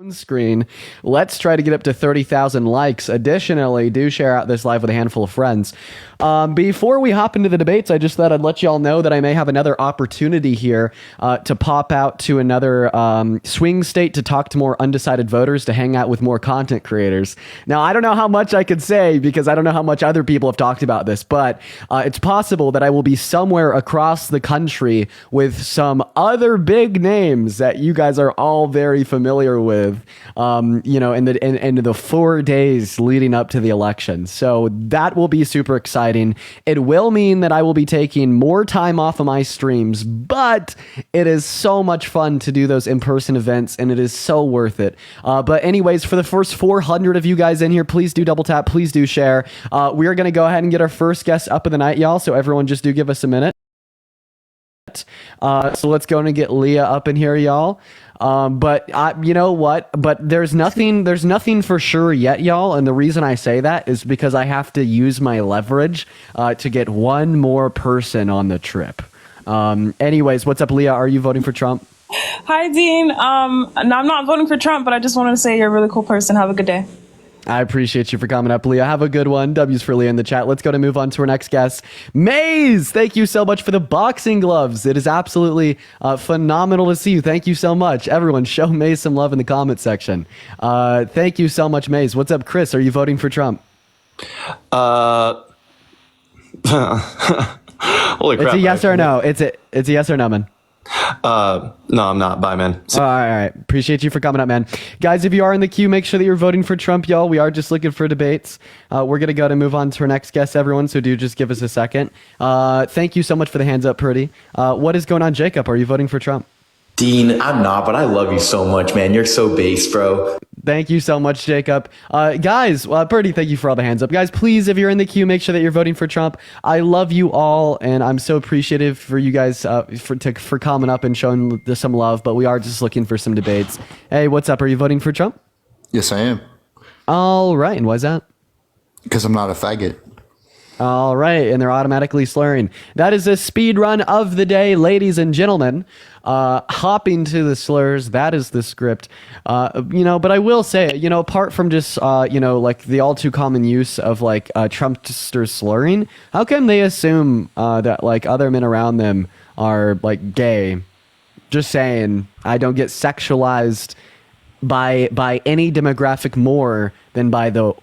screen. Let's try to get up to 30,000 likes. Additionally, do share out this live with a handful of friends. Before we hop into the debates, I just thought I'd let y'all know that I may have another opportunity here to pop out to another swing state to talk to more undecided voters, to hang out with more content creators. Now, I don't know how much I could say because I don't know how much other people have talked about this, but it's possible that I will be somewhere across the country with some other big names that you guys are all very familiar with, in the 4 days leading up to the election. So that will be super exciting. It will mean that I will be taking more time off of my streams, but it is so much fun to do those in-person events, and it is so worth it. But anyways, for the first 400 of you guys in here, please do double tap, please do share. We are going to go ahead and get our first guest up of the night, y'all. So everyone just do give us a minute. So let's go and get Leah up in here, y'all. But you know what? But there's nothing for sure yet, y'all. And the reason I say that is because I have to use my leverage to get one more person on the trip. Anyways, what's up, Leah? Are you voting for Trump? Hi, Dean. No, I'm not voting for Trump, but I just wanted to say you're a really cool person. Have a good day. I appreciate you for coming up, Leah. Have a good one. W's for Leah in the chat. Let's go to move on to our next guest. Maze, thank you so much for the boxing gloves. It is absolutely phenomenal to see you. Thank you so much. Everyone, show Maze some love in the comment section. Thank you so much, Maze. What's up, Chris? Are you voting for Trump? Holy crap. It's a yes or no. It's a yes or no, man. No, I'm not. Bye, man. All right. Appreciate you for coming up, man. Guys, if you are in the queue, make sure that you're voting for Trump, y'all. We are just looking for debates. We're going to go to move on to our next guest, everyone. So do just give us a second. Thank you so much for the hands up, Purdy. What is going on, Jacob? Are you voting for Trump? Dean, I'm not, but I love you so much, man. You're so base, bro. Thank you so much, Jacob. Guys, Purdy, thank you for all the hands up. Guys, please, if you're in the queue, make sure that you're voting for Trump. I love you all, and I'm so appreciative for you guys for coming up and showing some love, but we are just looking for some debates. Hey, what's up? Are you voting for Trump? Yes, I am. All right, and why is that? Because I'm not a faggot. All right, and they're automatically slurring. That is a speed run of the day, ladies and gentlemen. Hopping to the slurs, that is the script. But I will say, apart from just, like the all too common use of like Trumpsters slurring, how come they assume that like other men around them are like gay? Just saying, I don't get sexualized by any demographic more than by the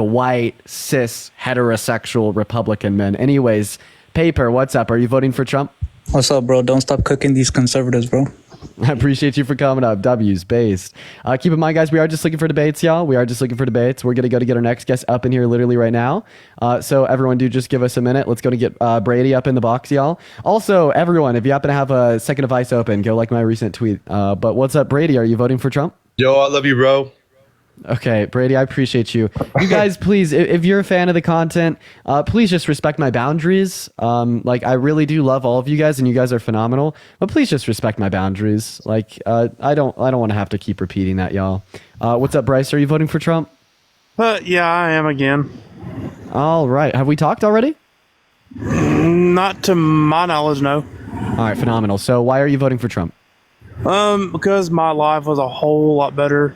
white, cis, heterosexual Republican men. Anyways, Paper, what's up? Are you voting for Trump? What's up, bro? Don't stop cooking these conservatives, bro. I appreciate you for coming up. W's based. Keep in mind, guys, we are just looking for debates, y'all. We are just looking for debates. We're going to go to get our next guest up in here literally right now. So everyone do just give us a minute. Let's go to get Brady up in the box, y'all. Also, everyone, if you happen to have a second device open, go like my recent tweet. But what's up, Brady? Are you voting for Trump? Yo, I love you, bro. Okay, Brady, I appreciate you. You guys, please, if you're a fan of the content, please just respect my boundaries. I really do love all of you guys, and you guys are phenomenal. But please just respect my boundaries. I don't want to have to keep repeating that, y'all. What's up, Bryce? Are you voting for Trump? Yeah, I am again. All right. Have we talked already? Not to my knowledge, no. All right, phenomenal. So why are you voting for Trump? Because my life was a whole lot better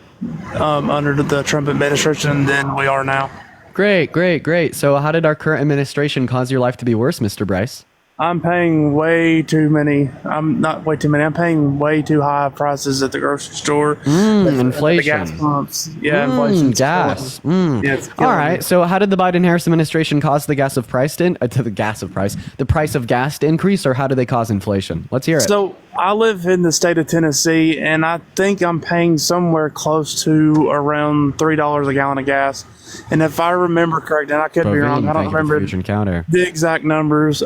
under the Trump administration than we are now. Great. So how did our current administration cause your life to be worse, Mr. Bryce? I'm paying way too many. I'm not way too many. I'm paying way too high prices at the grocery store. Inflation. The gas pumps. Yeah, inflation. Gas. Yeah, all right. So how did the Biden-Harris administration cause the price of gas to increase, or how do they cause inflation? Let's hear it. So I live in the state of Tennessee, and I think I'm paying somewhere close to around $3 a gallon of gas. And if I remember correctly, and I could be wrong, I don't remember the exact numbers.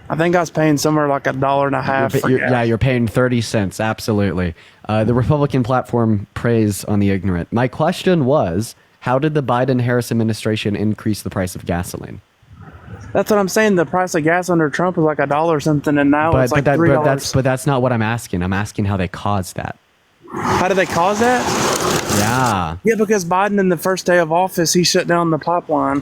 I think I was paying somewhere like $1.50 for gas. Yeah, you're paying 30 cents. Absolutely. The Republican platform preys on the ignorant. My question was, how did the Biden-Harris administration increase the price of gasoline? That's what I'm saying. The price of gas under Trump was like $1 or something, and now it's like $3. But that's not what I'm asking. I'm asking how they caused that. How did they cause that? Yeah. Yeah, because Biden, in the first day of office, he shut down the pipeline.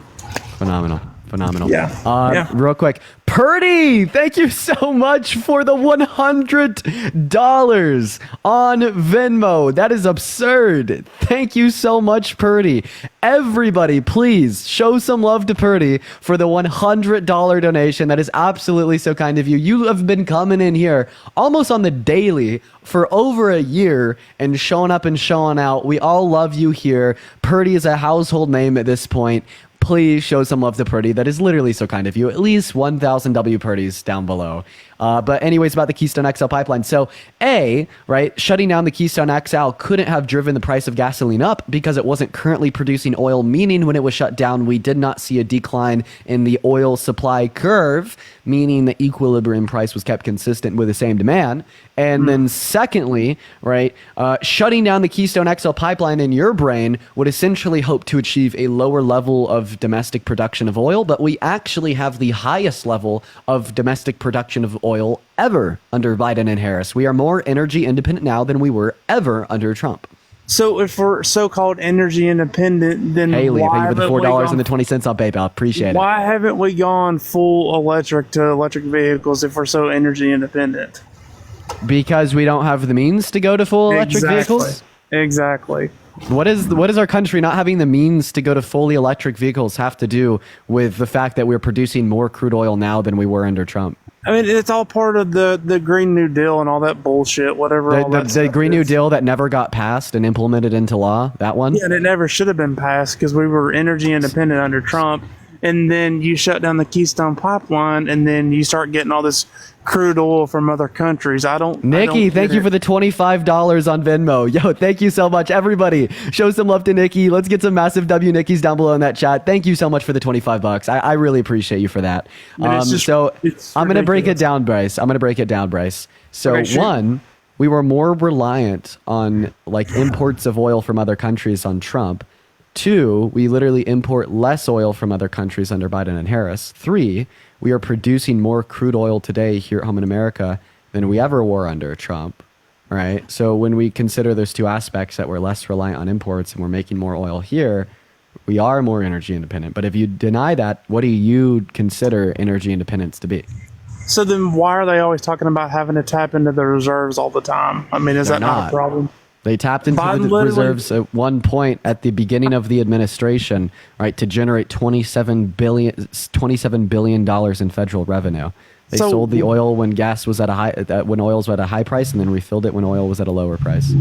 Phenomenal. Phenomenal. Yeah. Yeah. Real quick, Purdy, thank you so much for the $100 on Venmo. That is absurd. Thank you so much, Purdy. Everybody, please show some love to Purdy for the $100 donation. That is absolutely so kind of you. You have been coming in here almost on the daily for over a year and showing up and showing out. We all love you here. Purdy is a household name at this point. Please show some love to Purdy. That is literally so kind of you. At least 1,000 W Purdys down below. But anyways, about the Keystone XL pipeline. So right, shutting down the Keystone XL couldn't have driven the price of gasoline up because it wasn't currently producing oil, meaning when it was shut down, we did not see a decline in the oil supply curve, meaning the equilibrium price was kept consistent with the same demand. And then secondly, right, shutting down the Keystone XL pipeline in your brain would essentially hope to achieve a lower level of domestic production of oil, but we actually have the highest level of domestic production of oil ever under Biden and Harris. We are more energy independent now than we were ever under Trump. So if we're so-called energy independent, then Haley, why thank you for the $4.20 on PayPal. Appreciate it. Why haven't we gone full electric to electric vehicles if we're so energy independent? Because we don't have the means to go to full electric vehicles? Exactly. What is our country not having the means to go to fully electric vehicles have to do with the fact that we're producing more crude oil now than we were under Trump? I mean, it's all part of the Green New Deal and all that bullshit, whatever. The Green New Deal that never got passed and implemented into law, that one? Yeah, and it never should have been passed because we were energy independent under Trump. And then you shut down the Keystone Pipeline, and then you start getting all this crude oil from other countries. Nikki, thank you for the $25 on Venmo. Yo, thank you so much. Everybody, show some love to Nikki. Let's get some massive W Nickies down below in that chat. Thank you so much for the $25. I really appreciate you for that. I'm going to break it down, Bryce. So okay, sure. One, we were more reliant on like imports of oil from other countries on Trump. 2, we literally import less oil from other countries under Biden and Harris. 3, we are producing more crude oil today here at home in America than we ever were under Trump, right? So when we consider those two aspects that we're less reliant on imports and we're making more oil here, we are more energy independent. But if you deny that, what do you consider energy independence to be? So then why are they always talking about having to tap into the reserves all the time? I mean, is that not a problem? They tapped into the reserves at one point at the beginning of the administration, right, to generate $27 billion in federal revenue. They sold the oil when gas was at when oil was at a high price, and then refilled it when oil was at a lower price.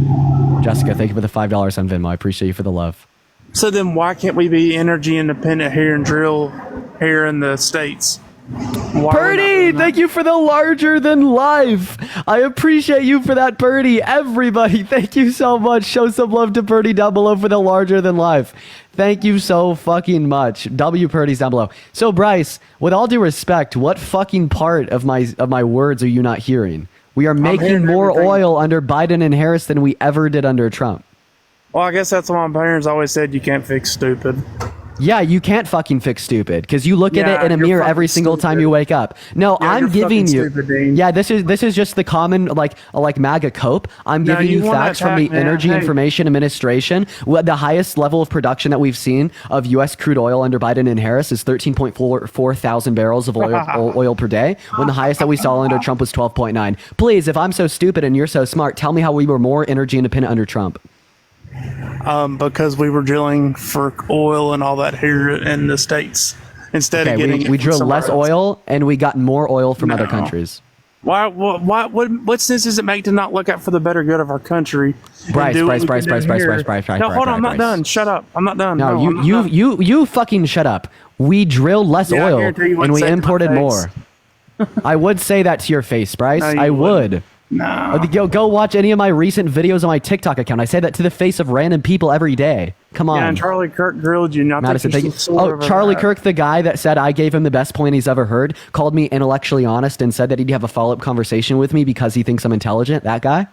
Jessica, thank you for the $5 on Venmo. I appreciate you for the love. So then why can't we be energy independent here and drill here in the States? Purdy, thank you for the larger than life. I appreciate you for that, Purdy. Everybody, thank you so much. Show some love to Purdy down below for the larger than life. Thank you so fucking much. W Purdy's down below. So Bryce, with all due respect, what fucking part of my words are you not hearing? We are making more oil under Biden and Harris than we ever did under Trump. Well, I guess that's why my parents always said you can't fix stupid. Yeah, you can't fucking fix stupid because you look at it in a mirror every single time you wake up. No, I'm giving you. Yeah, this is just the common like MAGA cope. I'm giving you facts from the Energy Information Administration. The highest level of production that we've seen of U.S. crude oil under Biden and Harris is 13.4 thousand barrels of oil per day, when the highest that we saw under Trump was 12.9. Please, if I'm so stupid and you're so smart, tell me how we were more energy independent under Trump. Because we were drilling for oil and all that here in the States instead of getting we drilled less oil and we got more oil from other countries. What sense does it make to not look out for the better good of our country? Bryce. No, hold on, I'm not done. Shut up. I'm not done. No, you fucking shut up. We drilled less oil and we imported more. I would say that to your face, Bryce. I would. No. Go watch any of my recent videos on my TikTok account. I say that to the face of random people every day. Come on. Yeah, and Charlie Kirk grilled you. Madison, thank you. Oh, Charlie Kirk, the guy that said I gave him the best point he's ever heard, called me intellectually honest and said that he'd have a follow-up conversation with me because he thinks I'm intelligent. That guy?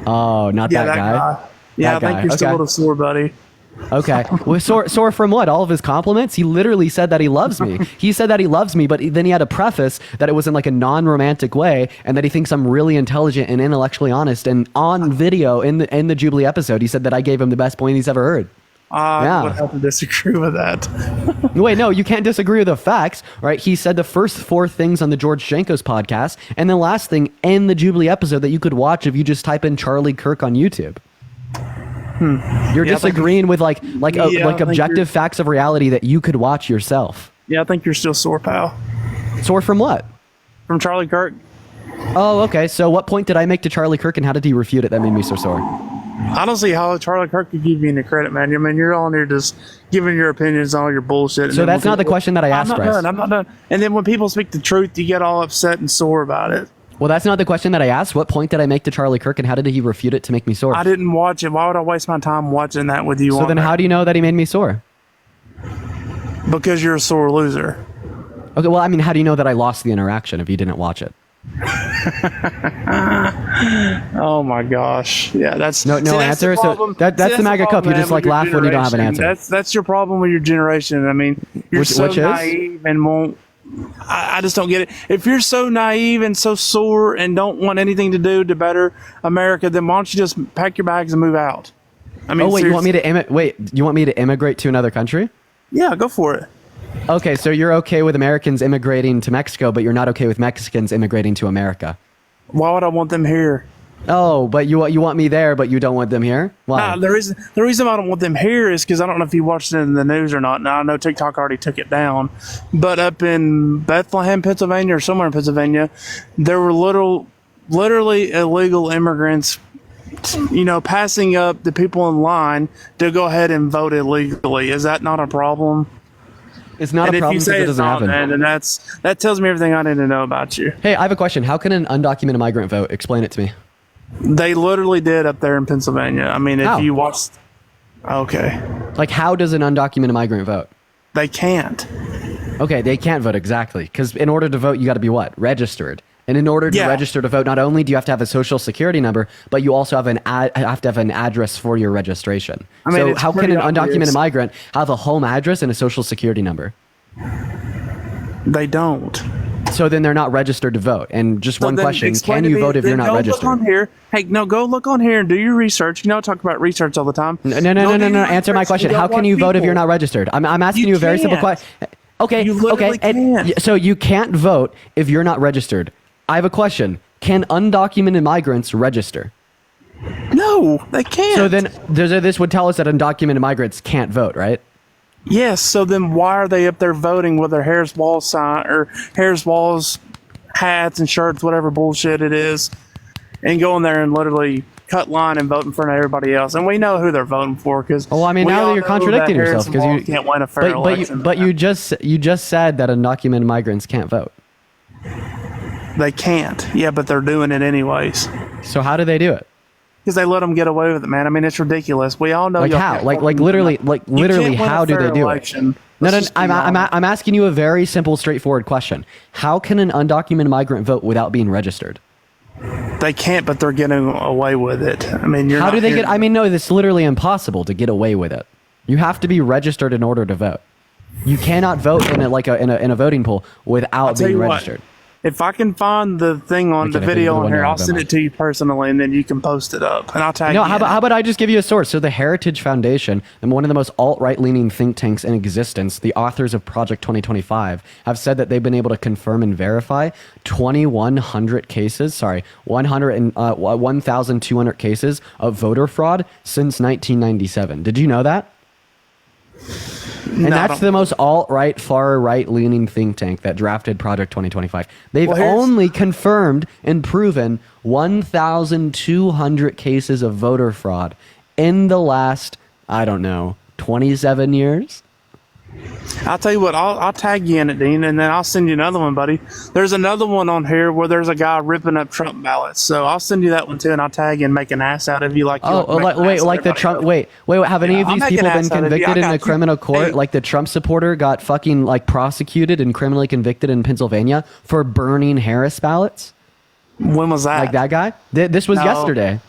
Oh, not that guy. Yeah, I think you're still a little sore, buddy. Okay. Well, sore from what? All of his compliments? He literally said that he loves me. He said that he loves me, but then he had a preface that it was in like a non-romantic way and that he thinks I'm really intelligent and intellectually honest. And on video in the Jubilee episode, he said that I gave him the best point he's ever heard. I Yeah. would have to disagree with that. Wait, no, you can't disagree with the facts, right? He said the first 4 things on the George Jankos podcast, and the last thing in the Jubilee episode that you could watch if you just type in Charlie Kirk on YouTube. You're Yeah, I think- disagreeing with like Yeah, I think objective you're- facts of reality that you could watch yourself. Yeah, I think you're still sore, pal. Sore from what? From Charlie Kirk. Oh, okay. So what point did I make to Charlie Kirk, and how did he refute it that made me so sore? I don't see how Charlie Kirk could give you any credit, man. I mean, you're on here just giving your opinions on all your bullshit. and So then that's when not the people- question that I asked, Bryce. I'm not done. And then when people speak the truth, you get all upset and sore about it. Well, that's not the question that I asked. What point did I make to Charlie Kirk, and how did he refute it to make me sore? I didn't watch it. Why would I waste my time watching that with you? So on then there? how do you know that he made me sore? Because you're a sore loser. Okay, well, I mean, how do you know that I lost the interaction if you didn't watch it? Oh my gosh! Yeah, that's No see, that's the answer? So problem. that's the MAGA cup. You man, just, with like, your laugh when you don't have an generation. answer. That's your problem with your generation. I mean, you're Which is? naive and won't. I just don't get it. If you're so naive and so sore and don't want anything to do to better America, then why don't you just pack your bags and move out? I mean, Oh wait, you want me seriously. to you want me to immigrate to another country? Yeah, go for it. Okay, so you're okay with Americans immigrating to Mexico, but you're not okay with Mexicans immigrating to America. Why would I want them here? Oh, but you want me there, but you don't want them here? Why? The reason I don't want them here is because I don't know if you watched it in the news or not. Now I know TikTok already took it down, but up in Bethlehem, Pennsylvania, or somewhere in Pennsylvania, there were literally illegal immigrants, passing up the people in line to go ahead and vote illegally. Is that not a problem? It's not And a if problem you because say it it's doesn't not, happen. man, then that tells me everything I need to know about you. Hey, I have a question. How can an undocumented migrant vote? Explain it to me. They literally did up there in Pennsylvania. I mean, if How? you watched, okay, Like, how does an undocumented migrant vote? they can't. Okay, they can't vote exactly because in order to vote, you got to be what? Registered. And in order to Yeah. register to vote, not only do you have to have a social security number, but you also have have to have an address for your registration. I mean, So it's how can pretty an undocumented obvious. migrant have a home address and a social security number? They don't. So then they're not registered to vote. And just one So then question: explain can to you me- vote if then you're not go registered? Look on here. Hey, no, go look on here and do your research. I talk about research all the time. No. Go do your Answer my research. question. You How don't can want you vote if you're people. not registered? I'm asking You you a very simple can't. question. Okay. You literally okay. can't. So you can't vote if you're not registered. I have a question. Can undocumented migrants register? No, they can't. So then this would tell us that undocumented migrants can't vote, right? Yes. So then, why are they up there voting with their Harris Walls sign or Harris Walls hats and shirts, whatever bullshit it is, and going there and literally cut line and vote in front of everybody else? And we know who they're voting for because. Well, I mean, now that you're contradicting yourself because you can't win a fair election. but you just said that undocumented migrants can't vote. They can't. Yeah, but they're doing it anyways. So how do they do it? Because they let them get away with it, man. I mean, it's ridiculous. We all know. Like y'all how? can't Like fucking- literally You literally can't win a how do fair they do election. it? No, Let's no. just be I'm honest. asking you a very simple, straightforward question. How can an undocumented migrant vote without being registered? They can't, but they're getting away with it. I mean, you're How not do they hearing- get? I mean, no, it's literally impossible to get away with it. You have to be registered in order to vote. You cannot vote in a voting pool without tell being you what, registered. If I can find the thing on the Okay, I think video the on one here, you I'll have in send mind. it to you personally, and then you can post it up, and I'll tag No, you. how in about, it. I just give you a source? So the Heritage Foundation and one of the most alt-right leaning think tanks in existence, the authors of Project 2025, have said that they've been able to confirm and verify 1,200 cases, 1,200 cases of voter fraud since 1997. Did you know that? And No, I that's don't- the most alt-right, far-right leaning think tank that drafted Project 2025. They've Well, here's- only confirmed and proven 1,200 cases of voter fraud in the last, I don't know, 27 years? I'll tell you what, I'll tag you in it, Dean, and then I'll send you another one, buddy. There's another one on here where there's a guy ripping up Trump ballots, so I'll send you that one too, and I'll tag you and make an ass out of you like. Oh, make an wait, ass of like the everybody Trump. else. Wait. Have any Yeah, of I'll these make people an been ass out of you. convicted I in got a you. criminal court? Hey. Like the Trump supporter got fucking like prosecuted and criminally convicted in Pennsylvania for burning Harris ballots? When was that? Like that guy? This was No. yesterday.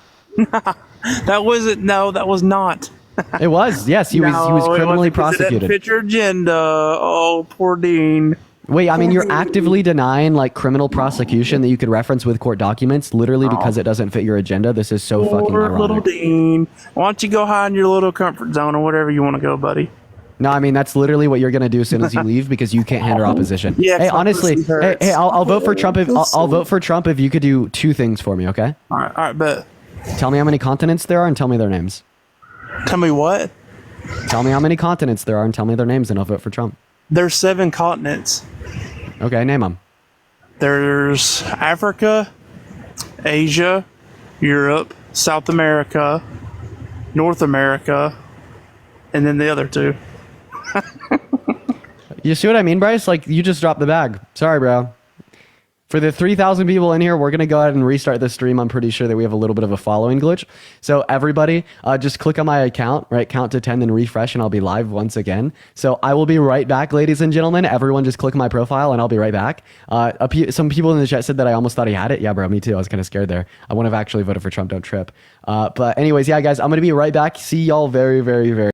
That wasn't. No, that was not. It was. Yes, he was No, it criminally wasn't 'cause it didn't prosecuted. fit your agenda. Oh, poor Dean. Wait, I mean, you're actively denying like criminal prosecution that you could reference with court documents, literally because it doesn't fit your agenda. This is so fucking Poor little ironic. Dean. Why don't you go hide in your little comfort zone or whatever you want to go, buddy? No, I mean that's literally what you're gonna do as soon as you leave because you can't handle opposition. Yeah, Hey, 'cause my honestly, pussy hey, hurts. I'll vote for Trump. I'll vote for Trump if you could do two things for me. Okay? All right, but Tell me how many continents there are and tell me their names. tell me what? Tell me how many continents there are and tell me their names, and I'll vote for Trump. There's 7 continents. Okay, name them. There's Africa, Asia, Europe, South America, North America, and then the other 2. You see what I mean, Bryce? Like, you just dropped the bag. Sorry, bro. For the 3,000 people in here, we're going to go ahead and restart the stream. I'm pretty sure that we have a little bit of a following glitch. So everybody, just click on my account, right? Count to 10, then refresh, and I'll be live once again. So I will be right back, ladies and gentlemen. Everyone just click my profile, and I'll be right back. Some people in the chat said that I almost thought he had it. Yeah, bro, me too. I was kind of scared there. I wouldn't have actually voted for Trump. Don't trip. But anyways, yeah, guys, I'm going to be right back. See y'all very, very, very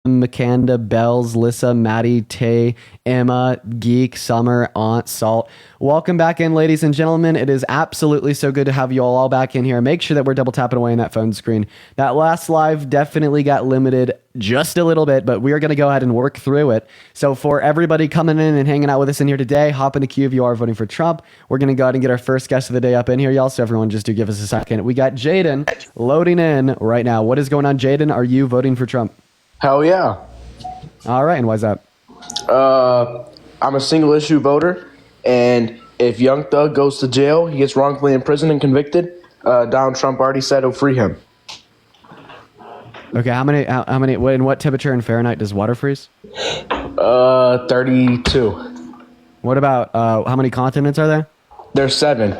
Makanda, Bells, Lissa, Maddie, Tay, Emma, Geek, Summer, Aunt, Salt. Welcome back in, ladies and gentlemen. It is absolutely so good to have you all back in here. Make sure that we're double tapping away on that phone screen. That last live definitely got limited just a little bit, but we are going to go ahead and work through it. So for everybody coming in and hanging out with us in here today, hop in the queue if you are voting for Trump. We're going to go ahead and get our first guest of the day up in here, y'all. So everyone just do give us a second. We got Jaden loading in right now. What is going on, Jaden? Are you voting for Trump? Hell yeah. All right, and why's that? I'm a single issue voter, and if Young Thug goes to jail, he gets wrongfully imprisoned and convicted, Donald Trump already said he'll free him. Okay, how many, in what temperature in Fahrenheit does water freeze? 32. What about, how many continents are there? There's 7.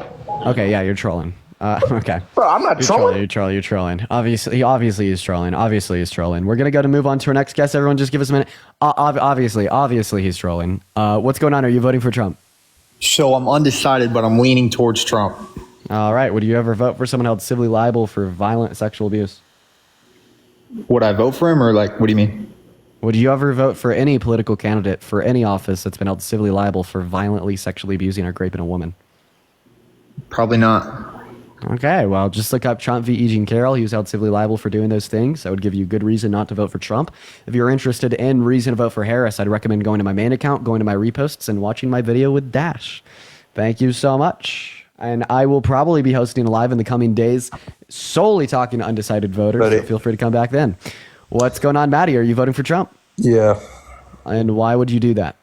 Okay, yeah, you're trolling. Okay. Bro, I'm not trolling. You're trolling. Obviously he's trolling. We're going to go to move on to our next guest. Everyone just give us a minute. Obviously he's trolling. What's going on? Are you voting for Trump? So I'm undecided, but I'm leaning towards Trump. All right. Would you ever vote for someone held civilly liable for violent sexual abuse? Would I vote for him, or like, what do you mean? Would you ever vote for any political candidate for any office that's been held civilly liable for violently sexually abusing or raping a woman? Probably not. Okay, well, just look up Trump v. E. Jean Carroll. He was held civilly liable for doing those things. That would give you good reason not to vote for Trump. If you're interested in reason to vote for Harris, I'd recommend going to my main account, going to my reposts, and watching my video with Dash. Thank you so much. And I will probably be hosting a live in the coming days, solely talking to undecided voters. So feel free to come back then. What's going on, Maddie? Are you voting for Trump? Yeah. And why would you do that?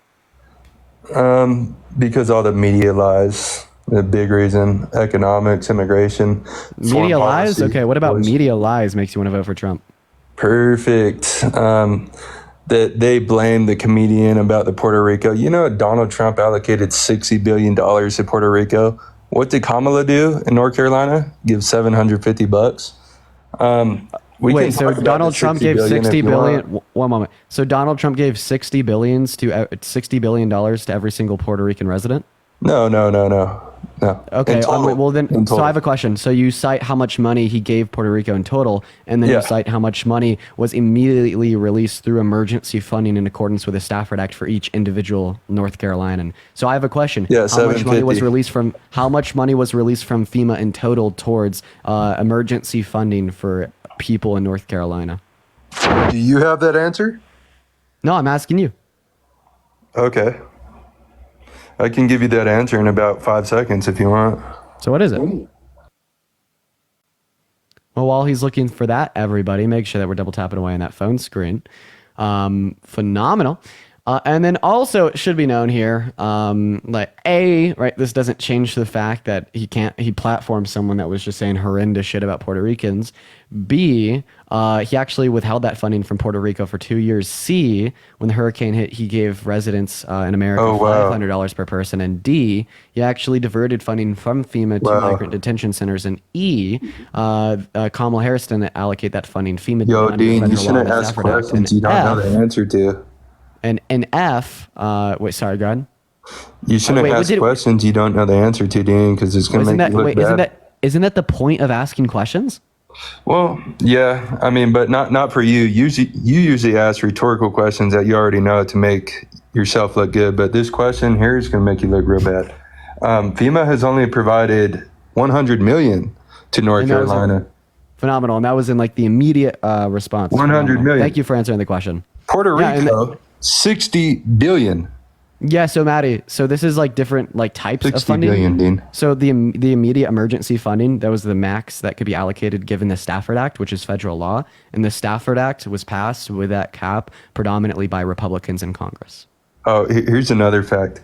Because all the media lies. The big reason: economics, immigration, media lies. policy. Okay, what about media lies makes you want to vote for Trump? Perfect. That they blame the comedian about the Puerto Rico. You know, Donald Trump allocated $60 billion to Puerto Rico. What did Kamala do in North Carolina? Give $750. Wait, so Donald Trump gave 60 billion. One moment. So Donald Trump gave $60 billion to every single Puerto Rican resident? No. Okay. Total. Well, then, so I have a question. So you cite how much money he gave Puerto Rico in total, and then you cite how much money was immediately released through emergency funding in accordance with the Stafford Act for each individual North Carolinian. So I have a question. Yeah, how much money was 750. released from FEMA in total towards emergency funding for people in North Carolina? Do you have that answer? No, I'm asking you. Okay. I can give you that answer in about 5 seconds if you want. So what is it? Well, while he's looking for that, everybody, make sure that we're double tapping away on that phone screen. Phenomenal. And then also it should be known here, right, this doesn't change the fact that he platformed someone that was just saying horrendous shit about Puerto Ricans. B, he actually withheld that funding from Puerto Rico for 2 years. C, when the hurricane hit, he gave residents in America $500 per person. And D, he actually diverted funding from FEMA to migrant detention centers. And E, Kamala Harris didn't allocate that funding. FEMA Yo, did Dean, you federal law shouldn't and the ask Stafford Act. questions you don't know the answer to. And F, wait, sorry, go ahead. You shouldn't ask questions you don't know the answer to, Dean, because it's going to make you look bad. Isn't that the point of asking questions? Well, yeah, I mean, but not for you. You usually ask rhetorical questions that you already know to make yourself look good. But this question here is going to make you look real bad. FEMA has only provided $100 million to North And that was Carolina. Phenomenal. And that was in like the immediate response. 100 Phenomenal. million. Thank you for answering the question. Puerto Yeah, and Rico, 60 billion. Yeah, so Maddie, so this is like different like types of 60 funding. billion, Dean. So the immediate emergency funding, that was the max that could be allocated given the Stafford Act, which is federal law, and the Stafford Act was passed with that cap predominantly by Republicans in Congress. Oh, here's another fact.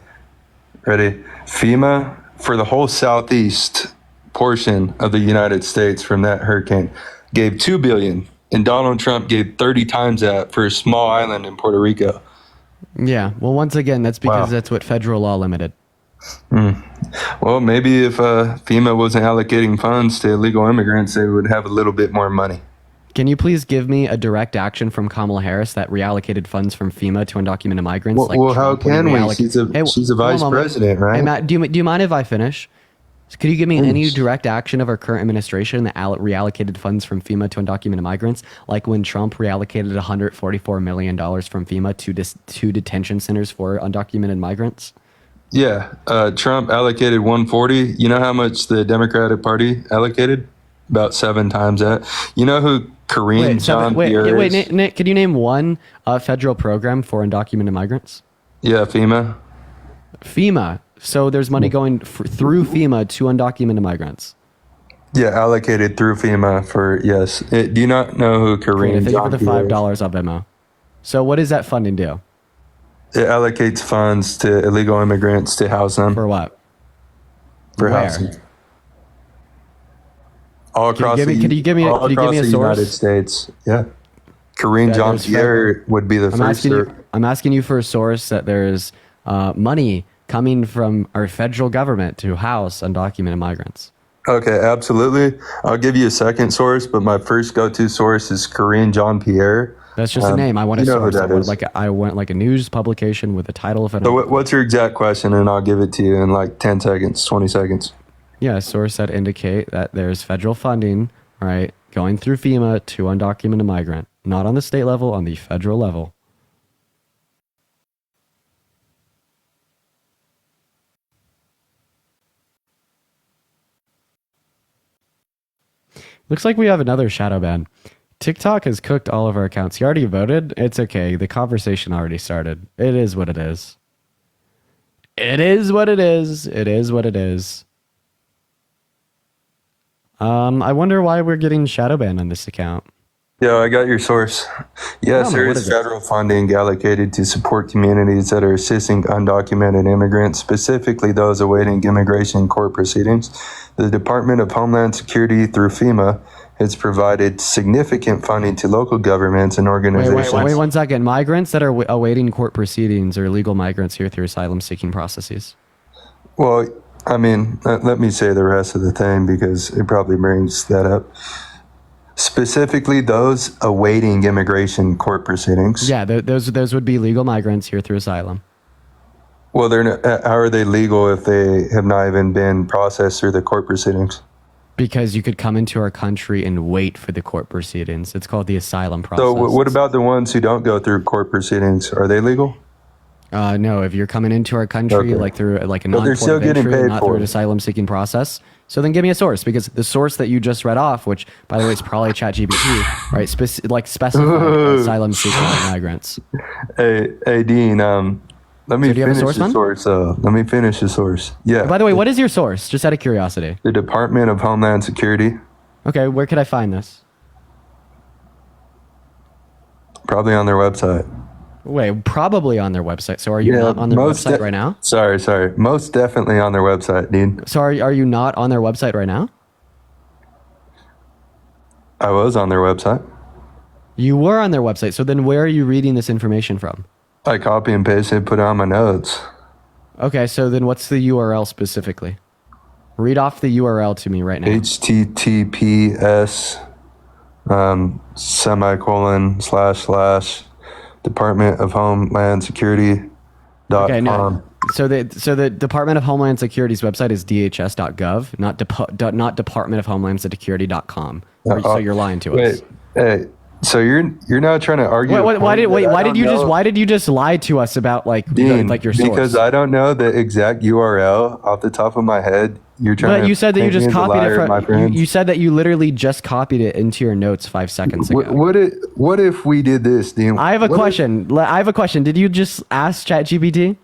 Ready? FEMA for the whole southeast portion of the United States from that hurricane gave $2 billion, and Donald Trump gave 30 times that for a small island in Puerto Rico. Yeah, well, once again, that's because Wow. that's what federal law limited. Well, maybe if FEMA wasn't allocating funds to illegal immigrants, they would have a little bit more money. Can you please give me a direct action from Kamala Harris that reallocated funds from FEMA to undocumented migrants? Well, how Trump when he can we? realloc- She's a hold on vice a moment. president, right? Hey, Matt, do you mind if I finish? Could you give me any direct action of our current administration that reallocated funds from FEMA to undocumented migrants, like when Trump reallocated $144 million from FEMA to detention centers for undocumented migrants? Yeah, Trump allocated 140. You know how much the Democratic Party allocated? About 7 times that. You know who Kareem Jean-Pierre is? Nick, could you name one federal program for undocumented migrants? Yeah, FEMA. FEMA. So there's money going through FEMA to undocumented migrants. Yeah, allocated through FEMA for, yes. Do you not know who Kareem Thank you for the Jean-Pierre is? $5 on Venmo. So what does that funding do? It allocates funds to illegal immigrants to house them. For what? For Where? housing. All Can you across give me- the, can you give me a- all can you give across me a the source? United States. Yeah. Kareem That there's Jean-Pierre would be the first. I'm asking you for a source that there's money coming from our federal government to house undocumented migrants. Okay, absolutely. I'll give you a second source, but my first go-to source is Kareem Jean-Pierre. That's just a name. I want a you know who source. that is. I want like a news publication with the title of an. So what's your exact question, and I'll give it to you in like 10 seconds, 20 seconds. Yeah, a source that indicate that there's federal funding, right, going through FEMA to undocumented migrant, not on the state level, on the federal level. Looks like we have another shadow ban. TikTok has cooked all of our accounts. You already voted? It's okay. The conversation already started. It is what it is. It is what it is. It is what it is. I wonder why we're getting shadow banned on this account. Yeah, I got your source. Yes, know, there what is is it? federal funding allocated to support communities that are assisting undocumented immigrants, specifically those awaiting immigration court proceedings. The Department of Homeland Security, through FEMA, has provided significant funding to local governments and organizations. Wait 1 second. Migrants that are awaiting court proceedings or illegal migrants here through asylum seeking processes. Well, I mean, let me say the rest of the thing because it probably brings that up. Specifically, those awaiting immigration court proceedings. Yeah, those would be legal migrants here through asylum. Well, they're not, how are they legal if they have not even been processed through the court proceedings? Because you could come into our country and wait for the court proceedings. It's called the asylum process. So, what about the ones who don't go through court proceedings? Are they legal? No, if you're coming into our country Okay. like through like a But they're non-port still of getting entry, paid not for through it. an asylum seeking process. So then give me a source, because the source that you just read off, which by the way is probably ChatGPT, right? Specify asylum seeking migrants. Hey, Dean. Let me So do you have a finish source, the man? source. Let me finish the source. Yeah. By the way, what is your source? Just out of curiosity. The Department of Homeland Security. Okay, where could I find this? Probably on their website. Wait, probably on their website. So are you not on their website right now? Sorry. Most definitely on their website, Dean. So are you not on their website right now? I was on their website. You were on their website. So then where are you reading this information from? I copy and pasted, put it on my notes. Okay, so then what's the URL specifically? Read off the URL to me right now. HTTPS / Department of Homeland Security Okay, no. So the Department of Homeland Security's website is dhs.gov, not Department of Homeland Security.com. So you're lying to us. Wait, hey, so you're now trying to argue. Why did you just lie to us about like Dean, like your source? Because I don't know the exact URL off the top of my head. You're trying. But you said that you paint me just as a copied liar, it my from. friend. You said that you literally just copied it into your notes 5 seconds ago. What if we did this, Dean? I have a question. I have a question. Did you just ask ChatGPT?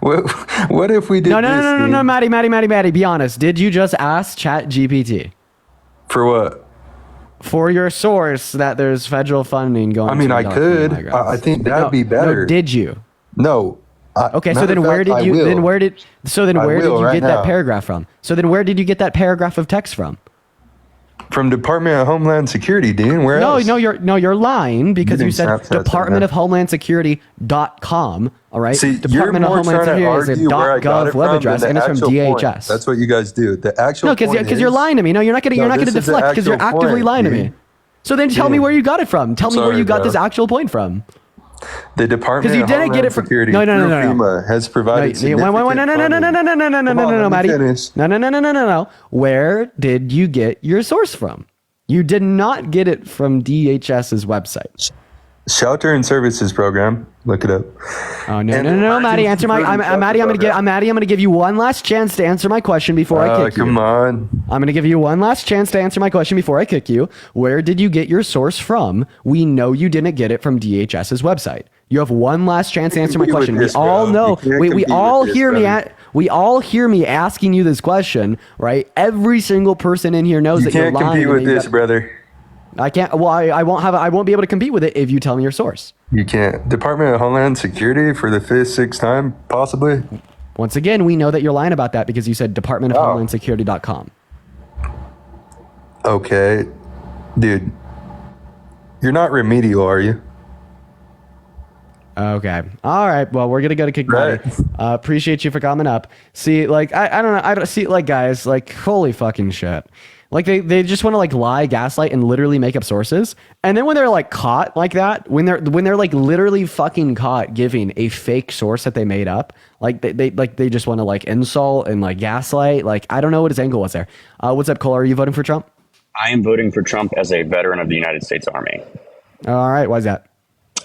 What if we did this? No, Maddie. Be honest. Did you just ask ChatGPT For what? for your source that there's federal funding going? I mean, to I adopt could. migrants? I think that'd be better. No, did you? No. Okay, so matter then of where fact, did I you? will. Then where did? So then I where did will you right get now. that paragraph from? So then where did you get that paragraph of text from? From Department of Homeland Security, Dean. Where else? You're lying because You you didn't said Snapchat that, Department man. of Homeland Security.com. All right, See, Department you're of more Homeland trying to Security is a argue where I got .gov it web from address, than and the it's from actual DHS. point. That's what you guys do. The actual No, point because you're lying to me. No, you're not gonna this is the deflect because you're actual actively point, lying to me. dude. So then tell me Dude. where you got it from. Tell me where Sorry, you got bro. this actual point from. The Department 'Cause you of didn't Homeland get it from- Security No. through FEMA has provided significant No, funding. Come on, let me Maddie. finish. No. Where did you get your source from? You did not get it from DHS's website. Shelter and Services Program. Look it up. Oh no, And Maddie, answer my. Maddie, I'm gonna give you one last chance to answer my question before I kick you. Come on. I'm gonna give you one last chance to answer my question before I kick you. Where did you get your source from? We know you didn't get it from DHS's website. You have one last chance to answer my compete with question. We this, all bro. know. You can't We compete all with this, hear me. brother. We all hear me asking you this question, right? Every single person in here knows You that you're can't lying. compete and with that you this, got- brother. I can't. Well, I won't be able to compete with it if you tell me your source. You can't. Department of Homeland Security for the 5th, 6th time, possibly. Once again, we know that you're lying about that because you said Department of Oh. Homeland Security.com. Okay. Dude. You're not remedial, are you? Okay. All right. Well, we're gonna go to kick Right. Buddy. Appreciate you for coming up. See, like, I don't know. I don't see, like, guys, like, holy fucking shit. Like, they just want to like lie, gaslight, and literally make up sources. And then when they're like caught like that, when they're like literally fucking caught giving a fake source that they made up, like they just want to like insult and like gaslight. Like, I don't know what his angle was there. What's up, Cole? Are you voting for Trump? I am voting for Trump as a veteran of the United States Army. All right. Why is that?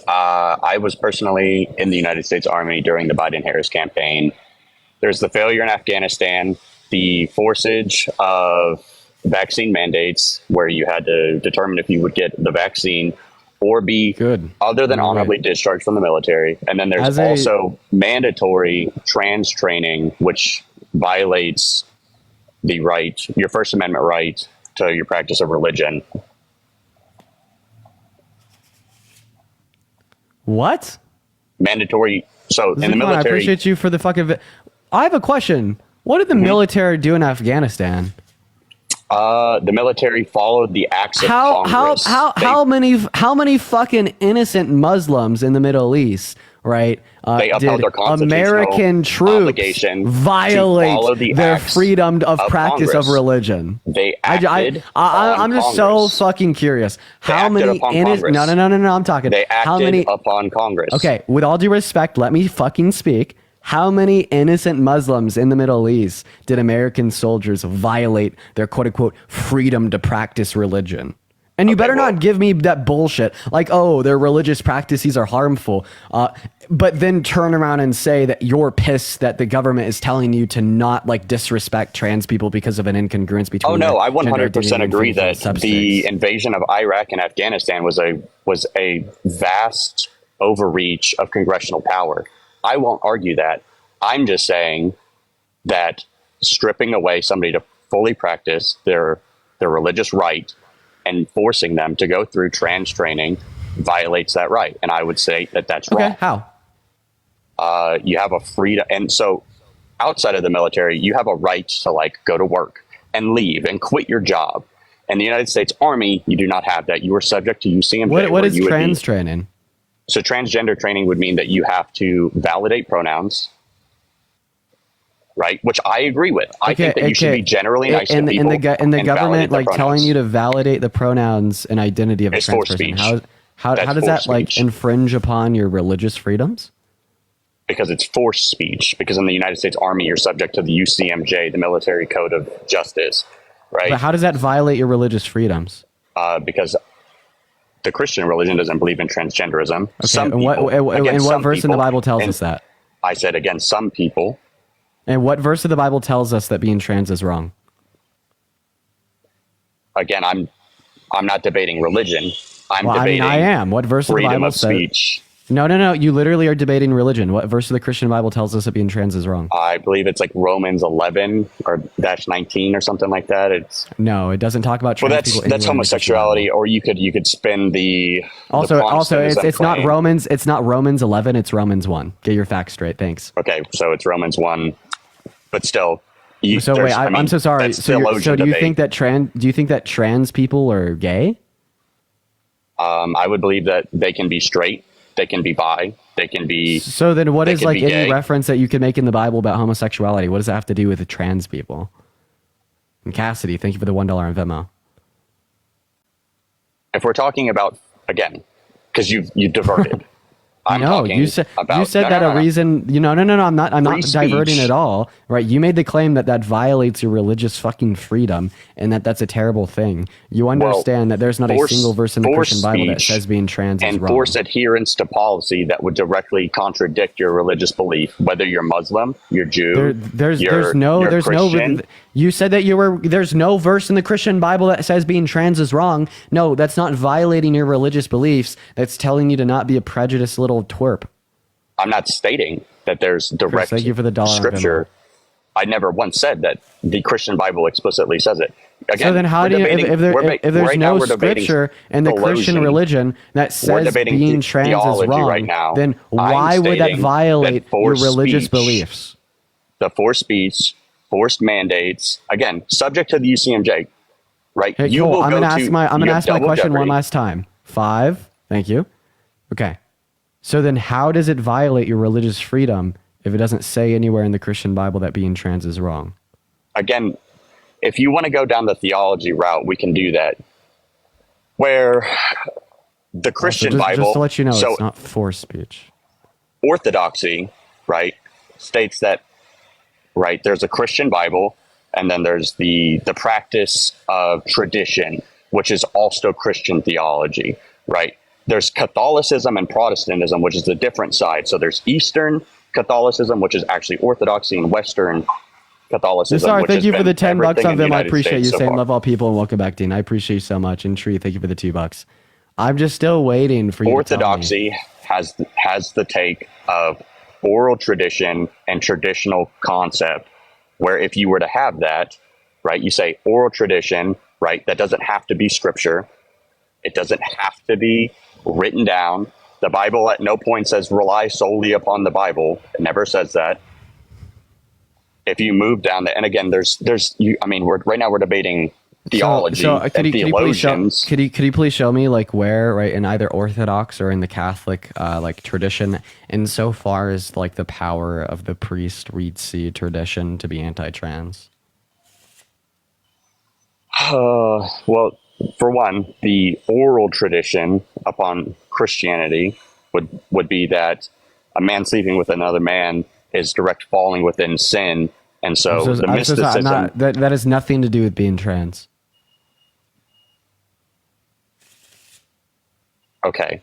I was personally in the United States Army during the Biden-Harris campaign. There's the failure in Afghanistan, the forceage of vaccine mandates, where you had to determine if you would get the vaccine or be other than honorably discharged from the military. And then there's also mandatory trans training, which violates the right, your First Amendment right to your practice of religion. What? Mandatory. So in the I military, appreciate you for the fucking. I have a question. What did the military do in Afghanistan? the military followed the acts of Congress. How many fucking innocent Muslims in the Middle East, right? They upheld did their constitutional American troops obligation to violate follow the their acts freedom of of practice Congress. of religion? They acted I'm just so Congress. fucking curious. They How acted many upon innocent? Congress. No. I'm talking. They acted how many? upon Congress. Okay, with all due respect, let me fucking speak. How many innocent Muslims in the Middle East did American soldiers violate their quote unquote freedom to practice religion? And you better not give me that bullshit like, oh, their religious practices are harmful. But then turn around and say that you're pissed that the government is telling you to not like disrespect trans people because of an incongruence between. Oh no, their I gender 100% identity and agree that physical substance. the invasion of Iraq and Afghanistan was a vast overreach of congressional power. I won't argue that. I'm just saying that stripping away somebody to fully practice their religious right and forcing them to go through trans training violates that right. And I would say that that's wrong. Okay, how? You have a freedom. And so outside of the military, you have a right to like go to work and leave and quit your job. And the United States Army, you do not have that. You are subject to UCMJ. What where is you would trans be- training? So transgender training would mean that you have to validate pronouns, right? Which I agree with. I think that you should be generally nice to people. And the and government validate their like telling pronouns. you to validate the pronouns and identity of a It's trans forced person. speech. How That's does that forced like speech. infringe upon your religious freedoms? Because it's forced speech. Because in the United States Army, you're subject to the UCMJ, the Military Code of Justice, right? But how does that violate your religious freedoms? because the Christian religion doesn't believe in transgenderism. Okay, Some and what, people, and again, what some verse in the people- Bible tells and us that? I said, again, some people. And what verse of the Bible tells us that being trans is wrong? Again, I'm not debating religion. I'm Well, I mean, debating I am. What verse of the freedom Bible of says? speech. No. You literally are debating religion. What verse of the Christian Bible tells us that being trans is wrong? I believe it's like Romans 11 or -19 or something like that. It's No, it doesn't talk about trans well, people that's anywhere in the homosexuality, Christian or you could spin the Bible. Also, it's not claim. Romans. It's not Romans 11. It's Romans 1. Get your facts straight. Thanks. Okay, so it's Romans 1, but still. So wait, I'm so sorry. that's So, theologian do you debate. think that trans people are gay? I would believe that they can be straight, they can be bi, they can be. So then, what they is can like be any gay. reference that you can make in the Bible about homosexuality? What does that have to do with the trans people? And Cassidy, thank you for the $1 on Venmo. If we're talking about, again, because you diverted. I'm No, talking you said about, that no. a reason. No. I'm not Free diverting speech. at all. Right? You made the claim that violates your religious fucking freedom, and that's a terrible thing. You understand that there's not a single verse in the Christian Bible that says being trans is and wrong. force adherence to policy that would directly contradict your religious belief, whether you're Muslim, you're Jew, There's you're no Christian. you said that there's no verse in the Christian Bible that says being trans is wrong. No, that's not violating your religious beliefs. That's telling you to not be a prejudiced little twerp. I'm not stating that there's direct thank you for the $1 on scripture. I never once said that the Christian Bible explicitly says it. Again, So then how we're do you debating- if there's right now no we're debating scripture in the Christian theology. religion that We're says debating being trans is theology wrong, right now. then I'm why would that stating violate that your forced religious speech- beliefs? The forced speech, forced mandates, again, subject to the UCMJ, right? Hey, You cool. will I'm go gonna to- ask my you have double question one jeopardy. last time. 5. Thank you. Okay. So then how does it violate your religious freedom if it doesn't say anywhere in the Christian Bible that being trans is wrong? Again, if you want to go down the theology route, we can do that. Where the Christian just, Bible, just to let you know, so it's not forced speech. orthodoxy, right, states that, right, there's a Christian Bible, and then there's the practice of tradition, which is also Christian theology, right? There's Catholicism and Protestantism, which is the different side. So there's Eastern Catholicism, which is actually Orthodoxy, and Western Catholicism. Sorry, which thank has you for been the $10 everything on in the them. I United appreciate you States so saying far. love all people and welcome back, Dean. I appreciate you so much. And Tree, thank you for the $2. I'm just still waiting for you to tell me. Orthodoxy has the take of oral tradition and traditional concept, where if you were to have that, right, you say oral tradition, right, that doesn't have to be scripture. It doesn't have to be written down. The Bible at no point says rely solely upon the Bible. It never says that. If you move down the, and again, right now we're debating theology and theologians. Could you please show me like where, right, in either Orthodox or in the Catholic like tradition, insofar as like the power of the priest we'd see tradition to be anti-trans? Well, for one, the oral tradition upon Christianity would be that a man sleeping with another man is direct falling within sin, and so the mysticism. That has nothing to do with being trans. Okay.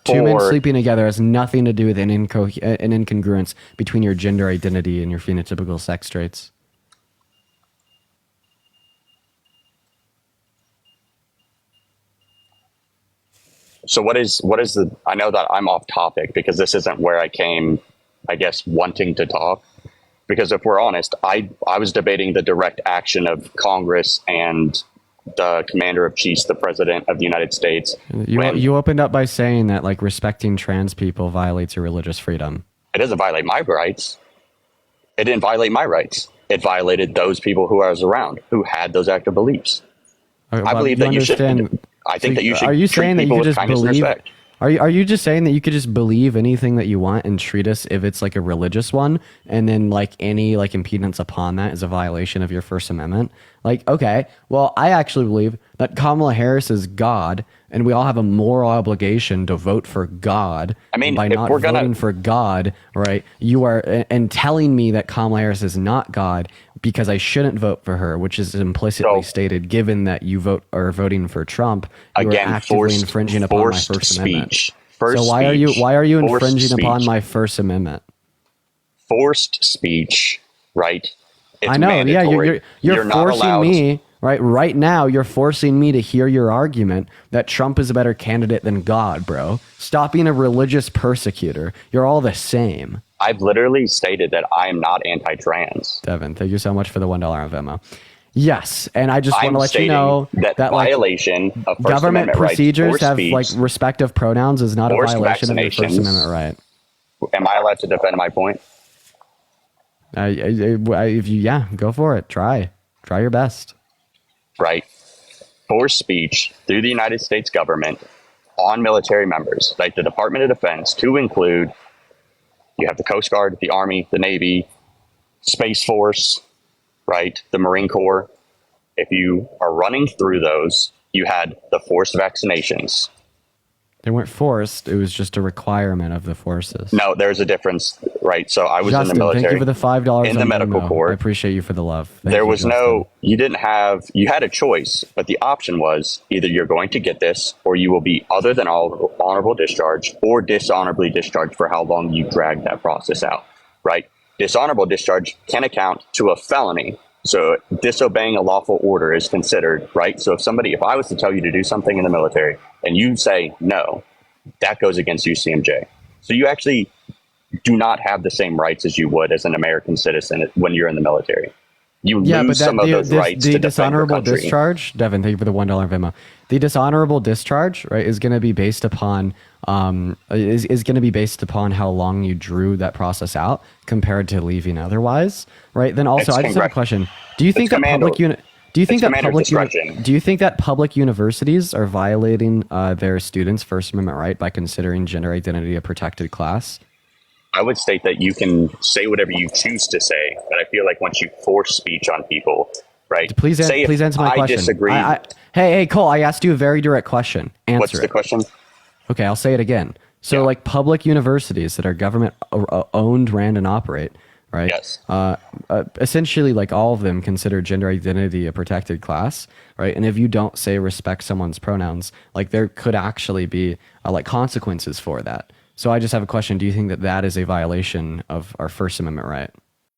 Two men For- sleeping together has nothing to do with an incongruence between your gender identity and your phenotypical sex traits. So what is the, I know that I'm off topic because this isn't where I came, I guess, wanting to talk. Because if we're honest, I was debating the direct action of Congress and the commander of chiefs, the president of the United States. You opened up by saying that like respecting trans people violates your religious freedom. It doesn't violate my rights. It didn't violate my rights. It violated those people who I was around, who had those active beliefs. I believe that you should. I think that you should. Are you treat saying that people you with could just kindness and believe? respect. Are you just saying that you could just believe anything that you want and treat us if it's like a religious one, and then like any like impedance upon that is a violation of your First Amendment? Like, okay, well, I actually believe that Kamala Harris is God, and we all have a moral obligation to vote for God. I mean, and by if not we're gonna- voting for God, right, you are, and telling me that Kamala Harris is not God because I shouldn't vote for her, which is implicitly stated, given that you are voting for Trump, you Again, are actively infringing upon my forced First Amendment. speech. So why are you Forced infringing upon speech. my First Amendment? Forced speech, right? It's I know. mandatory. Yeah, you're not forcing allowed. me right now. You're forcing me to hear your argument that Trump is a better candidate than God, bro. Stop being a religious persecutor. You're all the same. I've literally stated that I am not anti-trans. Devin, thank you so much for the $1 on Venmo. Yes, and I just want I'm to let you stating know that like, violation of First government Amendment rights procedures or to have speech, like respect of pronouns is not a forced violation of your First vaccinations. Amendment right. Am I allowed to defend my point? If you, go for it. Try your best. Right. Forced speech through the United States government on military members, like the Department of Defense, to include, you have the Coast Guard, the Army, the Navy, Space Force, right, the Marine Corps. If you are running through those, you had the forced vaccinations. They weren't forced. It was just a requirement of the forces. No, there's a difference, right? So I was Justin, in the military. thank you for the $5 in the on medical Venmo. corps. I appreciate you for the love. Thank There you, was Justin. you had a choice, but the option was either you're going to get this or you will be other than honorable discharge or dishonorably discharged for how long you drag that process out, right? Dishonorable discharge can account to a felony. So disobeying a lawful order is considered, right? So if I was to tell you to do something in the military and you say no, that goes against UCMJ. So you actually do not have the same rights as you would as an American citizen when you're in the military. You lose some of those rights to defend your dishonorable country. discharge, Devin, thank you for the $1 Venmo. The dishonorable discharge, right, is going to be based upon is going to be based upon how long you drew that process out compared to leaving otherwise, right? Then also, I just have a question: do you think that public universities are violating their students' First Amendment right by considering gender identity a protected class? I would state that you can say whatever you choose to say, but I feel like once you force speech on people, right? Please answer my question. I disagree. Hey, Cole, I asked you a very direct question. Answer What's the question? Okay, I'll say it again. So, like public universities that are government owned, ran, and operate, right? Yes. Essentially, like all of them consider gender identity a protected class, right? And if you don't say respect someone's pronouns, like there could actually be like consequences for that. So I just have a question. Do you think that that is a violation of our First Amendment right?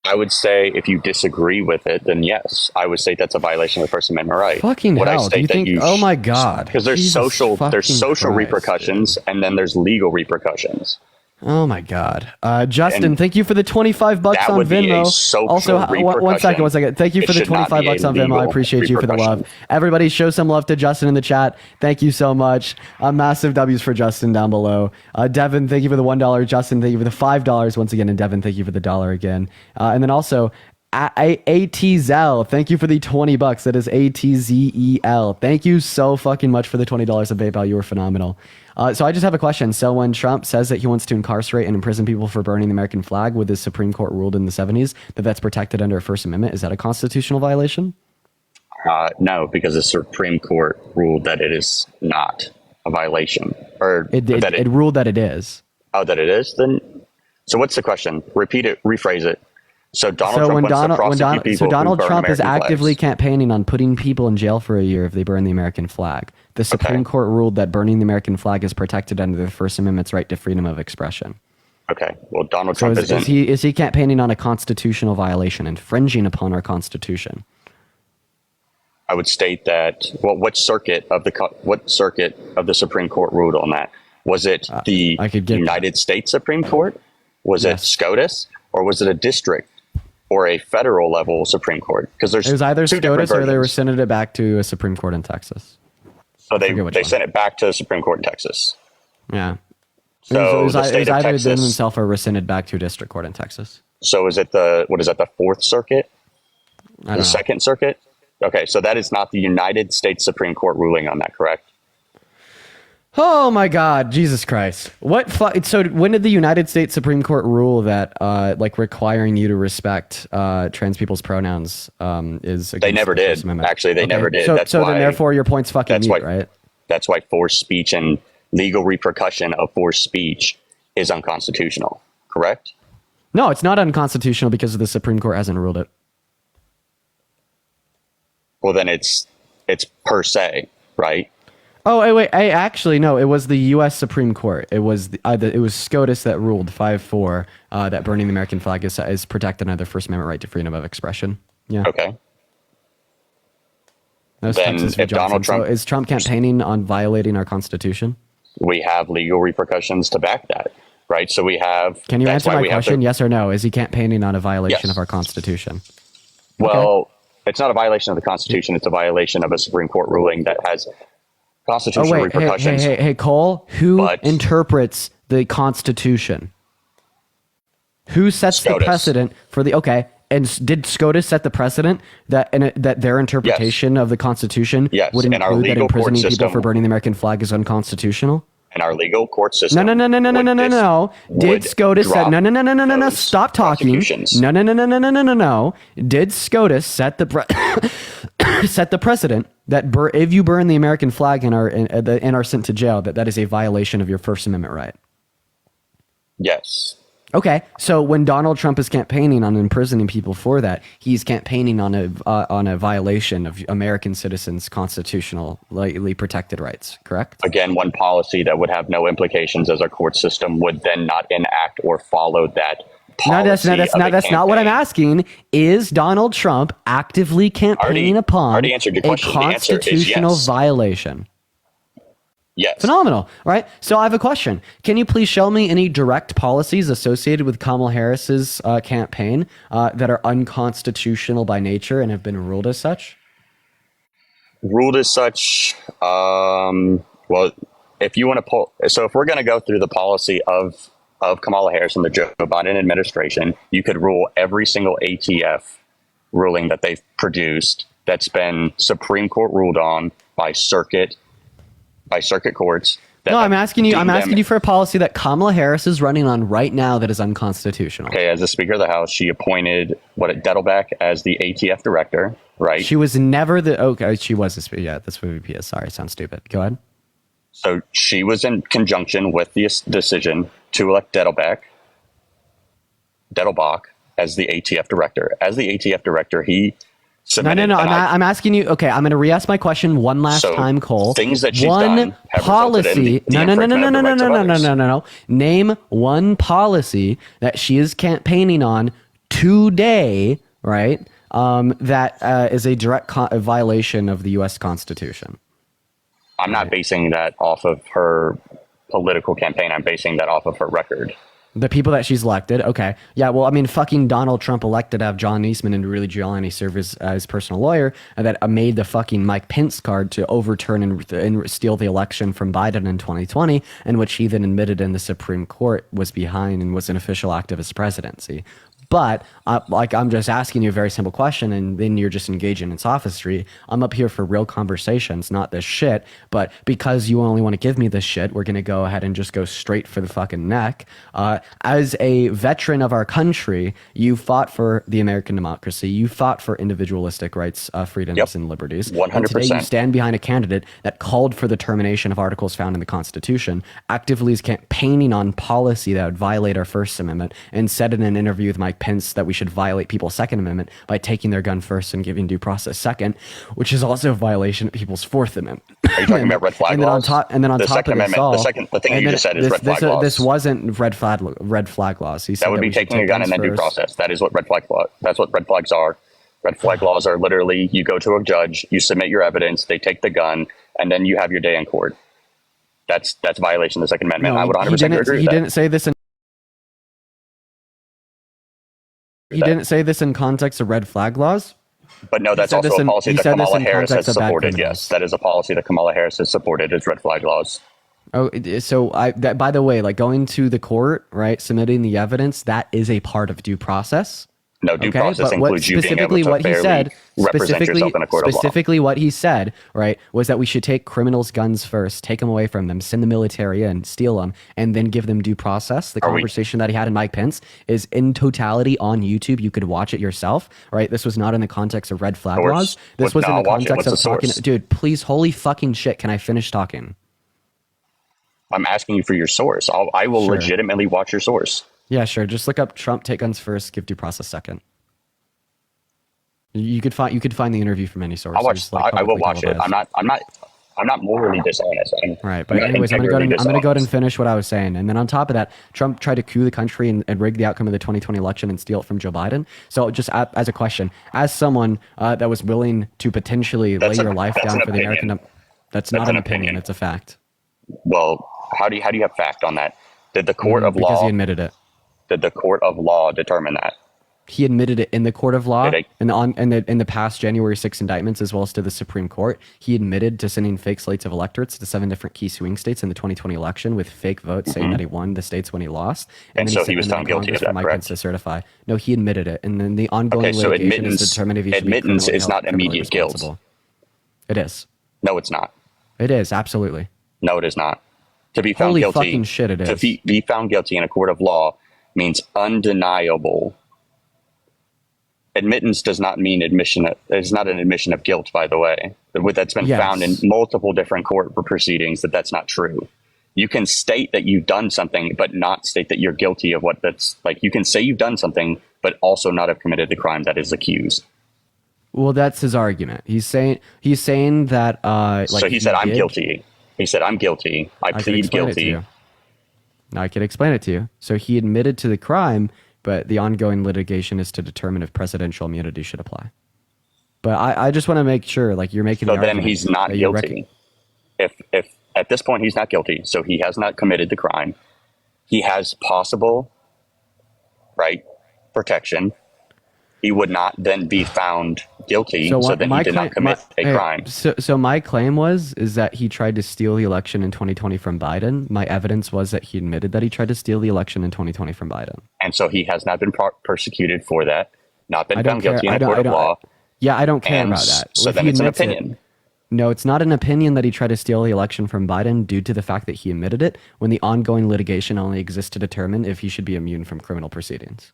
I would say if you disagree with it, then yes, I would say that's a violation of the First Amendment right. Fucking Would I hell. Do you state think, that oh my God. because there's Jesus social fucking Christ, repercussions and then there's legal repercussions. Oh my God. Justin, And thank you for the $25 that on would be a Venmo. social Also, one second. repercussion. Thank you It for the should not be $25 a on Venmo. I legal appreciate you for the love. repercussion. Everybody show some love to Justin in the chat. Thank you so much. Massive W's for Justin down below. Devin, thank you for the $1. Justin, thank you for the $5 once again. And Devin, thank you for the $1 again. And then also, ATZL, thank you for the $20. That is ATZEL. Thank you so fucking much for the $20 of PayPal. You were phenomenal. So I just have a question. So when Trump says that he wants to incarcerate and imprison people for burning the American flag, with the Supreme Court ruled in the 70s that that's protected under a First Amendment, is that a constitutional violation? No, because the Supreme Court ruled that it is not a violation, or it ruled that it is. Oh, that it is. Then, so what's the question? Repeat it. Rephrase it. So Donald Trump wants to prosecute people Donald who burn Trump is American actively flags. campaigning on putting people in jail for a year if they burn the American flag. The Supreme Court ruled that burning the American flag is protected under the First Amendment's right to freedom of expression. Okay. Well, Donald So Trump is he campaigning on a constitutional violation, infringing upon our Constitution? I would state that. Well, what circuit of the Supreme Court ruled on that? Was it the United States Supreme Court? Was it SCOTUS, or was it a district or a federal level Supreme Court? Because there's It was either two different SCOTUS or they versions. rescinded it back to a Supreme Court in Texas. So they forget which one. sent it back to the Supreme Court in Texas. Yeah. So it was the state of either Texas. them themselves or rescinded back to a district court in Texas. So is it the Fourth Circuit? I don't know. The Second Circuit? Okay, so that is not the United States Supreme Court ruling on that, correct? Oh my God, Jesus Christ! So when did the United States Supreme Court rule that like requiring you to respect trans people's pronouns is? They never did. Actually, they never did. So then therefore your point's fucking mute, right? That's why forced speech and legal repercussion of forced speech is unconstitutional. Correct? No, it's not unconstitutional because the Supreme Court hasn't ruled it. Well, then it's per se, right? Oh, wait. Actually, no. It was the U.S. Supreme Court. It was it was SCOTUS that ruled 5-4 that burning the American flag is protected under the First Amendment right to freedom of expression. Yeah. Okay. Then if Donald Trump, so is Trump campaigning on violating our Constitution? We have legal repercussions to back that, right? So we have. Can you answer my question? Yes or no? Is he campaigning on a violation of our Constitution? Well, it's not a violation of the Constitution. It's a violation of a Supreme Court ruling that has constitutional repercussions. Hey, Cole, who interprets the Constitution? Who sets the precedent for the... Okay, and did SCOTUS set the precedent that their interpretation of the Constitution would include that imprisoning people for burning the American flag is unconstitutional? In our legal court system... No. Did SCOTUS set... No. Stop talking. No. Did SCOTUS set the... set the precedent that if you burn the American flag and are sent to jail, that is a violation of your First Amendment right? Yes. Okay, so when Donald Trump is campaigning on imprisoning people for that, he's campaigning on a violation of American citizens' constitutionally protected rights, correct? Again, one policy that would have no implications as our court system would then not enact or follow that policy. That's not what I'm asking. Is Donald Trump actively campaigning upon a constitutional violation? Yes. Phenomenal. Right. So I have a question. Can you please show me any direct policies associated with Kamala Harris's campaign that are unconstitutional by nature and have been ruled as such? Ruled as such. Well, if you want to pull, so if we're going to go through the policy of Kamala Harris and the Joe Biden administration, you could rule every single ATF ruling that they've produced that's been Supreme Court ruled on by circuit courts. No, I'm asking you for a policy that Kamala Harris is running on right now that is unconstitutional. Okay, as the Speaker of the House, she appointed Dettelbach as the ATF director, right? She was never she was the Speaker. Yeah, that's what VP. Sorry, sounds stupid. Go ahead. So she was in conjunction with the decision to elect Dettelbach as the ATF director. As the ATF director, he submitted... No. I'm asking you... Okay, I'm going to re-ask my question one last time, Cole. Things that she's done have policy... No. Name one policy that she is campaigning on today, right, that is a direct violation of the U.S. Constitution. I'm not basing that off of her political campaign. I'm basing that off of her record. The people that she's elected. Okay. Yeah, well, I mean, fucking Donald Trump elected to have John Eastman and Rudy Giuliani serve as personal lawyer, and that made the fucking Mike Pence card to overturn and steal the election from Biden in 2020, in which he then admitted in the Supreme Court was behind and was an official act of his presidency. But I'm just asking you a very simple question, and then you're just engaging in sophistry. I'm up here for real conversations, not this shit. But because you only want to give me this shit, we're going to go ahead and just go straight for the fucking neck. As a veteran of our country, you fought for the American democracy. You fought for individualistic rights, freedoms, and liberties. 100%. And today you stand behind a candidate that called for the termination of articles found in the Constitution, actively is campaigning on policy that would violate our First Amendment, and said in an interview with Mike Pence that we should violate people's Second Amendment by taking their gun first and giving due process second, which is also a violation of people's Fourth Amendment. Are you talking about red flag laws? The thing you just said is red flag laws. This wasn't red flag laws. That would be taking a gun and then due process. That is what red flag law. That's what red flags are. Red flag laws are literally you go to a judge, you submit your evidence, they take the gun, and then you have your day in court. That's violation of the Second Amendment. No, I would 100% agree with that. He didn't say this in... He didn't say this in context of red flag laws? But no, that's also a policy that Kamala Harris has supported. Yes, that is a policy that Kamala Harris has supported is red flag laws. Oh, so by the way, like going to the court, right, submitting the evidence, that is a part of due process. No, due Okay, process but what includes you being able specifically to what he fairly said, represent yourself in a court of law. specifically what he said, right, was that we should take criminals' guns first, take them away from them, send the military in, steal them, and then give them due process. The conversation that he had in Mike Pence is in totality on YouTube. You could watch it yourself, right? This was not in the context of red flag laws. This was in the context of talking. Dude, please, holy fucking shit! Can I finish talking? I'm asking you for your source. I will legitimately watch your source. Yeah, sure. Just look up Trump take guns first, give due process second. You could find the interview from any source. I'll watch. I will watch it. I'm not morally dishonest. Right, but anyways, I'm gonna go ahead and finish what I was saying. And then on top of that, Trump tried to coup the country and rig the outcome of the 2020 election and steal it from Joe Biden. So just as a question, as someone that was willing to potentially lay your life down for the American, that's not an opinion. It's a fact. Well, how do you have fact on that? Did the court of law? Because he admitted it. Did the court of law determine that? He admitted it in the court of law in the past January 6 indictments, as well as to the Supreme Court. He admitted to sending fake slates of electorates to 7 different key swing states in the 2020 election with fake votes saying that he won the states when he lost. And so he was found guilty of that, correct? To certify. No, he admitted it. And then the ongoing litigation is determined if he should be admittance is not immediate guilt. It is. No, it's not. It is, absolutely. No, it is not. To be found Holy guilty, fucking shit, it is. To be found guilty in a court of law means undeniable. Admittance does not mean admission. It's not an admission of guilt, by the way. That's been found in multiple different court proceedings that's not true. You can state that you've done something, but not state that you're guilty of what that's like. You can say you've done something, but also not have committed the crime that is accused. Well, that's his argument. He's saying that. So he said, "I'm guilty." He said, "I'm guilty. I plead guilty." Now I can explain it to you. So he admitted to the crime, but the ongoing litigation is to determine if presidential immunity should apply. But I just want to make sure, like, you're making. So then he's not guilty. If at this point he's not guilty, so he has not committed the crime. He has possible protection. He would not then be found guilty. So then he did not commit a crime. So my claim is that he tried to steal the election in 2020 from Biden. My evidence was that he admitted that he tried to steal the election in 2020 from Biden. And so he has not been persecuted for that, not been found guilty in a court of law. Yeah, I don't care about that. So then it's an opinion. No, it's not an opinion that he tried to steal the election from Biden due to the fact that he admitted it when the ongoing litigation only exists to determine if he should be immune from criminal proceedings.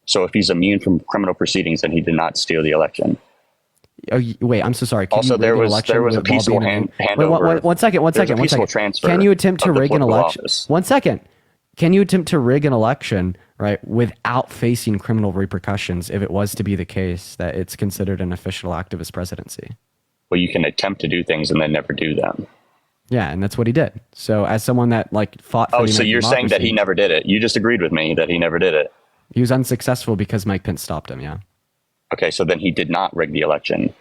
So if he's immune from criminal proceedings, then he did not steal the election. Oh, wait, I'm so sorry. Also, there was a peaceful handover. One second. Can you attempt to rig an election? 1 second. Can you attempt to rig an election, right, without facing criminal repercussions if it was to be the case that it's considered an official act of his presidency? Well, you can attempt to do things and then never do them. Yeah, and that's what he did. So as someone that fought for so you're saying that he never did it. You just agreed with me that he never did it. He was unsuccessful because Mike Pence stopped him, yeah. Okay, so then he did not rig the election.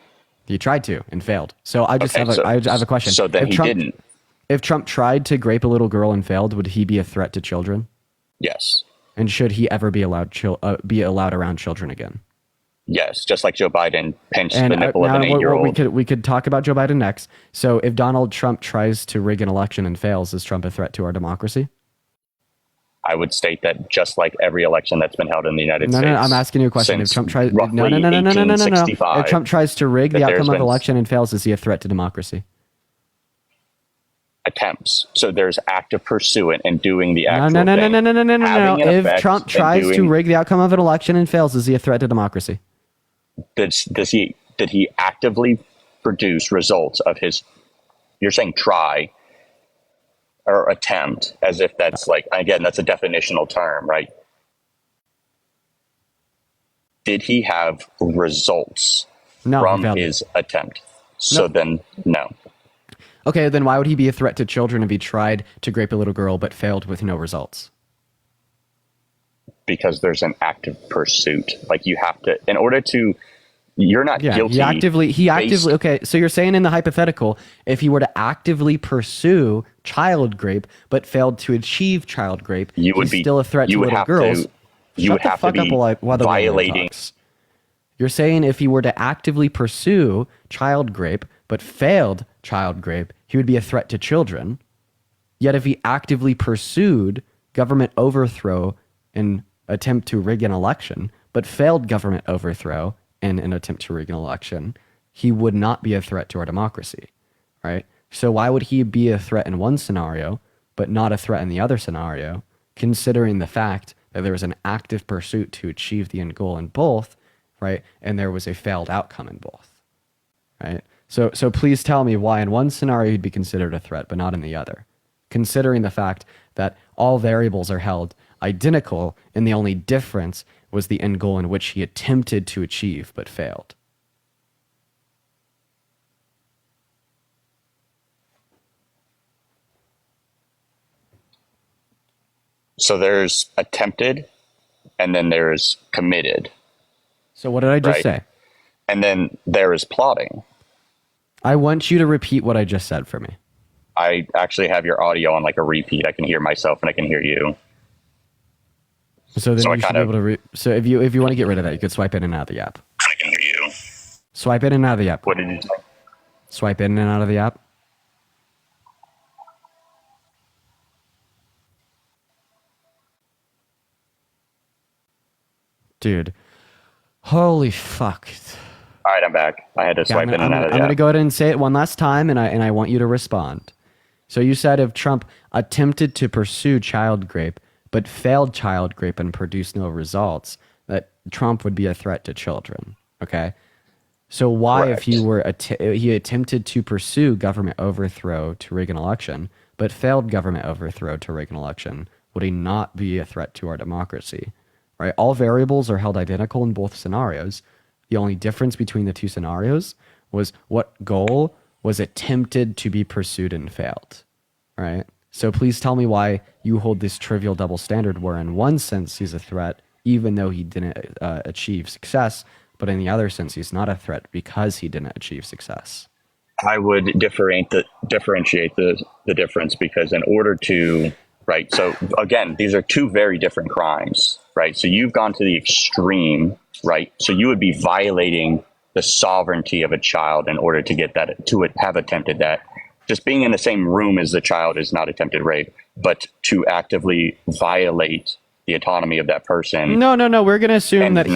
He tried to and failed. So I have a question. So then he didn't. If Trump tried to grape a little girl and failed, would he be a threat to children? Yes. And should he ever be allowed around children again? Yes, just like Joe Biden pinched the nipple of an 8-year-old. We could talk about Joe Biden next. So if Donald Trump tries to rig an election and fails, is Trump a threat to our democracy? I would state that just like every election that's been held in the United States. No, I'm asking you a question. If Trump tries, no. If Trump tries to rig the outcome of the election and fails, is he a threat to democracy? Attempts. So there's active pursuit and doing the actual No. thing. If Trump tries to rig the outcome of an election and fails, is he a threat to democracy? Did he actively produce results of his? You're saying try. Or attempt, as if that's that's a definitional term, right? Did he have results from his attempt? So then, no. Okay, then why would he be a threat to children if he tried to grape a little girl but failed with no results? Because there's an active pursuit. Like you have to, in order to, you're not guilty. He actively. Okay, so you're saying in the hypothetical, if he were to actively pursue child grape but failed to achieve child grape, he's still a threat to little girls. You would have to be violating. You're saying if he were to actively pursue child grape but failed child grape, he would be a threat to children. Yet if he actively pursued government overthrow and attempt to rig an election, but failed government overthrow in an attempt to rig an election, he would not be a threat to our democracy, right? So why would he be a threat in one scenario, but not a threat in the other scenario, considering the fact that there was an active pursuit to achieve the end goal in both, right? And there was a failed outcome in both, right? So please tell me why in one scenario he'd be considered a threat, but not in the other, considering the fact that all variables are held identical and the only difference was the end goal in which he attempted to achieve but failed. So there's attempted, and then there's committed. So what did I just right? say? And then there is plotting. I want you to repeat what I just said for me. I actually have your audio on like a repeat. I can hear myself and I can hear you. So then So I you should be kind able to. So if you want to get rid of that, you could swipe in and out of the app. I can hear you. Swipe in and out of the app. What did you say? Swipe in and out of the app. Dude, holy fuck. All right, I'm back. I had to swipe in and out of the I'm app. going to go ahead and say it one last time, and I want you to respond. So you said if Trump attempted to pursue child rape, but failed child rape and produced no results, that Trump would be a threat to children. Okay. So why, Correct. if he attempted to pursue government overthrow to rig an election, but failed government overthrow to rig an election, would he not be a threat to our democracy? Right? All variables are held identical in both scenarios. The only difference between the two scenarios was what goal was attempted to be pursued and failed. Right? So please tell me why you hold this trivial double standard where in one sense he's a threat, even though he didn't achieve success, but in the other sense he's not a threat because he didn't achieve success. I would differentiate the difference because in order to, right, so again, these are two very different crimes, right? So you've gone to the extreme, right? So you would be violating the sovereignty of a child in order to get that, to have attempted that. Just being in the same room as the child is not attempted rape, but to actively violate the autonomy of that person. No. We're gonna assume that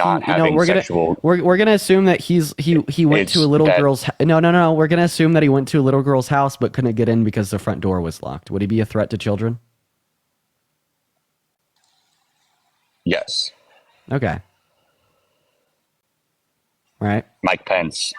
we're gonna assume that he went to a little girl's. No. We're gonna assume that he went to a little girl's house but couldn't get in because the front door was locked. Would he be a threat to children? Yes. Okay. Right. Mike Pence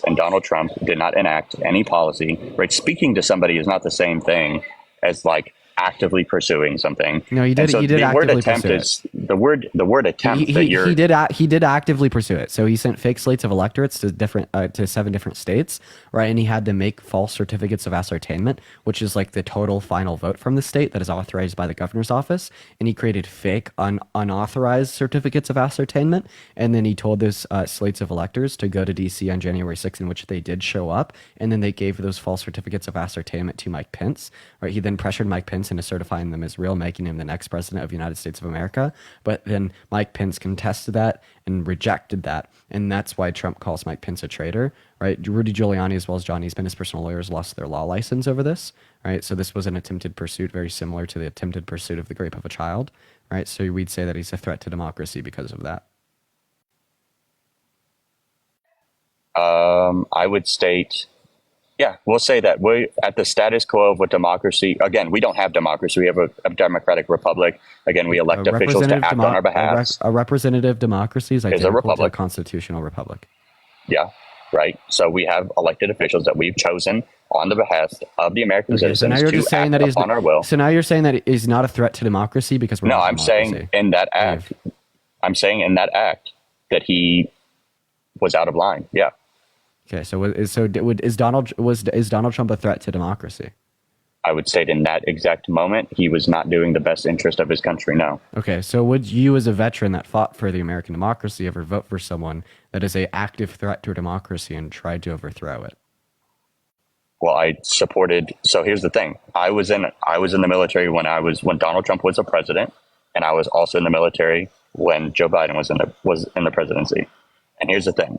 and Donald Trump did not enact any policy, right? Speaking to somebody is not the same thing as like actively pursuing something. No, he did. And so he did the word actively attempt pursue is the word attempt it. that you're. He did actively pursue it. So he sent fake slates of electorates to 7 different states, right? And he had to make false certificates of ascertainment, which is like the total final vote from the state that is authorized by the governor's office. And he created fake unauthorized certificates of ascertainment. And then he told those slates of electors to go to DC on January 6th, in which they did show up. And then they gave those false certificates of ascertainment to Mike Pence, right? He then pressured Mike Pence into certifying them as real, making him the next president of the United States of America. But then Mike Pence contested that and rejected that. And that's why Trump calls Mike Pence a traitor, right? Rudy Giuliani, as well as John Eastman, his personal lawyers, lost their law license over this, right? So this was an attempted pursuit, very similar to the attempted pursuit of the rape of a child, right? So we'd say that he's a threat to democracy because of that. I would state, yeah, we'll say that we at the status quo of what democracy. Again, we don't have democracy. We have a democratic republic. Again, we elect officials to act on our behalf. A representative democracy is identical a republic. to a constitutional republic. Yeah, right. So we have elected officials that we've chosen on the behest of the American citizens so now you're to just saying act that he's upon our will. So now you're saying that he's not a threat to democracy because we're No, not I'm saying in that act. I'm saying in that act that he was out of line. Yeah. Okay, so is Donald Trump a threat to democracy? I would say in that exact moment, he was not doing the best interest of his country. No. Okay, so would you, as a veteran that fought for the American democracy, ever vote for someone that is a active threat to democracy and tried to overthrow it? Well, I supported. So here's the thing: I was in the military when Donald Trump was a president, and I was also in the military when Joe Biden was in the presidency. And here's the thing: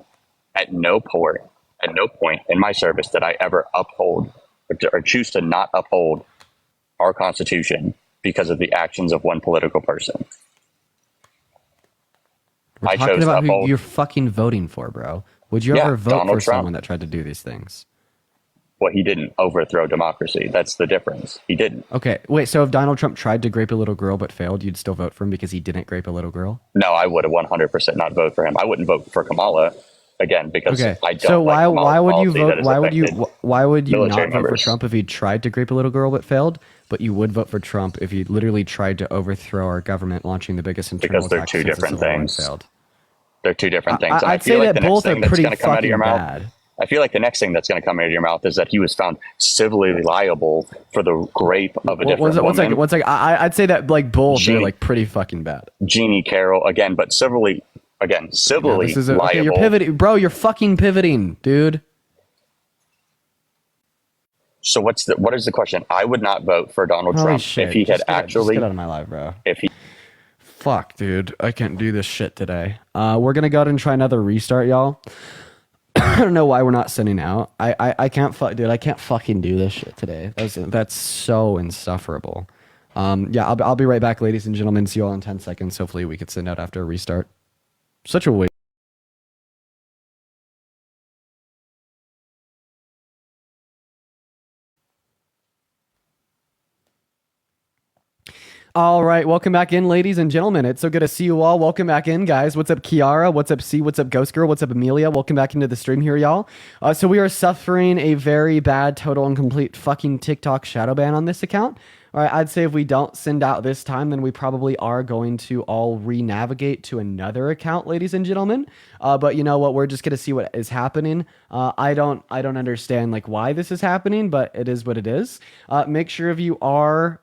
at no point in my service did I ever uphold or choose to not uphold our Constitution because of the actions of one political person. We're I talking chose about who both. you're fucking voting for, bro. Would you Yeah, ever vote Donald for Trump. someone that tried to do these things? Well, he didn't overthrow democracy. That's the difference. He didn't. Okay, wait. So if Donald Trump tried to grape a little girl but failed, you'd still vote for him because he didn't grape a little girl? No, I would have 100% not vote for him. I wouldn't vote for Kamala again because Okay. I don't. So like Kamala's why would you policy that vote? has Why would you military not vote for members. Trump if he tried to grape a little girl but failed? But you would vote for Trump if he literally tried to overthrow our government, launching the biggest internal Because they're attack two since the different Civil War and things. failed. They're two different things. And I'd feel say like that the both next are thing that's pretty going to come out of fucking your mouth. bad. I feel like the next thing that's going to come out of your mouth is that he was found civilly liable for the rape of a different woman. One second. I'd say that like both are like pretty fucking bad. Jeannie Carroll again, but civilly Yeah, liable. okay, you're pivoting, bro. You're fucking pivoting, dude. So what is the question? I would not vote for Donald Holy Trump shit. if he had Just actually. get out of my life, bro. If he. Fuck, dude. I can't do this shit today. We're gonna go ahead and try another restart, y'all. I don't know why we're not sending out. I can't dude. I can't fucking do this shit today. That's so insufferable. Yeah, I'll be right back, ladies and gentlemen. See you all in 10 seconds. Hopefully we could send out after a restart. Such a waste. All right, welcome back in, ladies and gentlemen. It's so good to see you all. Welcome back in, guys. What's up, Kiara? What's up, C? What's up, Ghost Girl? What's up, Amelia? Welcome back into the stream here, y'all. So we are suffering a very bad, total, and complete fucking TikTok shadow ban on this account. All right, I'd say if we don't send out this time, then we probably are going to all re-navigate to another account, ladies and gentlemen. But you know what? We're just gonna see what is happening. I don't understand like why this is happening, but it is what it is. Make sure if you are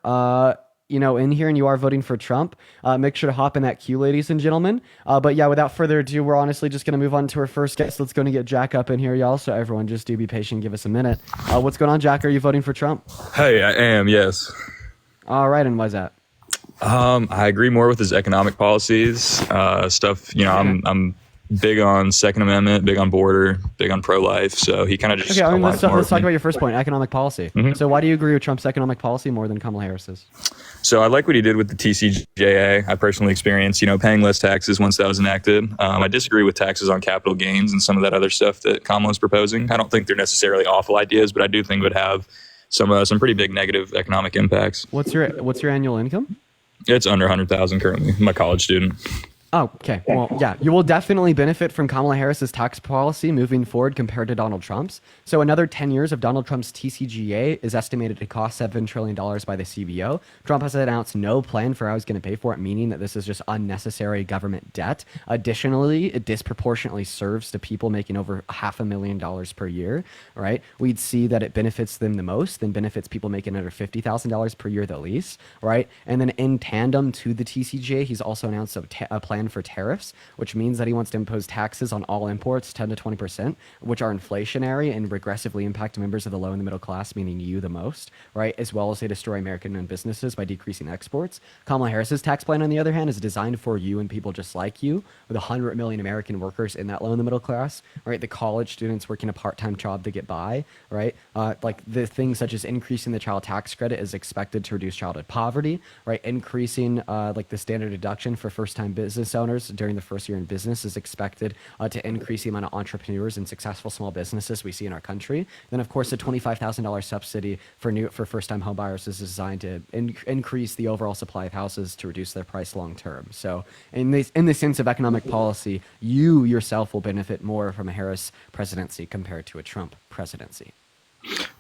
in here and you are voting for Trump, make sure to hop in that queue, ladies and gentlemen. But yeah, without further ado, we're honestly just gonna move on to our first guest. Let's go and get Jack up in here, y'all. So everyone, just do be patient. Give us a minute. What's going on, Jack? Are you voting for Trump? Hey, I am, yes. All right, and why's that? I agree more with his economic policies, stuff. I'm big on Second Amendment, big on border, big on pro-life. So he kind of just. Okay, let's talk about your first point, economic policy. Mm-hmm. So why do you agree with Trump's economic policy more than Kamala Harris's? So I like what he did with the TCJA. I personally experienced, paying less taxes once that was enacted. I disagree with taxes on capital gains and some of that other stuff that Kamala's proposing. I don't think they're necessarily awful ideas, but I do think it would have some pretty big negative economic impacts. What's your annual income? It's under 100,000 currently. I'm a college student. Oh, okay. Well, yeah, you will definitely benefit from Kamala Harris's tax policy moving forward compared to Donald Trump's. So another 10 years of Donald Trump's TCJA is estimated to cost $7 trillion by the CBO. Trump has announced no plan for how he's going to pay for it, meaning that this is just unnecessary government debt. Additionally, it disproportionately serves to people making over $500,000 per year, right? We'd see that it benefits them the most, then benefits people making under $50,000 per year the least, right? And then in tandem to the TCJA, he's also announced a plan for tariffs, which means that he wants to impose taxes on all imports, 10 to 20%, which are inflationary and regressively impact members of the low and the middle class, meaning you the most, right? As well as they destroy American-owned businesses by decreasing exports. Kamala Harris's tax plan, on the other hand, is designed for you and people just like you, with 100 million American workers in that low and the middle class, right? The college students working a part-time job to get by, right? Like the things such as increasing the child tax credit is expected to reduce childhood poverty, right? Increasing like the standard deduction for first-time business owners during the first year in business is expected to increase the amount of entrepreneurs and successful small businesses we see in our country. Then, of course, the $25,000 subsidy for first-time homebuyers is designed to increase the overall supply of houses to reduce their price long-term. So, in the sense of economic policy, you yourself will benefit more from a Harris presidency compared to a Trump presidency.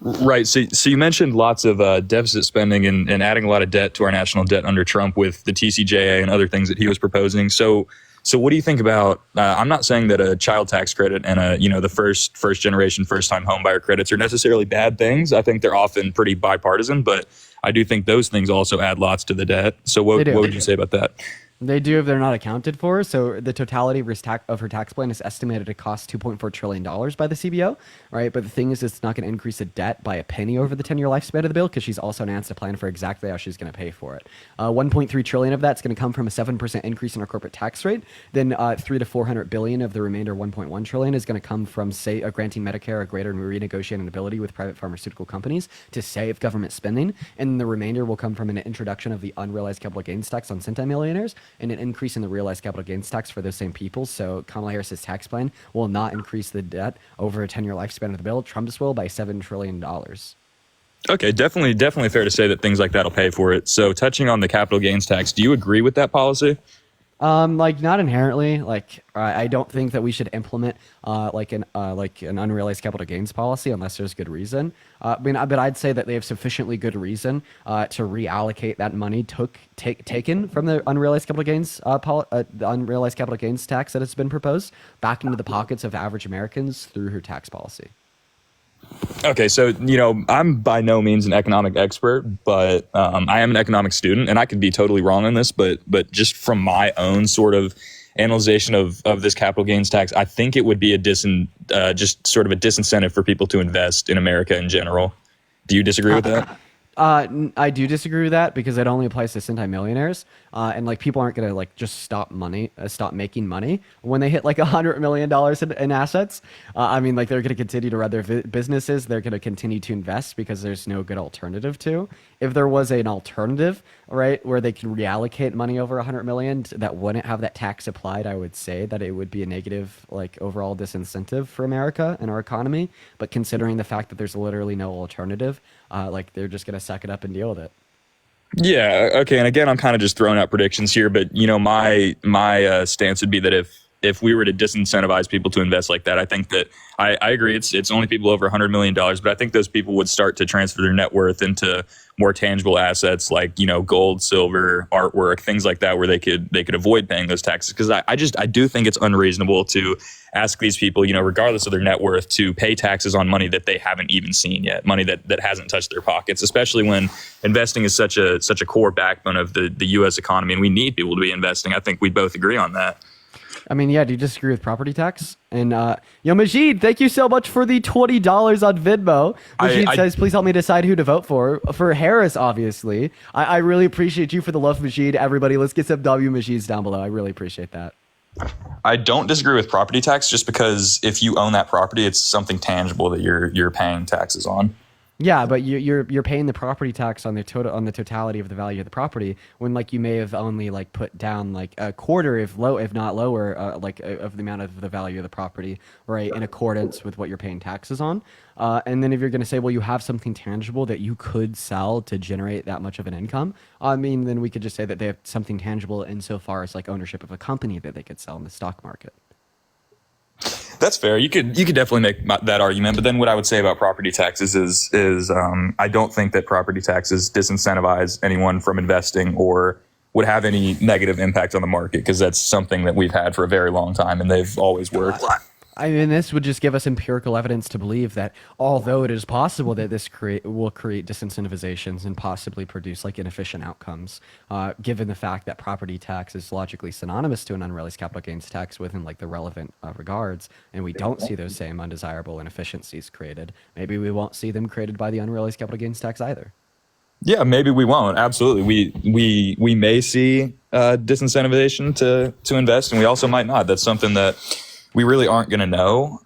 Right. So you mentioned lots of deficit spending and adding a lot of debt to our national debt under Trump with the TCJA and other things that he was proposing. So what do you think about? I'm not saying that a child tax credit and the first generation first time home buyer credits are necessarily bad things. I think they're often pretty bipartisan, but I do think those things also add lots to the debt. So what would you say about that? They do if they're not accounted for. So the totality of her tax plan is estimated to cost $2.4 trillion by the CBO, right? But the thing is, it's not going to increase the debt by a penny over the 10-year lifespan of the bill because she's also announced a plan for exactly how she's going to pay for it. 1.3 trillion of that's going to come from a 7% increase in our corporate tax rate. Then 300 to 400 billion of the remainder 1.1 trillion is going to come from granting Medicare a greater renegotiating ability with private pharmaceutical companies to save government spending. And the remainder will come from an introduction of the unrealized capital gains tax on centimillionaires, and an increase in the realized capital gains tax for those same people. So Kamala Harris's tax plan will not increase the debt over a 10-year lifespan of the bill. Trump's will by $7 trillion. Okay, definitely fair to say that things like that'll pay for it. So touching on the capital gains tax, do you agree with that policy? Like not inherently. Like I don't think that we should implement like an unrealized capital gains policy unless there's good reason. But I'd say that they have sufficiently good reason to reallocate that money taken from the unrealized capital gains the unrealized capital gains tax that has been proposed back into the pockets of average Americans through her tax policy. Okay, so I'm by no means an economic expert, but I am an economic student, and I could be totally wrong on this. But just from my own sort of analyzation of this capital gains tax, I think it would be just sort of a disincentive for people to invest in America in general. Do you disagree with that? I do disagree with that because it only applies to centimillionaires, and like people aren't gonna like just stop making money when they hit like $100 million in assets. I mean, like they're gonna continue to run their businesses. They're gonna continue to invest because there's no good alternative to. If there was an alternative, right, where they can reallocate money over 100 million that wouldn't have that tax applied, I would say that it would be a negative like overall disincentive for America and our economy. But considering the fact that there's literally no alternative, like they're just gonna suck it up and deal with it. Yeah. Okay. And again, I'm kind of just throwing out predictions here, but my stance would be that if we were to disincentivize people to invest like that, I think that I agree. It's only people over $100 million, but I think those people would start to transfer their net worth into more tangible assets like, gold, silver, artwork, things like that, where they could avoid paying those taxes. Because I do think it's unreasonable to ask these people, regardless of their net worth, to pay taxes on money that they haven't even seen yet, money that hasn't touched their pockets, especially when investing is such a core backbone of the U.S. economy, and we need people to be investing. I think we both agree on that. I mean, yeah, do you disagree with property tax? And, Majid, thank you so much for the $20 on Venmo. Majid says, please help me decide who to vote for. For Harris, obviously. I really appreciate you for the love, Majid. Everybody, let's get some W Majids down below. I really appreciate that. I don't disagree with property tax just because if you own that property, it's something tangible that you're paying taxes on. Yeah, but you're paying the property tax on the totality of the value of the property when like you may have only like put down like a quarter if not lower of the amount of the value of the property, right, in accordance with what you're paying taxes on. And then if you're going to say, well, you have something tangible that you could sell to generate that much of an income, I mean, then we could just say that they have something tangible insofar as like ownership of a company that they could sell in the stock market. That's fair. You could definitely make that argument. But then what I would say about property taxes is I don't think that property taxes disincentivize anyone from investing or would have any negative impact on the market, because that's something that we've had for a very long time and they've always worked. I mean, this would just give us empirical evidence to believe that although it is possible that this will create disincentivizations and possibly produce like inefficient outcomes, given the fact that property tax is logically synonymous to an unrealized capital gains tax within like the relevant regards, and we don't see those same undesirable inefficiencies created, maybe we won't see them created by the unrealized capital gains tax either. Yeah, maybe we won't. Absolutely. We may see disincentivization to invest, and we also might not. That's something that we really aren't going to know.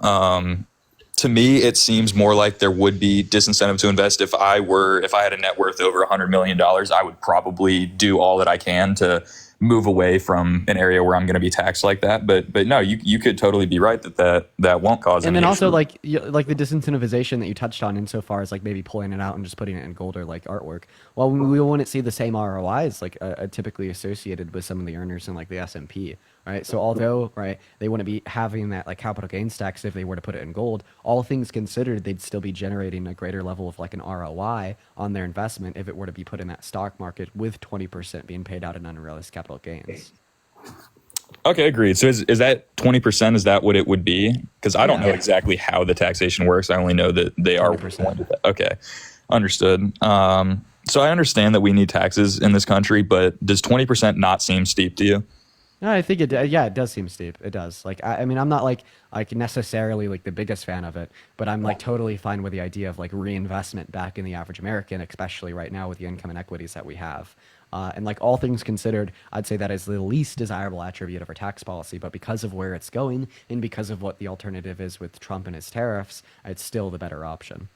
To me, it seems more like there would be disincentive to invest. If I had a net worth over $100 million, I would probably do all that I can to move away from an area where I'm going to be taxed like that. But no, you could totally be right that won't cause. And then also like the disincentivization that you touched on insofar as like maybe pulling it out and just putting it in gold or like artwork. Well, we wouldn't see the same ROIs like typically associated with some of the earners in like the S&P. Right. So although, right, they wouldn't be having that like capital gains tax if they were to put it in gold, all things considered, they'd still be generating a greater level of like an ROI on their investment if it were to be put in that stock market with 20% being paid out in unrealized capital gains. Okay, agreed. So is that 20%? Is that what it would be? Because I don't know exactly how the taxation works. I only know that they are 20%. Okay, understood. So I understand that we need taxes in this country, but does 20% not seem steep to you? No, I think it does seem steep. It does. Like, I mean, I'm not like necessarily like the biggest fan of it, but I'm like totally fine with the idea of like reinvestment back in the average American, especially right now with the income inequities that we have. And like all things considered, I'd say that is the least desirable attribute of our tax policy. But because of where it's going and because of what the alternative is with Trump and his tariffs, it's still the better option.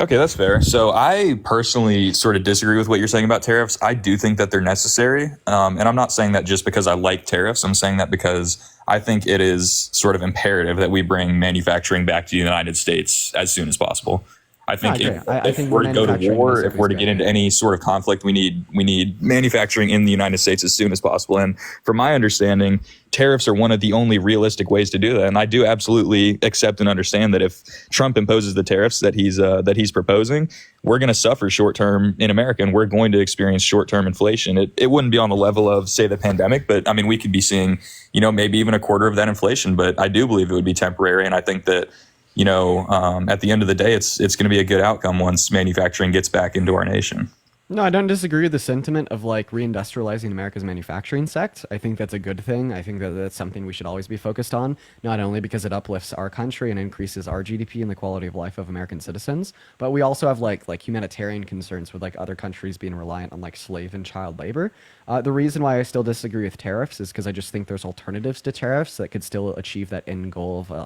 Okay, that's fair. So I personally sort of disagree with what you're saying about tariffs. I do think that they're necessary. And I'm not saying that just because I like tariffs. I'm saying that because I think it is sort of imperative that we bring manufacturing back to the United States as soon as possible. I think if we're to go to war, if we're to get into any sort of conflict, we need manufacturing in the United States as soon as possible. And from my understanding, tariffs are one of the only realistic ways to do that. And I do absolutely accept and understand that if Trump imposes the tariffs that he's proposing, we're going to suffer short term in America, and we're going to experience short term inflation. It wouldn't be on the level of, say, the pandemic, but I mean, we could be seeing, maybe even a quarter of that inflation. But I do believe it would be temporary, and I think that at the end of the day, it's going to be a good outcome once manufacturing gets back into our nation. No, I don't disagree with the sentiment of like reindustrializing America's manufacturing sector. I think that's a good thing. I think that that's something we should always be focused on, not only because it uplifts our country and increases our GDP and the quality of life of American citizens, but we also have like humanitarian concerns with like other countries being reliant on like slave and child labor. The reason why I still disagree with tariffs is because I just think there's alternatives to tariffs that could still achieve that end goal of a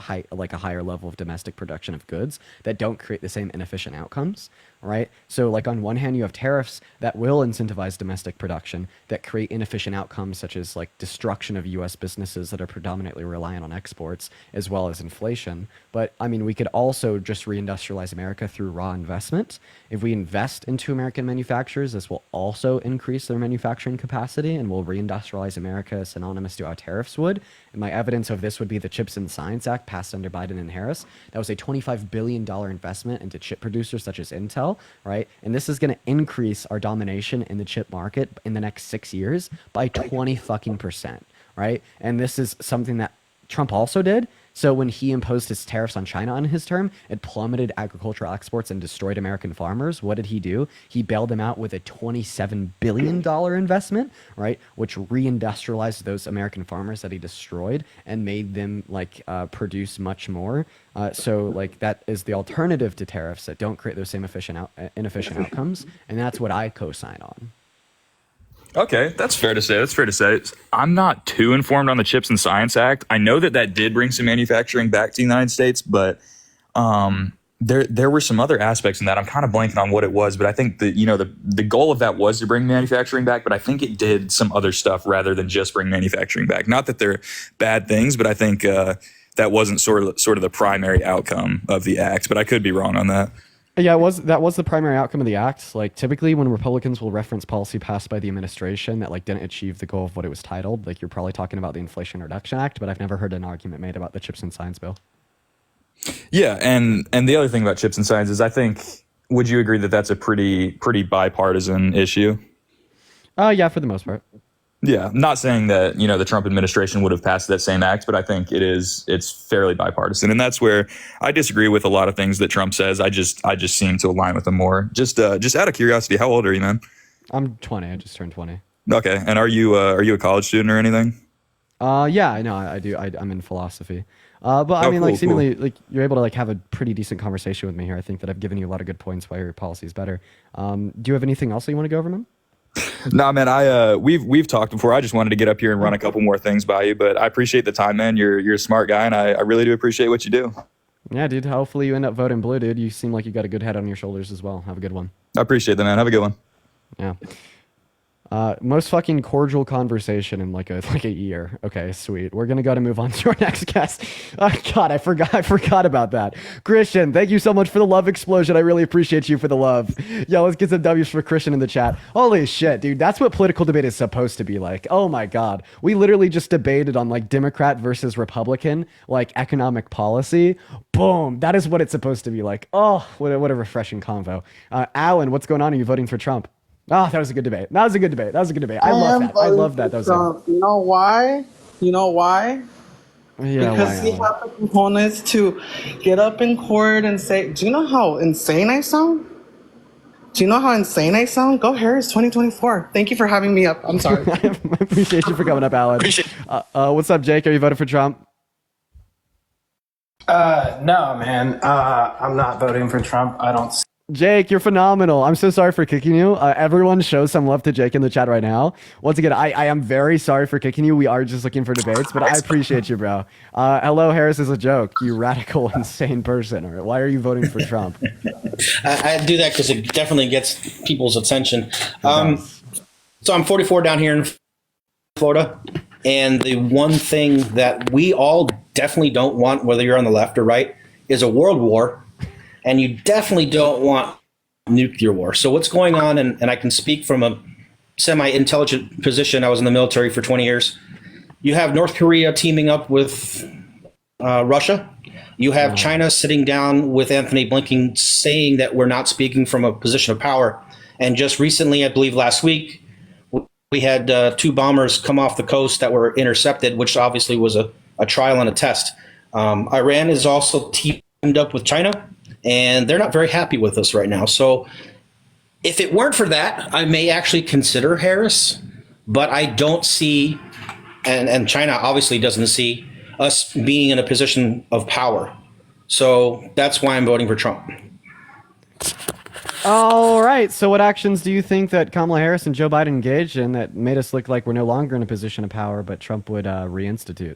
higher level of domestic production of goods that don't create the same inefficient outcomes. Right? So like on one hand, you have tariffs that will incentivize domestic production that create inefficient outcomes such as like destruction of US businesses that are predominantly reliant on exports, as well as inflation. But I mean, we could also just reindustrialize America through raw investment. If we invest into American manufacturers, this will also increase their manufacturing capacity and will reindustrialize America synonymous to how tariffs would. And my evidence of this would be the CHIPS and Science Act passed under Biden and Harris. That was a $25 billion investment into chip producers such as Intel, right? And this is going to increase our domination in the chip market in the next 6 years by 20%, right? And this is something that Trump also did. So when he imposed his tariffs on China on his term, it plummeted agricultural exports and destroyed American farmers. What did he do? He bailed them out with a $27 billion investment, right? Which reindustrialized those American farmers that he destroyed and made them produce much more. So like that is the alternative to tariffs that don't create those same inefficient outcomes. And that's what I co-sign on. Okay, that's fair to say. I'm not too informed on the CHIPS and Science Act. I know that did bring some manufacturing back to the United States, but there were some other aspects in that. I'm kind of blanking on what it was, but I think that the goal of that was to bring manufacturing back, but I think it did some other stuff rather than just bring manufacturing back. Not that they're bad things, but I think that wasn't sort of the primary outcome of the act, but I could be wrong on that. Yeah, that was the primary outcome of the act. Like typically when Republicans will reference policy passed by the administration that like didn't achieve the goal of what it was titled, like you're probably talking about the Inflation Reduction Act, but I've never heard an argument made about the CHIPS and Science bill. Yeah, and the other thing about CHIPS and Science is I think, would you agree that that's a pretty bipartisan issue? Yeah, for the most part. Yeah, not saying that, the Trump administration would have passed that same act, but I think it's fairly bipartisan. And that's where I disagree with a lot of things that Trump says. I just seem to align with him more. Just out of curiosity, how old are you, man? I'm 20. I just turned 20. Okay. And are you a college student or anything? Yeah, I know. I do. I'm in philosophy. But I mean, seemingly, like you're able to have a pretty decent conversation with me here. I think that I've given you a lot of good points why your policy is better. Do you have anything else that you want to go over, man? Nah, man, we've talked before. I just wanted to get up here and run a couple more things by you, but I appreciate the time, man. You're a smart guy, and I really do appreciate what you do. Yeah, dude. Hopefully you end up voting blue, dude. You seem like you got a good head on your shoulders as well. Have a good one. I appreciate that, man. Have a good one. Yeah. Most fucking cordial conversation in like a year. Okay, sweet. We're gonna move on to our next guest. Oh God, I forgot about that. Christian, thank you so much for the love explosion. I really appreciate you for the love. Yeah, let's get some W's for Christian in the chat. Holy shit, dude. That's what political debate is supposed to be like. Oh my God. We literally just debated on like Democrat versus Republican, like economic policy. Boom. That is what it's supposed to be like. Oh, what a refreshing convo. Alan, what's going on? Are you voting for Trump? Oh, that was a good debate. I love that. I love that. That was Trump. You know why? Yeah, because he had the components to get up in court and say, do you know how insane I sound? Go Harris 2024. Thank you for having me up. I'm sorry. I appreciate you for coming up, Alan. What's up, Jake? Are you voting for Trump? No, man. I'm not voting for Trump. I don't. Jake, you're phenomenal. I'm so sorry for kicking you. Everyone show some love to Jake in the chat right now. Once again, I am very sorry for kicking you. We are just looking for debates, but I appreciate you, bro. Hello, Harris is a joke. You radical, insane person. All right, why are you voting for Trump? I do that because it definitely gets people's attention. So I'm 44 down here in Florida, and the one thing that we all definitely don't want, whether you're on the left or right, is a world war, and you definitely don't want nuclear war. So what's going on, and I can speak from a semi-intelligent position. I was in the military for 20 years. You have North Korea teaming up with Russia. You have China sitting down with Anthony Blinken saying that we're not speaking from a position of power. And just recently, I believe last week, we had 2 bombers come off the coast that were intercepted, which obviously was a trial and a test. Iran is also teamed up with China, and they're not very happy with us right now. So if it weren't for that, I may actually consider Harris, but I don't see, and China obviously doesn't see, us being in a position of power. So that's why I'm voting for Trump. All right. So what actions do you think that Kamala Harris and Joe Biden engaged in that made us look like we're no longer in a position of power, but Trump would reinstitute?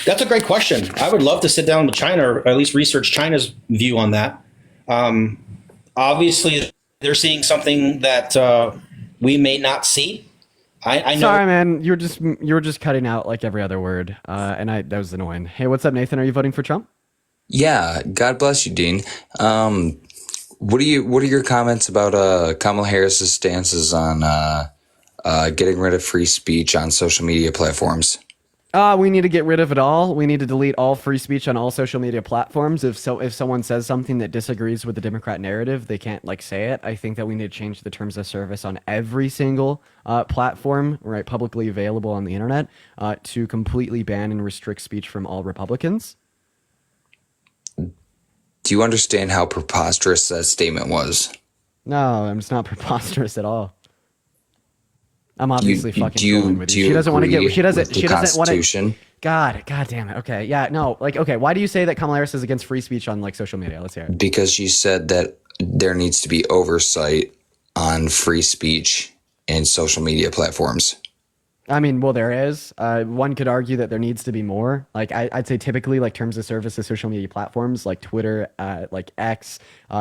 That's a great question. I would love to sit down with China, or at least research China's view on that. Obviously, they're seeing something that we may not see. I know. Sorry, man. You were just cutting out like every other word, and that was annoying. Hey, what's up, Nathan? Are you voting for Trump? Yeah, God bless you, Dean. What are your comments about Kamala Harris's stances on getting rid of free speech on social media platforms? We need to get rid of it all. We need to delete all free speech on all social media platforms. If someone says something that disagrees with the Democrat narrative, they can't say it. I think that we need to change the terms of service on every single platform, right, publicly available on the internet, to completely ban and restrict speech from all Republicans. Do you understand how preposterous that statement was? No, it's not preposterous at all. I'm obviously fucking fooling with you. She doesn't want to get. She doesn't want to. God damn it. Okay, yeah, no, okay. Why do you say that Kamala Harris is against free speech on social media? Let's hear it. Because you said that there needs to be oversight on free speech and social media platforms. I mean, well, there is. One could argue that there needs to be more. I'd say typically, terms of service of social media platforms like Twitter, like X,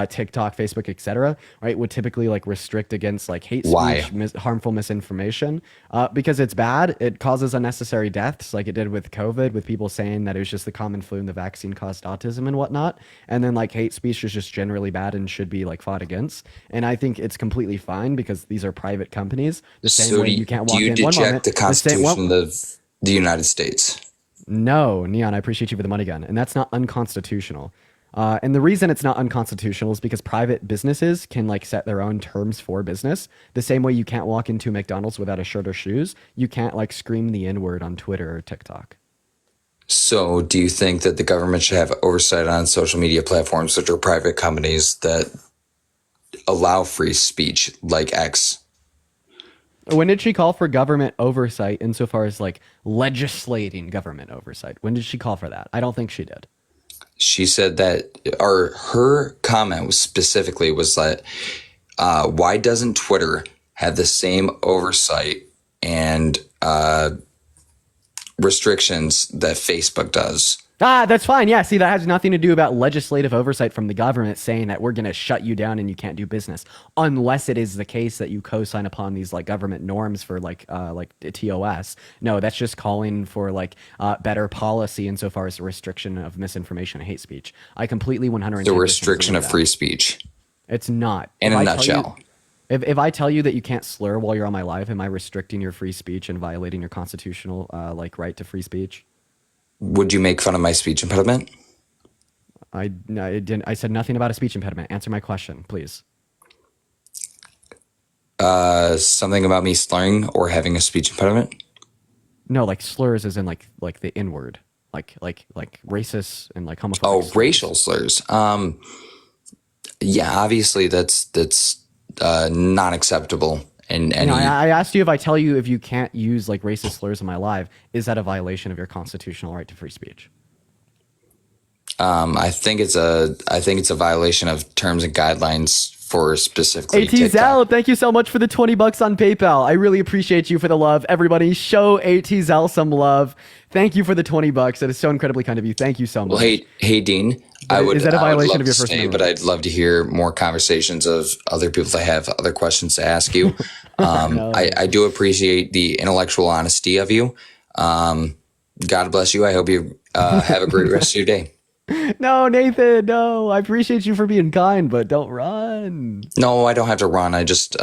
TikTok, Facebook, etc., right, would typically restrict against hate speech, harmful misinformation, because it's bad. It causes unnecessary deaths, like it did with COVID, with people saying that it was just the common flu and the vaccine caused autism and whatnot. And then hate speech is just generally bad and should be fought against. And I think it's completely fine because these are private companies. The same way you can't walk in. One moment. The Constitution of the United States. No, Neon, I appreciate you for the money gun. And that's not unconstitutional. And the reason it's not unconstitutional is because private businesses can set their own terms for business. The same way you can't walk into McDonald's without a shirt or shoes. You can't scream the N-word on Twitter or TikTok. So do you think that the government should have oversight on social media platforms, which are private companies that allow free speech, like X? When did she call for government oversight insofar as legislating government oversight? When did she call for that? I don't think she did. She said that, or her comment was specifically was that, why doesn't Twitter have the same oversight and restrictions that Facebook does? That's fine. Yeah, see, that has nothing to do about legislative oversight from the government saying that we're going to shut you down and you can't do business, unless it is the case that you co-sign upon these government norms for TOS. No, that's just calling for better policy insofar as the restriction of misinformation and hate speech. I completely 100%. The restriction of free speech. It's not. In a nutshell. If I tell you that you can't slur while you're on my live, am I restricting your free speech and violating your constitutional right to free speech? Would you make fun of my speech impediment? I didn't. I said nothing about a speech impediment. Answer my question, please. Something about me slurring or having a speech impediment? No, slurs as in the N-word, like racist and homophobic. Oh, slurs. Racial slurs. Yeah, obviously that's not acceptable. And I asked you if I tell you if you can't use racist slurs in my live, is that a violation of your constitutional right to free speech? I think it's a violation of terms and guidelines for specifically ATZell, thank you so much for the $20 on PayPal. I really appreciate you for the love. Everybody, show ATZell some love. Thank you for the $20. That is so incredibly kind of you. Thank you so much. Well, hey, Dean. Is that a violation love of your to First stay, Amendment? but I'd love to hear more conversations of other people that have other questions to ask you. I do appreciate the intellectual honesty of you. God bless you. I hope you have a great rest of your day. No, Nathan, no. I appreciate you for being kind, but don't run. No, I don't have to run. I just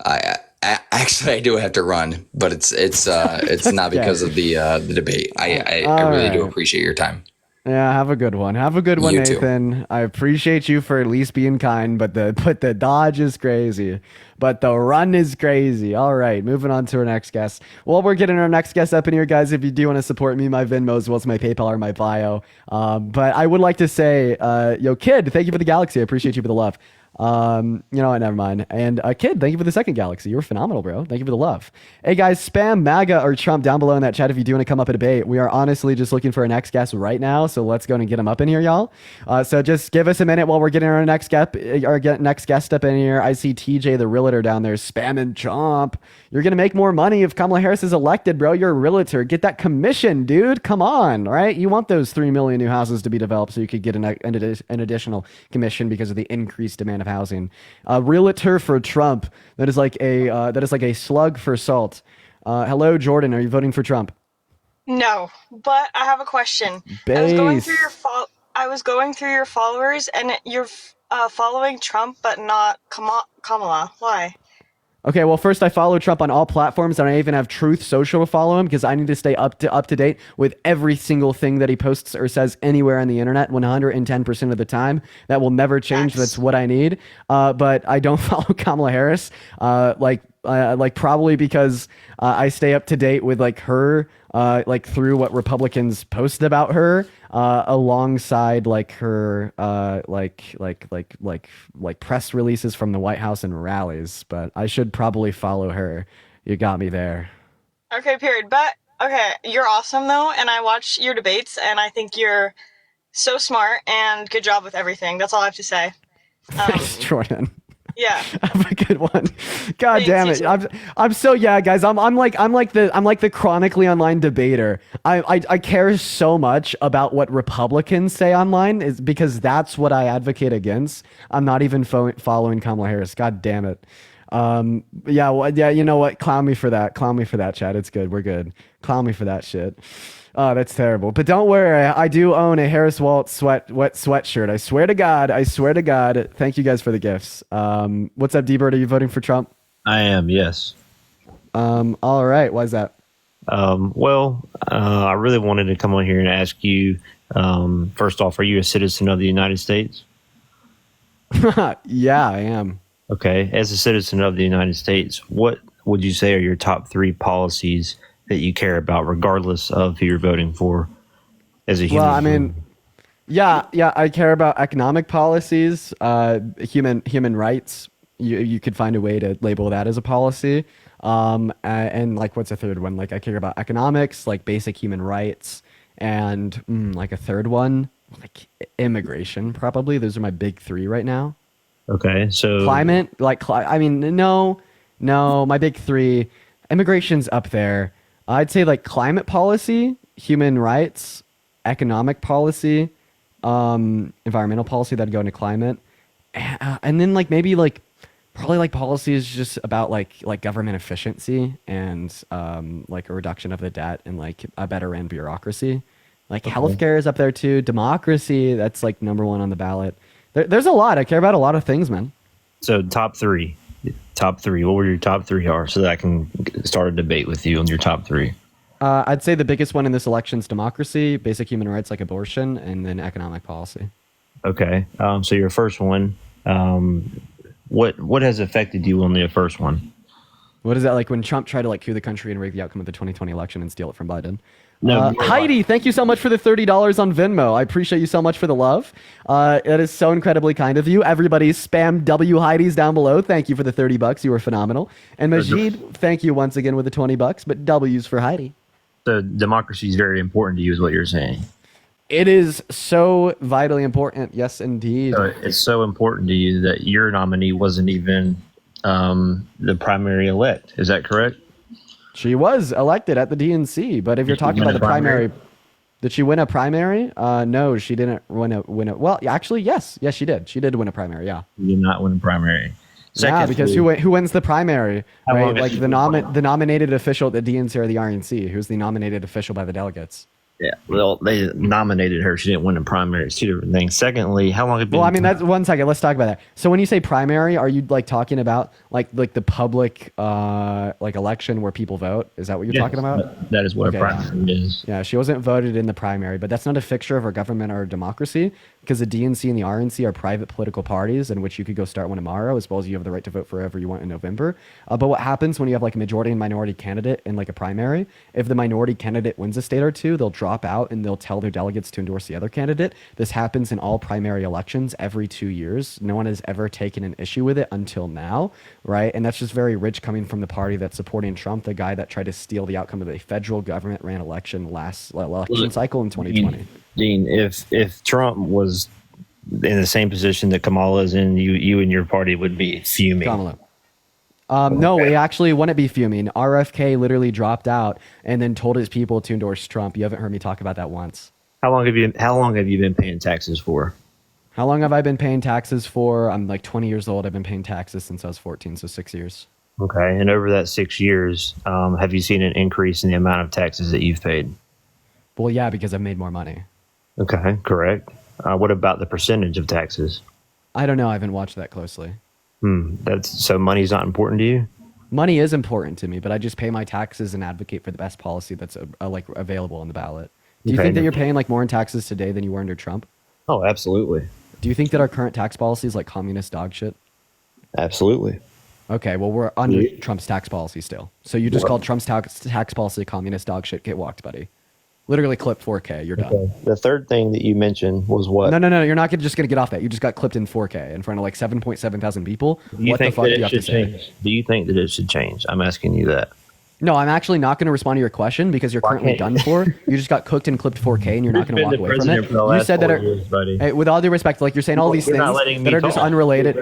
actually I do have to run, but it's not because of the debate. I really do appreciate your time. Yeah, have a good one. Have a good one, You too. Nathan. I appreciate you for at least being kind, but the dodge is crazy. But the run is crazy. All right, moving on to our next guest. Well, we're getting our next guest up in here, guys. If you do want to support me, my Venmo as well as my PayPal or my bio. But I would like to say, yo, Kid, thank you for the galaxy. I appreciate you for the love. You know what? Never mind. And Kid, thank you for the second galaxy. You were phenomenal, bro. Thank you for the love. Hey guys, spam MAGA or Trump down below in that chat if you do want to come up and debate. We are honestly just looking for a next guest right now, so let's go and get him up in here, y'all. So just give us a minute while we're getting our next guest up in here. I see TJ the realtor down there spamming Trump. You're gonna make more money if Kamala Harris is elected, bro. You're a realtor. Get that commission, dude. Come on, all right? You want those 3 million new houses to be developed so you could get an additional commission because of the increased demand of housing. Realtor for Trump. That is like a slug for salt. Hello, Jordan. Are you voting for Trump? No, but I have a question. I was going through your followers, and you're following Trump, but not Kamala. Why? Okay, well, first I follow Trump on all platforms, and I even have Truth Social to follow him because I need to stay up to date with every single thing that he posts or says anywhere on the internet 110% of the time. That will never change. That's what I need. But I don't follow Kamala Harris, probably because I stay up to date with like her, through what Republicans post about her, alongside like her, like press releases from the White House and rallies. But I should probably follow her. You got me there. Okay, period. But okay, you're awesome though, and I watch your debates, and I think you're so smart and good job with everything. That's all I have to say. Thanks, Jordan. Yeah. Have a good one. God damn it. I'm so, yeah, guys, I'm like the chronically online debater. I care so much about what Republicans say online is because that's what I advocate against. I'm not even following Kamala Harris. God damn it. Yeah, you know what? Clown me for that. Clown me for that, chat. It's good. We're good. Clown me for that shit. Oh, that's terrible. But don't worry, I do own a Harris Waltz sweatshirt. I swear to God. Thank you guys for the gifts. What's up, D-Bird? Are you voting for Trump? I am, yes. All right. Why is that? I really wanted to come on here and ask you, first off, are you a citizen of the United States? Yeah, I am. Okay. As a citizen of the United States, what would you say are your top 3 policies that you care about, regardless of who you're voting for as a human? Well, I mean, yeah, I care about economic policies, human rights. You could find a way to label that as a policy. And like, what's a third one? Like, I care about economics, like basic human rights, and like a third one, like immigration, probably. Those are my big 3 right now. Okay, so climate, no, my big 3, immigration's up there. I'd say like climate policy, human rights, economic policy, environmental policy, that'd go into climate. And then like maybe like probably like policies just about like government efficiency and like a reduction of the debt and like a better ran bureaucracy. Like healthcare is up there too. Democracy, that's like number 1 on the ballot. There's a lot. I care about a lot of things, man. So top 3. Top 3. What were your top 3 are so that I can start a debate with you on your top 3? I'd say the biggest one in this election is democracy, basic human rights like abortion, and then economic policy. Okay. So your first one, what has affected you on the first one? What is that like when Trump tried to like coup the country and rig the outcome of the 2020 election and steal it from Biden? No, Heidi, thank you so much for the $30 on Venmo. I appreciate you so much for the love. It is so incredibly kind of you. Everybody spam W Heidi's down below. Thank you for the $30. You were phenomenal. And Majid, thank you once again with the $20, but W's for Heidi. So democracy is very important to you is what you're saying. It is so vitally important. Yes, indeed. So it's so important to you that your nominee wasn't even the primary elect. Is that correct? She was elected at the DNC, but if you're talking about the primary, Did she win a primary? No, she didn't win a. Well, actually, yes, she did. She did win a primary. Yeah. She did not win a primary. Yeah, because who wins the primary? Right, like the won? the nominated official at the DNC or the RNC. Who's the nominated official by the delegates? Yeah, well, they nominated her. She didn't win the primary. It's two different things. Secondly, how long have you been? Well, I mean, that's 1 second. Let's talk about that. So when you say primary, are you like talking about like the public like election where people vote? Is that what you're talking about? That is what a primary is. Yeah, she wasn't voted in the primary, but that's not a fixture of our government or our democracy because the DNC and the RNC are private political parties in which you could go start one tomorrow, as well as you have the right to vote for whoever you want in November. But what happens when you have like a majority and minority candidate in like a primary? If the minority candidate wins a state or two, they'll drop out and they'll tell their delegates to endorse the other candidate. This happens in all primary elections every 2 years. No one has ever taken an issue with it until now, right? And that's just very rich coming from the party that's supporting Trump, the guy that tried to steal the outcome of a federal government ran election last election cycle in 2020. Dean, if Trump was in the same position that Kamala is in, you and your party would be fuming. Kamala. No, we actually wouldn't be fuming. RFK literally dropped out and then told his people to endorse Trump. You haven't heard me talk about that once. How long have you been paying taxes for? How long have I been paying taxes for? I'm like 20 years old. I've been paying taxes since I was 14, so 6 years. Okay, and over that 6 years, have you seen an increase in the amount of taxes that you've paid? Well, yeah, because I've made more money. Okay, correct. What about the percentage of taxes? I don't know. I haven't watched that closely. So money's not important to you? Money is important to me, but I just pay my taxes and advocate for the best policy that's like available on the ballot. Do you think that you're paying like more in taxes today than you were under Trump? Oh, absolutely. Do you think that our current tax policy is like communist dog shit? Absolutely. Okay, well, we're under Trump's tax policy still. So you just called Trump's tax policy communist dog shit. Get walked, buddy. Literally clip 4K. You're done. Okay. The third thing that you mentioned was what? No. You're not just going to get off that. You just got clipped in 4K in front of like 7.7 thousand people. What the fuck do you have to say? Do you think that it should change? I'm asking you that. No, I'm actually not going to respond to your question because you're currently done for. You just got cooked and clipped 4K and you're not going to walk away from it. You said that, hey, with all due respect, like you're saying all these things that are just unrelated.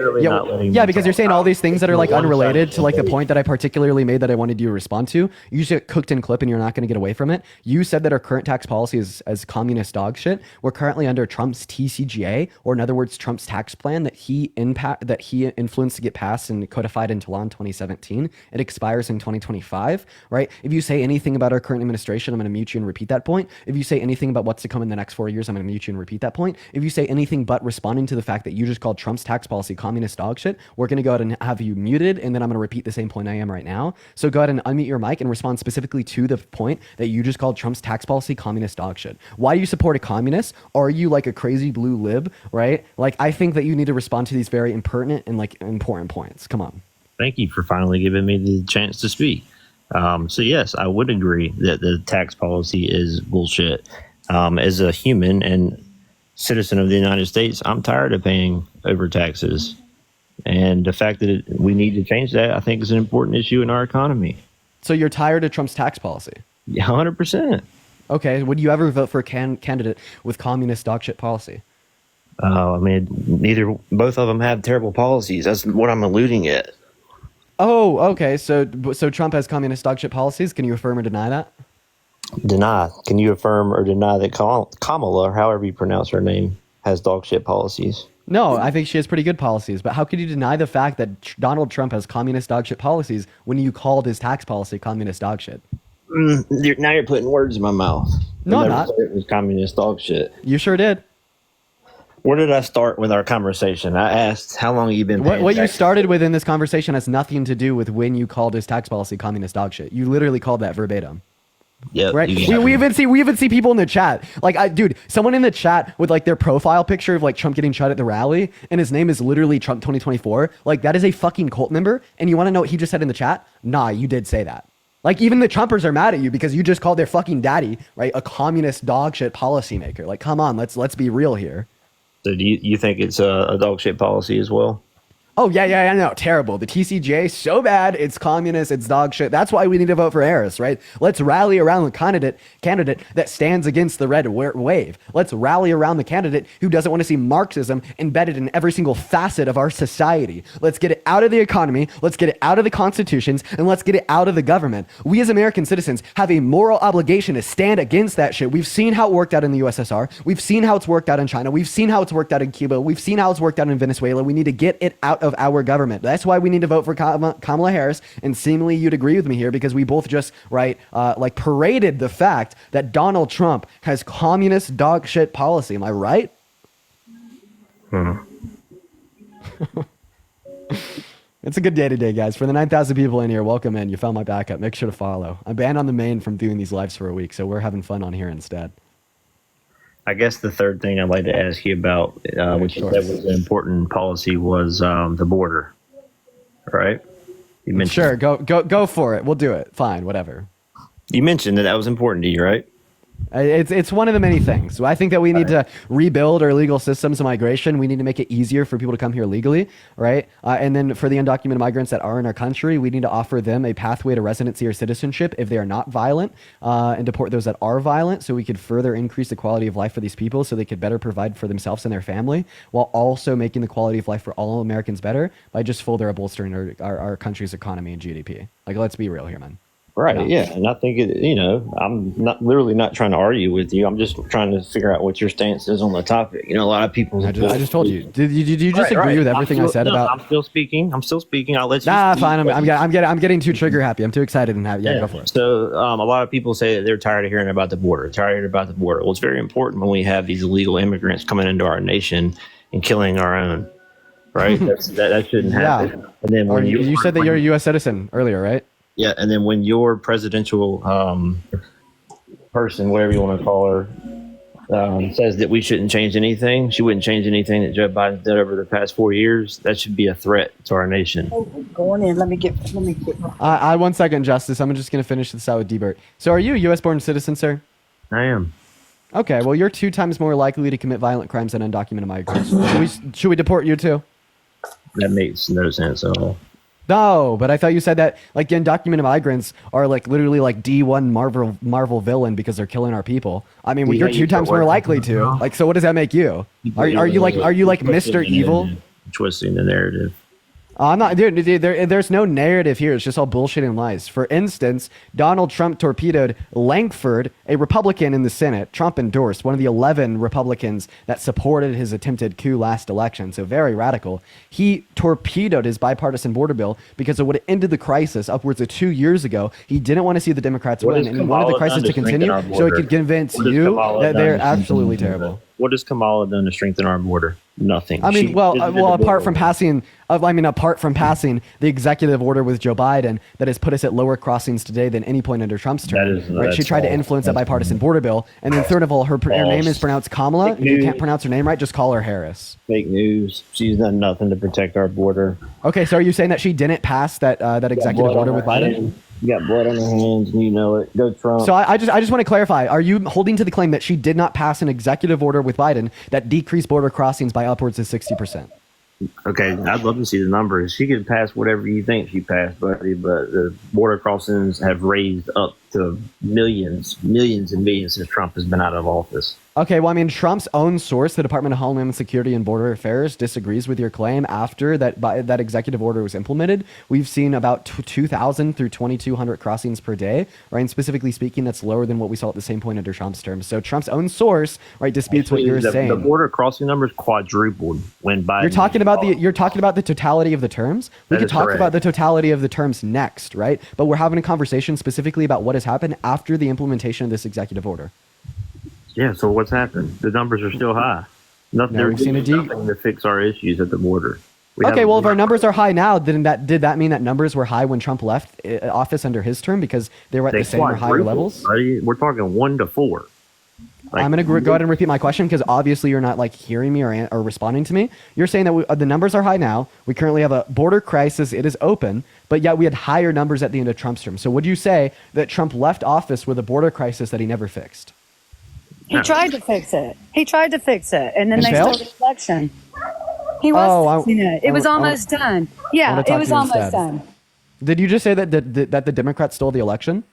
Yeah, because you're saying all these things that are like unrelated to like the point that I particularly made that I wanted you to respond to. You just get cooked and clipped and you're not going to get away from it. You said that our current tax policy is as communist dog shit. We're currently under Trump's TCJA, or in other words, Trump's tax plan that he influenced to get passed and codified into law in 2017. It expires in 2025. Right? If you say anything about our current administration, I'm going to mute you and repeat that point. If you say anything about what's to come in the next 4 years, I'm going to mute you and repeat that point. If you say anything but responding to the fact that you just called Trump's tax policy communist dog shit, we're going to go ahead and have you muted, and then I'm going to repeat the same point I am right now. So go ahead and unmute your mic and respond specifically to the point that you just called Trump's tax policy communist dog shit. Why do you support a communist? Are you like a crazy blue lib, right? Like, I think that you need to respond to these very impertinent and like important points. Come on. Thank you for finally giving me the chance to speak. So yes, I would agree that the tax policy is bullshit. As a human and citizen of the United States, I'm tired of paying over taxes. And the fact that we need to change that, I think, is an important issue in our economy. So you're tired of Trump's tax policy? Yeah, 100%. Okay. Would you ever vote for a candidate with communist dog shit policy? I mean, both of them have terrible policies. That's what I'm alluding at. Oh, okay. So Trump has communist dog shit policies. Can you affirm or deny that? Deny. Can you affirm or deny that Kamala, or however you pronounce her name, has dog shit policies? No, I think she has pretty good policies. But how could you deny the fact that Donald Trump has communist dog shit policies when you called his tax policy communist dog shit? Now you're putting words in my mouth. No, I'm not. It was communist dog shit. You sure did. Where did I start with our conversation? I asked, how long have you been paying What you started with in this conversation has nothing to do with when you called his tax policy communist dog shit. You literally called that verbatim. Yeah, right. We even see people in the chat. Like, dude, someone in the chat with like their profile picture of like Trump getting shot at the rally, and his name is literally Trump 2024. Like, that is a fucking cult member. And you want to know what he just said in the chat? Nah, you did say that. Like, even the Trumpers are mad at you because you just called their fucking daddy, right, a communist dog shit policymaker. Like, come on, let's be real here. So do you think it's a dog shit policy as well? Oh, yeah, no, terrible. The TCJ, so bad, it's communist, it's dog shit. That's why we need to vote for Harris, right? Let's rally around the candidate that stands against the red wave. Let's rally around the candidate who doesn't want to see Marxism embedded in every single facet of our society. Let's get it out of the economy, let's get it out of the constitutions, and let's get it out of the government. We as American citizens have a moral obligation to stand against that shit. We've seen how it worked out in the USSR. We've seen how it's worked out in China. We've seen how it's worked out in Cuba. We've seen how it's worked out in Venezuela. We need to get it out of our government. That's why we need to vote for Kamala Harris. And seemingly you'd agree with me here because we both just paraded the fact that Donald Trump has communist dog shit policy. Am I right? It's a good day today, guys. For the 9,000 people in here, welcome in. You found my backup. Make sure to follow. I'm banned on the main from doing these lives for a week, so we're having fun on here instead. I guess the third thing I'd like to ask you about, which you said was an important policy, was the border. Right? You mentioned. Sure, go for it. We'll do it. Fine, whatever. You mentioned that was important to you, right? It's one of the many things. So I think that we need to rebuild our legal systems of migration. We need to make it easier for people to come here legally, right? And then for the undocumented migrants that are in our country, we need to offer them a pathway to residency or citizenship if they are not violent, and deport those that are violent, so we could further increase the quality of life for these people so they could better provide for themselves and their family, while also making the quality of life for all Americans better by just further bolstering our country's economy and GDP. Like, let's be real here, man. Right. Yeah. And I think I'm not trying to argue with you. I'm just trying to figure out what your stance is on the topic. A lot of people. I just told you. Did you just agree with everything I said about? I'm still speaking. I'll let you. Nah, speak. fine. I'm getting too trigger happy. I'm too excited and happy. Yeah, go for it. So a lot of people say that they're tired of hearing about the border. Well, it's very important when we have these illegal immigrants coming into our nation and killing our own. Right. that shouldn't happen. Yeah. And then when you said that you're a U.S. citizen earlier, right? Yeah, and then when your presidential person, whatever you want to call her, says that we shouldn't change anything, she wouldn't change anything that Joe Biden did over the past 4 years, that should be a threat to our nation. Going in, let me get. 1 second, Justice. I'm just going to finish this out with D-Bert. So are you a U.S. born citizen, sir? I am. Okay, well, you're 2 times more likely to commit violent crimes than undocumented migrants. Should we deport you too? That makes no sense at all. No, but I thought you said that like the undocumented migrants are like literally like D1 Marvel villain because they're killing our people. I mean, you're 2 times more likely to. Like, so what does that make you? Are you like Mr. Evil? Twisting the narrative. I'm not, dude. There's no narrative here. It's just all bullshit and lies. For instance, Donald Trump torpedoed Lankford, a Republican in the Senate. Trump endorsed, one of the 11 Republicans that supported his attempted coup last election. So very radical. He torpedoed his bipartisan border bill because it would have ended the crisis upwards of 2 years ago. He didn't want to see the Democrats win, and he wanted the crisis to continue so he could convince you that they're absolutely terrible. What has Kamala done to strengthen our border? Nothing. I mean, apart from passing the executive order with Joe Biden that has put us at lower crossings today than any point under Trump's term. Right? She tried to influence that bipartisan border bill, and then third of all, her name is pronounced Kamala. If you can't pronounce her name right, just call her Harris. Fake news. She's done nothing to protect our border. Okay, so are you saying that she didn't pass that executive order with Biden? You got blood on her hands, and you know it. Go Trump. So I just want to clarify: are you holding to the claim that she did not pass an executive order with Biden that decreased border crossings by upwards of 60%? Okay, I'd love to see the numbers. She could pass whatever you think she passed, buddy, but the border crossings have raised up to millions and millions since Trump has been out of office. Okay, well, I mean, Trump's own source, the Department of Homeland Security and Border Affairs, disagrees with your claim. After that executive order was implemented, we've seen about 2,000 through 2,200 crossings per day, right? And specifically speaking, that's lower than what we saw at the same point under Trump's term. So Trump's own source, right, disputes what you're saying. The border crossing numbers quadrupled when Biden. You're talking about the totality of the terms. We could talk about the totality of the terms next, right? But we're having a conversation specifically about what has happened after the implementation of this executive order. Yeah, so what's happened? The numbers are still high. Nothing to fix our issues at the border. Okay, well, if our numbers are high now, did that mean that numbers were high when Trump left office under his term because they were at the same or higher levels? We're talking 1 to 4. I'm going to go ahead and repeat my question because obviously you're not like hearing me or responding to me. You're saying that the numbers are high now. We currently have a border crisis. It is open, but yet we had higher numbers at the end of Trump's term. So would you say that Trump left office with a border crisis that he never fixed? He tried to fix it. And then they stole the election. He was Oh, fixing it. It was I almost done. Yeah, wanna it talk was to you almost instead. done. Did you just say that the Democrats stole the election?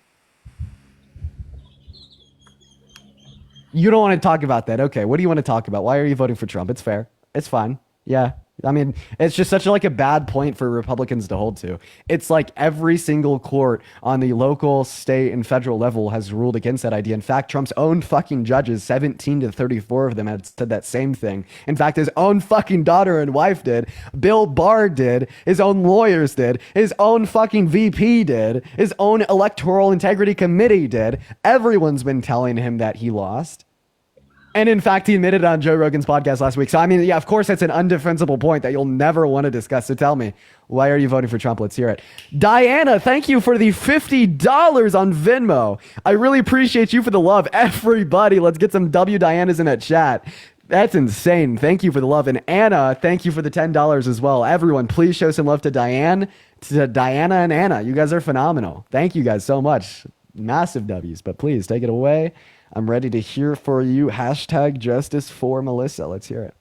You don't want to talk about that. Okay, what do you want to talk about? Why are you voting for Trump? It's fair. It's fine. Yeah. I mean, it's just such a bad point for Republicans to hold to. It's like every single court on the local, state, and federal level has ruled against that idea. In fact, Trump's own fucking judges, 17 to 34 of them, had said that same thing. In fact, his own fucking daughter and wife did. Bill Barr did. His own lawyers did. His own fucking VP did. His own Electoral Integrity Committee did. Everyone's been telling him that he lost. And in fact, he admitted on Joe Rogan's podcast last week. So, I mean, yeah, of course, it's an undefensible point that you'll never want to discuss. So tell me, why are you voting for Trump? Let's hear it. Diana, thank you for the $50 on Venmo. I really appreciate you for the love. Everybody, let's get some W Dianas in that chat. That's insane. Thank you for the love. And Anna, thank you for the $10 as well. Everyone, please show some love to Diana and Anna. You guys are phenomenal. Thank you guys so much. Massive W's, but please take it away. I'm ready to hear for you. Hashtag justice for Melissa. Let's hear it.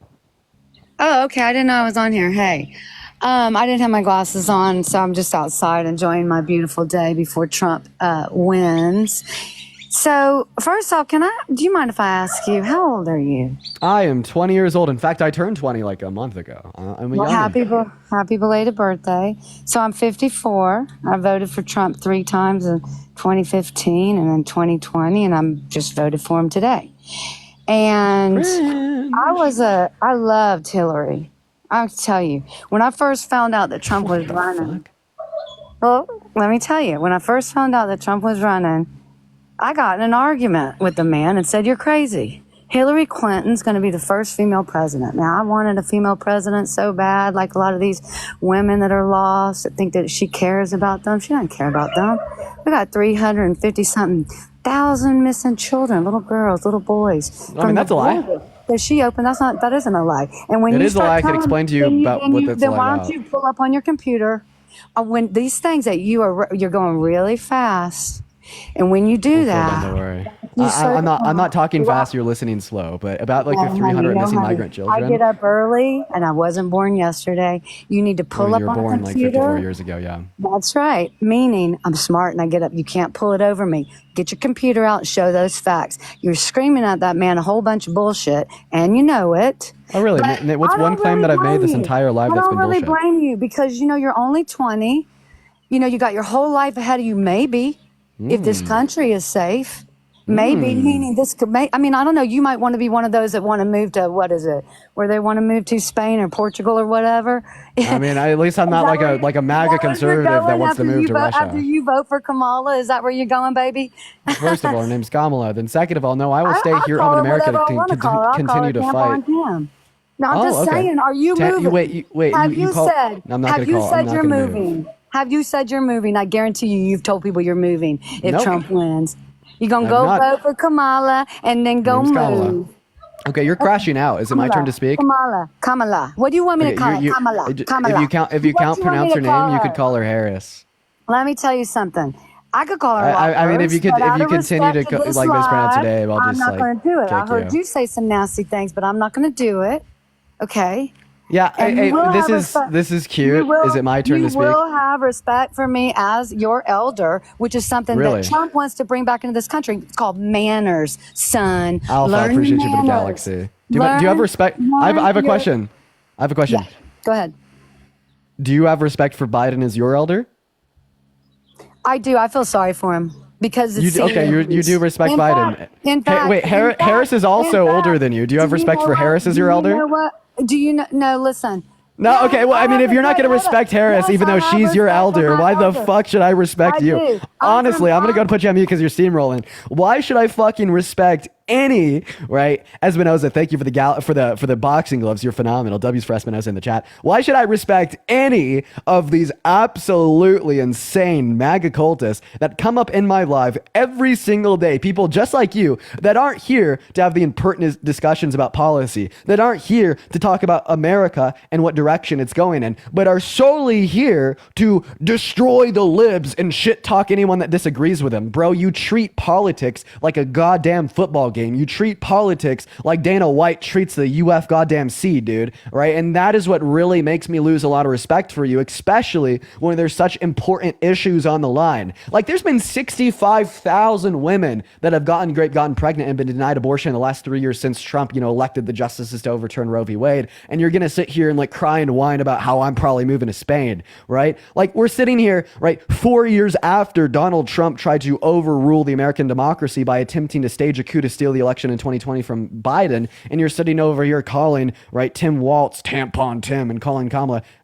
Oh, okay. I didn't know I was on here. Hey, I didn't have my glasses on, so I'm just outside enjoying my beautiful day before Trump wins. So, first off, do you mind if I ask you, how old are you? I am 20 years old. In fact, I turned 20 like a month ago. I'm a Well, youngin'. happy belated birthday. So I'm 54. I voted for Trump 3 times in 2015 and in 2020, and I'm just voted for him today. And I loved Hillary. I'll tell you, when I first found out that Trump was running, well, let me tell you, when I first found out that Trump was running, I got in an argument with the man and said, "You're crazy. Hillary Clinton's going to be the first female president." Now, I wanted a female president so bad, like a lot of these women that are lost that think that she cares about them. She doesn't care about them. We got 350-something thousand missing children, little girls, little boys. I mean, that's a lie. That she opened, that isn't a lie. And when It you is a lie. I can explain to you about what that's a then lie why about. don't you pull up on your computer when these things that you're going really fast, and when you do that, Don't worry. you I'm not talking Well, fast. You're listening slow. But about like well, the honey, 300 missing honey, migrant children. I get up early, and I wasn't born yesterday. You need to pull Well, up you were on a born like computer. 54 years ago. Yeah. That's right. Meaning I'm smart and I get up. You can't pull it over me. Get your computer out and show those facts. You're screaming at that man a whole bunch of bullshit, and you know it. Oh, really? But What's I one don't claim that I've made blame this you. entire life I that's don't been really bullshit? blame you because you're only 20. You got your whole life ahead of you. Maybe if this country is safe. Maybe meaning this could I don't know. You might want to be one of those that want to move to where they want to move to Spain or Portugal or whatever. I mean, at least I'm not like a MAGA conservative that wants to move to After Russia. you vote for Kamala, is that where you're going, baby? First of all, her name's Kamala. Then second of all, no, I will stay I'll here call home in her America whatever I to wanna call her. I'll call continue her to Camp fight. on Cam. No, I'm Oh, just okay. saying. Are you moving? Wait, Have you call- said? I'm not Have gonna you call. I'm said not you're gonna move. moving? Have you said you're moving? I guarantee you've told people you're moving if Nope. Trump wins. You're gonna I'm go not. vote for Kamala and then go Name's move. Kamala. Okay, you're crashing out. Is it my turn to speak? Kamala. What do you want me Okay, to call it? Kamala. If Kamala. you count What do you want pronounce me her to call name, you could her? call her Harris. Let me tell you something. I could call her. I mean, if you but out of continue to respect to this like mispronounce her live, name, I'll I'm just not like going to do it. I kick heard you say some nasty things, but I'm not going to do it. Okay. Yeah, And you will have respect- this is you cute. will- Is it my turn to speak? You will have respect for me as your elder, which is something Really? that Trump wants to bring back into this country. It's called manners, son. Alpha, I Learn appreciate you for the manners. galaxy. Do you have respect? I have a Learn your- question. I have a question. Go ahead. Do you have respect for Biden as your elder? I do. I feel sorry for him because it's You do respect In Biden. fact- in fact, Wait, in fact- Harris is also in fact, older than you. Do you have respect know for what? Harris as your Do elder? You know what? Do you know? No, listen. No, okay. Well, I mean, if you're not going to respect Harris, even though she's your elder, why the fuck should I respect you? do. Honestly, I'm going to go put you on mute because you're steamrolling. Why should I fucking respect any, right? Espinoza, thank you for the boxing gloves. You're phenomenal. W's for Espinoza in the chat. Why should I respect any of these absolutely insane MAGA cultists that come up in my life every single day? People just like you that aren't here to have the impertinent discussions about policy, that aren't here to talk about America and what direction it's going in, but are solely here to destroy the libs and shit talk anyone that disagrees with them. Bro, you treat politics like a goddamn football game. You treat politics like Dana White treats the UF goddamn seed, dude, right? And that is what really makes me lose a lot of respect for you, especially when there's such important issues on the line. Like, there's been 65,000 women that have gotten pregnant and been denied abortion in the last 3 years since Trump, elected the justices to overturn Roe v. Wade. And you're going to sit here and like cry and whine about how I'm probably moving to Spain, right? Like, we're sitting here, right, 4 years after Donald Trump tried to overrule the American democracy by attempting to stage a coup to steal the election in 2020 from Biden. And you're sitting over here calling, right, Tim Walz, Tampon Tim, and calling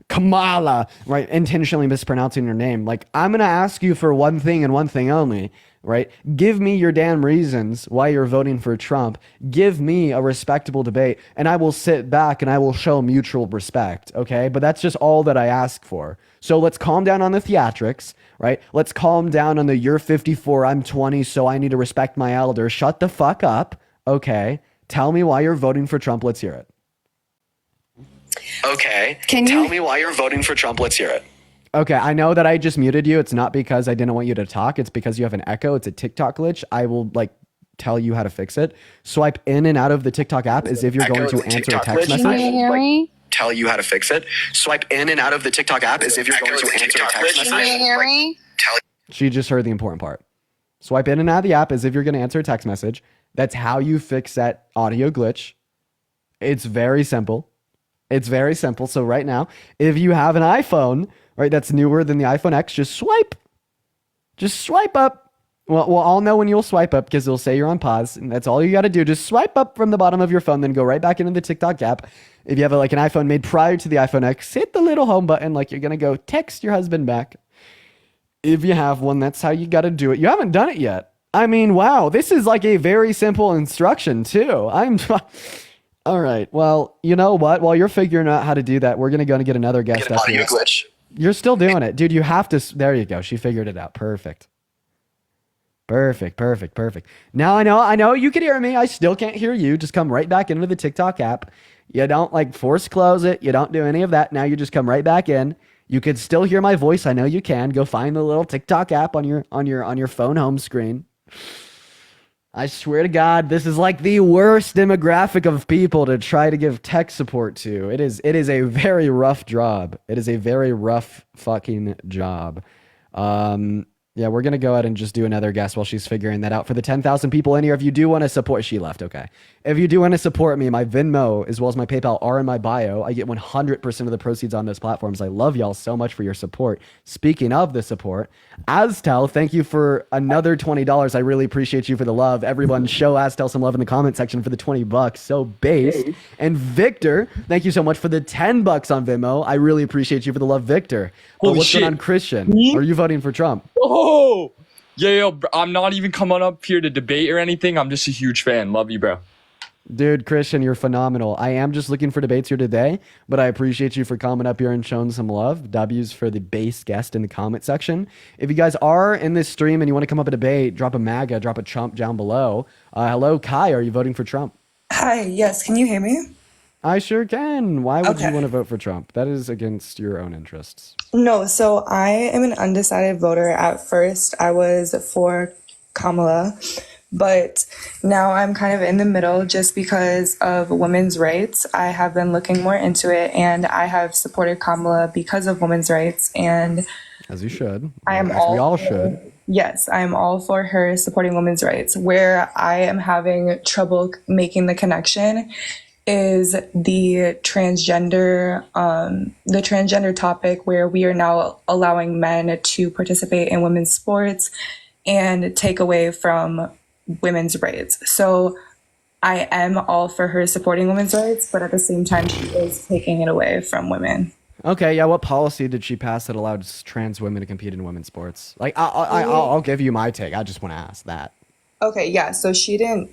Kamala, right, intentionally mispronouncing her name. Like, I'm going to ask you for one thing and one thing only, right? Give me your damn reasons why you're voting for Trump. Give me a respectable debate, and I will sit back and I will show mutual respect, okay? But that's just all that I ask for. So let's calm down on the theatrics, right? Let's calm down on the you're 54, I'm 20, so I need to respect my elders. Shut the fuck up, okay? Tell me why you're voting for Trump. Let's hear it. Okay. Tell me why you're voting for Trump. Let's hear it. Okay, I know that I just muted you. It's not because I didn't want you to talk. It's because you have an echo. It's a TikTok glitch. I will tell you how to fix it. Swipe in and out of the TikTok app as if you're going to answer a text message. Can you hear me? Tell you how to fix it. Swipe in and out of the TikTok app as if you're going to answer a text message. Can you hear me? She just heard the important part. Swipe in and out of the app as if you're going to answer a text message. That's how you fix that audio glitch. It's very simple. It's very simple. So right now, if you have an iPhone, right, that's newer than the iPhone X, just swipe. Just swipe up. Well, we'll all know when you'll swipe up because it'll say you're on pause. And that's all you got to do. Just swipe up from the bottom of your phone, then go right back into the TikTok app. If you have an iPhone made prior to the iPhone X, hit the little home button like you're going to go text your husband back. If you have one, that's how you got to do it. You haven't done it yet. I mean, wow, this is like a very simple instruction too. All right. Well, you know what? While you're figuring out how to do that, we're going to go and get another guest up here. Glitch. You're still doing it. Dude, you have to. There you go. She figured it out. Perfect. Now I know you can hear me. I still can't hear you. Just come right back into the TikTok app. You don't force close it. You don't do any of that. Now you just come right back in. You could still hear my voice. I know you can. Go find the little TikTok app on your phone home screen. I swear to God, this is like the worst demographic of people to try to give tech support to. It is a very rough job. It is a very rough fucking job. Yeah, we're going to go ahead and just do another guess while she's figuring that out. For the 10,000 people in here, if you do want to support, she left, okay. If you do want to support me, my Venmo as well as my PayPal are in my bio. I get 100% of the proceeds on those platforms. I love y'all so much for your support. Speaking of the support, Astel, thank you for another $20. I really appreciate you for the love. Everyone show Astel some love in the comment section for the $20. So base. And Victor, thank you so much for the $10 on Venmo. I really appreciate you for the love, Victor. What's going on, Christian? Are you voting for Trump? Oh, yeah, bro, I'm not even coming up here to debate or anything. I'm just a huge fan. Love you, bro. Dude, Christian, you're phenomenal. I am just looking for debates here today, but I appreciate you for coming up here and showing some love. W's for the base guest in the comment section. If you guys are in this stream and you want to come up and debate, drop a MAGA, drop a Trump down below. Hello, Kai. Are you voting for Trump? Hi, yes. Can you hear me? I sure can. Why would you want to vote for Trump? That is against your own interests. No, so I am an undecided voter. At first, I was for Kamala, but now I'm kind of in the middle just because of women's rights. I have been looking more into it, and I have supported Kamala because of women's rights. And as you should. I am we all should. Yes, I am all for her supporting women's rights. Where I am having trouble making the connection is the transgender topic, where we are now allowing men to participate in women's sports and take away from women's rights. So I am all for her supporting women's rights, but at the same time, she is taking it away from women. Okay, yeah. What policy did she pass that allowed trans women to compete in women's sports? Like, I'll give you my take. I just want to ask that. Okay, yeah. So she didn't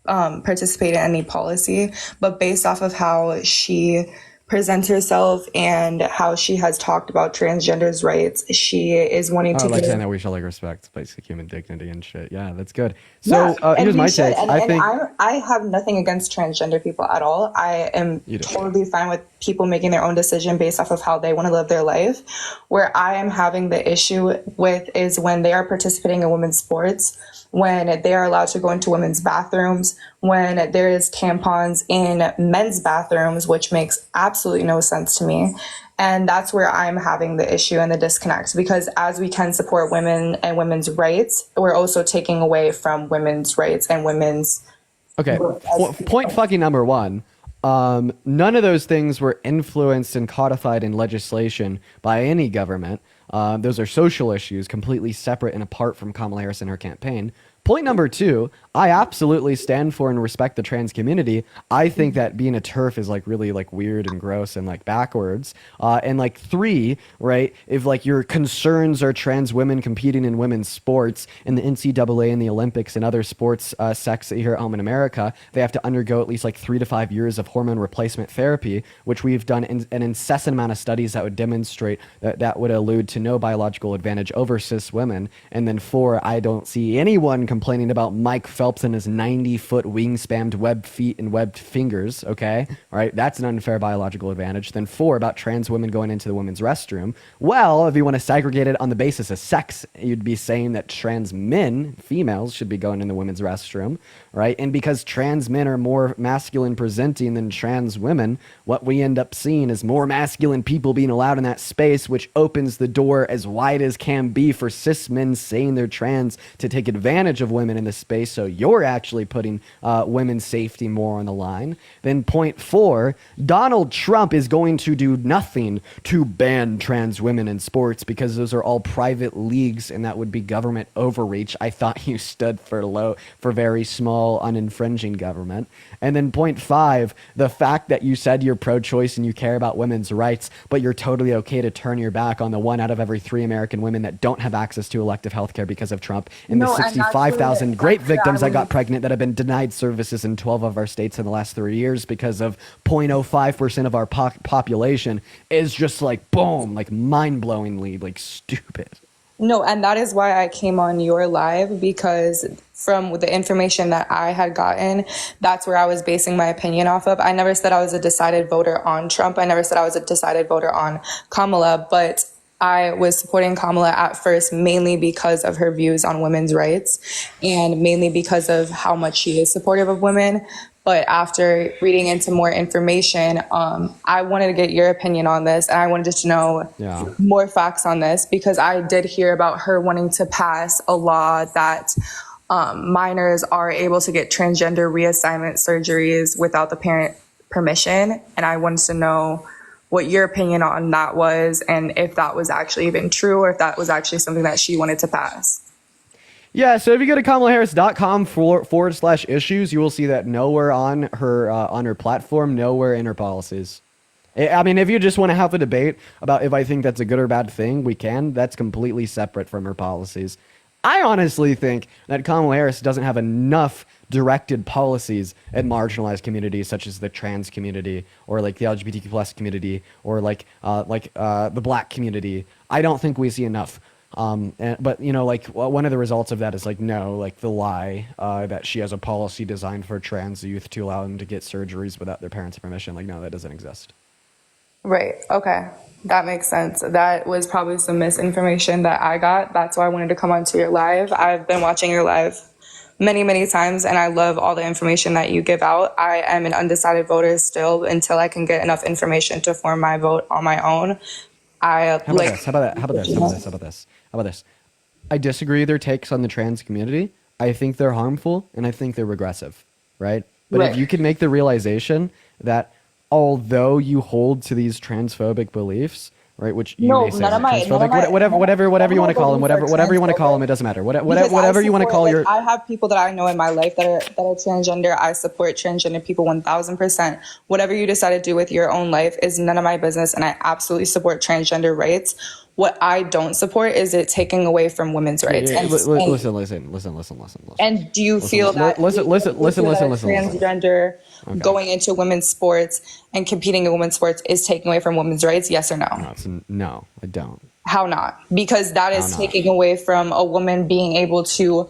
participate in any policy, but based off of how she presents herself and how she has talked about transgenders' rights, she is wanting to like saying that we shall respect basic human dignity and shit. Yeah, that's good. So here's my take. I have nothing against transgender people at all. I am totally fine with people making their own decision based off of how they want to live their life. Where I am having the issue with is when they are participating in women's sports, when they are allowed to go into women's bathrooms, when there is tampons in men's bathrooms, which makes absolutely no sense to me. And that's where I'm having the issue and the disconnect, because as we can support women and women's rights, we're also taking away from women's rights and women's. Okay, point fucking number one. None of those things were influenced and codified in legislation by any government. Those are social issues completely separate and apart from Kamala Harris and her campaign. Point number two, I absolutely stand for and respect the trans community. I think that being a TERF is like really like weird and gross and like backwards. And like three, right, if like your concerns are trans women competing in women's sports in the NCAA and the Olympics and other sports sects here at home in America, they have to undergo at least like 3 to 5 years of hormone replacement therapy, which we've done an incessant amount of studies that would demonstrate that would allude to no biological advantage over cis women. And then four, I don't see anyone complaining about Mike Phelps and his 90-foot wingspan, webbed feet and webbed fingers, okay? All right, that's an unfair biological advantage. Then four, about trans women going into the women's restroom. Well, if you want to segregate it on the basis of sex, you'd be saying that trans men, females, should be going in the women's restroom, right? And because trans men are more masculine presenting than trans women, what we end up seeing is more masculine people being allowed in that space, which opens the door as wide as can be for cis men saying they're trans to take advantage of women in the space. So you're actually putting women's safety more on the line. Then point four, Donald Trump is going to do nothing to ban trans women in sports because those are all private leagues and that would be government overreach. I thought you stood for very small, uninfringing government. And then point five, the fact that you said you're pro-choice and you care about women's rights, but you're totally okay to turn your back on the 1 out of every 3 American women that don't have access to elective health care because of Trump, and the 65,000 great victims that got pregnant that have been denied services in 12 of our states in the last 3 years because of 0.05% of our population, is just like, boom, like mind-blowingly like stupid. No, and that is why I came on your live, because from the information that I had gotten, that's where I was basing my opinion off of. I never said I was a decided voter on Trump. I never said I was a decided voter on Kamala, but I was supporting Kamala at first mainly because of her views on women's rights and mainly because of how much she is supportive of women. But after reading into more information, I wanted to get your opinion on this, and I wanted to know more facts on this, because I did hear about her wanting to pass a law that minors are able to get transgender reassignment surgeries without the parent permission. And I wanted to know what your opinion on that was, and if that was actually even true, or if that was actually something that she wanted to pass. Yeah, so if you go to kamalaharris.com/issues, you will see that nowhere on her platform, nowhere in her policies. I mean, if you just want to have a debate about if I think that's a good or bad thing, we can. That's completely separate from her policies. I honestly think that Kamala Harris doesn't have enough directed policies at marginalized communities such as the trans community or like the LGBTQ plus community or like the black community. I don't think we see enough. But you know, like one of the results of that is like, no, like the lie that she has a policy designed for trans youth to allow them to get surgeries without their parents' permission. Like, no, that doesn't exist. Right. Okay. That makes sense. That was probably some misinformation that I got. That's why I wanted to come onto your live. I've been watching your live many, many times, and I love all the information that you give out. I am an undecided voter still until I can get enough information to form my vote on my own. How about this? I disagree with their takes on the trans community. I think they're harmful and I think they're regressive, right? But if you can make the realization that although you hold to these transphobic beliefs, right, which you may say transphobic, whatever you want to call them, whatever you want to call them, it doesn't matter. Whatever you want to call your. I have people that I know in my life that are transgender. I support transgender people 1,000%. Whatever you decide to do with your own life is none of my business, and I absolutely support transgender rights. What I don't support is it taking away from women's rights. Listen. And do you feel that transgender going into women's sports and competing in women's sports is taking away from women's rights? Yes or no? No, I don't. How not? Because that is taking away from a woman being able to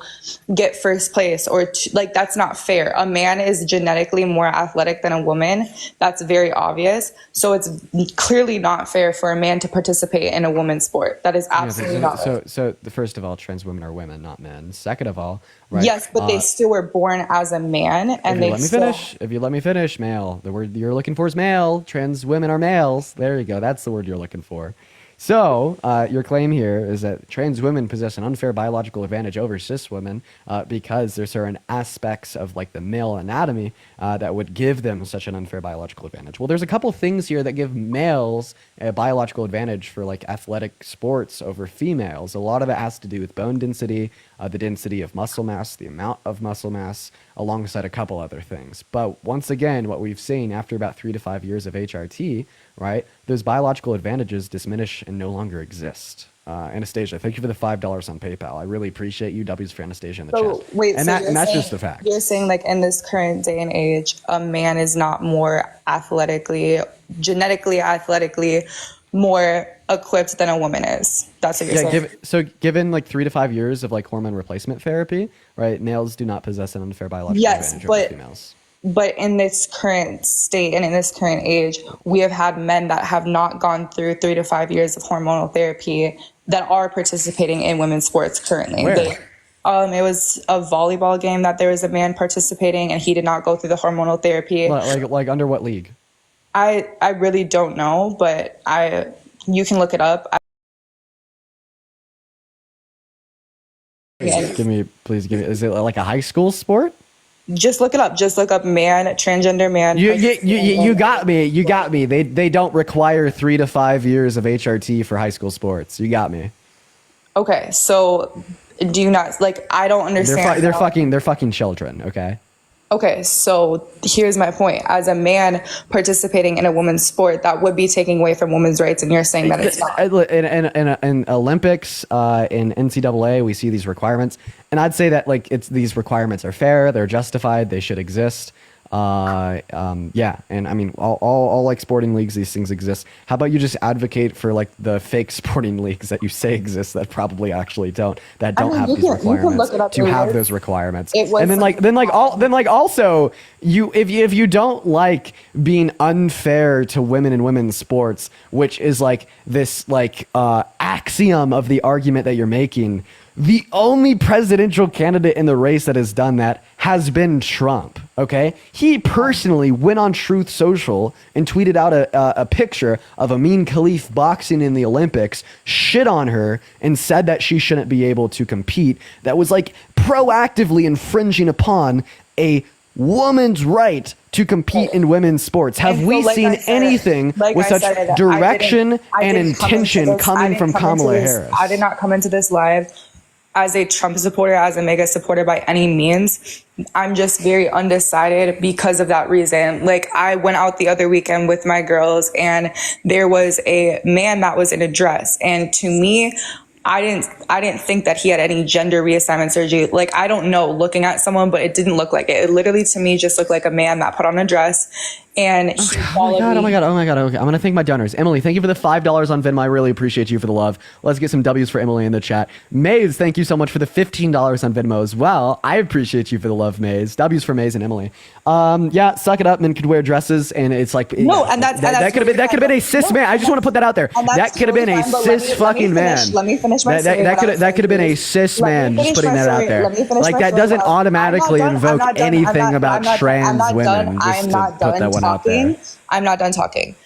get first place, or like, that's not fair. A man is genetically more athletic than a woman. That's very obvious. So it's clearly not fair for a man to participate in a women's sport. That is absolutely not fair. So first of all, trans women are women, not men. Second of all, right? Yes, but they still were born as a man, and if you let me finish, male. The word you're looking for is male. Trans women are males. There you go. That's the word you're looking for. So, your claim here is that trans women possess an unfair biological advantage over cis women because there's certain aspects of like the male anatomy that would give them such an unfair biological advantage. Well, there's a couple things here that give males a biological advantage for like athletic sports over females. A lot of it has to do with bone density, the density of muscle mass, the amount of muscle mass, alongside a couple other things. But once again, what we've seen after about 3 to 5 years of HRT, right, those biological advantages diminish and no longer exist. Anastasia, thank you for the $5 on PayPal. I really appreciate you. W's for Anastasia in the chat. Wait, and that's just the fact. You're saying like in this current day and age, a man is not more genetically athletically more equipped than a woman is. That's what you're saying. Given like 3 to 5 years of like hormone replacement therapy, right, males do not possess an unfair biological advantage over females. But in this current state and in this current age, we have had men that have not gone through 3 to 5 years of hormonal therapy that are participating in women's sports currently. Where? It was a volleyball game that there was a man participating and he did not go through the hormonal therapy. Like under what league? I really don't know, but you can look it up. Please give me. Is it like a high school sport? Just look it up. Just look up man, transgender man. You got me. You got me. They don't require 3 to 5 years of HRT for high school sports. You got me. Okay, so do you not like? I don't understand. They're fucking children. Okay. Okay, so here's my point. As a man participating in a women's sport, that would be taking away from women's rights, and you're saying that it's not. In Olympics, in NCAA, we see these requirements, and I'd say that like these requirements are fair, they're justified, they should exist. Yeah, and I mean, all like sporting leagues, these things exist. How about you just advocate for like the fake sporting leagues that you say exist that probably actually don't, have these requirements to have those requirements. And then also if you don't like being unfair to women in women's sports, which is like this like axiom of the argument that you're making. The only presidential candidate in the race that has done that has been Trump, okay? He personally went on Truth Social and tweeted out a picture of Amin Khalif boxing in the Olympics, shit on her, and said that she shouldn't be able to compete. That was like proactively infringing upon a woman's right to compete in women's sports. Have we seen anything with such direction and intention coming from Kamala Harris? I did not come into this live as a Trump supporter, as a MAGA supporter by any means. I'm just very undecided because of that reason. Like, I went out the other weekend with my girls and there was a man that was in a dress. And to me, I didn't think that he had any gender reassignment surgery. Like, I don't know, looking at someone, but it didn't look like it. It literally, to me, just looked like a man that put on a dress. And he followed me. Oh my god. Okay, I'm gonna thank my donors. Emily, thank you for the $5 on Venmo. I really appreciate you for the love. Let's get some W's for Emily in the chat. Maze, thank you so much for the $15 on Venmo as well. I appreciate you for the love, Maze. W's for Maze and Emily. Yeah, suck it up. Men could wear dresses, and it's like that could have been a cis man. I just want to put that out there. That could have been a cis fucking man. Let me finish my story. That could have been a cis man. Just putting that out there. Like, that doesn't automatically invoke anything about trans women. I'm not done talking. I'm not done talking.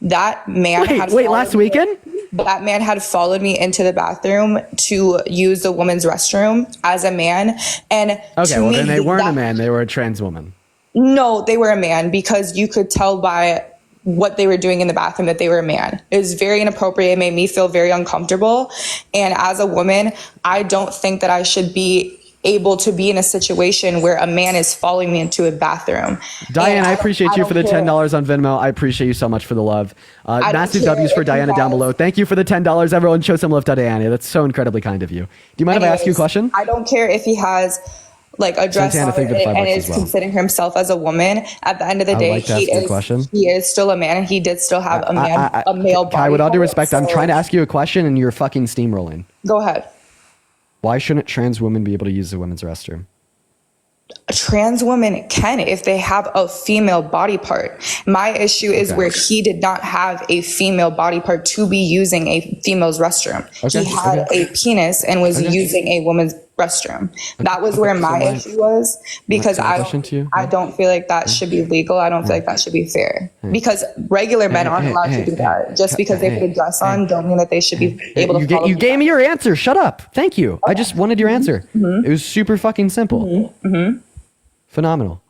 That man last weekend? That man had followed me into the bathroom to use the woman's restroom as a man. And then they weren't a man, they were a trans woman. No, they were a man, because you could tell by what they were doing in the bathroom that they were a man. It was very inappropriate. It made me feel very uncomfortable. And as a woman, I don't think that I should be able to be in a situation where a man is following me into a bathroom. Diane, I appreciate you for the $10 on Venmo. I appreciate you so much for the love. Massive W's for Diana down below. Thank you for the $10. Everyone show some love to Diana. That's so incredibly kind of you. Do you mind if I ask you a question? I don't care if he has like a dress Santana, on thank you for the $5 and as is well. considering himself as a woman, at the end of the I would day, like to ask you a question. he is still a man, and he did still have a male body. Kai, with all due part, respect, I'm so- trying to ask you a question and you're fucking steamrolling. Go ahead. Why shouldn't trans women be able to use the women's restroom? A trans woman can if they have a female body part. My issue is Okay. where he did not have a female body part to be using a female's restroom. Okay, He had a penis and was using a woman's restroom. That was where my issue was, because my question to you? I don't feel like that should be legal. I don't feel like that should be fair, because regular men aren't allowed to do that. Just because they put a dress on don't mean that they should be able to follow You gave me your answer. Shut up. Thank you. I just wanted your answer. Mm-hmm. It was super fucking simple. Phenomenal.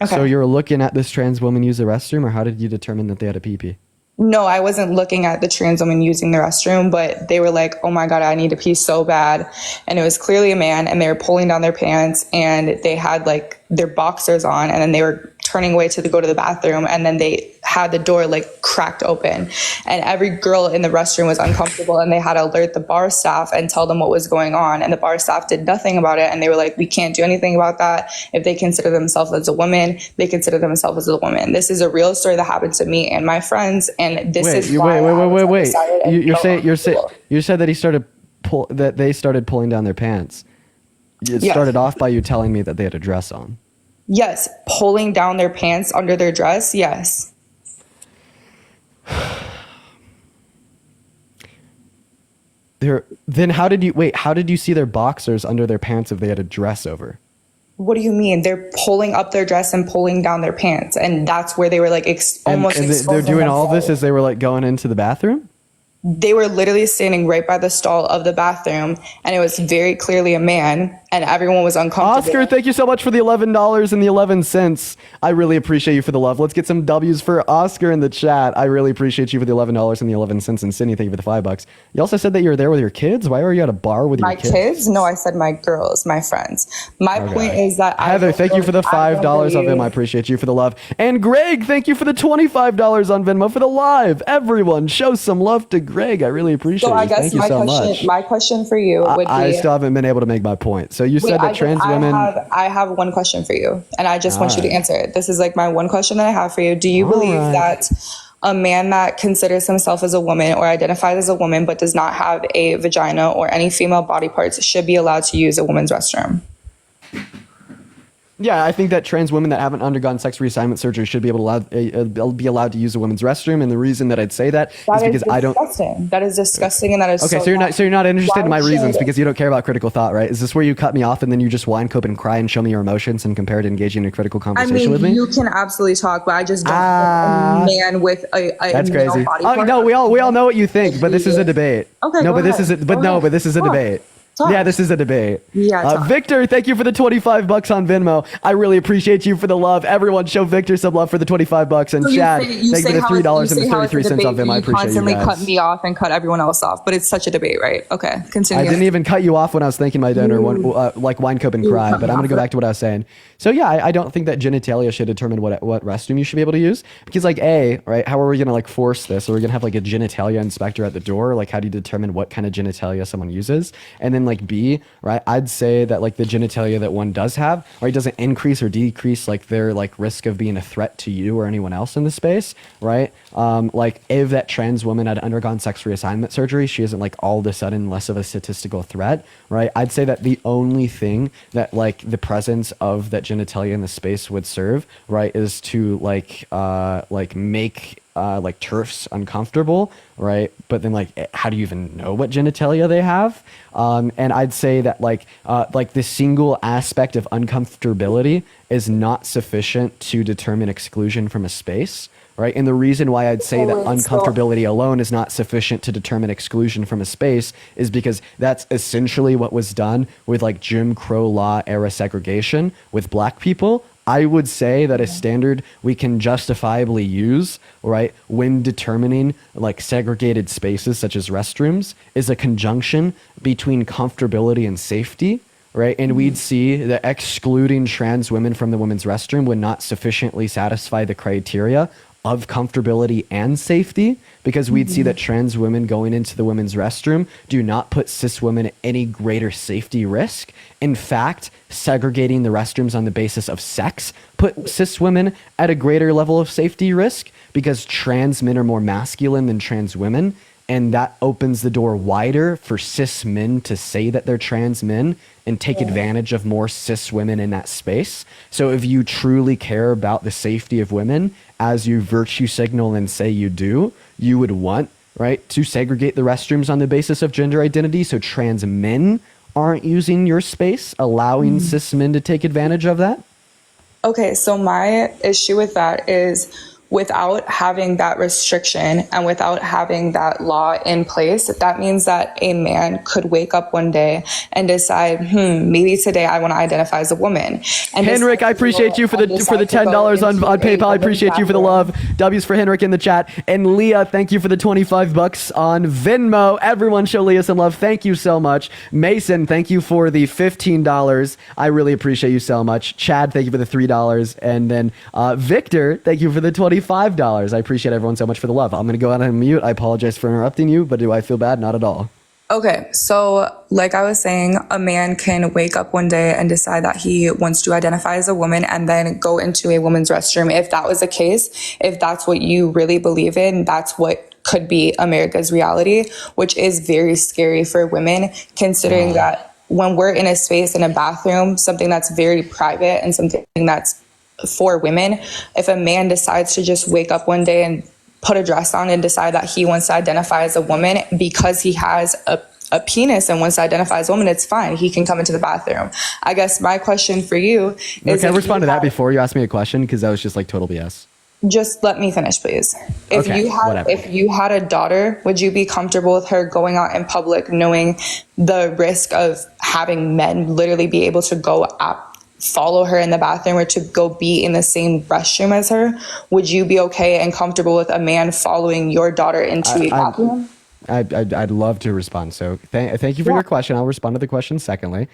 Okay. So you're looking at this trans woman use the restroom, or how did you determine that they had a pee-pee? No, I wasn't looking at the trans woman using the restroom, but they were like, oh my God, I need to pee so bad. And it was clearly a man, and they were pulling down their pants, and they had like their boxers on, and then they were turning away to go to the bathroom, and then they had the door like cracked open, and every girl in the restroom was uncomfortable, and they had to alert the bar staff and tell them what was going on, and the bar staff did nothing about it, and they were like, we can't do anything about that. If they consider themselves as a woman, they consider themselves as a woman. This is a real story that happened to me and my friends, and this is why I was undecided and You said that they started pulling down their pants. It Yes. started off by you telling me that they had a dress on. Yes, pulling down their pants under their dress. Yes. Then how did you see their boxers under their pants if they had a dress over? What do you mean? They're pulling up their dress and pulling down their pants, and that's where they were like almost. And they're exposing doing all themselves. this as they were like going into the bathroom? They were literally standing right by the stall of the bathroom, and it was very clearly a man, and everyone was uncomfortable. Oscar, thank you so much for the $11.11. I really appreciate you for the love. Let's get some W's for Oscar in the chat. I really appreciate you for the $11.11. And Sydney, thank you for the $5. You also said that you were there with your kids. Why were you at a bar with My your kids? kids? No, I said my girls, my friends. My point is that Heather, thank you for the $5 on Venmo. I appreciate you for the love. And Greg, thank you for the $25 on Venmo for the live. Everyone, show some love to Greg. I really appreciate So I it. guess Thank you so much. my question for you would be. I still haven't been able to make my point. So you said that trans women. I have one question for you, and I just want you to Alright. answer it. This is like my one question that I have for you. Do you believe Alright. that a man that considers himself as a woman or identifies as a woman but does not have a vagina or any female body parts should be allowed to use a woman's restroom? Yeah, I think that trans women that haven't undergone sex reassignment surgery should be able to be allowed to use a women's restroom. And the reason that I'd say that is because I don't. That is disgusting, and that is Okay, so so you're not interested in my Why reasons should- because you don't care about critical thought, right? Is this where you cut me off and then you just whine, cope, and cry and show me your emotions and compare to engaging in a critical I conversation mean, with me? you can absolutely talk, but I just don't think a man with a That's male crazy. body Oh part. no, we all know what you think, but this is a debate. Okay, no, go but this ahead. is but Go no, ahead. but this is a Talk. debate. Talk. Yeah, this is a debate. Yeah, talk. Victor, thank you for the $25 on Venmo. I really appreciate you for the love. Everyone, show Victor some love for the $25 and So you Chad. say- Thank you you say for the how it's- $3 and you the say how it's a 33 cents on debate, Venmo. I you appreciate you constantly guys. cut me off and cut everyone else off, but it's such a debate, right? Okay, continue. I didn't even cut you off when I was thanking my donor, like wine, cope, and You cry. cut But me I'm going to off. go back to what I was saying. So yeah, I don't think that genitalia should determine what restroom you should be able to use because like right, how are we going to like force this? Are we going to have like a genitalia inspector at the door? Like how do you determine what kind of genitalia someone uses? And then like B, right? I'd say that like the genitalia that one does have, right, doesn't increase or decrease like their like risk of being a threat to you or anyone else in the space, right? Like if that trans woman had undergone sex reassignment surgery, she isn't like all of a sudden less of a statistical threat, right? I'd say that the only thing that like the presence of that genitalia in the space would serve, right, is to like make like turfs uncomfortable, right? But then like how do you even know what genitalia they have? And I'd say that like the single aspect of uncomfortability is not sufficient to determine exclusion from a space, right? And the reason why I'd say that uncomfortability alone is not sufficient to determine exclusion from a space is because that's essentially what was done with like Jim Crow law era segregation with black people. I would say that a standard we can justifiably use, right, when determining like segregated spaces such as restrooms is a conjunction between comfortability and safety, right? And we'd see that excluding trans women from the women's restroom would not sufficiently satisfy the criteria of comfortability and safety, because we'd see that trans women going into the women's restroom do not put cis women at any greater safety risk. In fact, segregating the restrooms on the basis of sex put cis women at a greater level of safety risk, because trans men are more masculine than trans women. And that opens the door wider for cis men to say that they're trans men and take advantage of more cis women in that space. So if you truly care about the safety of women, as you virtue signal and say you do, you would want, right, to segregate the restrooms on the basis of gender identity, so trans men aren't using your space, allowing cis men to take advantage of that? Okay, so my issue with that is, without having that restriction and without having that law in place, that means that a man could wake up one day and decide, maybe today I want to identify as a woman. And Henrik, I appreciate you for the $10 on PayPal. I appreciate you for the love. W's for Henrik in the chat. And Leah, thank you for the $25 on Venmo. Everyone show Leah some love. Thank you so much. Mason, thank you for the $15. I really appreciate you so much. Chad, thank you for the $3. And then Victor, thank you for the $25. I appreciate everyone so much for the love. I'm going to go out and mute. I apologize for interrupting you, but do I feel bad? Not at all. Okay, so like I was saying, a man can wake up one day and decide that he wants to identify as a woman and then go into a woman's restroom. If that was the case, if that's what you really believe in, that's what could be America's reality, which is very scary for women, considering that when we're in a space, in a bathroom, something that's very private and something that's for women, if a man decides to just wake up one day and put a dress on and decide that he wants to identify as a woman because he has a penis and wants to identify as a woman, it's fine. He can come into the bathroom. I guess my question for you is... Can I respond to that before you ask me a question? Because that was just like total BS. Just let me finish, please. If you had a daughter, would you be comfortable with her going out in public knowing the risk of having men literally be able to go out, follow her in the bathroom, or to go be in the same restroom as her? Would you be okay and comfortable with a man following your daughter into a bathroom? I'd love to respond. So thank you for your question. I'll respond to the question secondly.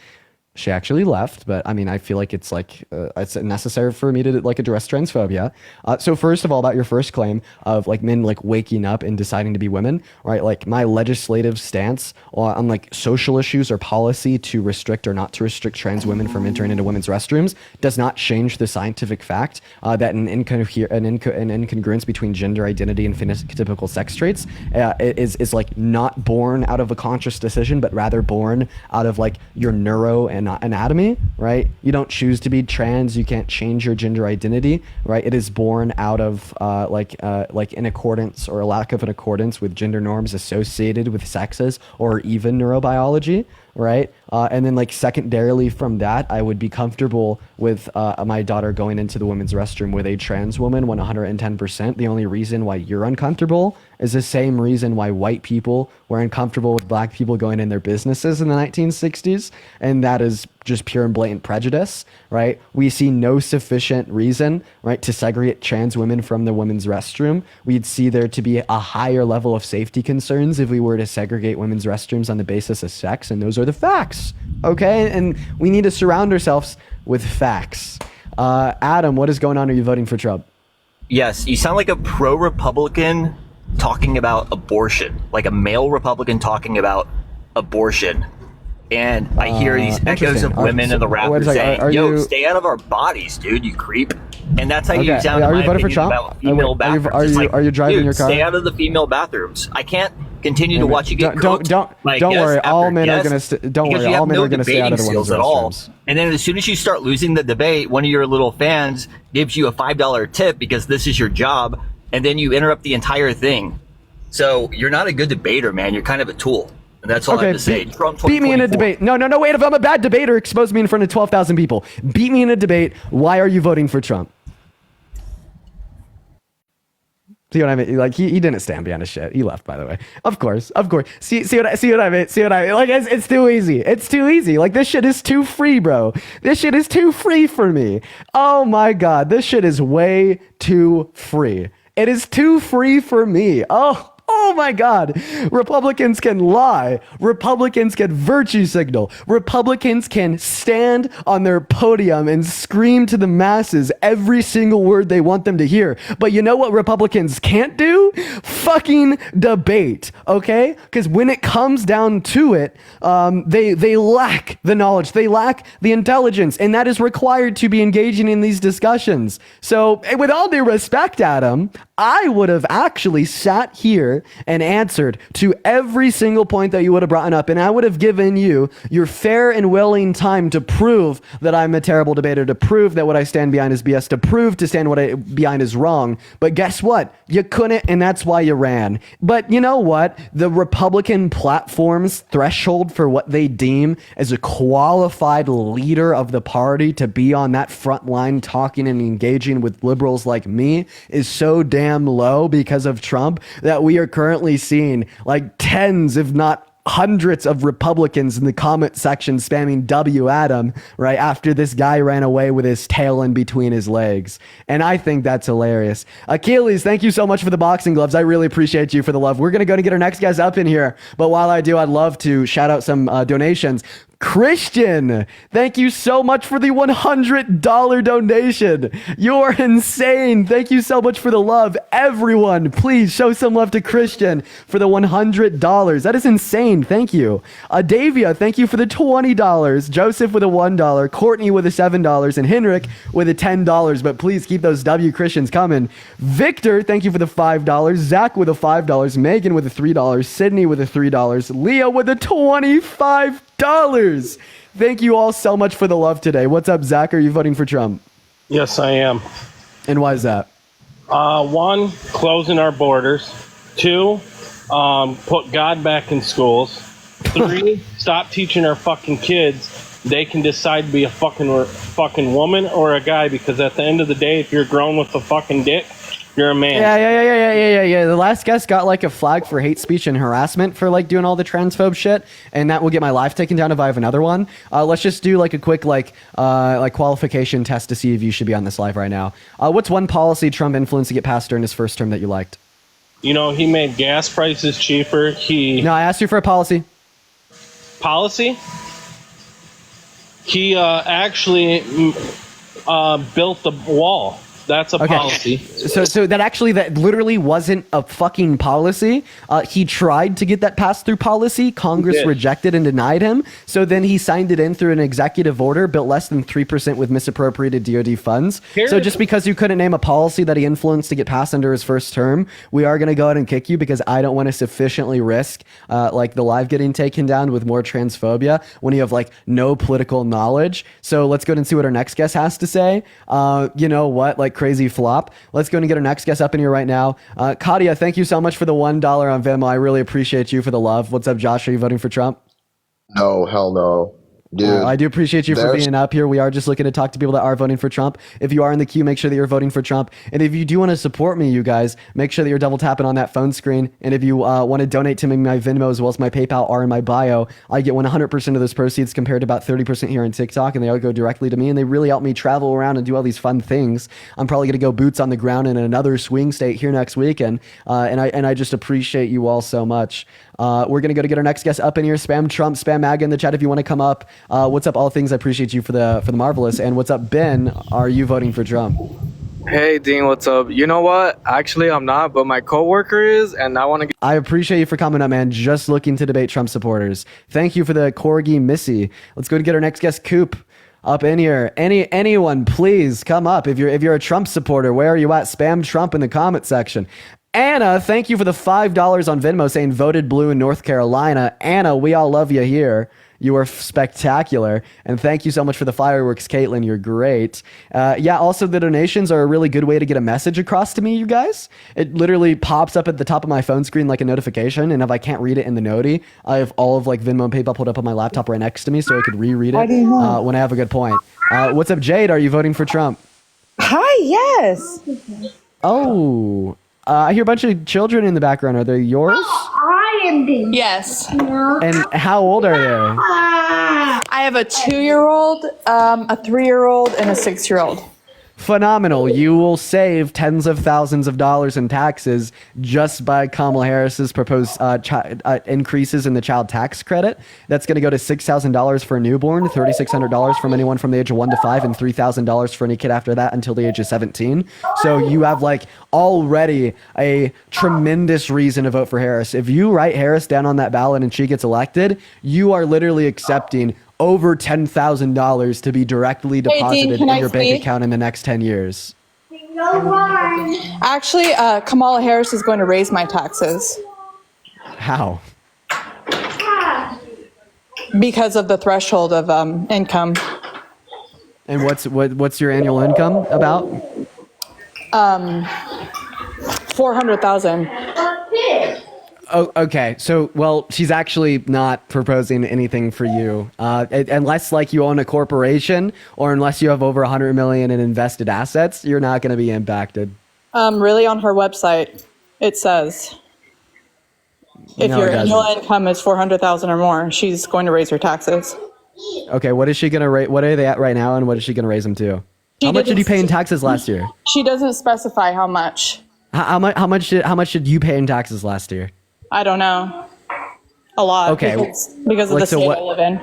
She actually left, but I mean, I feel like it's like it's necessary for me to like address transphobia. So first of all, about your first claim of like men like waking up and deciding to be women, right? Like my legislative stance on like social issues or policy to restrict or not to restrict trans women from entering into women's restrooms does not change the scientific fact that an incongruence between gender identity and phenotypical sex traits is like not born out of a conscious decision, but rather born out of like your neuro and anatomy, right? You don't choose to be trans. You can't change your gender identity, right? It is born out of like in accordance or a lack of an accordance with gender norms associated with sexes or even neurobiology, right? And then like secondarily from that, I would be comfortable with my daughter going into the women's restroom with a trans woman 110%. The only reason why you're uncomfortable is the same reason why white people were uncomfortable with black people going in their businesses in the 1960s. And that is just pure and blatant prejudice, right? We see no sufficient reason, right, to segregate trans women from the women's restroom. We'd see there to be a higher level of safety concerns if we were to segregate women's restrooms on the basis of sex. And those are the facts, okay? And we need to surround ourselves with facts. Adam, what is going on? Are you voting for Trump? Yes, you sound like a pro-Republican talking about abortion, like a male Republican talking about abortion. And I hear these echoes of women in the rafters saying, yo, stay out of our bodies, dude, you creep. And that's how you sound, in my opinion, about female bathrooms. Are you driving your car? Stay out of the female bathrooms. I can't continue to watch you get cooked. Don't worry. All men are going to don't worry. All men are going to stay out of the women's restrooms. And then as soon as you start losing the debate, one of your little fans gives you a $5 tip because this is your job, and then you interrupt the entire thing. So you're not a good debater, man. You're kind of a tool. And that's all I have to say. Beat me in a debate. No, wait. If I'm a bad debater, expose me in front of 12,000 people. Beat me in a debate. Why are you voting for Trump? See what I mean? Like he didn't stand behind his shit. He left, by the way. Of course. See what I mean? Like it's too easy. It's too easy. Like this shit is too free, bro. This shit is too free for me. Oh my God. This shit is way too free. It is too free for me. Oh Oh my God. Republicans can lie. Republicans can virtue signal. Republicans can stand on their podium and scream to the masses every single word they want them to hear. But you know what Republicans can't do? Fucking debate, okay? Because when it comes down to it, they lack the knowledge. They lack the intelligence. And that is required to be engaging in these discussions. So with all due respect, Adam, I would have actually sat here and answered to every single point that you would have brought up, and I would have given you your fair and willing time to prove that I'm a terrible debater, to prove that what I stand behind is BS, to prove to stand what I behind is wrong. But guess what? You couldn't, and that's why you ran. But you know what? The Republican platform's threshold for what they deem as a qualified leader of the party to be on that front line talking and engaging with liberals like me is so damn low because of Trump that we are currently seeing like tens, if not hundreds of Republicans in the comment section spamming W Adam right after this guy ran away with his tail in between his legs. And I think that's hilarious. Achilles, thank you so much for the boxing gloves. I really appreciate you for the love. We're going to go and get our next guys up in here. But while I do, I'd love to shout out some donations. Christian, thank you so much for the $100 donation. You're insane. Thank you so much for the love. Everyone, please show some love to Christian for the $100. That is insane. Thank you. Davia, thank you for the $20. Joseph with a $1. Courtney with a $7. And Henrik with a $10. But please keep those W Christians coming. Victor, thank you for the $5. Zach with a $5. Megan with a $3. Sydney with a $3. Leah with a $25. Thank you all so much for the love today. What's up, Zach? Are you voting for Trump? Yes, I am. And why is that? One, closing our borders. Two, put God back in schools. Three, stop teaching our fucking kids they can decide to be a fucking woman or a guy, because at the end of the day, if you're grown with a fucking dick, you're a man. Yeah. The last guest got like a flag for hate speech and harassment for like doing all the transphobe shit, and that will get my life taken down if I have another one. Let's just do like a quick like qualification test to see if you should be on this live right now. What's one policy Trump influenced to get passed during his first term that you liked? You know, he made gas prices cheaper. No, I asked you for a policy. Policy? He actually built the wall. That's a policy. So that literally wasn't a fucking policy. He tried to get that passed through policy. Congress rejected and denied him. So then he signed it in through an executive order, built less than 3% with misappropriated DoD funds. So just because you couldn't name a policy that he influenced to get passed under his first term, we are going to go ahead and kick you, because I don't want to sufficiently risk like the live getting taken down with more transphobia when you have like no political knowledge. So let's go ahead and see what our next guest has to say. You know what? Like, crazy flop. Let's go and get our next guest up in here right now. Katia, thank you so much for the $1 on Venmo. I really appreciate you for the love. What's up, Josh? Are you voting for Trump? No, hell no. Dude, I do appreciate you for being up here. We are just looking to talk to people that are voting for Trump. If you are in the queue, make sure that you're voting for Trump. And if you do want to support me, you guys, make sure that you're double tapping on that phone screen. And if you want to donate to me, my Venmo as well as my PayPal are in my bio. I get 100% of those proceeds, compared to about 30% here on TikTok, and they all go directly to me. And they really help me travel around and do all these fun things. I'm probably going to go boots on the ground in another swing state here next weekend. And I just appreciate you all so much. We're going to go to get our next guest up in here. Spam Trump, spam MAGA in the chat if you want to come up. What's up, All Things? I appreciate you for the marvelous. And what's up, Ben? Are you voting for Trump? Hey, Dean, what's up? You know what? Actually, I'm not, but my coworker is, and I want to. I appreciate you for coming up, man. Just looking to debate Trump supporters. Thank you for the Corgi Missy. Let's go to get our next guest, Coop, up in here. Anyone, please come up. If you're a Trump supporter, where are you at? Spam Trump in the comment section. Anna, thank you for the $5 on Venmo saying voted blue in North Carolina. Anna, we all love you here. You are spectacular. And thank you so much for the fireworks, Caitlin. You're great. Yeah, also the donations are a really good way to get a message across to me, you guys. It literally pops up at the top of my phone screen like a notification. And if I can't read it in the noti, I have all of like Venmo and PayPal pulled up on my laptop right next to me so I could reread it when I have a good point. What's up, Jade? Are you voting for Trump? Hi, yes. Oh, I hear a bunch of children in the background. Are they yours? I am Dean. Yes. And how old are they? I have a 2-year-old, a 3-year-old, and a 6-year-old. phenomenal. You will save tens of thousands of dollars in taxes just by Kamala Harris's proposed increases in the child tax credit. That's going to go to $6,000 for a newborn, $3,600 from anyone from the age of 1 to 5, and $3,000 for any kid after that until the age of 17. So you have like already a tremendous reason to vote for Harris. If you write Harris down on that ballot and she gets elected, you are literally accepting over $10,000 to be directly deposited in your bank account in the next 10 years. Actually, Kamala Harris is going to raise my taxes How? because of the threshold of income. And what's your annual income about? 400,000. Oh, okay. So, well, she's actually not proposing anything for you, unless like you own a corporation or unless you have over 100 million in invested assets. You're not going to be impacted. Really, on her website, it says if No, your it doesn't. annual income is 400,000 or more, she's going to raise your taxes. Okay, what is she going to rate? What are they at right now, and what is she going to raise them to? How much did you pay in taxes last year? She doesn't specify how much. How much did you pay in taxes last year? I don't know. A lot. Okay, because of like, the so state what- I live in.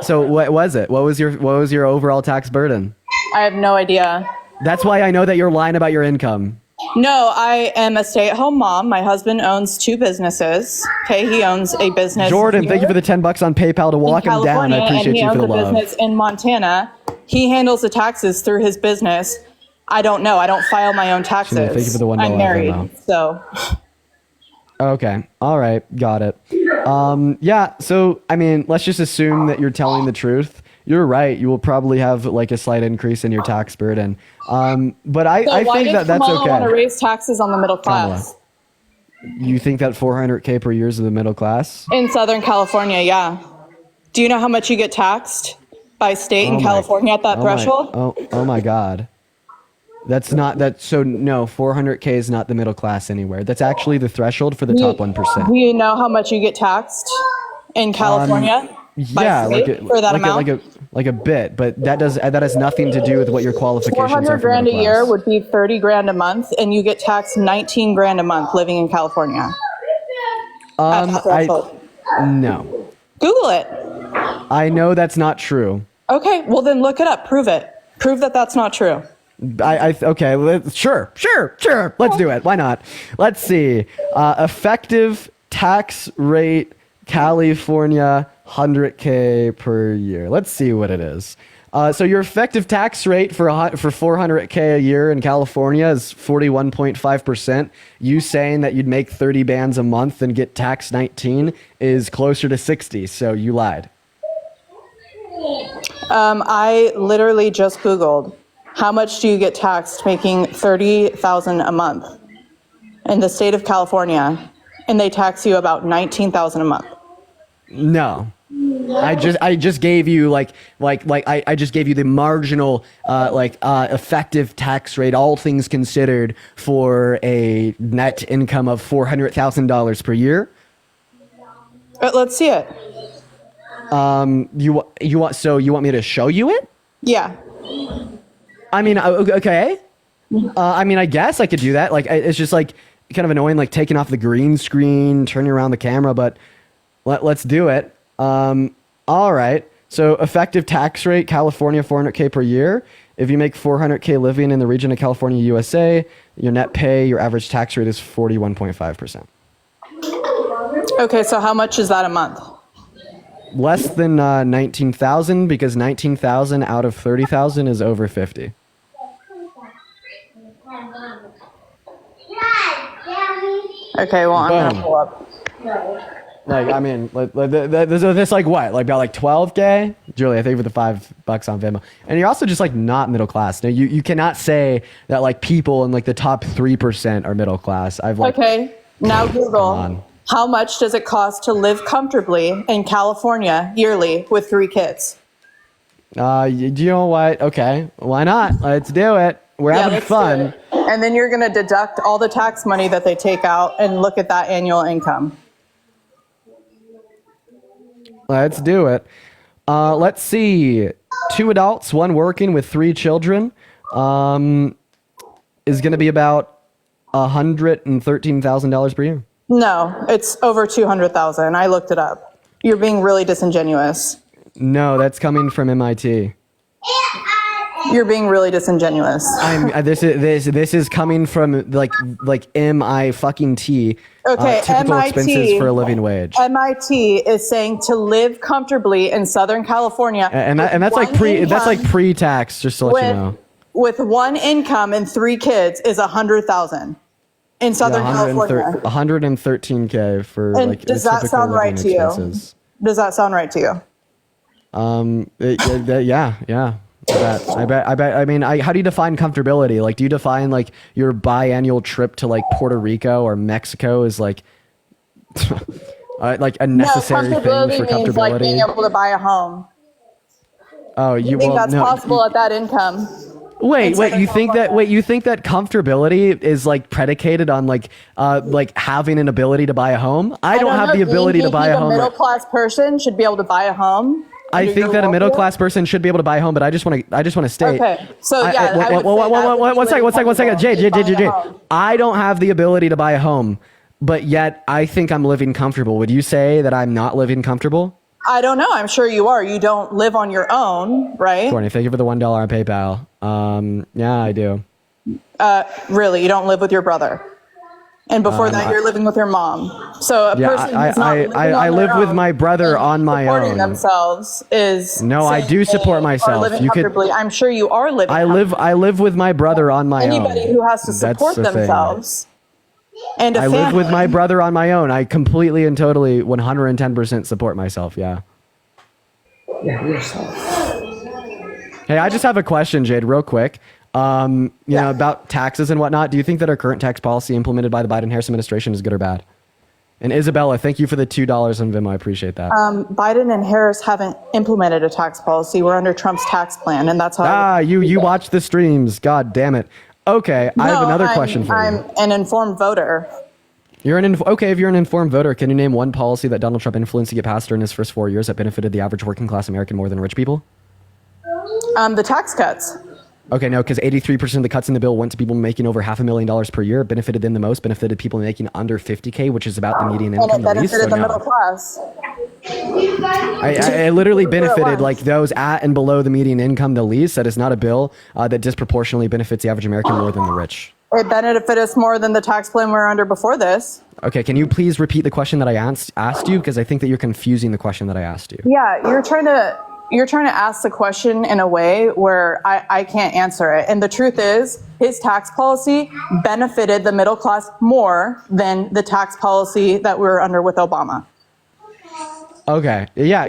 So what was it? What was your overall tax burden? I have no idea. That's why I know that you're lying about your income. No, I am a stay-at-home mom. My husband owns 2 businesses. Okay, he owns a business. Jordan, here thank you for the $10 on PayPal to in walk him down. I California, appreciate and he you for owns the a love. business in Montana. He handles the taxes through his business. I don't know. I don't file my own taxes. Thank you for the $1 I'm married, Venmo. so Okay. All right. Got it. Yeah. So, I mean, let's just assume that you're telling the truth. You're right. You will probably have like a slight increase in your tax burden. But I why think does that that's Kamala want to okay. raise taxes on the middle class You think that 400K per year is the middle class? in Southern California? Yeah. Do you know how much you get taxed by state in Oh my- California at that threshold? Oh my God. That's not that. So no, 400K is not the middle class anywhere. That's actually the threshold for the top 1%. Do you know how much you get taxed in California? by Yeah, state for that amount? like a bit, but that has nothing to do with what your qualifications are 400 for grand a middle year class. would be 30 grand a month, and you get taxed 19 grand a month living in California. No. Google it. I know that's not true. Okay, well then look it up. Prove it. Prove that that's not true. Okay, sure. Let's do it. Why not? Let's see. Effective tax rate, California, 100K per year. Let's see what it is. So your effective tax rate for 400K a year in California is 41.5%. You saying that you'd make 30 bands a month and get taxed 19 is closer to 60. So you lied. I literally just Googled how much do you get taxed making $30,000 a month in the state of California, and they tax you about $19,000 a month. No. I just gave you I just gave you the marginal effective tax rate, all things considered, for a net income of $400,000 per year. Let's see it. You want me to show you it? Yeah. I mean, okay. I mean, I guess I could do that. Like, it's just like kind of annoying, like taking off the green screen, turning around the camera, but let's do it. All right. So effective tax rate, California, 400K per year. If you make 400K living in the region of California, USA, your net pay, your average tax rate is 41.5%. Okay, so how much is that a month? Less than 19,000, because 19,000 out of 30,000 is over 50. Okay, well, I'm Boom. gonna pull up. Like, I mean, this like what? Like about like 12K? Julie, I think for the $5 on Venmo. And you're also just like not middle class. No, you cannot say that like people in like the top 3% are middle class. Okay, now Google. How much does it cost to live comfortably in California yearly with 3 kids? You know what? Okay, why not? Let's do it. We're having let's fun. do it. And then you're gonna deduct all the tax money that they take out and look at that annual income. Let's do it. Let's see. 2 adults, 1 working with 3 children. is going to be about $113,000 per year. No, it's over 200,000. I looked it up. You're being really disingenuous. No, that's coming from MIT. You're being really disingenuous. This is coming from like MI fucking T. Okay, typical MIT expenses for a living wage. MIT is saying to live comfortably in Southern California, And that's like pre-tax, just to let you know. with one income and 3 kids is 100,000 in Southern California. 113K for And like does that typical sound right living to you? expenses. Does that sound right to you? Yeah. I mean, how do you define comfortability? Like, do you define like your biannual trip to like Puerto Rico or Mexico is like like a necessary thing for comfortability? Means like being able to buy a home. Oh, You think that's possible at that income? Wait, you think that comfortability is like predicated on like having an ability to buy a home? I don't have the ability to buy a home. A middle class person should be able to buy a home. I think that a middle class person should be able to buy a home, but I just want to state. Okay, so yeah, one second, Jade. I don't have the ability to buy a home, but yet I think I'm living comfortable. Would you say that I'm not living comfortable? I don't know. I'm sure you are. You don't live on your own, right? Courtney, thank you for the $1 on PayPal. Yeah, I do. Really, you don't live with your brother, and before that, you're living with your mom. So a person who's not living I on live their with own my brother on my supporting own. themselves is No, I do support myself. Living You could. comfortably. I'm sure you are living. I live with my brother on my own. Anybody who has to That's support the thing. themselves. And a I live with family. my brother on my own. I completely and totally 110% support myself. Yeah. Yeah, yourself. Hey, I just have a question, Jade, real quick. You know, about taxes and whatnot. Do you think that our current tax policy implemented by the Biden-Harris administration is good or bad? And Isabella, thank you for the $2 on Venmo. I appreciate that. Biden and Harris haven't implemented a tax policy. We're under Trump's tax plan, and that's how. You watch the streams. God damn it. Okay, I have another question for you. I'm an informed voter. You're okay. If you're an informed voter, can you name one policy that Donald Trump influenced to get passed during his first 4 years that benefited the average working class American more than rich people? The tax cuts. Okay, no, because 83% of the cuts in the bill went to people making over $500,000 per year. Benefited them the most. Benefited people making under 50K, which is about the median income. And it the least. benefited the middle class. I literally benefited like those at and below the median income the least. That is not a bill that disproportionately benefits the average American more than the rich. It benefited us more than the tax plan we were under before this. Okay, can you please repeat the question that I asked you? Because I think that you're confusing the question that I asked you. Yeah, you're trying to ask the question in a way where I can't answer it. And the truth is, his tax policy benefited the middle class more than the tax policy that we were under with Obama. Okay. Yeah.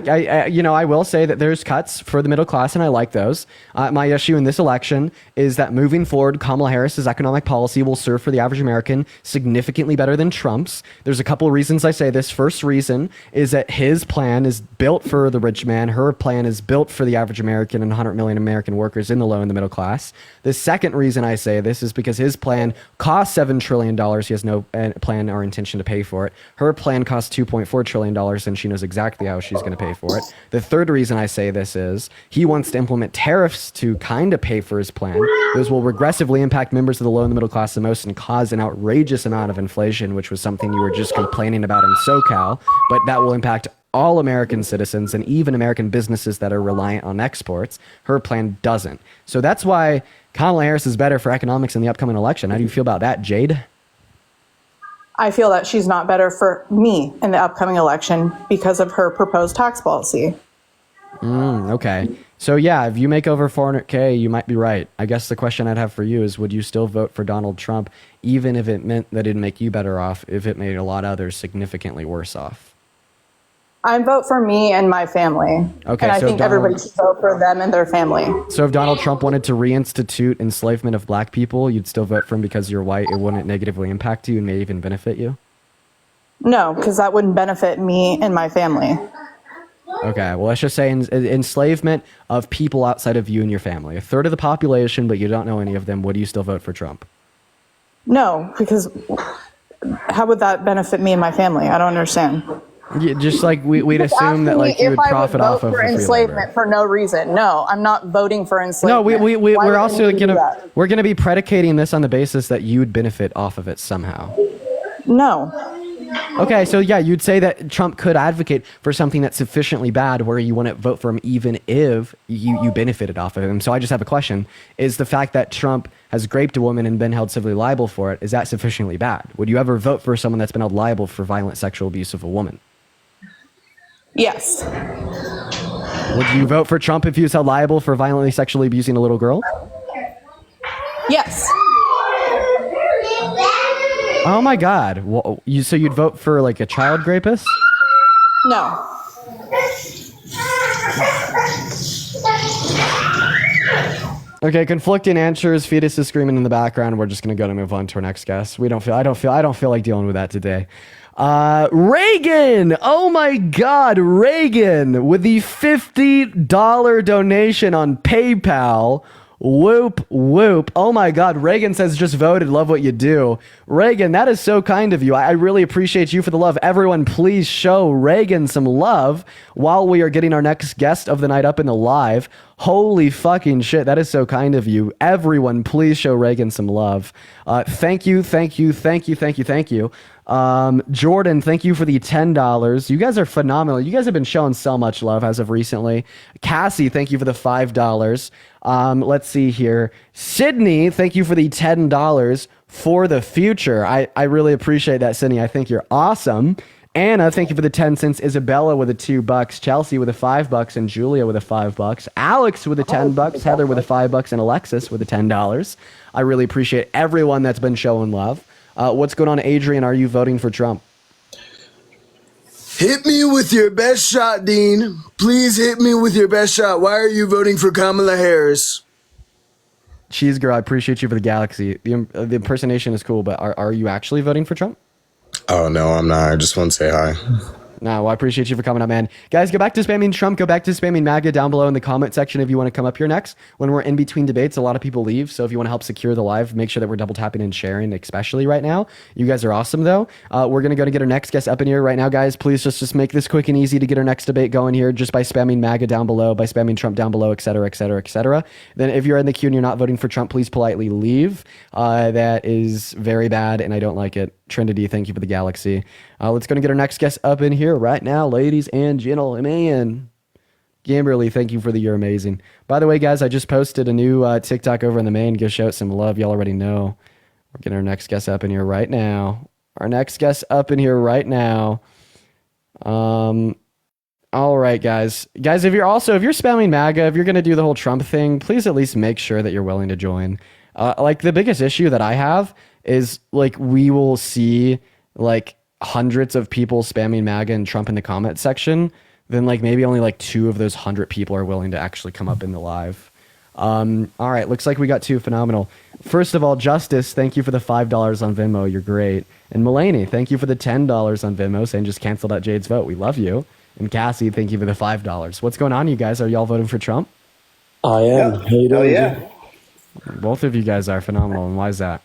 I will say that there's cuts for the middle class, and I like those. My issue in this election is that moving forward, Kamala Harris's economic policy will serve for the average American significantly better than Trump's. There's a couple of reasons I say this. First reason is that his plan is built for the rich man. Her plan is built for the average American and 100 million American workers in the low and the middle class. The second reason I say this is because his plan costs $7 trillion. He has no plan or intention to pay for it. Her plan costs $2.4 trillion, and she knows exactly how she's going to pay for it. The third reason I say this is he wants to implement tariffs to kind of pay for his plan. Those will regressively impact members of the low and the middle class the most and cause an outrageous amount of inflation, which was something you were just complaining about in SoCal, but that will impact all American citizens and even American businesses that are reliant on exports. Her plan doesn't. So that's why Kamala Harris is better for economics in the upcoming election. How do you feel about that, Jade? I feel that she's not better for me in the upcoming election because of her proposed tax policy. Okay. So yeah, if you make over 400K, you might be right. I guess the question I'd have for you is, would you still vote for Donald Trump, even if it meant that it'd make you better off, if it made a lot of others significantly worse off? I vote for me and my family. Okay, and I so think everybody should vote for them and their family. So if Donald Trump wanted to reinstitute enslavement of black people, you'd still vote for him because you're white? It wouldn't negatively impact you and may even benefit you? No, because that wouldn't benefit me and my family. Okay, well, let's just say enslavement of people outside of you and your family. A third of the population, but you don't know any of them. Would you still vote for Trump? No, because how would that benefit me and my family? I don't understand. Yeah, just like we'd assume that like you would profit off of for enslavement for no reason. No, I'm not voting for enslavement. No, we're also gonna we're gonna be predicating this on the basis that you'd benefit off of it somehow. No. Okay, so yeah, you'd say that Trump could advocate for something that's sufficiently bad where you wouldn't vote for him even if you benefited off of him. So I just have a question. Is the fact that Trump has raped a woman and been held civilly liable for it, is that sufficiently bad? Would you ever vote for someone that's been held liable for violent sexual abuse of a woman? Yes. Would you vote for Trump if he was held liable for violently sexually abusing a little girl? Yes. Oh my God! Well, so you'd vote for like a child rapist? No. Okay, conflicting answers. Fetus is screaming in the background. We're just gonna move on to our next guest. I don't feel like dealing with that today. Reagan! Oh my God, Reagan with the $50 donation on PayPal. Whoop, whoop. Oh my God. Reagan says, just voted. Love what you do. Reagan, that is so kind of you. I really appreciate you for the love. Everyone, please show Reagan some love while we are getting our next guest of the night up in the live. Holy fucking shit. That is so kind of you. Everyone, please show Reagan some love. Thank you. Jordan, thank you for the $10. You guys are phenomenal. You guys have been showing so much love as of recently. Cassie, thank you for the $5. Let's see here. Sydney, thank you for the $10 for the future. I really appreciate that, Sydney. I think you're awesome. Anna, thank you for the 10 cents. Isabella with the $2. Chelsea with the $5, and Julia with the $5. Alex with the $10. Heather with the $5, and Alexis with the $10. I really appreciate everyone that's been showing love. What's going on, Adrian? Are you voting for Trump? Hit me with your best shot, Dean. Please hit me with your best shot. Why are you voting for Kamala Harris? Cheese Girl, I appreciate you for the galaxy. The impersonation is cool, but are you actually voting for Trump? Oh, no, I'm not. I just want to say hi. No, well, I appreciate you for coming up, man. Guys, go back to spamming Trump. Go back to spamming MAGA down below in the comment section if you want to come up here next. When we're in between debates, a lot of people leave. So if you want to help secure the live, make sure that we're double tapping and sharing, especially right now. You guys are awesome, though. We're going to go to get our next guest up in here right now, guys. Please just make this quick and easy to get our next debate going here just by spamming MAGA down below, by spamming Trump down below, et cetera, et cetera, et cetera. Then if you're in the queue and you're not voting for Trump, please politely leave. That is very bad, and I don't like it. Trinity, thank you for the galaxy. Let's go and get our next guest up in here right now, ladies and gentlemen. Gamberly, thank you for the you're amazing. By the way, guys, I just posted a new TikTok over in the main. Go show it some love. Y'all already know. We're getting our next guest up in here right now. All right, guys. Guys, if you're spamming MAGA, if you're going to do the whole Trump thing, please at least make sure that you're willing to join. Like the biggest issue that I have is like we will see like hundreds of people spamming MAGA and Trump in the comment section, then like maybe only like 2 of those 100 people are willing to actually come up in the live. All right, looks like we got 2 phenomenal. First of all, Justice, thank you for the $5 on Venmo. You're great. And Mulaney, thank you for the $10 on Venmo, saying just canceled out Jade's vote. We love you. And Cassie, thank you for the $5. What's going on, you guys? Are y'all voting for Trump? I am. How you doing? Yeah. Both of you guys are phenomenal. And why is that?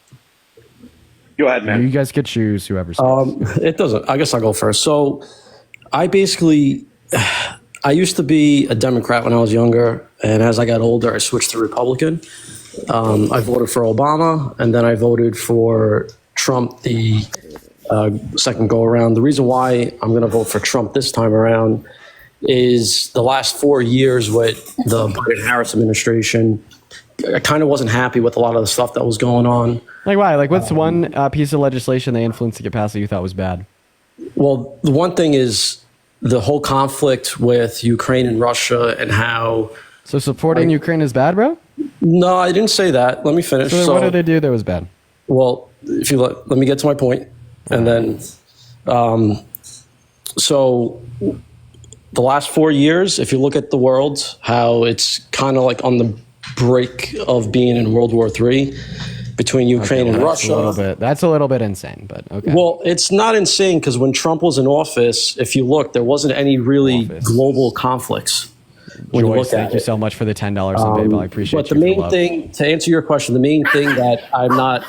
Go ahead, man. You guys could choose whoever's It doesn't. I guess I'll go first. So I used to be a Democrat when I was younger. And as I got older, I switched to Republican. I voted for Obama, and then I voted for Trump the second go around. The reason why I'm going to vote for Trump this time around is the last 4 years with the Biden-Harris administration, I kind of wasn't happy with a lot of the stuff that was going on. Like why? Like what's one piece of legislation they influenced to get passed that you thought was bad? Well, the one thing is the whole conflict with Ukraine and Russia and how... So supporting Ukraine is bad, bro? No, I didn't say that. Let me finish. So what did they do that was bad? Well, if you let me get to my point. And then, so the last 4 years, if you look at the world, how it's kind of like on the brink of being in World War III between Ukraine and Russia. That's a little bit insane, but okay. Well, it's not insane because when Trump was in office, if you look, there wasn't any really global conflicts. When you look thank you so much for the $10 on PayPal. I appreciate it. But the main thing, to answer your question, the main thing that I'm not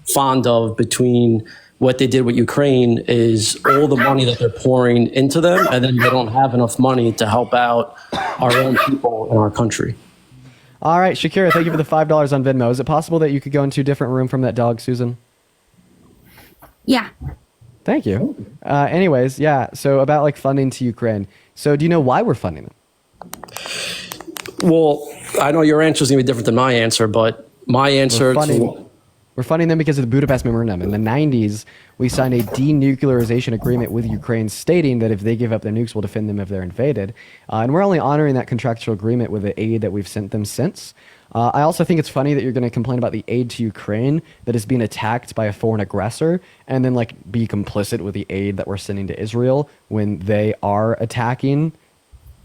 fond of between what they did with Ukraine is all the money that they're pouring into them, and then they don't have enough money to help out our own people in our country. All right, Shakira, thank you for the $5 on Venmo. Is it possible that you could go into a different room from that dog, Susan? Yeah. Thank you. Anyways, yeah, so about like funding to Ukraine. So do you know why we're funding them? Well, I know your answer is going to be different than my answer, but my answer We're funding them because of the Budapest Memorandum. In the 90s, we signed a denuclearization agreement with Ukraine stating that if they give up their nukes, we'll defend them if they're invaded. And we're only honoring that contractual agreement with the aid that we've sent them since. I also think it's funny that you're going to complain about the aid to Ukraine that is being attacked by a foreign aggressor and then like be complicit with the aid that we're sending to Israel when they are attacking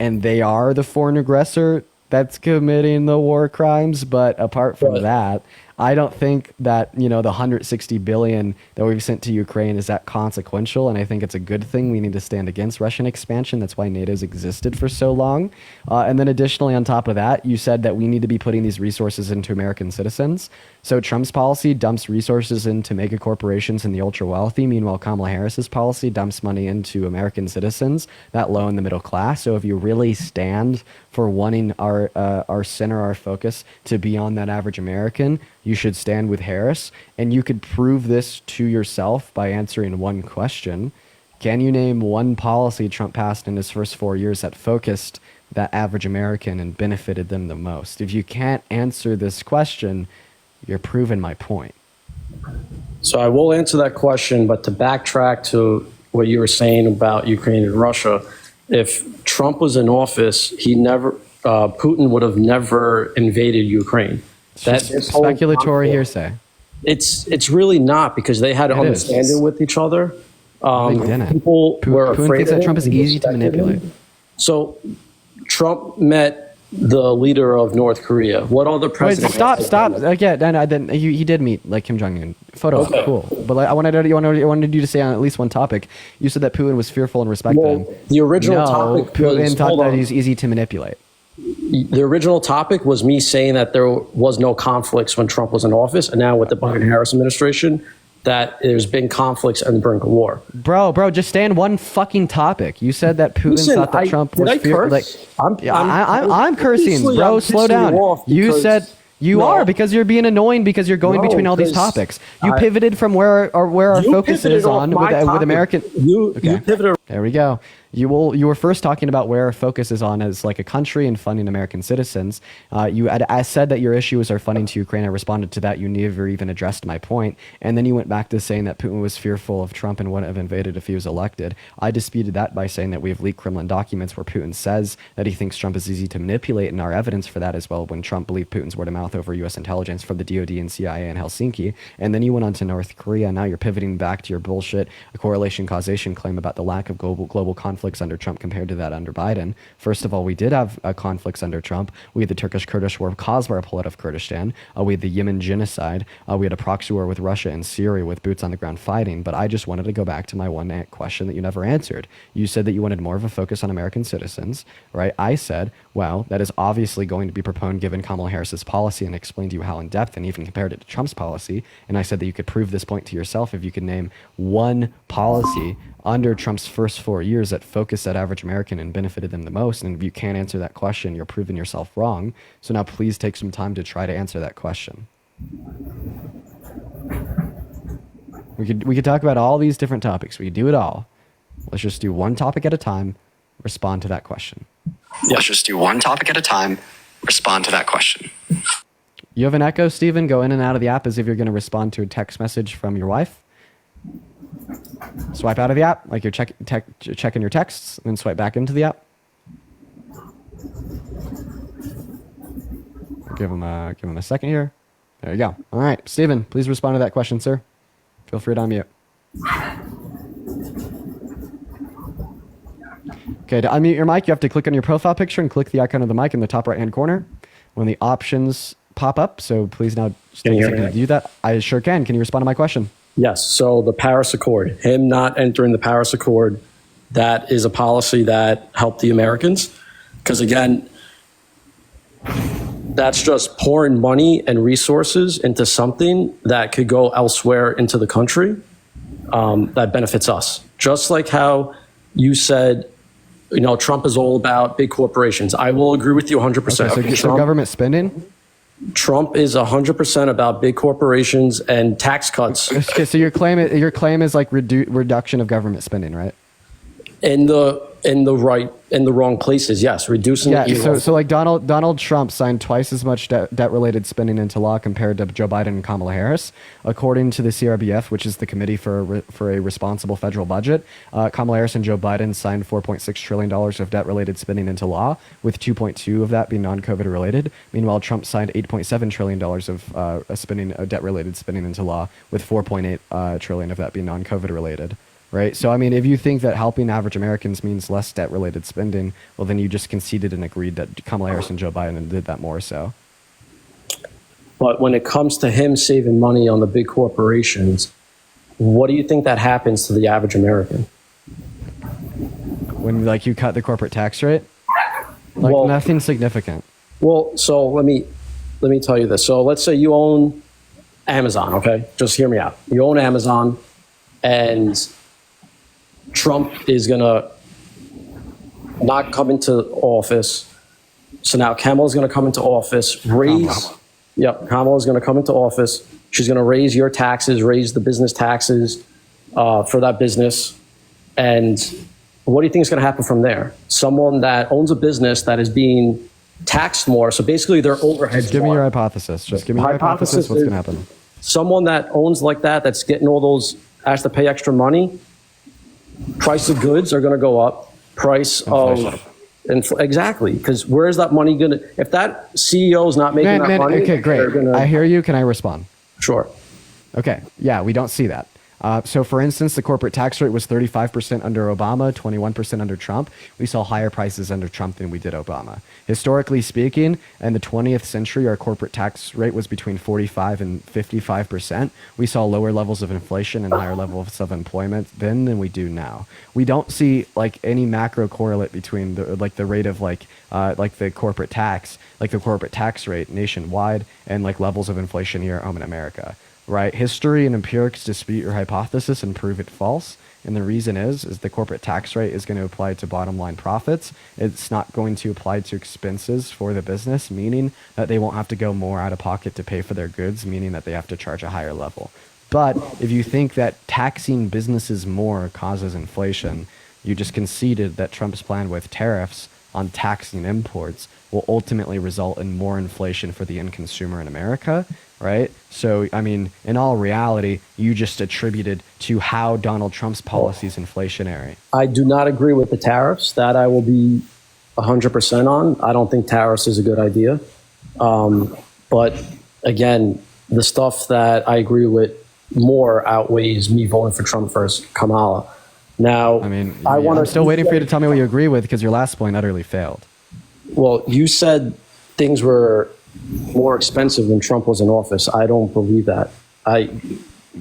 and they are the foreign aggressor that's committing the war crimes. But apart from that, I don't think that, you know, the $160 billion that we've sent to Ukraine is that consequential, and I think it's a good thing. We need to stand against Russian expansion. That's why NATO's existed for so long. And then additionally, on top of that, you said that we need to be putting these resources into American citizens. So Trump's policy dumps resources into mega corporations and the ultra wealthy. Meanwhile, Kamala Harris's policy dumps money into American citizens, that low and the middle class. So if you really stand for wanting our center, our focus to be on that average American, you should stand with Harris. And you could prove this to yourself by answering one question. Can you name one policy Trump passed in his first 4 years that focused that average American and benefited them the most? If you can't answer this question, you're proving my point. So I will answer that question, but to backtrack to what you were saying about Ukraine and Russia, if Trump was in office, Putin would have never invaded Ukraine. That's speculatory hearsay. It's really not, because they had an understanding with each other. They didn't. People were Putin afraid thinks of that him. Trump is easy to manipulate. So Trump met the leader of North Korea. What other Wait, president? stop. Again, then he did meet like Kim Jong-un. Photo, Okay. cool. But like, I wanted you to say on at least one topic. You said that Putin was fearful and respected him. The original No, topic Putin was, thought hold that on. he's easy to manipulate. The original topic was me saying that there was no conflicts when Trump was in office, and now with the Biden-Harris administration, that there's been conflicts and the brink of war. Bro, just stay on one fucking topic. You said that Putin Listen, thought that Trump was did I fearful. curse? Like, I'm cursing, obviously bro. I'm Slow pissing down. you off You because- said you No. are, because you're being annoying because you're going No, between all these because topics. You I- pivoted from where our You focus pivoted is off on my with topic. American. You pivoted. There we go. You were first talking about where our focus is on as like a country and funding American citizens. I said that your issue was our funding to Ukraine. I responded to that. You never even addressed my point. And then you went back to saying that Putin was fearful of Trump and wouldn't have invaded if he was elected. I disputed that by saying that we have leaked Kremlin documents where Putin says that he thinks Trump is easy to manipulate, and our evidence for that as well when Trump believed Putin's word of mouth over U.S. intelligence from the DOD and CIA in Helsinki. And then you went on to North Korea. Now you're pivoting back to your bullshit correlation causation claim about the lack of global conflicts under Trump compared to that under Biden. First of all, we did have conflicts under Trump. We had the Turkish-Kurdish war caused by our pull out of Kurdistan. We had the Yemen genocide. We had a proxy war with Russia and Syria with boots on the ground fighting. But I just wanted to go back to my one question that you never answered. You said that you wanted more of a focus on American citizens, right? I said, well, that is obviously going to be proponed given Kamala Harris's policy, and explained to you how in depth and even compared it to Trump's policy. And I said that you could prove this point to yourself if you could name one policy under Trump's first 4 years that focused that average American and benefited them the most. And if you can't answer that question, you're proving yourself wrong. So now please take some time to try to answer that question. We could talk about all these different topics. We could do it all. Let's just do one topic at a time. Respond to that question. Let's just do one topic at a time. Respond to that question. You have an echo, Steven? Go in and out of the app as if you're going to respond to a text message from your wife. Swipe out of the app like you're checking your texts, and then swipe back into the app. Give him a second here. There you go. All right, Steven, please respond to that question, sir. Feel free to unmute. Okay, to unmute your mic, you have to click on your profile picture and click the icon of the mic in the top right-hand corner when the options pop up. So please now take a second to do that. I sure can. Can you respond to my question? Yes. So the Paris Accord, him not entering the Paris Accord, that is a policy that helped the Americans. Because again, that's just pouring money and resources into something that could go elsewhere into the country. that benefits us. Just like how you said, Trump is all about big corporations. I will agree with you 100%. Okay, so government spending? Trump is 100% about big corporations and tax cuts. Okay, so your claim is like reduction of government spending, right? In the wrong places, yes, reducing. Yeah, so like Donald Trump signed twice as much debt-related spending into law compared to Joe Biden and Kamala Harris, according to the CRBF, which is the Committee for a Responsible Federal Budget. Kamala Harris and Joe Biden signed $4.6 trillion of debt-related spending into law, with 2.2 of that being non-COVID related. Meanwhile, Trump signed $8.7 trillion of debt-related spending into law, with 4.8 trillion of that being non-COVID related. Right. So, I mean, if you think that helping average Americans means less debt related spending, well, then you just conceded and agreed that Kamala Harris and Joe Biden did that more so. But when it comes to him saving money on the big corporations, what do you think that happens to the average American? When, like, you cut the corporate tax rate? Like, well, nothing significant. Well, so let me tell you this. So let's say you own Amazon, okay? Just hear me out. You own Amazon, and Trump is going to not come into office. So now Kamala's going to come into office, Kamala is going to come into office. She's going to raise your taxes, raise the business taxes for that business. And what do you think is going to happen from there? Someone that owns a business that is being taxed more. So basically their overhead. Just give me your hypothesis. Just give me your hypothesis. What's going to happen? Someone that owns like that, that's getting all those, has to pay extra money. Price of goods are going to go up. Price of exactly, because where is that money going to? If that CEO is not making that money, okay, great. I hear you. Can I respond? Sure. Okay. Yeah, we don't see that. So, for instance, the corporate tax rate was 35% under Obama, 21% under Trump. We saw higher prices under Trump than we did Obama. Historically speaking, in the 20th century, our corporate tax rate was between 45 and 55%. We saw lower levels of inflation and higher levels of employment then than we do now. We don't see like any macro correlate between the rate of the corporate tax rate nationwide and like levels of inflation here at home in America. Right? History and empirics dispute your hypothesis and prove it false. And the reason is the corporate tax rate is going to apply to bottom line profits. It's not going to apply to expenses for the business, meaning that they won't have to go more out of pocket to pay for their goods, meaning that they have to charge a higher level. But if you think that taxing businesses more causes inflation, you just conceded that Trump's plan with tariffs on taxing imports will ultimately result in more inflation for the end consumer in America. Right? So, I mean, in all reality, you just attributed to how Donald Trump's policy is inflationary. I do not agree with the tariffs. That I will be 100% on. I don't think tariffs is a good idea. But again, the stuff that I agree with more outweighs me voting for Trump versus Kamala. Now, I mean, I'm still waiting for you to tell me what you agree with, because your last point utterly failed. Well, you said things were more expensive when Trump was in office. I don't believe that.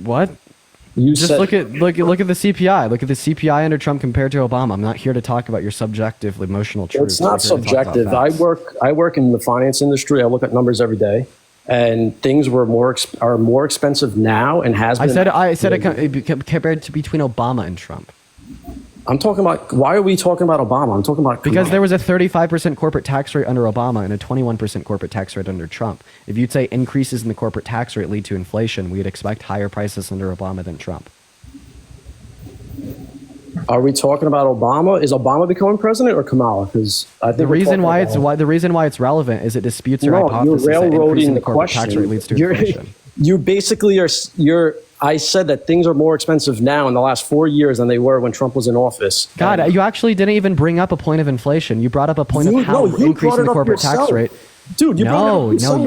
What? You just said, look at the CPI. Look at the CPI under Trump compared to Obama. I'm not here to talk about your subjective emotional truth. It's not subjective. I work in the finance industry. I look at numbers every day, and things are more expensive now and has been. I said it compared to between Obama and Trump. I'm talking about, why are we talking about Obama? I'm talking about because there was a 35% corporate tax rate under Obama and a 21% corporate tax rate under Trump. If you'd say increases in the corporate tax rate lead to inflation, we'd expect higher prices under Obama than Trump. Are we talking about Obama? Is Obama becoming president or Kamala? Because I think the reason why it's relevant is it disputes your hypothesis that increasing the corporate tax rate leads to inflation. You basically I said that things are more expensive now in the last 4 years than they were when Trump was in office. God, you actually didn't even bring up a point of inflation. You brought up a point of how increasing the corporate tax rate. Dude, you brought it up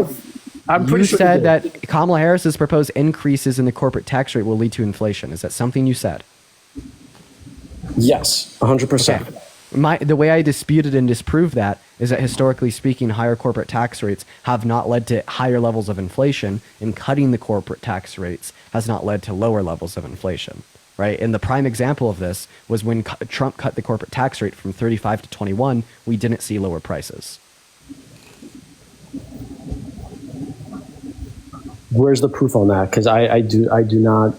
yourself. You said that Kamala Harris's proposed increases in the corporate tax rate will lead to inflation. Is that something you said? Yes, 100%. Okay. The way I disputed and disproved that is that historically speaking, higher corporate tax rates have not led to higher levels of inflation, and cutting the corporate tax rates has not led to lower levels of inflation, right? And the prime example of this was when Trump cut the corporate tax rate from 35 to 21, we didn't see lower prices. Where's the proof on that? Because I do not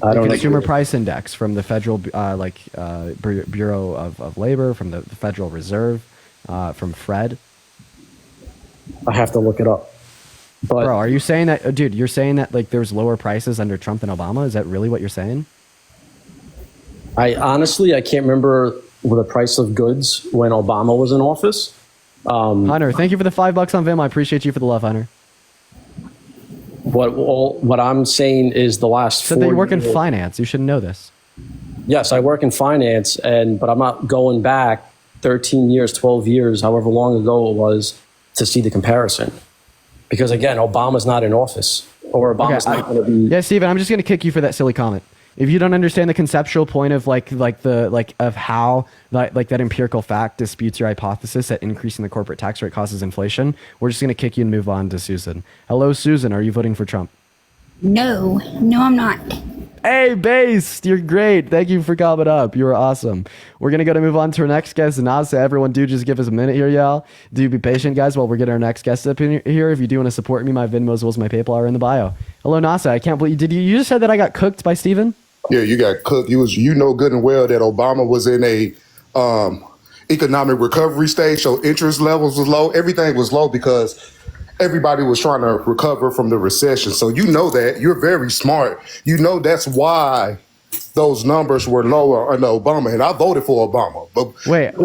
I don't Consumer agree. Price Index from the Federal Bureau of Labor, from the Federal Reserve, from Fred. I have to look it up. But bro, are you saying that, dude? You're saying that like there's lower prices under Trump than Obama? Is that really what you're saying? I honestly can't remember the price of goods when Obama was in office. Hunter, thank you for the $5 on Vim. I appreciate you for the love, Hunter. What I'm saying is the last. You said that you work in finance. You should know this. Yes, I work in finance, but I'm not going back 13 years, 12 years, however long ago it was, to see the comparison. Because again, Obama's not in office, or Obama's not going to be. Yeah, Steven, I'm just going to kick you for that silly comment. If you don't understand the conceptual point of of how that empirical fact disputes your hypothesis that increasing the corporate tax rate causes inflation, we're just going to kick you and move on to Susan. Hello, Susan. Are you voting for Trump? No, I'm not. Hey, Based, you're great. Thank you for coming up. You were awesome. We're going to move on to our next guest. Nasa, everyone, do just give us a minute here, y'all. Do be patient, guys, while we're getting our next guest up in here. If you do want to support me, my Venmo as well as my PayPal are in the bio. Hello, Nasa. I can't believe, you just said that I got cooked by Steven? Yeah, you got cooked. You know good and well that Obama was in a economic recovery stage, so interest levels was low. Everything was low because everybody was trying to recover from the recession. So you know that. You're very smart. You know that's why those numbers were lower under Obama, and I voted for Obama. But wait,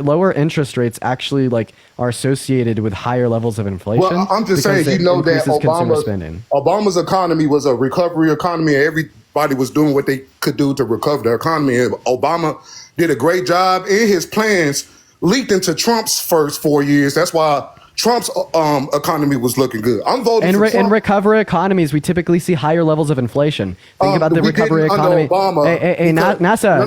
lower interest rates actually are associated with higher levels of inflation. Well, I'm just saying, you know that Obama's economy was a recovery economy, and everybody was doing what they could do to recover the economy. And Obama did a great job, and his plans leaked into Trump's first 4 years. That's why Trump's economy was looking good. I'm voting for Trump. In recovery economies, we typically see higher levels of inflation. Think about the recovery economy. NASA.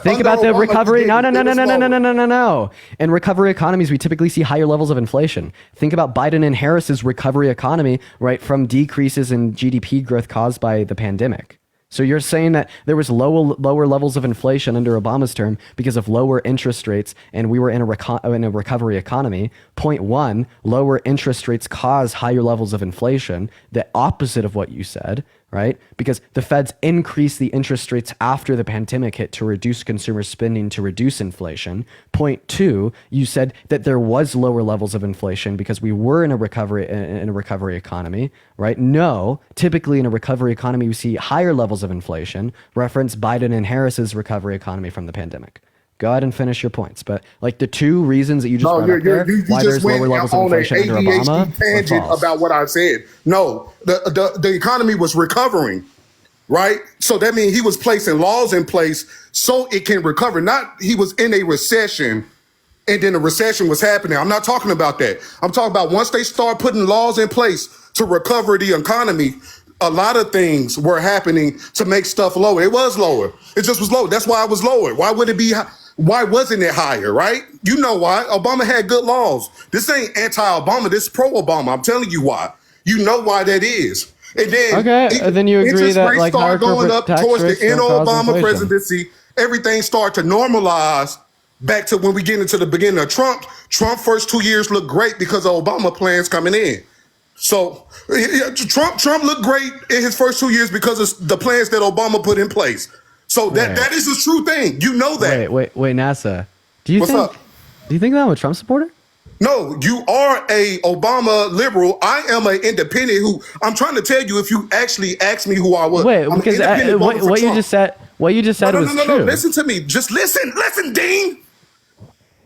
Think about the recovery. No. In recovery economies, we typically see higher levels of inflation. Think about Biden and Harris's recovery economy, right, from decreases in GDP growth caused by the pandemic. So you're saying that there was lower levels of inflation under Obama's term because of lower interest rates, and we were in a recovery economy. Point one, lower interest rates cause higher levels of inflation. The opposite of what you said, right? Because the Feds increased the interest rates after the pandemic hit to reduce consumer spending, to reduce inflation. Point two, you said that there was lower levels of inflation because we were in a recovery economy, right? No, typically in a recovery economy, we see higher levels of inflation. Reference Biden and Harris's recovery economy from the pandemic. Go ahead and finish your points. But the two reasons that you just brought up there, why there's lower levels of inflation under Obama, tangent about what I said. No, the economy was recovering, right? So that means he was placing laws in place so it can recover. Not he was in a recession and then the recession was happening. I'm not talking about that. I'm talking about once they start putting laws in place to recover the economy, a lot of things were happening to make stuff lower. It was lower. It just was low. That's why it was lower. Why would it be high? Why wasn't it higher, right? You know why. Obama had good laws. This ain't anti-Obama. This is pro-Obama. I'm telling you why. You know why that is. And then, then you agree that rates higher start going up towards the end of Obama inflation. presidency. Everything started to normalize back to when we get into the beginning of Trump. Trump first 2 years looked great because of Obama plans coming in. So Trump looked great in his first 2 years because of the plans that Obama put in place. So that is a true thing. You know that. Wait, NASA. Do you think that I'm a Trump supporter? No, you are a Obama liberal. I am an independent who I'm trying to tell you if you actually ask me who I was. Wait, because what you just said was true. No, listen to me. Just listen, Dean.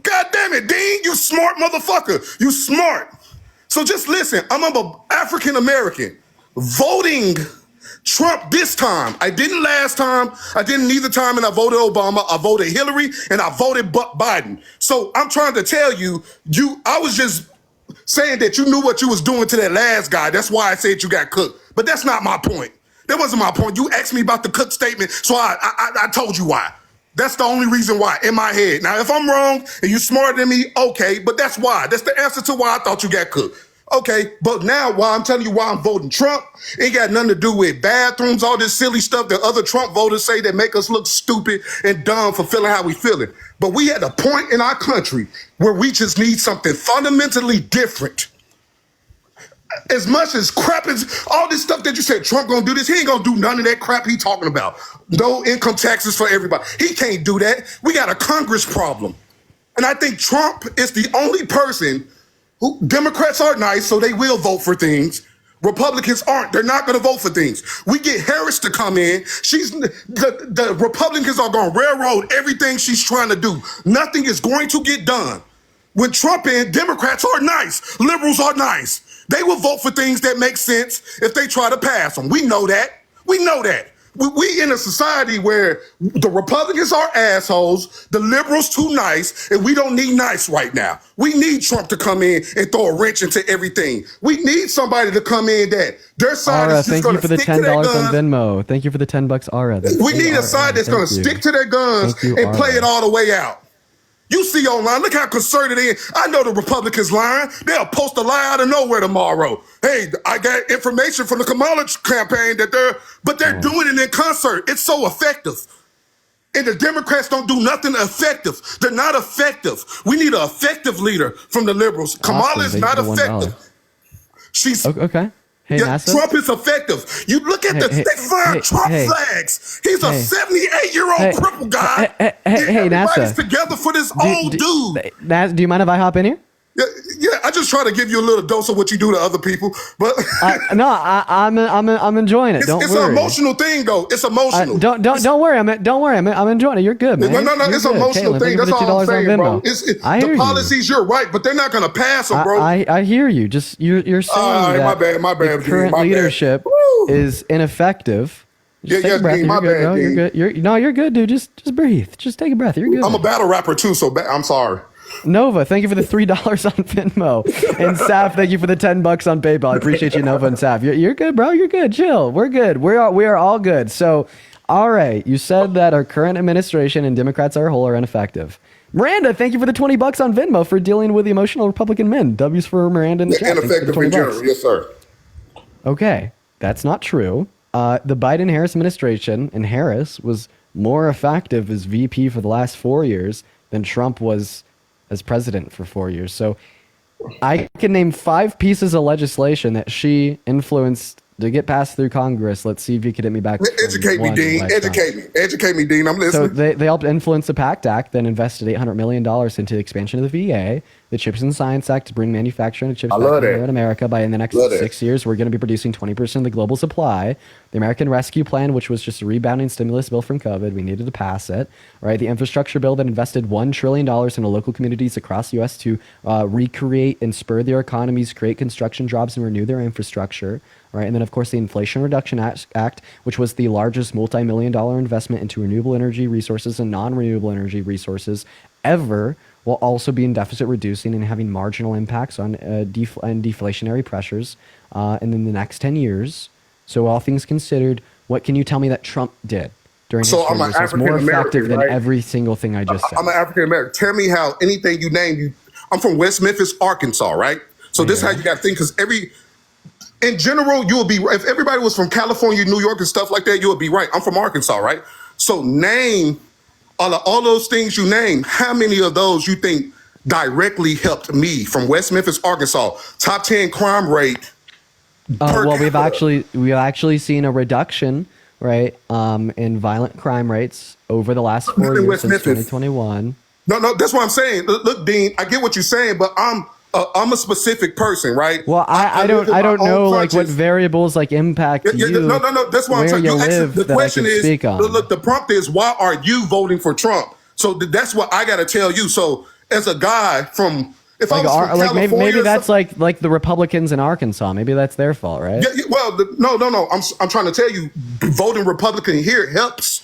God damn it, Dean, you smart motherfucker. You smart. So just listen. I'm an African American voting Trump this time. I didn't last time. I didn't neither time, and I voted Obama. I voted Hillary, and I voted Biden. So I'm trying to tell you, I was just saying that you knew what you was doing to that last guy. That's why I said you got cooked. But that's not my point. That wasn't my point. You asked me about the cook statement, so I told you why. That's the only reason why in my head. Now, if I'm wrong and you smarter than me, okay, but that's why. That's the answer to why I thought you got cooked. Okay, but now why I'm telling you why I'm voting Trump, ain't got nothing to do with bathrooms, all this silly stuff that other Trump voters say that make us look stupid and dumb for feeling how we feeling. But we at a point in our country where we just need something fundamentally different. as much as crap as all this stuff that you said, Trump gonna do this, he ain't gonna do none of that crap he talking about. No income taxes for everybody. He can't do that. We got a Congress problem. And I think Trump is the only person who, Democrats are nice, so they will vote for things. Republicans aren't. They're not going to vote for things. We get Harris to come in. The Republicans are going to railroad everything she's trying to do. Nothing is going to get done. When Trump in, Democrats are nice. Liberals are nice. They will vote for things that make sense if they try to pass them. We know that. We know that. We in a society where the Republicans are assholes, the liberals too nice, and we don't need nice right now. We need Trump to come in and throw a wrench into everything. We need somebody to come in that their side Ara, is just thank you for the stick to $10 their on guns. Venmo. Thank you for the $10, Ara. We need a side that's going to stick to their guns and play it all the way out. You see online, look how concerted they are. I know the Republicans lying. They'll post a lie out of nowhere tomorrow. Hey, I got information from the Kamala campaign that they're doing it in concert. It's so effective. And the Democrats don't do nothing effective. They're not effective. We need an effective leader from the liberals. Kamala is not effective. She's okay. Hey, yeah, NASA? Trump is effective. You look at they find Trump flags. He's a 78-year-old cripple guy. Hey, Everybody's NASA. together for this old dude. Do you mind if I hop in here? Yeah, I just try to give you a little dose of what you do to other people, but I'm enjoying it. Don't it's worry. an emotional thing, though. It's emotional. Don't worry. I'm enjoying it. You're good, man. No, You're it's an good. emotional Caitlin, thing. thank you That's for the all I'm $2 on saying, bro. Venmo. I hear The you. policies, you're right, but they're not going to pass them, bro. I hear you. Just you're saying that my bad, the current my bad. leadership is ineffective. Just take a breath. Dean, my You're good. bad, No, you're Dean. good. You're good, dude. Just breathe. Just take a breath. You're good. I'm a battle rapper too, so I'm sorry. Nova, thank you for the $3 on Venmo, and Saf, thank you for the $10 on PayPal. I appreciate you, Nova and Saf. You're good, bro. You're good. Chill. We're good. We are all good. So, all right, you said that our current administration and Democrats as a whole are ineffective. Miranda, thank you for the $20 on Venmo for dealing with the emotional Republican men. W's for Miranda in the chat. Ineffective in general, yes, sir. Okay, that's not true. The Biden-Harris administration and Harris was more effective as VP for the last 4 years than Trump was as president for 4 years. So I can name 5 pieces of legislation that she influenced to get passed through Congress. Let's see if you could hit me back. Educate me, Dean. Educate me, Dean. I'm So listening. they helped influence the PACT Act, then invested $800 million into the expansion of the VA, the Chips and Science Act to bring manufacturing of chips I back love here that. in America. By in the next Love that. 6 years, we're going to be producing 20% of the global supply. The American Rescue Plan, which was just a rebounding stimulus bill from COVID, we needed to pass it. Right, the infrastructure bill that invested $1 trillion into local communities across the U.S. to recreate and spur their economies, create construction jobs, and renew their infrastructure. Right, and then of course the Inflation Reduction Act, which was the largest multi-million-dollar investment into renewable energy resources and non-renewable energy resources ever, while also being deficit reducing and having marginal impacts on deflationary pressures in the next 10 years. So all things considered, what can you tell me that Trump did during his So I'm term an that was more African-American, effective than right? every single thing I just said? I'm an African American. Tell me how anything you name. I'm from West Memphis, Arkansas, right? So this is how you got to think, because in general, you would be, if everybody was from California, New York, and stuff like that, you would be right. I'm from Arkansas, right? So name all those things you name. How many of those you think directly helped me from West Memphis, Arkansas? Top 10 crime rate. Well, we've actually seen a reduction, right, in violent crime rates over the last 4 years West since Memphis. 2021. No, that's what I'm saying. Look, Dean, I get what you're saying, but I'm a specific person, right? Well, I don't know like what variables like impact you. No. That's why I'm where saying. you You live actually, the that I question could is, speak on. look, the prompt is, why are you voting for Trump? So that's what I got to tell you. So as a guy from, if I was from California, maybe that's like the Republicans in Arkansas. Maybe that's their fault, right? Yeah, well, no. I'm trying to tell you, voting Republican here helps.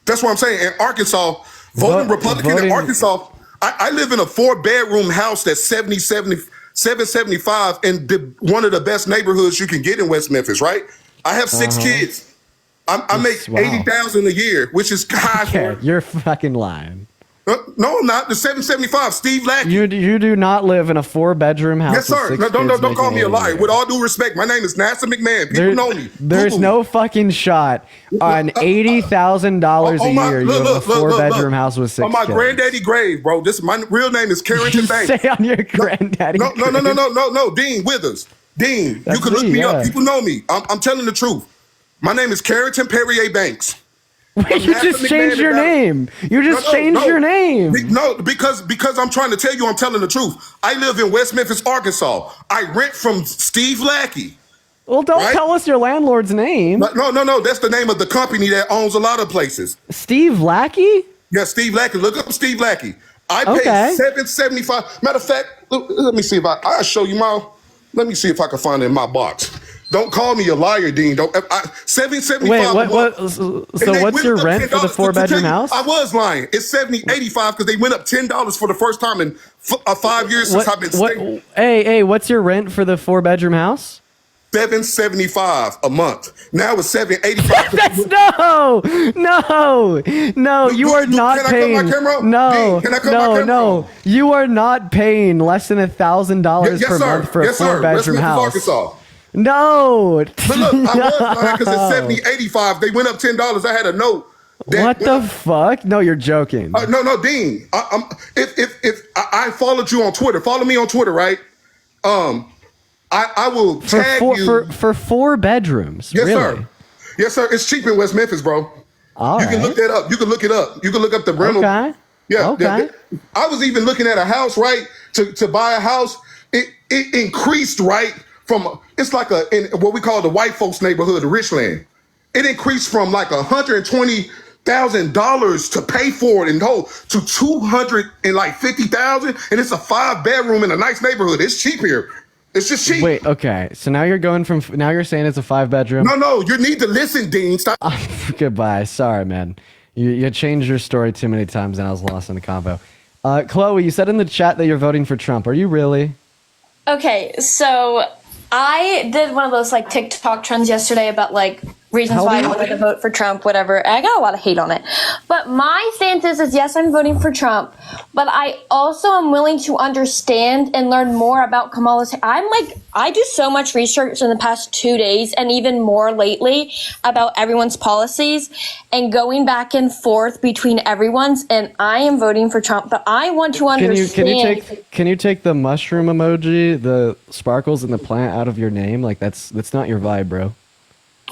That's what I'm saying. In Arkansas, voting Republican in Arkansas. I live in a 4-bedroom house that's 775 in one of the best neighborhoods you can get in West Memphis, right? I have 6 kids. I make $80,000 a year, which is high. Okay, you're fucking lying. No, I'm not. The 775, Steve Lackey. You do not live in a 4-bedroom house. Yes, sir. With 6 Don't kids call me a making liar. $80,000. With all due respect, my name is NASA McMahon. People know me. There's no fucking shot on $80,000 a year. You have a 4-bedroom house with 6 on my kids. granddaddy grave, bro. My real name is Carrington Banks. Say on your granddaddy. No, Dean Withers. Dean, That's you can look me, me yeah. up. People know me. I'm telling the truth. My name is Carrington Perrier Banks. You just changed your name. You just changed your name. No, because I'm trying to tell you, I'm telling the truth. I live in West Memphis, Arkansas. I rent from Steve Lackey. Well, don't tell us your landlord's name. No. That's the name of the company that owns a lot of places. Steve Lackey? Yeah, Steve Lackey. Look up Steve Lackey. I Okay. pay $7.75. Matter of fact, let me see if I'll show you my. Let me see if I can find it in my box. Don't call me a liar, Dean. Don't. $7.75. Wait, what's your rent for the 4-bedroom house? I was lying. It's $70.85 because they went up $10 for the first time in 5 years since I've been staying. Hey, what's your rent for the 4-bedroom house? $7.75 a month. Now it's $7.85. No. You are not paying. Can I cut my camera? No, Dean, can I cut my camera? no. You are not paying less than $1,000 per month for a 4-bedroom house. Arkansas. No. But look, I was lying because it's $70.85. They went up $10. I had a note. What the fuck? No, you're joking. No, Dean. If I followed you on Twitter, follow me on Twitter, right? I will tag you for 4 bedrooms. Yes, really? sir. Yes, sir. It's cheap in West Memphis, bro. All you right. can look that up. You can look it up. You can look up the rental. Okay. Yeah. Okay. I was even looking at a house, right? To buy a house. It increased, right? From it's like in what we call the white folks neighborhood, the Richland. It increased from like $120,000 to pay for it and whole to $250,000, and it's a 5-bedroom in a nice neighborhood. It's cheap here. It's just cheap. Wait, okay. So now you're saying it's a 5-bedroom? No, you need to listen, Dean. Stop. Goodbye. Sorry, man. You changed your story too many times and I was lost in the combo. Chloe, you said in the chat that you're voting for Trump. Are you really? Okay, so I did one of those like TikTok trends yesterday about like reasons why I wanted to vote for Trump, whatever. And I got a lot of hate on it. But my stance is yes, I'm voting for Trump. But I also am willing to understand and learn more about Kamala. I do so much research in the past 2 days and even more lately about everyone's policies and going back and forth between everyone's. And I am voting for Trump, but I want to understand. Can you take the mushroom emoji, the sparkles and the plant out of your name? Like that's not your vibe, bro.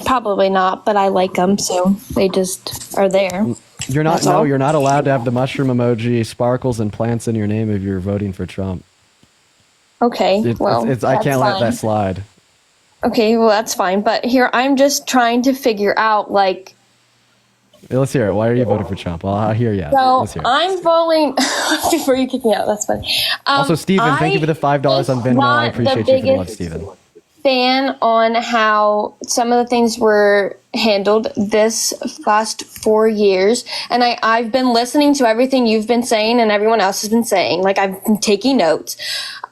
Probably not, but I like them, so they just are there. You're not. No, you're not allowed to have the mushroom emoji, sparkles, and plants in your name if you're voting for Trump. Okay, I can't let that slide. Okay, well that's fine. But here I'm just trying to figure out like. Let's hear it. Why are you voting for Trump? Well, I'll hear you. So Let's hear it. I'm voting before you kick me out. That's funny. Also, Steven, thank you for the $5 on Venmo. I appreciate you for the love, Steven. Fan on how some of the things were handled this last 4 years, and I've been listening to everything you've been saying and everyone else has been saying. Like I've been taking notes.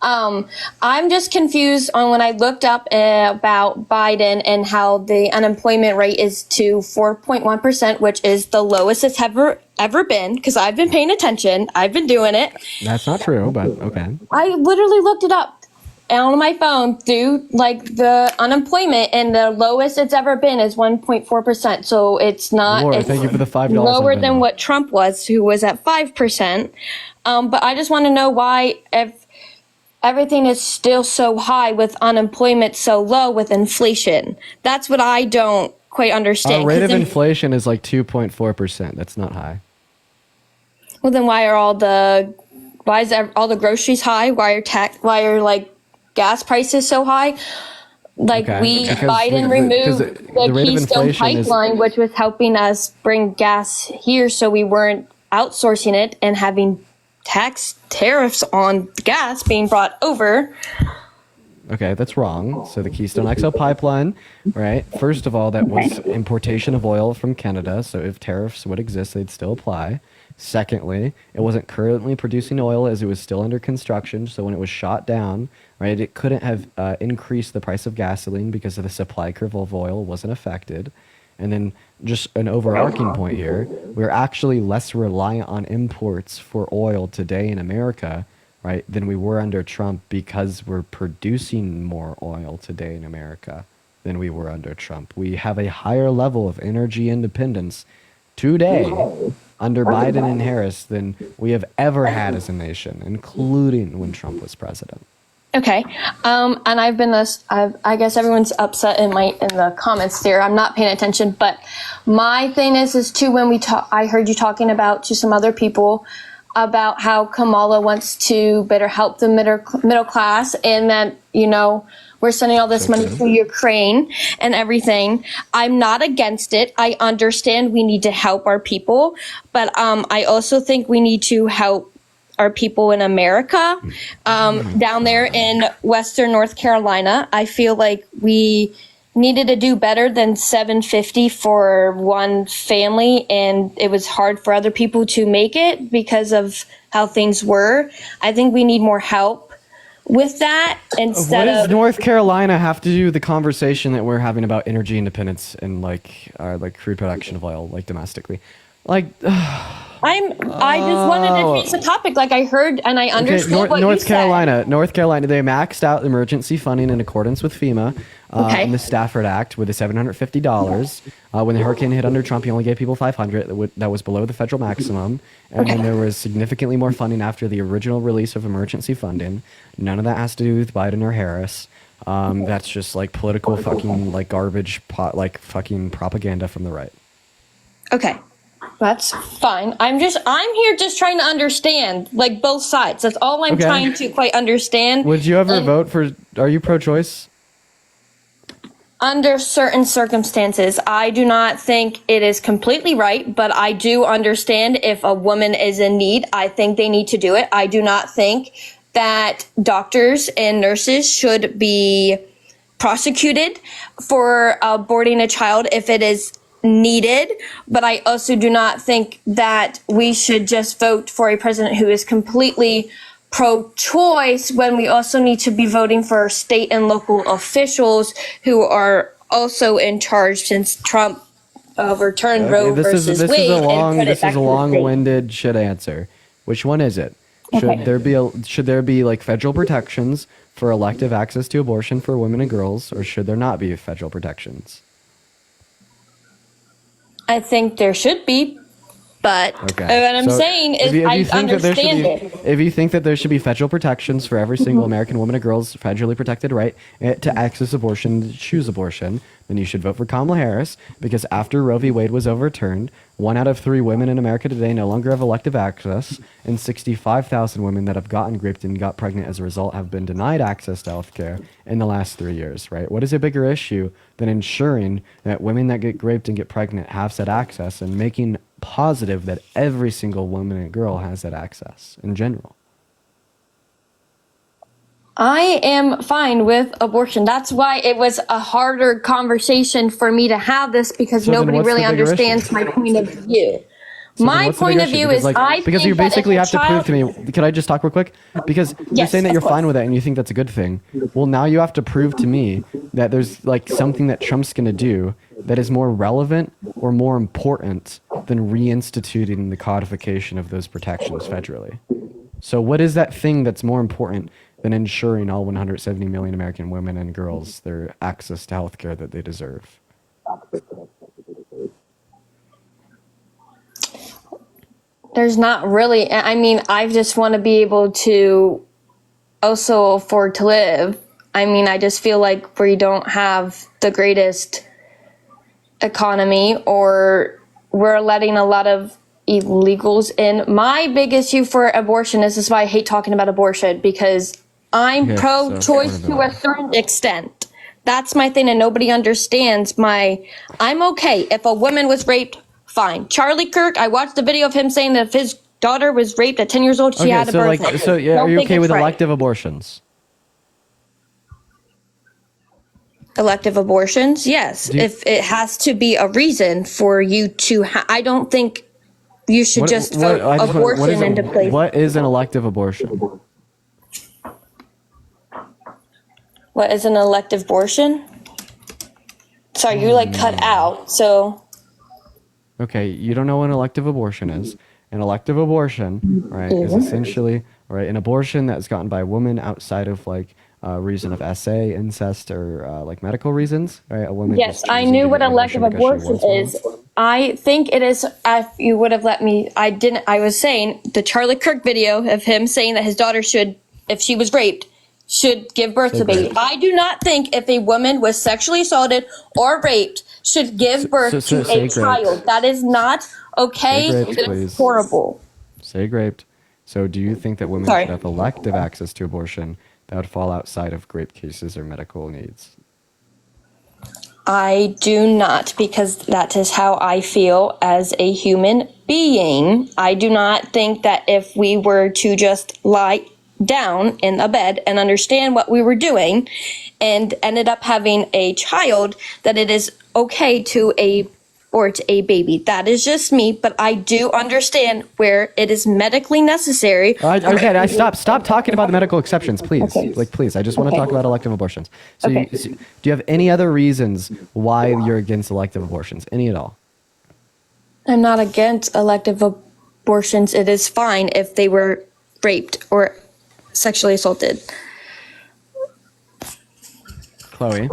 I'm just confused on when I looked up about Biden and how the unemployment rate is to 4.1%, which is the lowest it's ever been. Because I've been paying attention, I've been doing it. That's not true, but okay. I literally looked it up on my phone through like the unemployment, and the lowest it's ever been is 1.4%. So it's not. Laura, it's thank you for the $5. lower than what Trump was, who was at 5%. But I just want to know why, if everything is still so high with unemployment so low with inflation. That's what I don't quite understand. Our rate of inflation is like 2.4%. That's not high. Well, then why is all the groceries high? Why are like gas prices so high? Like Biden removed the Keystone Pipeline, which was helping us bring gas here, so we weren't outsourcing it and having tax tariffs on gas being brought over. Okay, that's wrong. So the Keystone XL pipeline, right? First of all, that was importation of oil from Canada. So if tariffs would exist, they'd still apply. Secondly, it wasn't currently producing oil as it was still under construction. So when it was shot down, right, it couldn't have increased the price of gasoline because of the supply curve of oil wasn't affected. And then just an overarching point here, we're actually less reliant on imports for oil today in America, right, than we were under Trump, because we're producing more oil today in America than we were under Trump. We have a higher level of energy independence today under Biden and Harris than we have ever had as a nation, including when Trump was president. Okay. And I've been I guess everyone's upset in the comments there. I'm not paying attention, but my thing is too, when I heard you talking about to some other people about how Kamala wants to better help the middle class, and that, we're sending all this money to Ukraine and everything. I'm not against it. I understand we need to help our people, but I also think we need to help our people in America, down there in Western North Carolina. I feel like we needed to do better than $750 for one family, and it was hard for other people to make it because of how things were. I think we need more help with that instead What does of North Carolina have to do with the conversation that we're having about energy independence and like crude production of oil, like domestically? Like, I just wanted to change the topic. Like I heard and I understood what you said. North Carolina, they maxed out emergency funding in accordance with FEMA in the Stafford Act with the $750. When the hurricane hit under Trump, he only gave people $500. That was below the federal maximum. And then there was significantly more funding after the original release of emergency funding. None of that has to do with Biden or Harris. That's just like political fucking like garbage like fucking propaganda from the right. Okay. That's fine. I'm here just trying to understand, like, both sides. That's all I'm trying to quite understand. Would you ever vote for, are you pro-choice? Under certain circumstances. I do not think it is completely right, but I do understand if a woman is in need, I think they need to do it. I do not think that doctors and nurses should be prosecuted for aborting a child if it is needed, but I also do not think that we should just vote for a president who is completely pro-choice when we also need to be voting for state and local officials who are also in charge, since Trump overturned Roe versus Wade. This is a long-winded shit answer. Which one is it? Should there be like federal protections for elective access to abortion for women and girls, or should there not be federal protections? I think there should be, but what I'm saying is I understand it. If you think that there should be federal protections for every single American woman or girl's federally protected right to access abortion, to choose abortion, then you should vote for Kamala Harris, because after Roe v. Wade was overturned, 1 out of 3 women in America today no longer have elective access, and 65,000 women that have gotten raped and got pregnant as a result have been denied access to health care in the last 3 years, right? What is a bigger issue than ensuring that women that get raped and get pregnant have said access, and making positive that every single woman and girl has that access in general? I am fine with abortion. That's why it was a harder conversation for me to have this, because nobody really understands my point of view. My point of view is because you basically have to prove to me. Can I just talk real quick? Because you're saying that you're fine with it and you think that's a good thing. Well, now you have to prove to me that there's like something that Trump's going to do that is more relevant or more important than reinstituting the codification of those protections federally. So what is that thing that's more important than ensuring all 170 million American women and girls their access to health care that they deserve? There's not really, I mean, I just want to be able to also afford to live. I mean, I just feel like we don't have the greatest economy, or we're letting a lot of illegals in. My big issue for abortion is, this is why I hate talking about abortion, because I'm pro-choice to a certain extent. That's my thing, and nobody understands I'm okay if a woman was raped, fine. Charlie Kirk, I watched the video of him saying that if his daughter was raped at 10 years old, she had a birth. Are you okay with elective abortions? Elective abortions, yes. If it has to be a reason for you to, I don't think you should just vote abortion into place. What is an elective abortion? What is an elective abortion? Sorry, you cut out, so. Okay, you don't know what an elective abortion is. An elective abortion, right, is essentially an abortion that's gotten by a woman outside of reason of SA, incest, or medical reasons, right? A woman. Yes, I knew what elective abortion is. I think it is. If you would have let me, I didn't. I was saying the Charlie Kirk video of him saying that his daughter should, if she was raped, should give birth to a baby. I do not think if a woman was sexually assaulted or raped should give birth to a child. That is not okay. It's horrible. Say graped. So do you think that women should have elective access to abortion that would fall outside of grape cases or medical needs? I do not, because that is how I feel as a human being. I do not think that if we were to just lie down in a bed and understand what we were doing and ended up having a child, that it is okay to abort a baby. That is just me, but I do understand where it is medically necessary. Okay, stop talking about the medical exceptions, please. Please, I just want to talk about elective abortions. So, do you have any other reasons why you're against elective abortions? Any at all? I'm not against elective abortions. It is fine if they were raped or sexually assaulted. Chloe?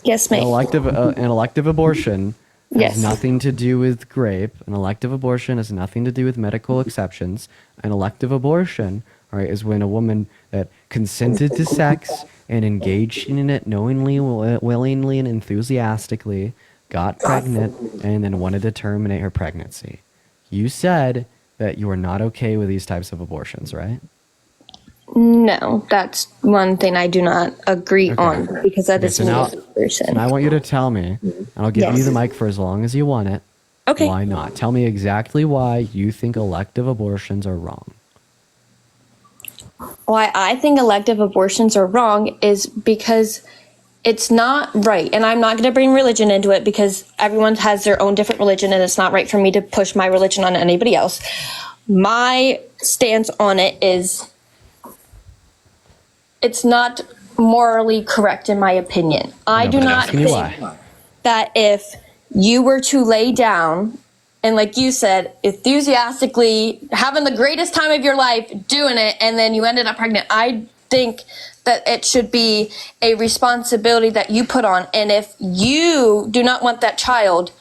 Yes, ma'am. An elective abortion Yes. has nothing to do with grape. An elective abortion has nothing to do with medical exceptions. An elective abortion, all right, is when a woman that consented to sex and engaged in it knowingly, willingly, and enthusiastically got pregnant and then wanted to terminate her pregnancy. You said that you are not okay with these types of abortions, right? No, that's one thing I do not agree on, because that is me as a person. And I want you to tell me, and I'll give you the mic for as long as you want it. Okay. Why not? Tell me exactly why you think elective abortions are wrong. Why I think elective abortions are wrong is because it's not right. And I'm not going to bring religion into it because everyone has their own different religion, and it's not right for me to push my religion on anybody else. My stance on it is it's not morally correct, in my opinion. I do not think that if you were to lay down and, like you said, enthusiastically having the greatest time of your life doing it, and then you ended up pregnant, I think that it should be a responsibility that you put on. And if you do not want that child,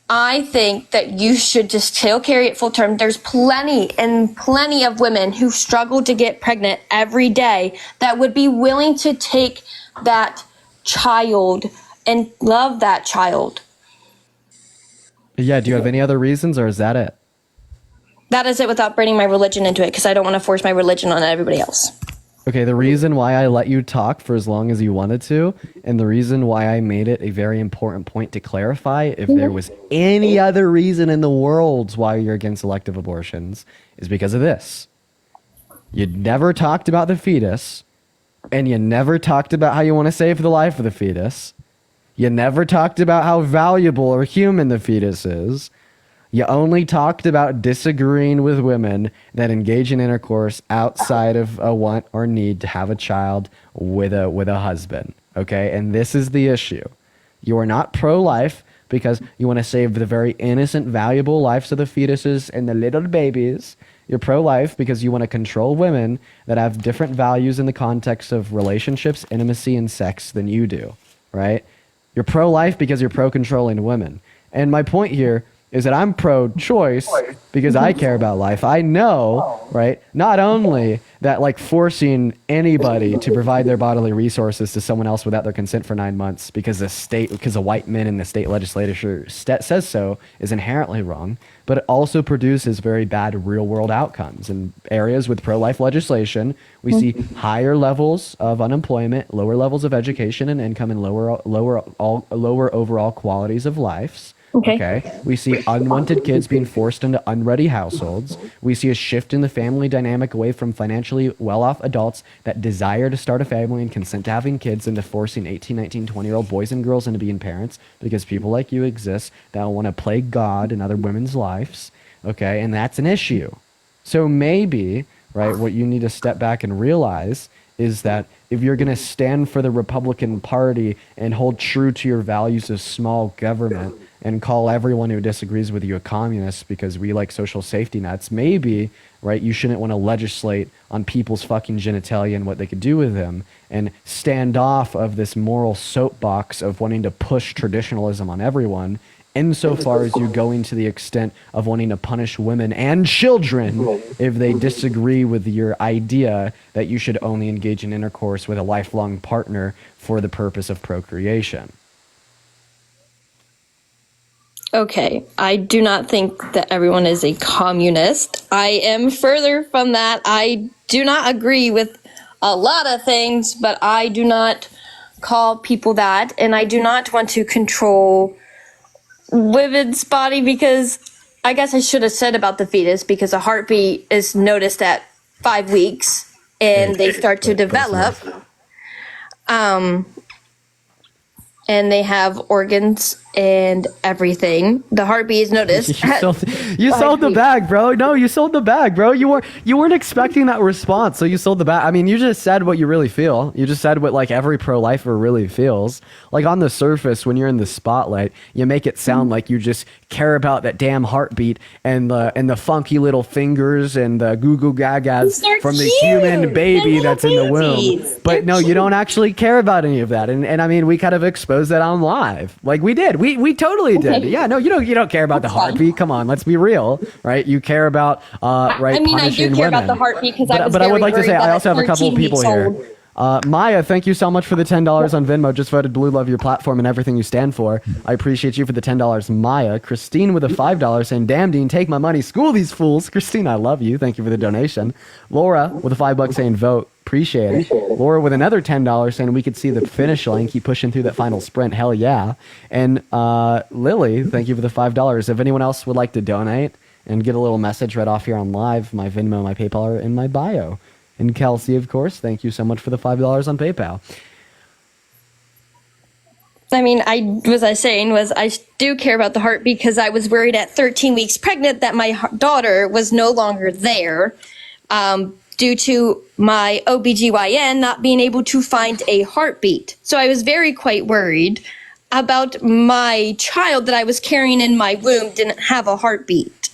I think that you should just still carry it full term. There's plenty of women who struggle to get pregnant every day that would be willing to take that child and love that child. Yeah, do you have any other reasons, or is that it? That is it, without bringing my religion into it, because I don't want to force my religion on everybody else. Okay, the reason why I let you talk for as long as you wanted to, and the reason why I made it a very important point to clarify if there was any other reason in the world why you're against elective abortions, is because of this. You never talked about the fetus, and you never talked about how you want to save the life of the fetus. You never talked about how valuable or human the fetus is. You only talked about disagreeing with women that engage in intercourse outside of a want or need to have a child with a husband. Okay, and this is the issue. You are not pro-life because you want to save the very innocent, valuable lives of the fetuses and the little babies. You're pro-life because you want to control women that have different values in the context of relationships, intimacy, and sex than you do, right? You're pro-life because you're pro-controlling women. And my point here is that I'm pro-choice because I care about life. I know, right, not only that, like, forcing anybody to provide their bodily resources to someone else without their consent for 9 months because the white men in the state legislature says so is inherently wrong, but it also produces very bad real-world outcomes. In areas with pro-life legislation, we see higher levels of unemployment, lower levels of education and income, and lower overall qualities of lives. Okay. We see unwanted kids being forced into unready households. We see a shift in the family dynamic away from financially well-off adults that desire to start a family and consent to having kids into forcing 18, 19, 20-year-old boys and girls into being parents because people like you exist that want to play God in other women's lives. Okay. And that's an issue. So maybe, right, what you need to step back and realize is that if you're going to stand for the Republican Party and hold true to your values of small government and call everyone who disagrees with you a communist because we like social safety nets, maybe, right, you shouldn't want to legislate on people's fucking genitalia and what they could do with them and stand off of this moral soapbox of wanting to push traditionalism on everyone insofar as you going to the extent of wanting to punish women and children if they disagree with your idea that you should only engage in intercourse with a lifelong partner for the purpose of procreation. Okay, I do not think that everyone is a communist. I am further from that. I do not agree with a lot of things, but I do not call people that, and I do not want to control women's body, because I guess I should have said about the fetus, because a heartbeat is noticed at 5 weeks and they start to develop. And they have organs and everything. The heartbeat is noticed. You sold the bag, bro. No, you sold the bag, bro. You weren't expecting that response, so you sold the bag. I mean, you just said what you really feel. You just said what like every pro-lifer really feels. Like on the surface, when you're in the spotlight, you make it sound like you just care about that damn heartbeat and the funky little fingers and the goo goo gagas from the human baby that's in the womb. But no, you don't actually care about any of that. And I mean, we kind of exposed that on live. Like we did. We totally did. Yeah, no, you don't care about the heartbeat. Come on, let's be real, right? You care about right. I mean, I punishing do care women. about the heartbeat because But I would like to say I also have a couple of people here. Maya, thank you so much for the $10 on Venmo. Just voted blue, love your platform and everything you stand for. I appreciate you for the $10, Maya. Christine with a $5 saying, damn, Dean, take my money. School these fools. Christine, I love you. Thank you for the donation. Laura with a $5 saying, vote. Appreciate it. Laura with another $10 saying we could see the finish line, keep pushing through that final sprint. Hell yeah. And Lily, thank you for the $5. If anyone else would like to donate and get a little message read off here on live, my Venmo, my PayPal are in my bio. And Kelsey, of course, thank you so much for the $5 on PayPal. I mean, I do care about the heartbeat because I was worried at 13 weeks pregnant that my daughter was no longer there. Due to my OBGYN not being able to find a heartbeat. So I was quite worried about my child that I was carrying in my womb didn't have a heartbeat.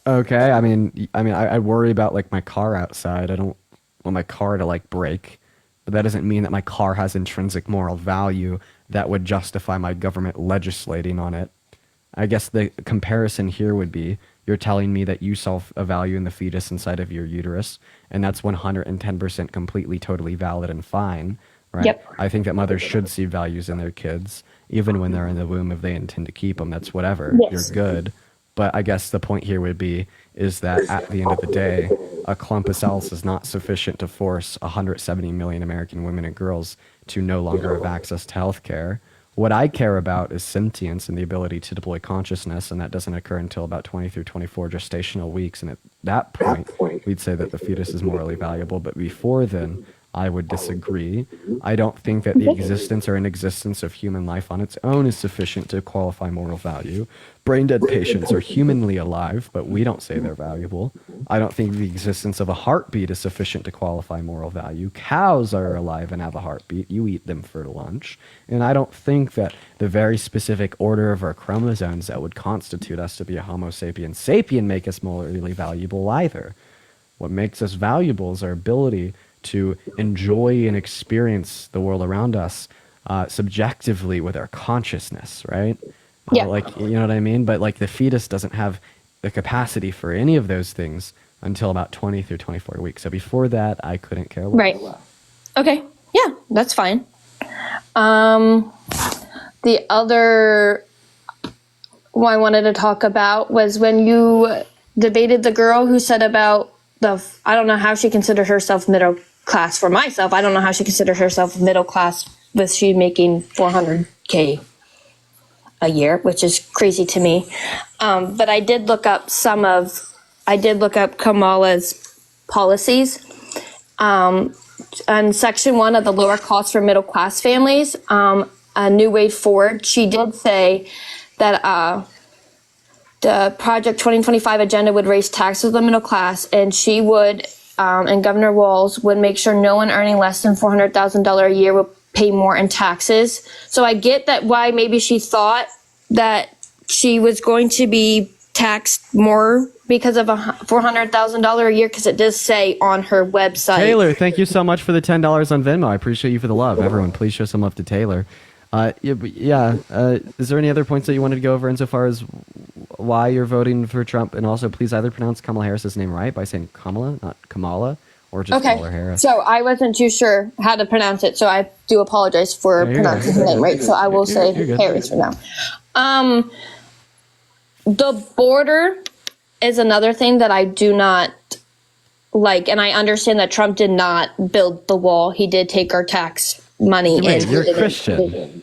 Okay, I mean, I worry about like my car outside. I don't want my car to like break, but that doesn't mean that my car has intrinsic moral value that would justify my government legislating on it. I guess the comparison here would be, you're telling me that you saw a value in the fetus inside of your uterus, and that's 110% completely, totally valid and fine, right? Yep. I think that mothers should see values in their kids, even when they're in the womb, if they intend to keep them. That's whatever. Yes. You're good. But I guess the point here would be, is that at the end of the day, a clump of cells is not sufficient to force 170 million American women and girls to no longer have access to health care. What I care about is sentience and the ability to deploy consciousness, and that doesn't occur until about 20 through 24 gestational weeks. And at that point, we'd say that the fetus is morally valuable. But before then, I would disagree. I don't think that the existence or inexistence of human life on its own is sufficient to qualify moral value. Brain-dead patients are humanly alive, but we don't say they're valuable. I don't think the existence of a heartbeat is sufficient to qualify moral value. Cows are alive and have a heartbeat. You eat them for lunch. And I don't think that the very specific order of our chromosomes that would constitute us to be a Homo sapiens sapien make us morally valuable either. What makes us valuable is our ability to enjoy and experience the world around us subjectively with our consciousness, right? Yeah. Like, you know what I mean? But like the fetus doesn't have the capacity for any of those things until about 20 through 24 weeks. So before that, I couldn't care less. Right. Okay. Yeah, that's fine. The other one I wanted to talk about was when you debated the girl who said about I don't know how she considered herself middle class. For myself, I don't know how she considered herself middle class with she making $400K a year, which is crazy to me. But I did look up Kamala's policies. On section 1 of the lower cost for middle class families, a new way forward, she did say that the Project 2025 agenda would raise taxes on the middle class, and she would, and Governor Walz would make sure no one earning less than $400,000 a year would pay more in taxes. So I get that why maybe she thought that she was going to be taxed more because of $400,000 a year, because it does say on her website. Taylor, thank you so much for the $10 on Venmo. I appreciate you for the love. Everyone, please show some love to Taylor. Is there any other points that you wanted to go over insofar as why you're voting for Trump? And also, please either pronounce Kamala Harris's name right by saying Kamala, not Kamala, or just call her Harris. So I wasn't too sure how to pronounce it, so I do apologize for pronouncing her name right. So I will say Harris for now. The border is another thing that I do not like, and I understand that Trump did not build the wall. He did take our tax money. Wait, you're Christian.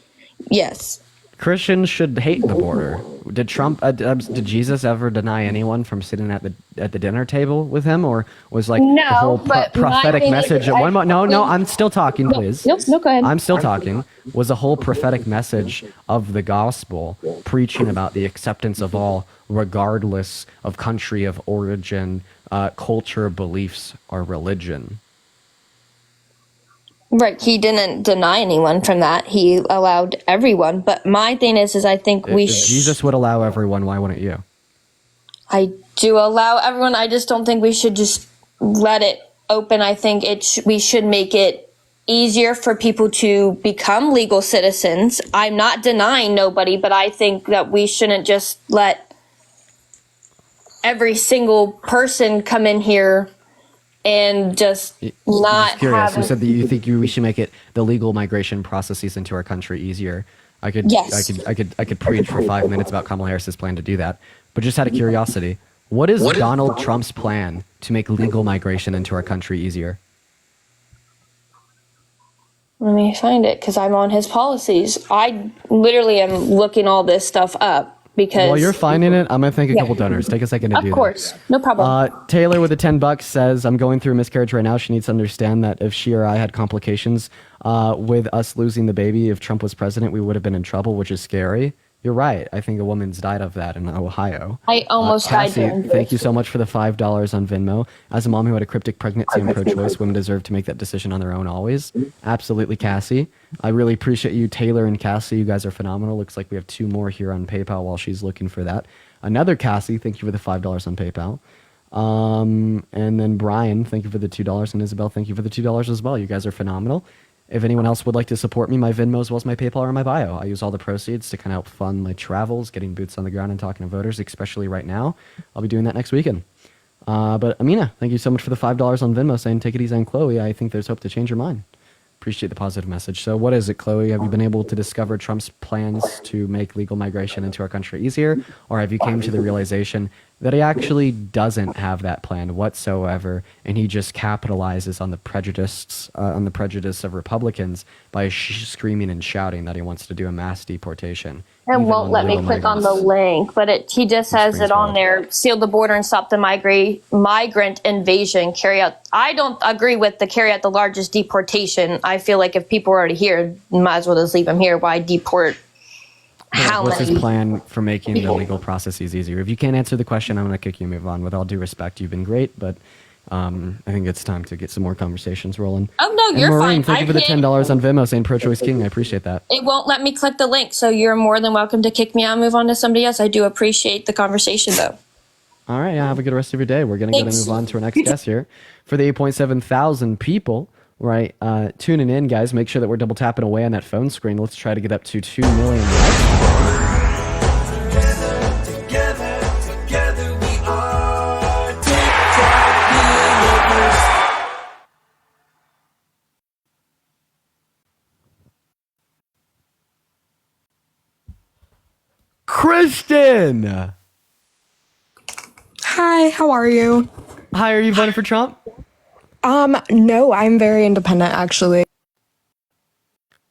Yes. Christians should hate the border. Did Trump? Did Jesus ever deny anyone from sitting at the dinner table with him, or was like the whole prophetic message? No, I'm still talking, please. No, go ahead. I'm still talking. Was a whole prophetic message of the gospel preaching about the acceptance of all, regardless of country of origin, culture, beliefs, or religion. Right, he didn't deny anyone from that. He allowed everyone. But my thing is I think if Jesus would allow everyone, why wouldn't you? I do allow everyone. I just don't think we should just let it open. I think we should make it easier for people to become legal citizens. I'm not denying nobody, but I think that we shouldn't just let every single person come in here and just not curious. have. You said that you think we should make it the legal migration processes into our country easier. I could preach for 5 minutes about Kamala Harris's plan to do that. But just out of curiosity, what is Donald Trump's plan to make legal migration into our country easier? Let me find it because I'm on his policies. I literally am looking all this stuff up. Because while you're finding it, I'm gonna thank a couple donors. Take a second to do that. Of course, no problem. Taylor with the $10 says, "I'm going through a miscarriage right now. She needs to understand that if she or I had complications with us losing the baby, if Trump was president, we would have been in trouble, which is scary." You're right. I think a woman's died of that in Ohio. I almost died. Cassie, thank you so much for the $5 on Venmo. As a mom who had a cryptic pregnancy and pro-choice, women deserve to make that decision on their own always. Absolutely, Cassie. I really appreciate you, Taylor and Cassie. You guys are phenomenal. Looks like we have 2 more here on PayPal while she's looking for that. Another Cassie, thank you for the $5 on PayPal. And then Brian, thank you for the $2. And Isabel, thank you for the $2 as well. You guys are phenomenal. If anyone else would like to support me, my Venmo as well as my PayPal are in my bio. I use all the proceeds to kind of help fund my travels, getting boots on the ground and talking to voters, especially right now. I'll be doing that next weekend. But Amina, thank you so much for the $5 on Venmo saying, "Take it easy on Chloe. I think there's hope to change your mind." Appreciate the positive message. So what is it, Chloe? Have you been able to discover Trump's plans to make legal migration into our country easier? Or have you came to the realization that he actually doesn't have that plan whatsoever, and he just capitalizes on the prejudice of Republicans by screaming and shouting that he wants to do a mass deportation? And won't let me click on the link, but he just has it on there: seal the border and stop the migrant invasion. I don't agree with the carry out the largest deportation. I feel like if people are already here, might as well just leave them here. Why deport? What's his plan for making the legal processes easier? If you can't answer the question, I'm going to kick you and move on. With all due respect, you've been great, but I think it's time to get some more conversations rolling. Oh, no, and you're Maureen, fine. Thank you for the $10 on Venmo saying pro-choice king. I appreciate that. It won't let me click the link, so you're more than welcome to kick me out and move on to somebody else. I do appreciate the conversation, though. All right, have a good rest of your day. We're going to move on to our next guest here. For the 8.7 thousand people, right, tuning in, guys, make sure that we're double tapping away on that phone screen. Let's try to get up to 2 million likes. Kristen! Hi, how are you? Hi, are you voting for Trump? No, I'm very independent, actually.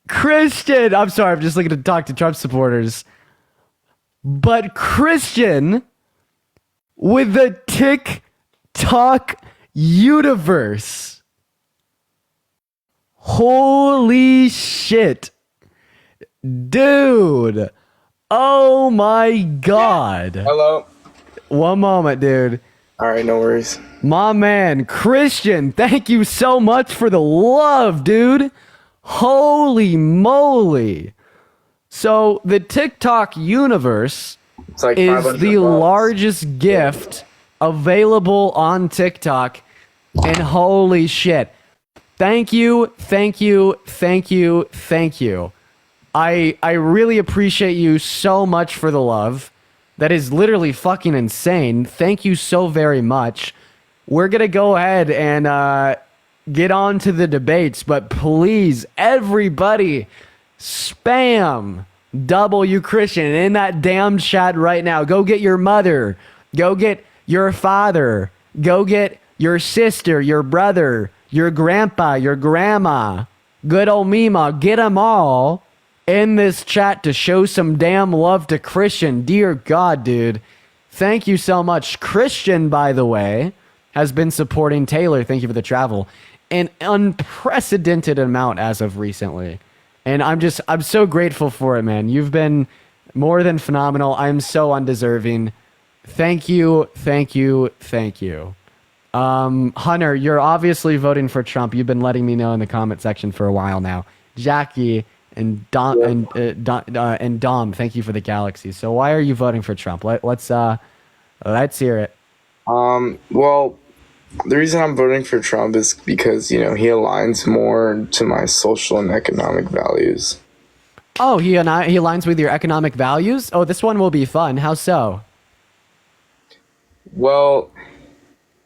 Christian! I'm sorry, I'm just looking to talk to Trump supporters. But Christian, with the TikTok universe. Holy shit. Dude. Oh my God. Hello. One moment, dude. All right, no worries. My man, Christian, thank you so much for the love, dude. Holy moly. So the TikTok universe is the largest gift available on TikTok. And holy shit. Thank you, thank you, thank you, thank you. I really appreciate you so much for the love. That is literally fucking insane. Thank you so very much. We're going to go ahead and get on to the debates, but please, everybody, spam W Christian in that damn chat right now. Go get your mother. Go get your father. Go get your sister, your brother, your grandpa, your grandma, good old Mima. Get them all in this chat to show some damn love to Christian. Dear God, dude. Thank you so much. Christian, by the way, has been supporting Taylor. Thank you for the travel. An unprecedented amount as of recently. And I'm so grateful for it, man. You've been more than phenomenal. I'm so undeserving. Thank you, thank you, thank you. Hunter, you're obviously voting for Trump. You've been letting me know in the comment section for a while now. Jackie and Dom and Dom, thank you for the galaxy. So why are you voting for Trump? Let's hear it. Well, the reason I'm voting for Trump is because, he aligns more to my social and economic values. Oh, he aligns with your economic values? Oh, this one will be fun. How so? Well,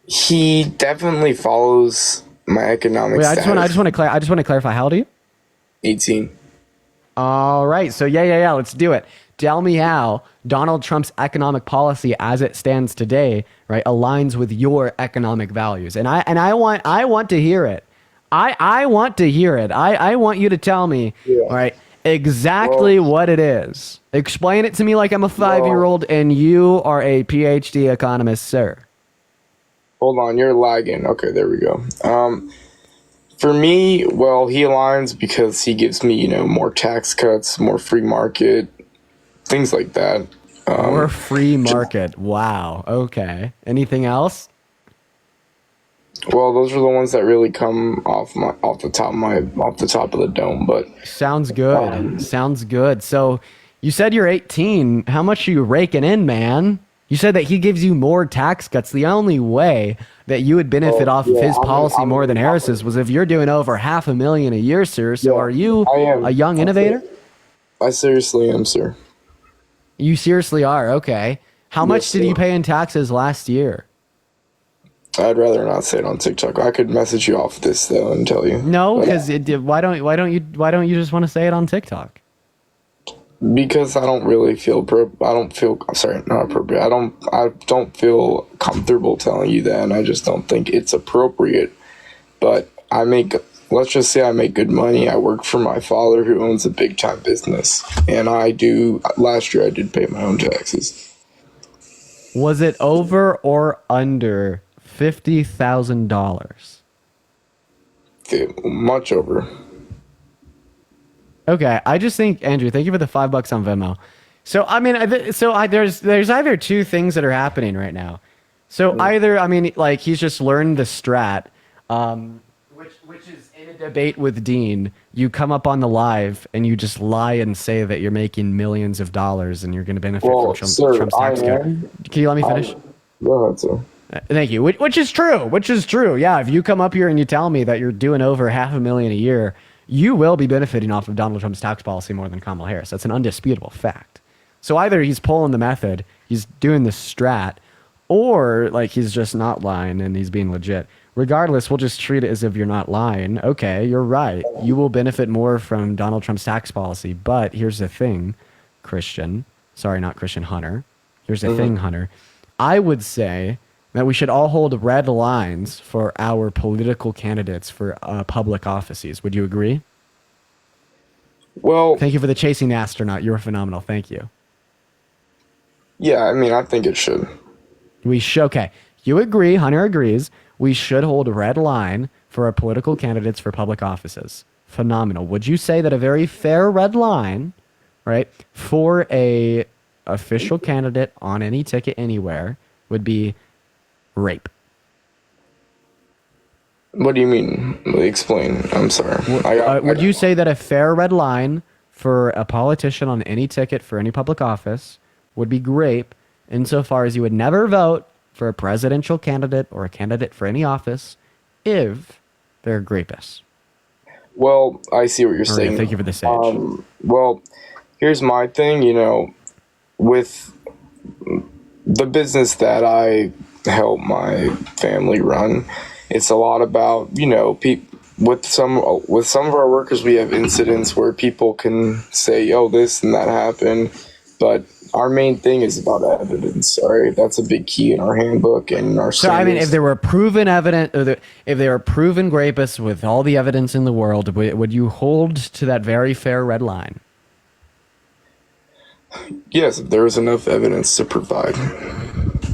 he definitely follows my economic Wait, status. I just want to clarify. How old are you? 18. All right. So yeah. Let's do it. Tell me how Donald Trump's economic policy, as it stands today, right, aligns with your economic values. And I want to hear it. I want to hear it. I want you to tell me, all right, exactly what it is. Explain it to me like I'm a 5-year-old, and you are a PhD economist, sir. Hold on, you're lagging. Okay, there we go. For me, well, he aligns because he gives me, more tax cuts, more free market, things like that. More free market. Wow. Okay. Anything else? Well, those are the ones that really come off the top of the dome. But sounds good. Sounds good. So you said you're 18. How much are you raking in, man? You said that he gives you more tax cuts. The only way that you would benefit off of his policy more than Harris's was if you're doing over $500,000 a year, sir. So are you a young innovator? I seriously am, sir. You seriously are? Okay. How much did you pay in taxes last year? I'd rather not say it on TikTok. I could message you off this though and tell you. No, because why don't you just want to say it on TikTok? Because I don't really feel not appropriate. I don't feel comfortable telling you that, and I just don't think it's appropriate. But let's just say I make good money. I work for my father who owns a big time business, and last year I did pay my own taxes. Was it over or under $50,000? Much over. Okay, I just think, Andrew, thank you for the $5 on Venmo. So I mean, there's either two things that are happening right now. So either, I mean, like he's just learned the strat, which is in a debate with Dean, you come up on the live and you just lie and say that you're making millions of dollars and you're going to benefit from Trump's tax code. Can you let me finish? Go ahead, sir. Thank you. Which is true. Yeah, if you come up here and you tell me that you're doing over $500,000 a year, you will be benefiting off of Donald Trump's tax policy more than Kamala Harris. That's an undisputable fact. So either he's pulling the method, he's doing the strat, or like he's just not lying and he's being legit. Regardless, we'll just treat it as if you're not lying. Okay, you're right. You will benefit more from Donald Trump's tax policy. But here's the thing, Christian. Sorry, not Christian, Hunter. Here's the thing, Hunter. I would say that we should all hold red lines for our political candidates for public offices. Would you agree? Well, thank you for the chasing astronaut. You were phenomenal. Thank you. Yeah, I mean, I think it should. Okay. You agree. Hunter agrees. We should hold a red line for our political candidates for public offices. Phenomenal. Would you say that a very fair red line, right, for a official candidate on any ticket anywhere would be rape? What do you mean? Explain. I'm sorry. Would you say that a fair red line for a politician on any ticket for any public office would be rape, insofar as you would never vote for a presidential candidate or a candidate for any office if they're rapists? Well, I see what you're saying. Thank you for the sage. Well, here's my thing. With the business that I help my family run, it's a lot about with some of our workers, we have incidents where people can say, "Oh, this and that happened," but our main thing is about evidence. All right, that's a big key in our handbook and our. So I mean, if there were proven evidence, if they were proven rapists with all the evidence in the world, would you hold to that very fair red line? Yes, if there was enough evidence to provide.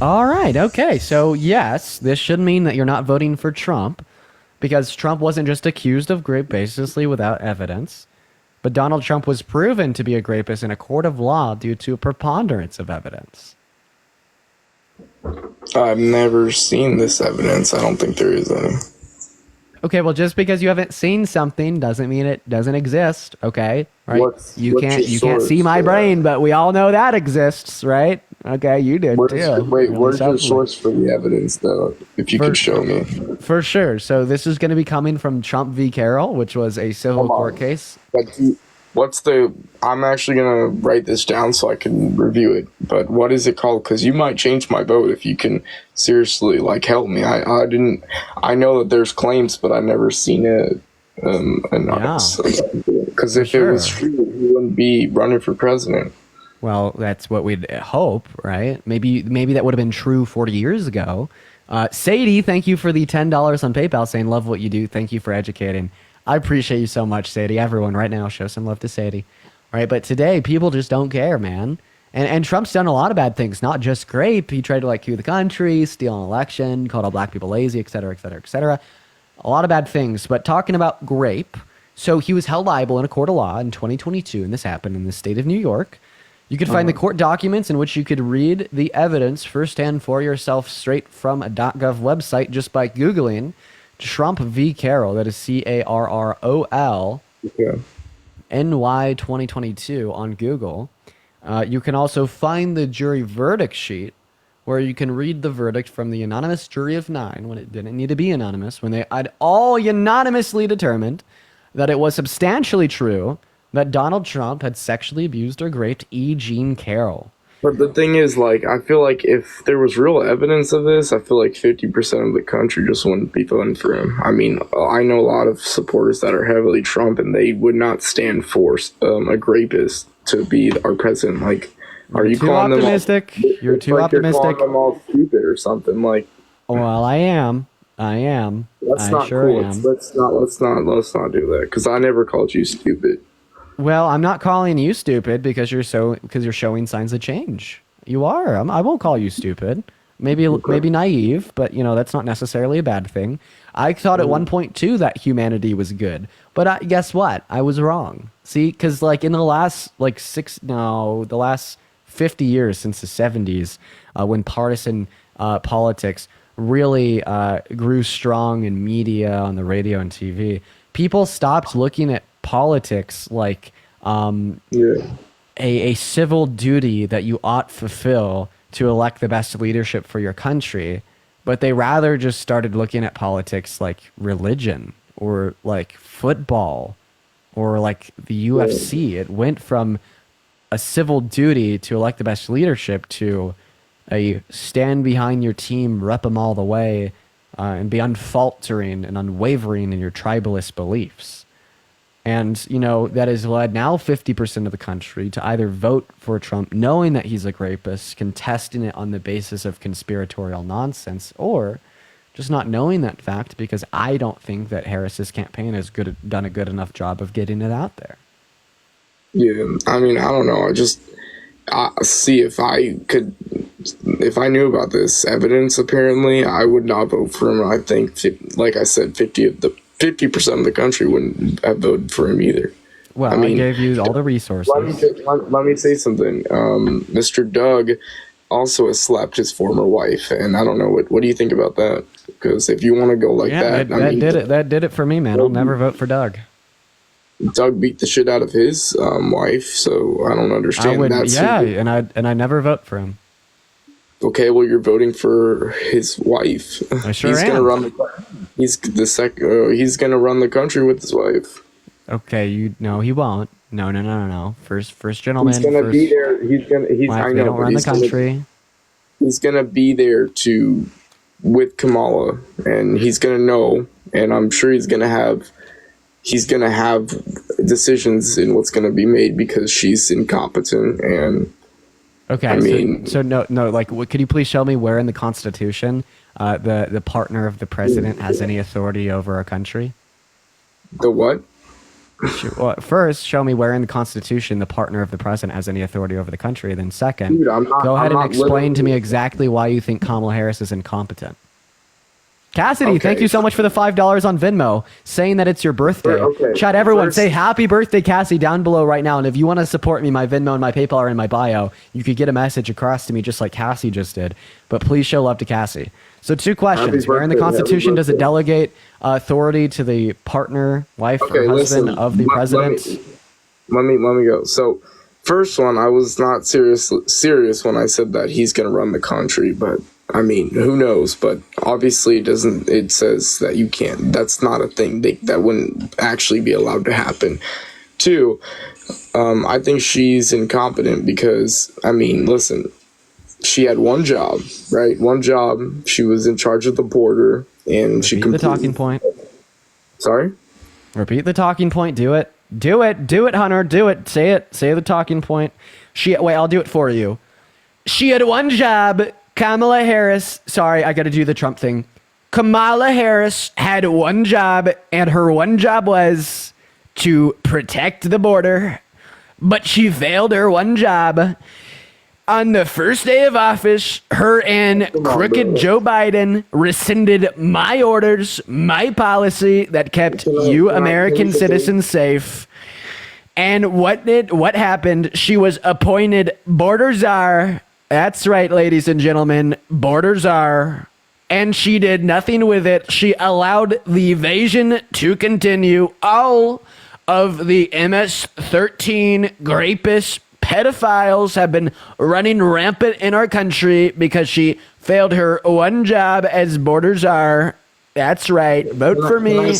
All right. Okay. So yes, this should mean that you're not voting for Trump, because Trump wasn't just accused of rape baselessly without evidence, but Donald Trump was proven to be a rapist in a court of law due to a preponderance of evidence. I've never seen this evidence. I don't think there is any. Okay, well, just because you haven't seen something doesn't mean it doesn't exist. Okay, right? You can't see my brain, but we all know that exists, right? Okay, you did too. Where's your source for the evidence, though? If you could show me. For sure. So this is going to be coming from Trump v. Carroll, which was a civil court case. I'm actually going to write this down so I can review it. But what is it called? Because you might change my vote if you can seriously help me. I know that there's claims, but I've never seen it. Because if it was true, he wouldn't be running for president. Well, that's what we'd hope, right? Maybe that would have been true 40 years ago. Sadie, thank you for the $10 on PayPal, saying, love what you do. Thank you for educating. I appreciate you so much, Sadie. Everyone right now, show some love to Sadie. All right, but today, people just don't care, man. And Trump's done a lot of bad things, not just grape. He tried to coup the country, steal an election, called all black people lazy, et cetera, et cetera, et cetera. A lot of bad things. But talking about grape, so he was held liable in a court of law in 2022, and this happened in the state of New York. You could find the court documents in which you could read the evidence firsthand for yourself straight from a .gov website just by Googling Trump v. Carroll. That is CARROL NY 2022 on Google. You can also find the jury verdict sheet where you can read the verdict from the anonymous jury of 9 when it didn't need to be anonymous, when they had all unanimously determined that it was substantially true that Donald Trump had sexually abused or raped E. Jean Carroll. But the thing is, I feel like if there was real evidence of this, I feel like 50% of the country just wouldn't be voting for him. I mean, I know a lot of supporters that are heavily Trump, and they would not stand for a rapist to be our president. Are you calling them optimistic? You're too optimistic. You're calling them all stupid or something. Well, I am. That's not cool. Let's not do that, because I never called you stupid. Well, I'm not calling you stupid because you're showing signs of change. You are. I won't call you stupid. Maybe naive, but that's not necessarily a bad thing. I thought at one point too that humanity was good, but guess what? I was wrong. See, because in the last the last 50 years since the 70s, when partisan politics really grew strong in media, on the radio and TV, people stopped looking at politics like a civil duty that you ought fulfill to elect the best leadership for your country, but they rather just started looking at politics like religion or like football or like the UFC. It went from a civil duty to elect the best leadership to a stand behind your team, rep them all the way, and be unfaltering and unwavering in your tribalist beliefs. And, that has led now 50% of the country to either vote for Trump knowing that he's a rapist, contesting it on the basis of conspiratorial nonsense, or just not knowing that fact because I don't think that Harris's campaign has done a good enough job of getting it out there. Yeah, I mean, I don't know. See, if I knew about this evidence, apparently, I would not vote for him. I think, like I said, 50% of the country wouldn't have voted for him either. Well, I gave you all the resources. Let me say something. Mr. Doug also has slapped his former wife, and I don't know what do you think about that? Because if you want to go that did it for me, man. I'll never vote for Doug. Doug beat the shit out of his wife, so I don't understand that. And I never vote for him. Okay, well, you're voting for his wife. I sure he's am. Gonna run he's gonna run the country with his wife. Okay, no, he won't. No. First gentleman. He's gonna be there. I know. They don't run the country. He's gonna be there with Kamala, and he's gonna know, and I'm sure he's gonna have decisions in what's gonna be made because she's incompetent. And okay, I mean, so no. Like, could you please show me where in the Constitution the partner of the president has any authority over a country? The what? Well, first, show me where in the Constitution the partner of the president has any authority over the country. Then second, Dude, go ahead and explain to me exactly why you think Kamala Harris is incompetent. Cassidy, thank you so much for the $5 on Venmo, saying that it's your birthday. Chat, everyone, say happy birthday, Cassie, down below right now. And if you want to support me, my Venmo and my PayPal are in my bio. You could get a message across to me just like Cassie just did. But please show love to Cassie. So 2 questions. Where in the Constitution does it delegate authority to the partner, wife, or husband of the president? Let me go. So first one, I was not serious when I said that he's going to run the country, but I mean, who knows? But obviously it says that you can't. That's not a thing. That wouldn't actually be allowed to happen. 2, I think she's incompetent because, I mean, listen, she had one job, right? One job. She was in charge of the border, and she completed the talking point. Sorry? Repeat the talking point. Do it. Do it, Hunter. Do it. Say it. Say the talking point. Wait, I'll do it for you. She had one job. Kamala Harris. Sorry, I got to do the Trump thing. Kamala Harris had one job, and her one job was to protect the border, but she failed her one job. On the first day of office, her and crooked Joe Biden rescinded my orders, my policy that kept you American citizens safe. And what happened? She was appointed border czar. That's right, ladies and gentlemen, border czar. And she did nothing with it. She allowed the invasion to continue. All of the MS-13 rapists, pedophiles have been running rampant in our country because she failed her one job as border czar. That's right. Vote for me.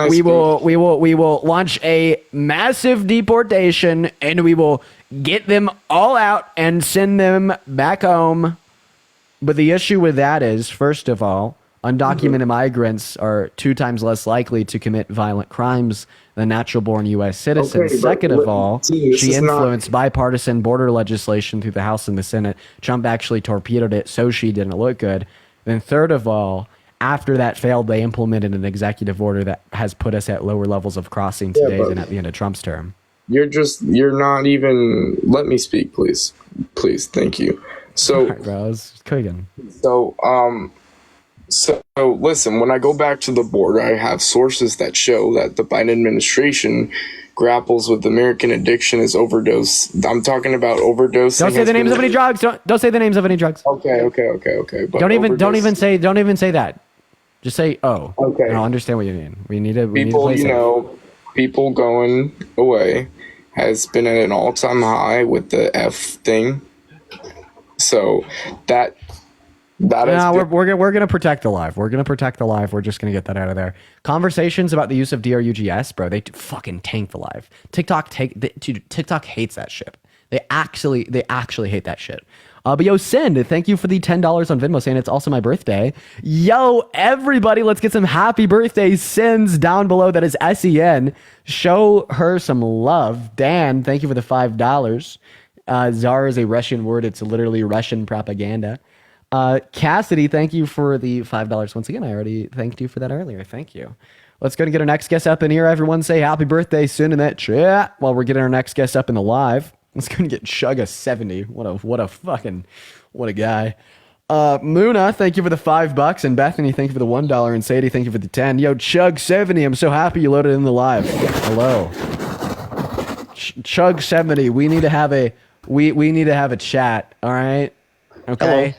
We will launch a massive deportation, and we will get them all out and send them back home. But the issue with that is, first of all, undocumented migrants are 2 times less likely to commit violent crimes than natural-born U.S. citizens. Second of all, she influenced bipartisan border legislation through the House and the Senate. Trump actually torpedoed it, so she didn't look good. Then third of all, after that failed, they implemented an executive order that has put us at lower levels of crossing today than at the end of Trump's term. You're not even, let me speak, please. Please, thank you. So, all right, bro, I was cooking. So listen, when I go back to the border, I have sources that show that the Biden administration grapples with American addiction as overdose. I'm talking about overdosing. Don't say the names of any drugs. Don't say the names of any drugs. Okay. But don't even say that. Just say okay. And I'll understand what you mean. We need to people going away has been at an all-time high with the F thing. So that we're gonna protect the live. We're gonna protect the live. We're just gonna get that out of there. Conversations about the use of DRUGS, bro. They fucking tank the live. TikTok hates that shit. They actually hate that shit. But yo, Send, thank you for the $10 on Venmo, saying it's also my birthday. Yo, everybody, let's get some happy birthday sends down below. That is SEN. Show her some love. Dan, thank you for the $5. Tsar is a Russian word. It's literally Russian propaganda. Cassidy, thank you for the $5 once again. I already thanked you for that earlier. Thank you. Let's go and get our next guest up in here. Everyone say happy birthday soon in that chat while we're getting our next guest up in the live. Let's go and get Chugga70. What a guy. Muna, thank you for the $5. And Bethany, thank you for the $1. And Sadie, thank you for the 10. Yo, Chug70, I'm so happy you loaded in the live. Hello. Chug70, we need to have a chat, all right? Okay.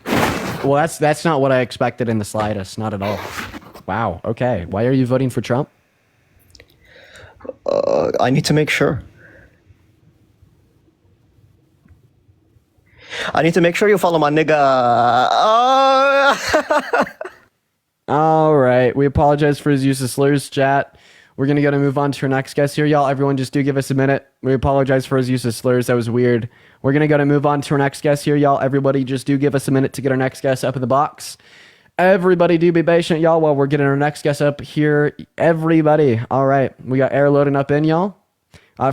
Hello. Well, that's not what I expected in the slightest, not at all. Wow. Okay. Why are you voting for Trump? I need to make sure. I need to make sure you follow my nigga. All right. We apologize for his use of slurs, chat. We're going to move on to our next guest here, y'all. Everyone just do give us a minute. We apologize for his use of slurs. That was weird. We're going to move on to our next guest here, y'all. Everybody just do give us a minute to get our next guest up in the box. Everybody do be patient, y'all, while we're getting our next guest up here. Everybody. All right. We got air loading up in, y'all.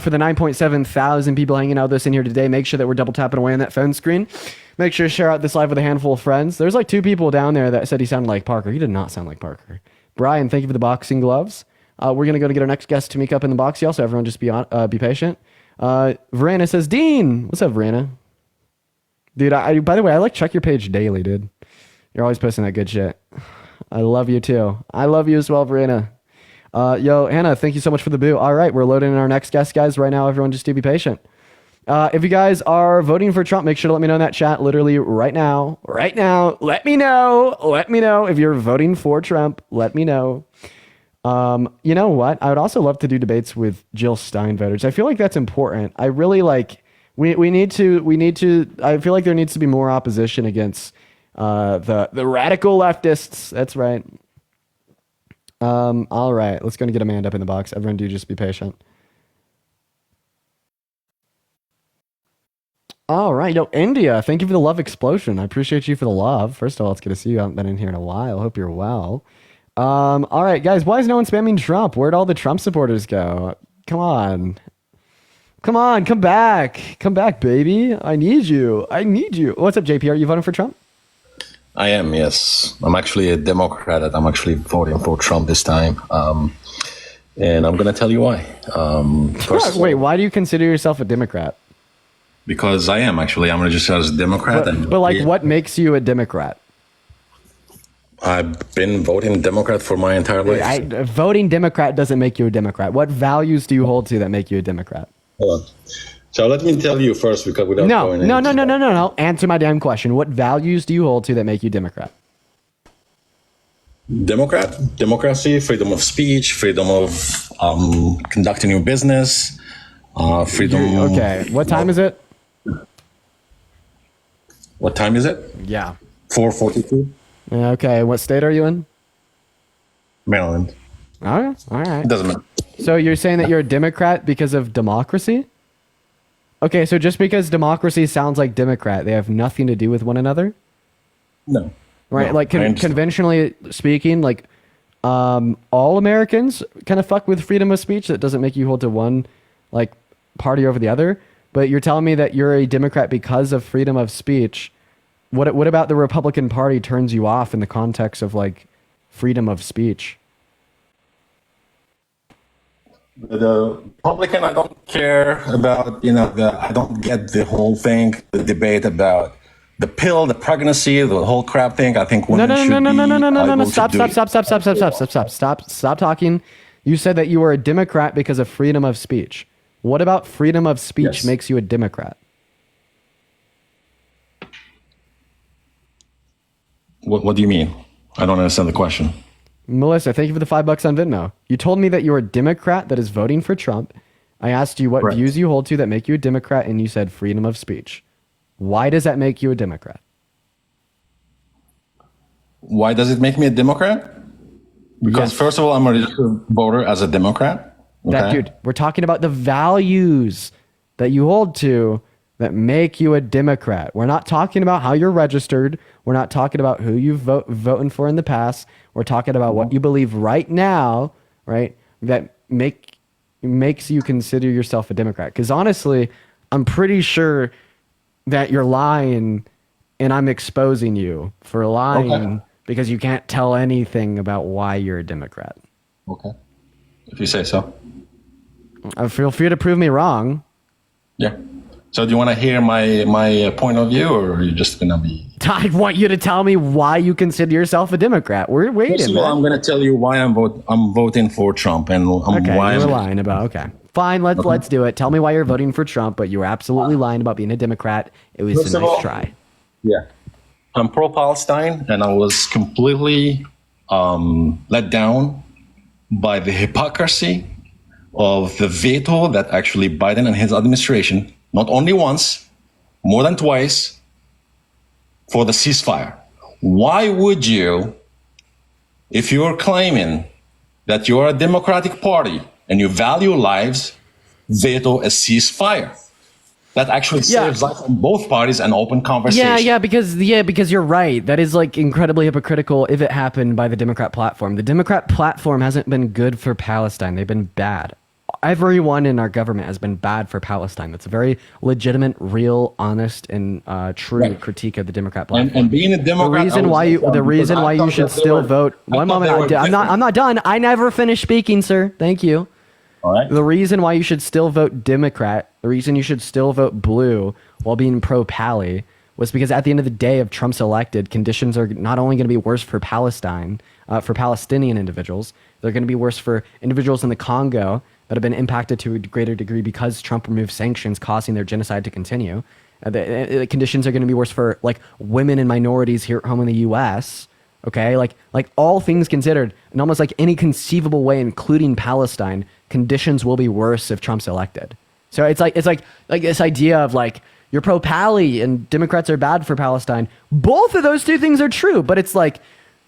For the 9.7 thousand people hanging out with us in here today, make sure that we're double tapping away on that phone screen. Make sure to share out this live with a handful of friends. There's like 2 people down there that said he sounded like Parker. He did not sound like Parker. Brian, thank you for the boxing gloves. We're going to get our next guest, Tamika, up in the box, y'all, so everyone just be patient. Verena says, Dean. What's up, Verena? Dude, by the way, I like check your page daily, dude. You're always posting that good shit. I love you, too. I love you as well, Verena. Yo, Hannah, thank you so much for the boo. All right, we're loading in our next guest, guys. Right now, everyone just do be patient. If you guys are voting for Trump, make sure to let me know in that chat literally right now. Right now. Let me know. Let me know if you're voting for Trump. Let me know. You know what? I would also love to do debates with Jill Stein voters. I feel like that's important. I really like, we need to, I feel like there needs to be more opposition against the radical leftists. That's right. All right, let's go and get Amanda up in the box. Everyone do just be patient. All right, yo, India, thank you for the love explosion. I appreciate you for the love. First of all, it's good to see you. I haven't been in here in a while. Hope you're well. All right, guys, why is no one spamming Trump? Where'd all the Trump supporters go? Come on. Come on, come back. Come back, baby. I need you. I need you. What's up, JP? Are you voting for Trump? I am, yes. I'm actually a Democrat. I'm actually voting for Trump this time. And I'm going to tell you why. Wait, why do you consider yourself a Democrat? Because I am, actually. I'm registered as a Democrat. But what makes you a Democrat? I've been voting Democrat for my entire life. Voting Democrat doesn't make you a Democrat. What values do you hold to that make you a Democrat? Hold on. So let me tell you first, because without going into No. Answer my damn question. What values do you hold to that make you Democrat? Democracy, freedom of speech, freedom of conducting your business, freedom. Okay. What time is it? What time is it? Yeah. 4:42. Okay. What state are you in? Maryland. All right. Doesn't matter. So you're saying that you're a Democrat because of democracy? Okay, so just because democracy sounds like Democrat, they have nothing to do with one another? No. Right, no, like conventionally speaking, like all Americans kind of fuck with freedom of speech. That doesn't make you hold to one like party over the other. But you're telling me that you're a Democrat because of freedom of speech. What about the Republican Party turns you off in the context of like freedom of speech? The Republican, I don't care about, I don't get the whole thing, the debate about the pill, the pregnancy, the whole crap thing. I think women should No. Stop talking. You said that you were a Democrat because of freedom of speech. What about freedom of speech makes you a Democrat? What do you mean? I don't understand the question. Melissa, thank you for the $5 on Venmo. You told me that you're a Democrat that is voting for Trump. I asked you what views you hold to that make you a Democrat, and you said freedom of speech. Why does that make you a Democrat? Why does it make me a Democrat? Because first of all, I'm a registered voter as a Democrat. Okay? Dude, we're talking about the values that you hold to that make you a Democrat. We're not talking about how you're registered. We're not talking about who you've voting for in the past. We're talking about what you believe right now, right? That makes you consider yourself a Democrat. Because honestly, I'm pretty sure that you're lying, and I'm exposing you for lying because you can't tell anything about why you're a Democrat. Okay. If you say so. Feel free to prove me wrong. Yeah. So do you want to hear my point of view, or are you just going to be... I want you to tell me why you consider yourself a Democrat. We're waiting. First of all, I'm going to tell you why I'm voting for Trump, and why you're lying about. Okay, fine. Let's do it. Tell me why you're voting for Trump, but you were absolutely lying about being a Democrat. It was First a nice try. Yeah, I'm pro-Palestine, and I was completely let down by the hypocrisy of the veto that actually Biden and his administration, not only once, more than twice, for the ceasefire. Why would you, if you're claiming that you're a Democratic Party and you value lives, veto a ceasefire. That actually saves life on both parties and open conversation. Yeah, because you're right. That is like incredibly hypocritical if it happened by the Democrat platform. The Democrat platform hasn't been good for Palestine. They've been bad. Everyone in our government has been bad for Palestine. That's a very legitimate, real, honest, and true critique of the Democrat platform. And being a Democrat, the reason why you should still vote. One moment, I'm not done. I never finished speaking, sir. Thank you. All right. The reason why you should still vote Democrat, the reason you should still vote blue while being pro-Pally was because at the end of the day, if Trump's elected, conditions are not only going to be worse for Palestine, for Palestinian individuals, they're going to be worse for individuals in the Congo that have been impacted to a greater degree because Trump removed sanctions, causing their genocide to continue. The conditions are going to be worse for like women and minorities here at home in the U.S., okay, like all things considered, in almost like any conceivable way, including Palestine, conditions will be worse if Trump's elected. So it's like this idea of like you're pro-Pally and Democrats are bad for Palestine. Both of those two things are true, but it's like,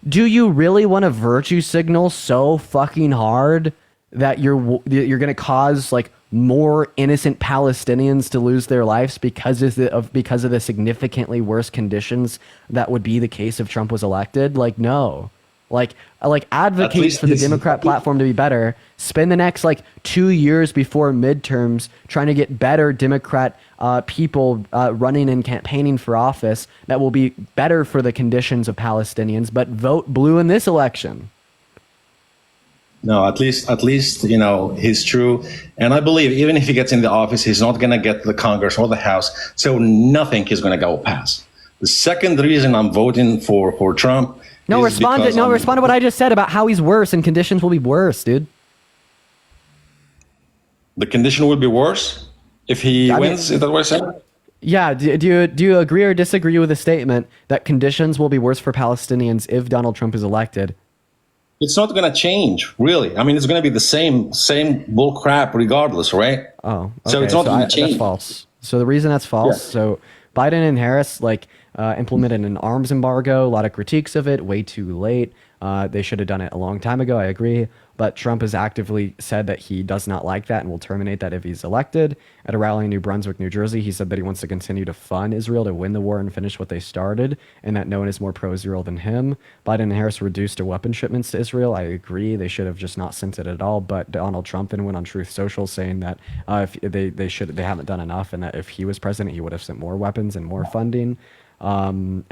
do you really want to virtue signal so fucking hard that you're going to cause like more innocent Palestinians to lose their lives because of the significantly worse conditions that would be the case if Trump was elected? Like, no. Like advocate for the Democrat platform to be better. Spend the next 2 years before midterms trying to get better Democrat people running and campaigning for office that will be better for the conditions of Palestinians, but vote blue in this election. No, at least, he's true. And I believe even if he gets in the office, he's not going to get the Congress or the House. So nothing is going to go past. The second reason I'm voting for Trump. Respond to what I just said about how he's worse and conditions will be worse, dude. The condition will be worse if he wins? Is that what I said? Yeah. Do you agree or disagree with the statement that conditions will be worse for Palestinians if Donald Trump is elected? It's not going to change, really. I mean, it's going to be the same bull crap regardless, right? Oh, okay. So it's not going to change. That's false. So the reason that's false, so Biden and Harris implemented an arms embargo, a lot of critiques of it, way too late. They should have done it a long time ago, I agree. But Trump has actively said that he does not like that and will terminate that if he's elected. At a rally in New Brunswick, New Jersey, he said that he wants to continue to fund Israel to win the war and finish what they started, and that no one is more pro-Israel than him. Biden and Harris reduced their weapon shipments to Israel. I agree. They should have just not sent it at all. But Donald Trump then went on Truth Social saying that if they haven't done enough, and that if he was president, he would have sent more weapons and more funding. I mean,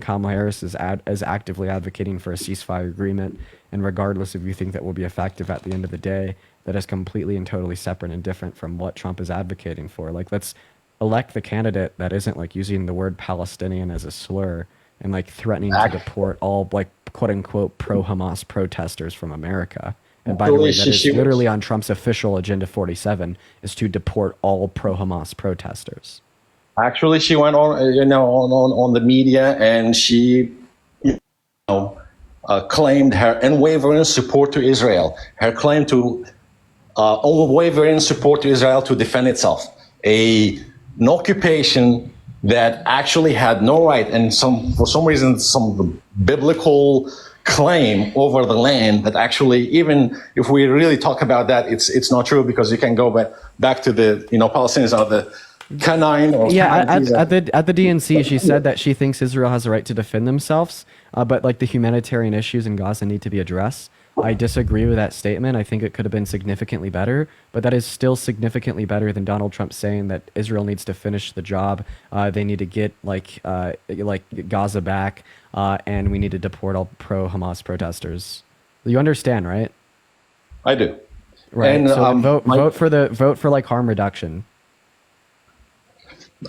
Kamala Harris is actively advocating for a ceasefire agreement, and regardless if you think that will be effective at the end of the day, that is completely and totally separate and different from what Trump is advocating for. Let's elect the candidate that isn't using the word Palestinian as a slur and threatening to deport all quote unquote pro-Hamas protesters from America. And by the way, that is literally on Trump's official Agenda 47 is to deport all pro-Hamas protesters. Actually, she went on the media and she, claimed her unwavering support to Israel. Her claim to unwavering support to Israel to defend itself, an occupation that actually had no right, and for some reason, some biblical claim over the land that actually, even if we really talk about that, it's not true, because you can go back to the Palestinians are the canine or at the DNC, she said that she thinks Israel has a right to defend themselves, but the humanitarian issues in Gaza need to be addressed. I disagree with that statement. I think it could have been significantly better, but that is still significantly better than Donald Trump saying that Israel needs to finish the job. They need to get Gaza back, and we need to deport all pro-Hamas protesters. You understand, right? I do. Right. And, so vote for harm reduction.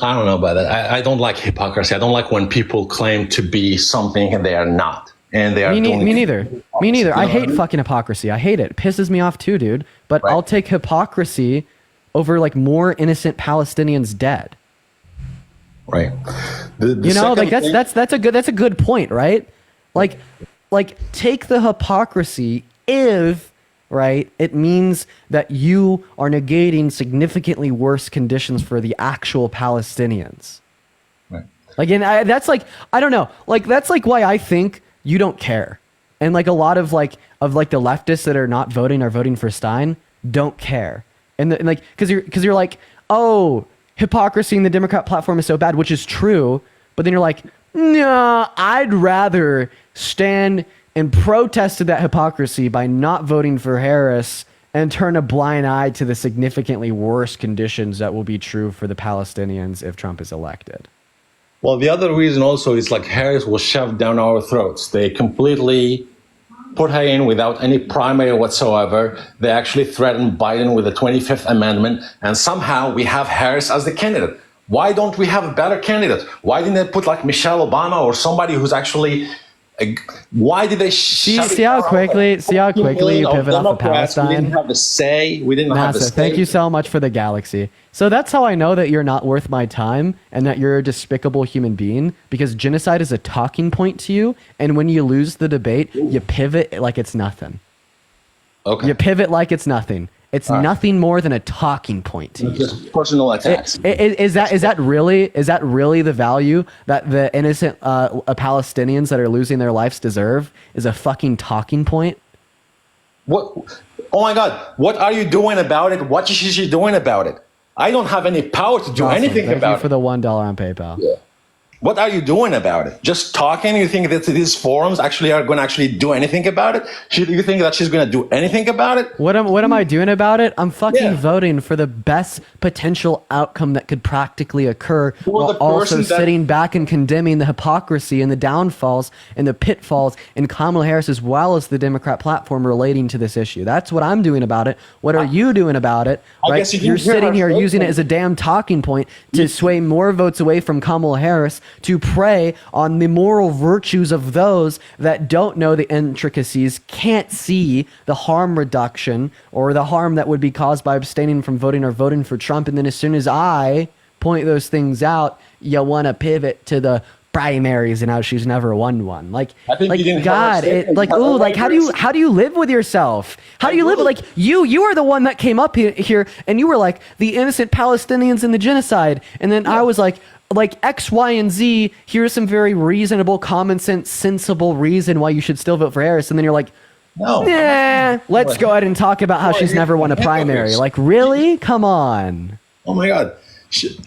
I don't know about that. I don't like hypocrisy. I don't like when people claim to be something and they are not. And they are me neither. I hate fucking hypocrisy. I hate it. It pisses me off too, dude. But I'll take hypocrisy over more innocent Palestinians dead. Right. That's a good point, right? Take the hypocrisy if it means that you are negating significantly worse conditions for the actual Palestinians. Right. I don't know. That's why I think you don't care. And like a lot of like the leftists that are not voting are voting for Stein don't care. And like because you're like, oh, hypocrisy in the Democrat platform is so bad, which is true. But then you're like, no, I'd rather stand and protest that hypocrisy by not voting for Harris and turn a blind eye to the significantly worse conditions that will be true for the Palestinians if Trump is elected. Well, the other reason also is like Harris was shoved down our throats. They completely put her in without any primary whatsoever. They actually threatened Biden with the 25th Amendment, and somehow we have Harris as the candidate. Why don't we have a better candidate? Why didn't they put like Michelle Obama or somebody who's actually... Why did they see how quickly you pivot off of Palestine? We didn't have the say. We didn't have the say. Thank you so much for the galaxy. So that's how I know that you're not worth my time and that you're a despicable human being, because genocide is a talking point to you, and when you lose the debate, you pivot like it's nothing. Okay. You pivot like it's nothing. It's nothing more than a talking point to you. Just personal attacks. Is that really the value that the innocent Palestinians that are losing their lives deserve? Is a fucking talking point? What? Oh my God! What are you doing about it? What is she doing about it? I don't have any power to do anything Thank about you it. for the $1 on PayPal. Yeah. What are you doing about it? Just talking? You think that these forums actually are going to actually do anything about it? You think that she's going to do anything about it? What am I doing about it? I'm fucking voting for the best potential outcome that could practically occur, while also sitting back and condemning the hypocrisy and the downfalls and the pitfalls in Kamala Harris as well as the Democrat platform relating to this issue. That's what I'm doing about it. What are you doing about it? Right? You're sitting here using it as a damn talking point to sway more votes away from Kamala Harris, to prey on the moral virtues of those that don't know the intricacies, can't see the harm reduction or the harm that would be caused by abstaining from voting or voting for Trump. And then as soon as I point those things out, you want to pivot to the primaries and how she's never won one. Like God, how do you live with yourself? How do you live with, like, you are the one that came up here and you were like, the innocent Palestinians in the genocide, and then I was like X, Y, and Z, here's some very reasonable, common sense, sensible reason why you should still vote for Harris. And then you're like, let's go ahead and talk about how she's never won a primary. Like, really? Come on. Oh my God.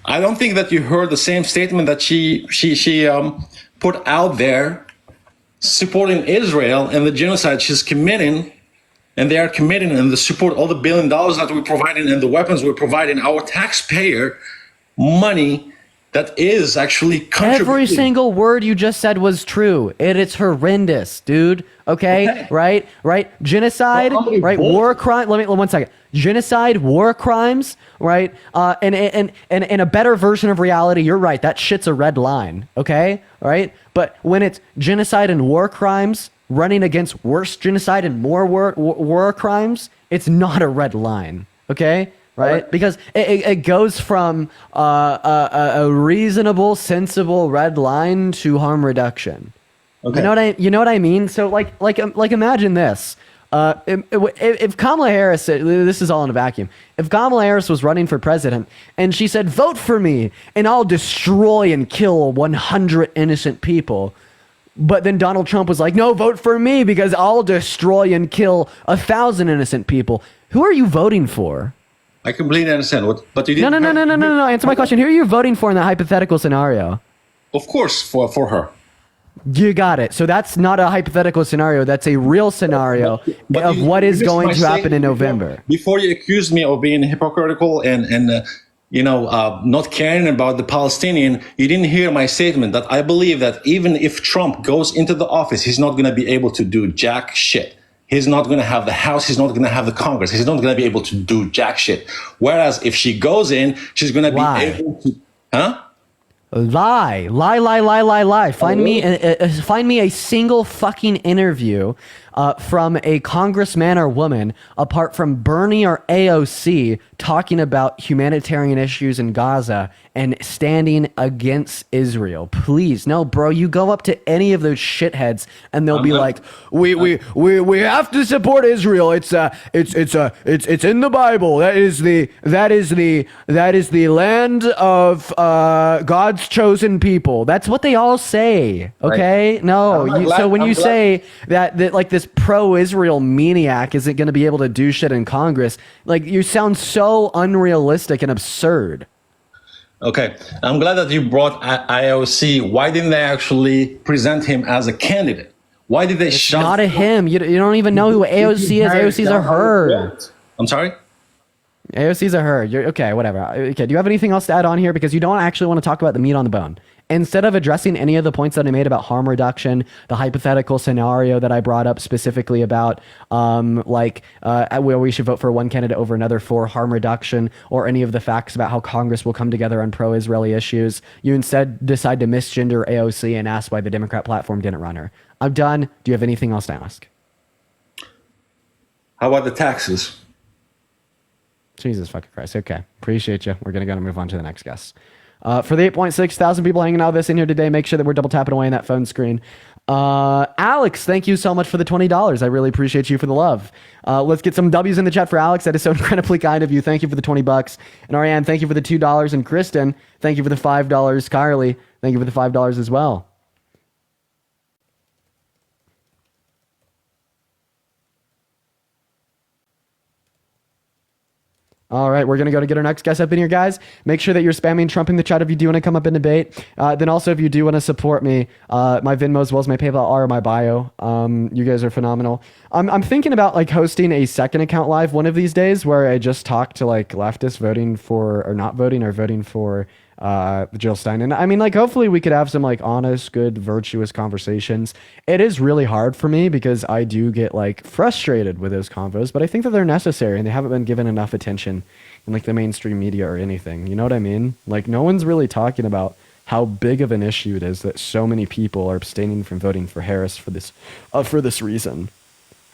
I don't think that you heard the same statement that she put out there supporting Israel and the genocide she's committing, and they are committing, and the support all the $1 billion that we're providing and the weapons we're providing, our taxpayer money that is actually contributing. Every single word you just said was true. It's horrendous, dude. Okay. Right? Genocide, right? War crime. Let me 1 second. Genocide, war crimes, right? And a better version of reality, you're right. That shit's a red line. Okay. Right. But when it's genocide and war crimes running against worse genocide and more war crimes, it's not a red line. Okay. Right? Because it goes from a reasonable, sensible red line to harm reduction. Okay. You know what I mean? So like imagine this. If Kamala Harris, this is all in a vacuum. If Kamala Harris was running for president and she said, vote for me and I'll destroy and kill 100 innocent people, but then Donald Trump was like, no, vote for me because I'll destroy and kill 1,000 innocent people. Who are you voting for? I completely understand but you didn't. No. Answer my question. Who are you voting for in that hypothetical scenario? Of course, for her. You got it. So that's not a hypothetical scenario. That's a real scenario of what is going to happen in November. Before you accuse me of being hypocritical and not caring about the Palestinian, you didn't hear my statement that I believe that even if Trump goes into the office, he's not going to be able to do jack shit. He's not going to have the House. He's not going to have the Congress. He's not going to be able to do jack shit. Whereas if she goes in, she's going to be able to... Huh? Lie. Find me a single fucking interview from a congressman or woman, apart from Bernie or AOC, talking about humanitarian issues in Gaza and standing against Israel. Please, no, bro. You go up to any of those shitheads, and they'll be like, "We have to support Israel. It's in the Bible. That is the land of God's chosen people." That's what they all say. Okay, Right. no. So when I'm you glad- say that like this pro-Israel maniac isn't going to be able to do shit in Congress, like you sound so unrealistic and absurd. Okay, I'm glad that you brought IOC. Why didn't they actually present him as a candidate? Why did they shut? Not a him. You don't even know who AOC is. AOC's a her. I'm sorry? AOC's a her. You're okay, whatever. Okay, do you have anything else to add on here? Because you don't actually want to talk about the meat on the bone. Instead of addressing any of the points that I made about harm reduction, the hypothetical scenario that I brought up specifically about where we should vote for one candidate over another for harm reduction, or any of the facts about how Congress will come together on pro-Israeli issues, you instead decide to misgender AOC and ask why the Democrat platform didn't run her. I'm done. Do you have anything else to ask? How about the taxes? Jesus fucking Christ. Okay. Appreciate you. We're going to go and move on to the next guest. For the 8.6 thousand people hanging out with us in here today, make sure that we're double tapping away on that phone screen. Alex, thank you so much for the $20. I really appreciate you for the love. Let's get some W's in the chat for Alex. That is so incredibly kind of you. Thank you for the $20. And Ariane, thank you for the $2. And Kristen, thank you for the $5. Carly, thank you for the $5 as well. All right, we're going to go to get our next guest up in here, guys. Make sure that you're spamming Trump in the chat if you do want to come up and debate. Then also, if you do want to support me, my Venmo as well as my PayPal are in my bio. You guys are phenomenal. I'm thinking about like hosting a second account live one of these days where I just talk to like leftists voting for or not voting or voting for Jill Stein. And I mean, like, hopefully we could have some like honest, good, virtuous conversations. It is really hard for me because I do get like frustrated with those convos, but I think that they're necessary and they haven't been given enough attention in like the mainstream media or anything. You know what I mean? Like, no one's really talking about how big of an issue it is that so many people are abstaining from voting for Harris for this reason.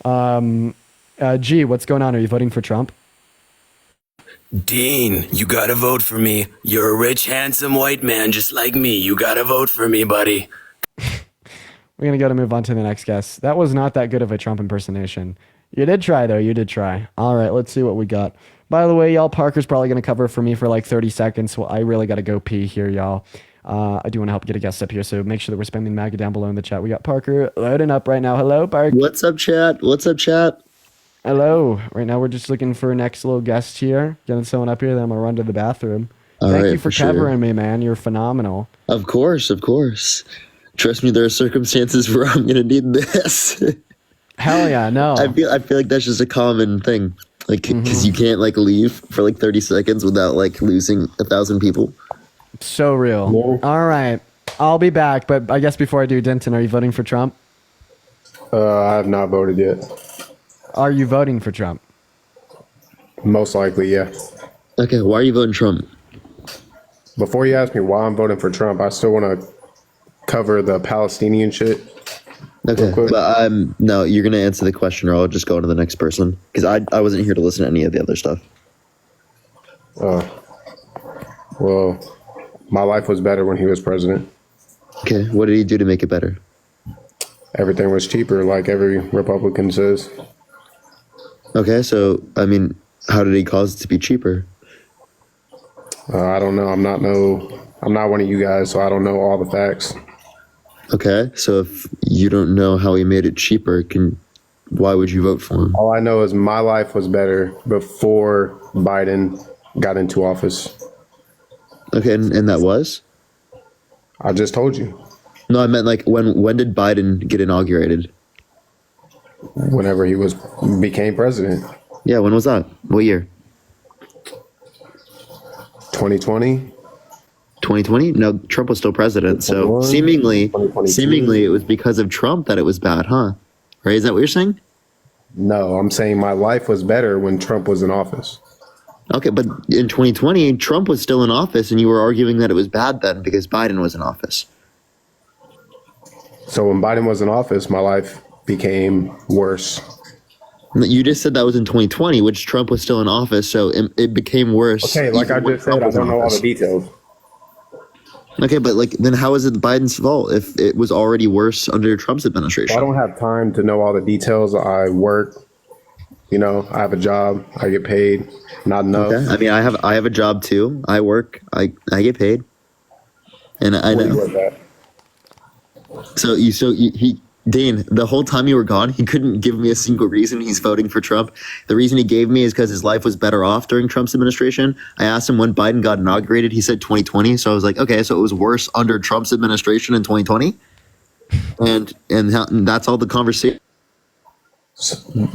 G, what's going on? Are you voting for Trump? Dean, you gotta vote for me. You're a rich, handsome white man just like me. You gotta vote for me, buddy. We're going to go to move on to the next guest. That was not that good of a Trump impersonation. You did try, though. You did try. All right, let's see what we got. By the way, y'all, Parker's probably going to cover for me for like 30 seconds. So I really got to go pee here, y'all. I do want to help get a guest up here, so make sure that we're spamming MAGA down below in the chat. We got Parker loading up right now. Hello, Parker. What's up, chat? What's up, chat? Hello. Right now, we're just looking for a next little guest here. Getting someone up here, then I'm going to run to the bathroom. Thank you for covering me, man. You're phenomenal. Of course, of course. Trust me, there are circumstances where I'm going to need this. Hell yeah, no. I feel like that's just a common thing. Like, because you can't, like, leave for, like, 30 seconds without, like, losing 1,000 people. So real. All right. I'll be back, but I guess before I do, Denton, are you voting for Trump? I have not voted yet. Are you voting for Trump? Most likely, yeah. Okay, why are you voting Trump? Before you ask me why I'm voting for Trump, I still want to cover the Palestinian shit. Okay, but no, you're going to answer the question or I'll just go to the next person. Because I wasn't here to listen to any of the other stuff. Well, my life was better when he was president. Okay, what did he do to make it better? Everything was cheaper, like every Republican says. Okay, so, I mean, how did he cause it to be cheaper? I don't know. I'm not one of you guys, so I don't know all the facts. Okay, so if you don't know how he made it cheaper, why would you vote for him? All I know is my life was better before Biden got into office. Okay, and that was? I just told you. No, I meant like when did Biden get inaugurated? Whenever he became president. Yeah, when was that? What year? 2020. 2020? No, Trump was still president. So seemingly it was because of Trump that it was bad, huh? Right? Is that what you're saying? No, I'm saying my life was better when Trump was in office. Okay, but in 2020, Trump was still in office and you were arguing that it was bad then because Biden was in office. So when Biden was in office, my life became worse. You just said that was in 2020, which Trump was still in office, so it became worse. Okay, like I just said, I don't know all the details. Okay, but like, then how is it Biden's fault if it was already worse under Trump's administration? Well, I don't have time to know all the details. I work, I have a job. I get paid. Not enough. Okay. I mean, I have a job too. I work. I get paid, and I know. Dane, the whole time you were gone, he couldn't give me a single reason he's voting for Trump. The reason he gave me is because his life was better off during Trump's administration. I asked him when Biden got inaugurated. He said 2020. So I was like, okay, so it was worse under Trump's administration in 2020. And that's all the conversation.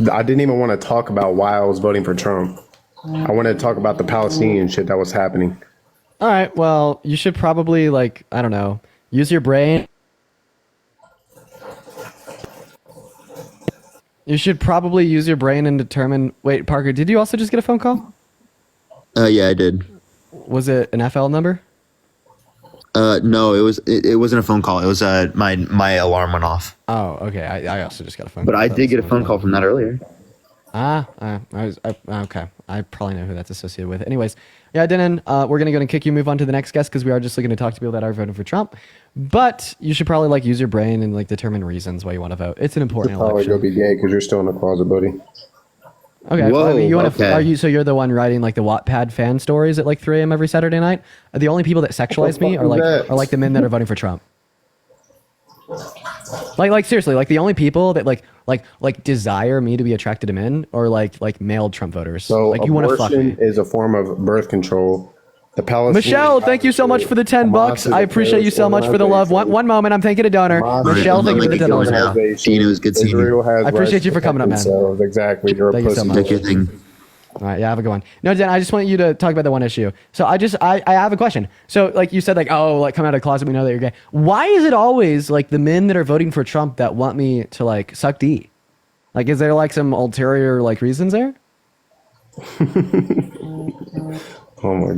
I didn't even want to talk about why I was voting for Trump. I wanted to talk about the Palestinian shit that was happening. All right. Well, you should probably I don't know, use your brain. You should probably use your brain and determine. Wait, Parker, did you also just get a phone call? Yeah, I did. Was it an FL number? No, it wasn't a phone call. It was my alarm went off. Oh, okay. I also just got a phone But call. I did get a phone call from that earlier. Okay. I probably know who that's associated with. Anyways, yeah, Denon, we're gonna go and kick you. Move on to the next guest because we are just looking to talk to people that are voting for Trump. But you should probably use your brain and determine reasons why you want to vote. It's an important Probably election. go be gay because you're still in the closet, buddy. Okay. Whoa, well, I mean, you want to? okay. Are you? So you're the one writing the Wattpad fan stories at 3 a.m. every Saturday night? Are the only people that sexualize me are the men that are voting for Trump? Like seriously, the only people that like desire me to be attracted to men are like male Trump voters. So you want to fuck me. abortion is a form of birth control. The Palestinian Michelle, thank you so much for the $10. I appreciate you so much for the love. One moment, I'm thanking a donor. Michelle, thank you for the $10 now. It was good seeing you. I appreciate you for coming up, man. Exactly. You're Thank a you so pussy. much. Take your thing. All right, yeah, have a good one. No, Dan, I just want you to talk about the one issue. So I have a question. So you said come out of the closet, we know that you're gay. Why is it always the men that are voting for Trump that want me to suck D? Is there some ulterior reasons there? Oh my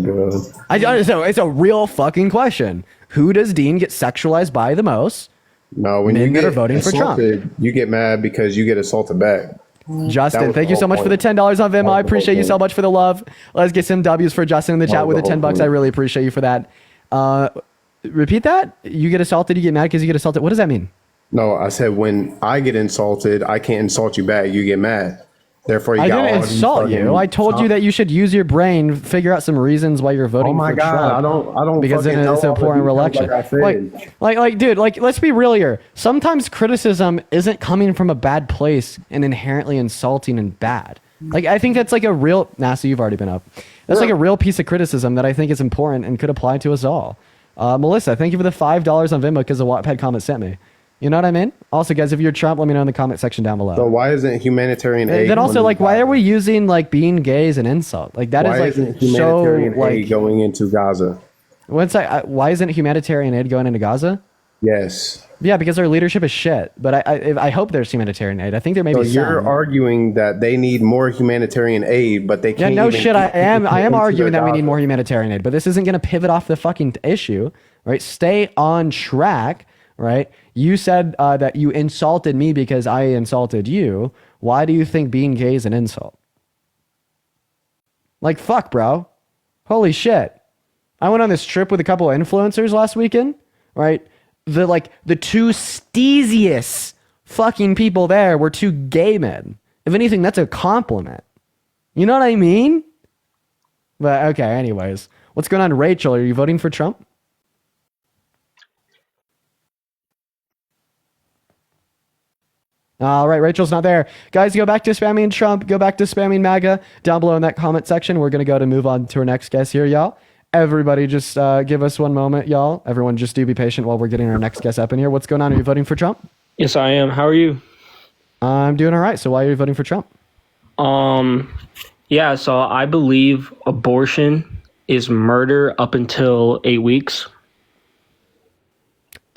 god. So it's a real fucking question. Who does Dean get sexualized by the most? No, when men you that get are voting for Trump. assaulted, you get mad because you get assaulted back. Justin, thank you so much for the $10 on Venmo. I appreciate you so much for the love. Let's get some W's for Justin in the chat with the $10. I really appreciate you for that. Repeat that. You get assaulted, you get mad because you get assaulted. What does that mean? No, I said when I get insulted, I can't insult you back. You get mad. Therefore, I got didn't all these insult you. fucking I told you that you should use your brain, figure out some reasons why you're voting Oh my for god, Trump. I don't because fucking know it's an all the important details election. like I said. Dude, let's be real here. Sometimes criticism isn't coming from a bad place and inherently insulting and bad. I think that's a real. So you've already been up. That's a real piece of criticism that I think is important and could apply to us all. Melissa, thank you for the $5 on Venmo because the Wattpad comment sent me. You know what I mean? Also, guys, if you're Trump, let me know in the comment section down below. So why isn't humanitarian aid? Then also, why are we using being gay as an insult? That why is isn't humanitarian so aid going into Gaza? why isn't humanitarian aid going into Gaza? Yes. Yeah, because our leadership is shit. But I hope there's humanitarian aid. I think there may So be you're some. arguing that they need more humanitarian aid, but they Yeah, can't. no even shit. I am into arguing their that we need Gaza. more humanitarian aid, but this isn't going to pivot off the fucking issue, right? Stay on track, right? You said that you insulted me because I insulted you. Why do you think being gay is an insult? Fuck, bro. Holy shit. I went on this trip with a couple of influencers last weekend, right? The two steeziest fucking people there were two gay men. If anything, that's a compliment. You know what I mean? But okay, anyways. What's going on, Rachel? Are you voting for Trump? All right, Rachel's not there. Guys, go back to spamming Trump. Go back to spamming MAGA down below in that comment section. We're going to go to move on to our next guest here, y'all. Everybody just give us one moment, y'all. Everyone just do be patient while we're getting our next guest up in here. What's going on? Are you voting for Trump? Yes, I am. How are you? I'm doing all right. So why are you voting for Trump? Yeah, so I believe abortion is murder up until 8 weeks.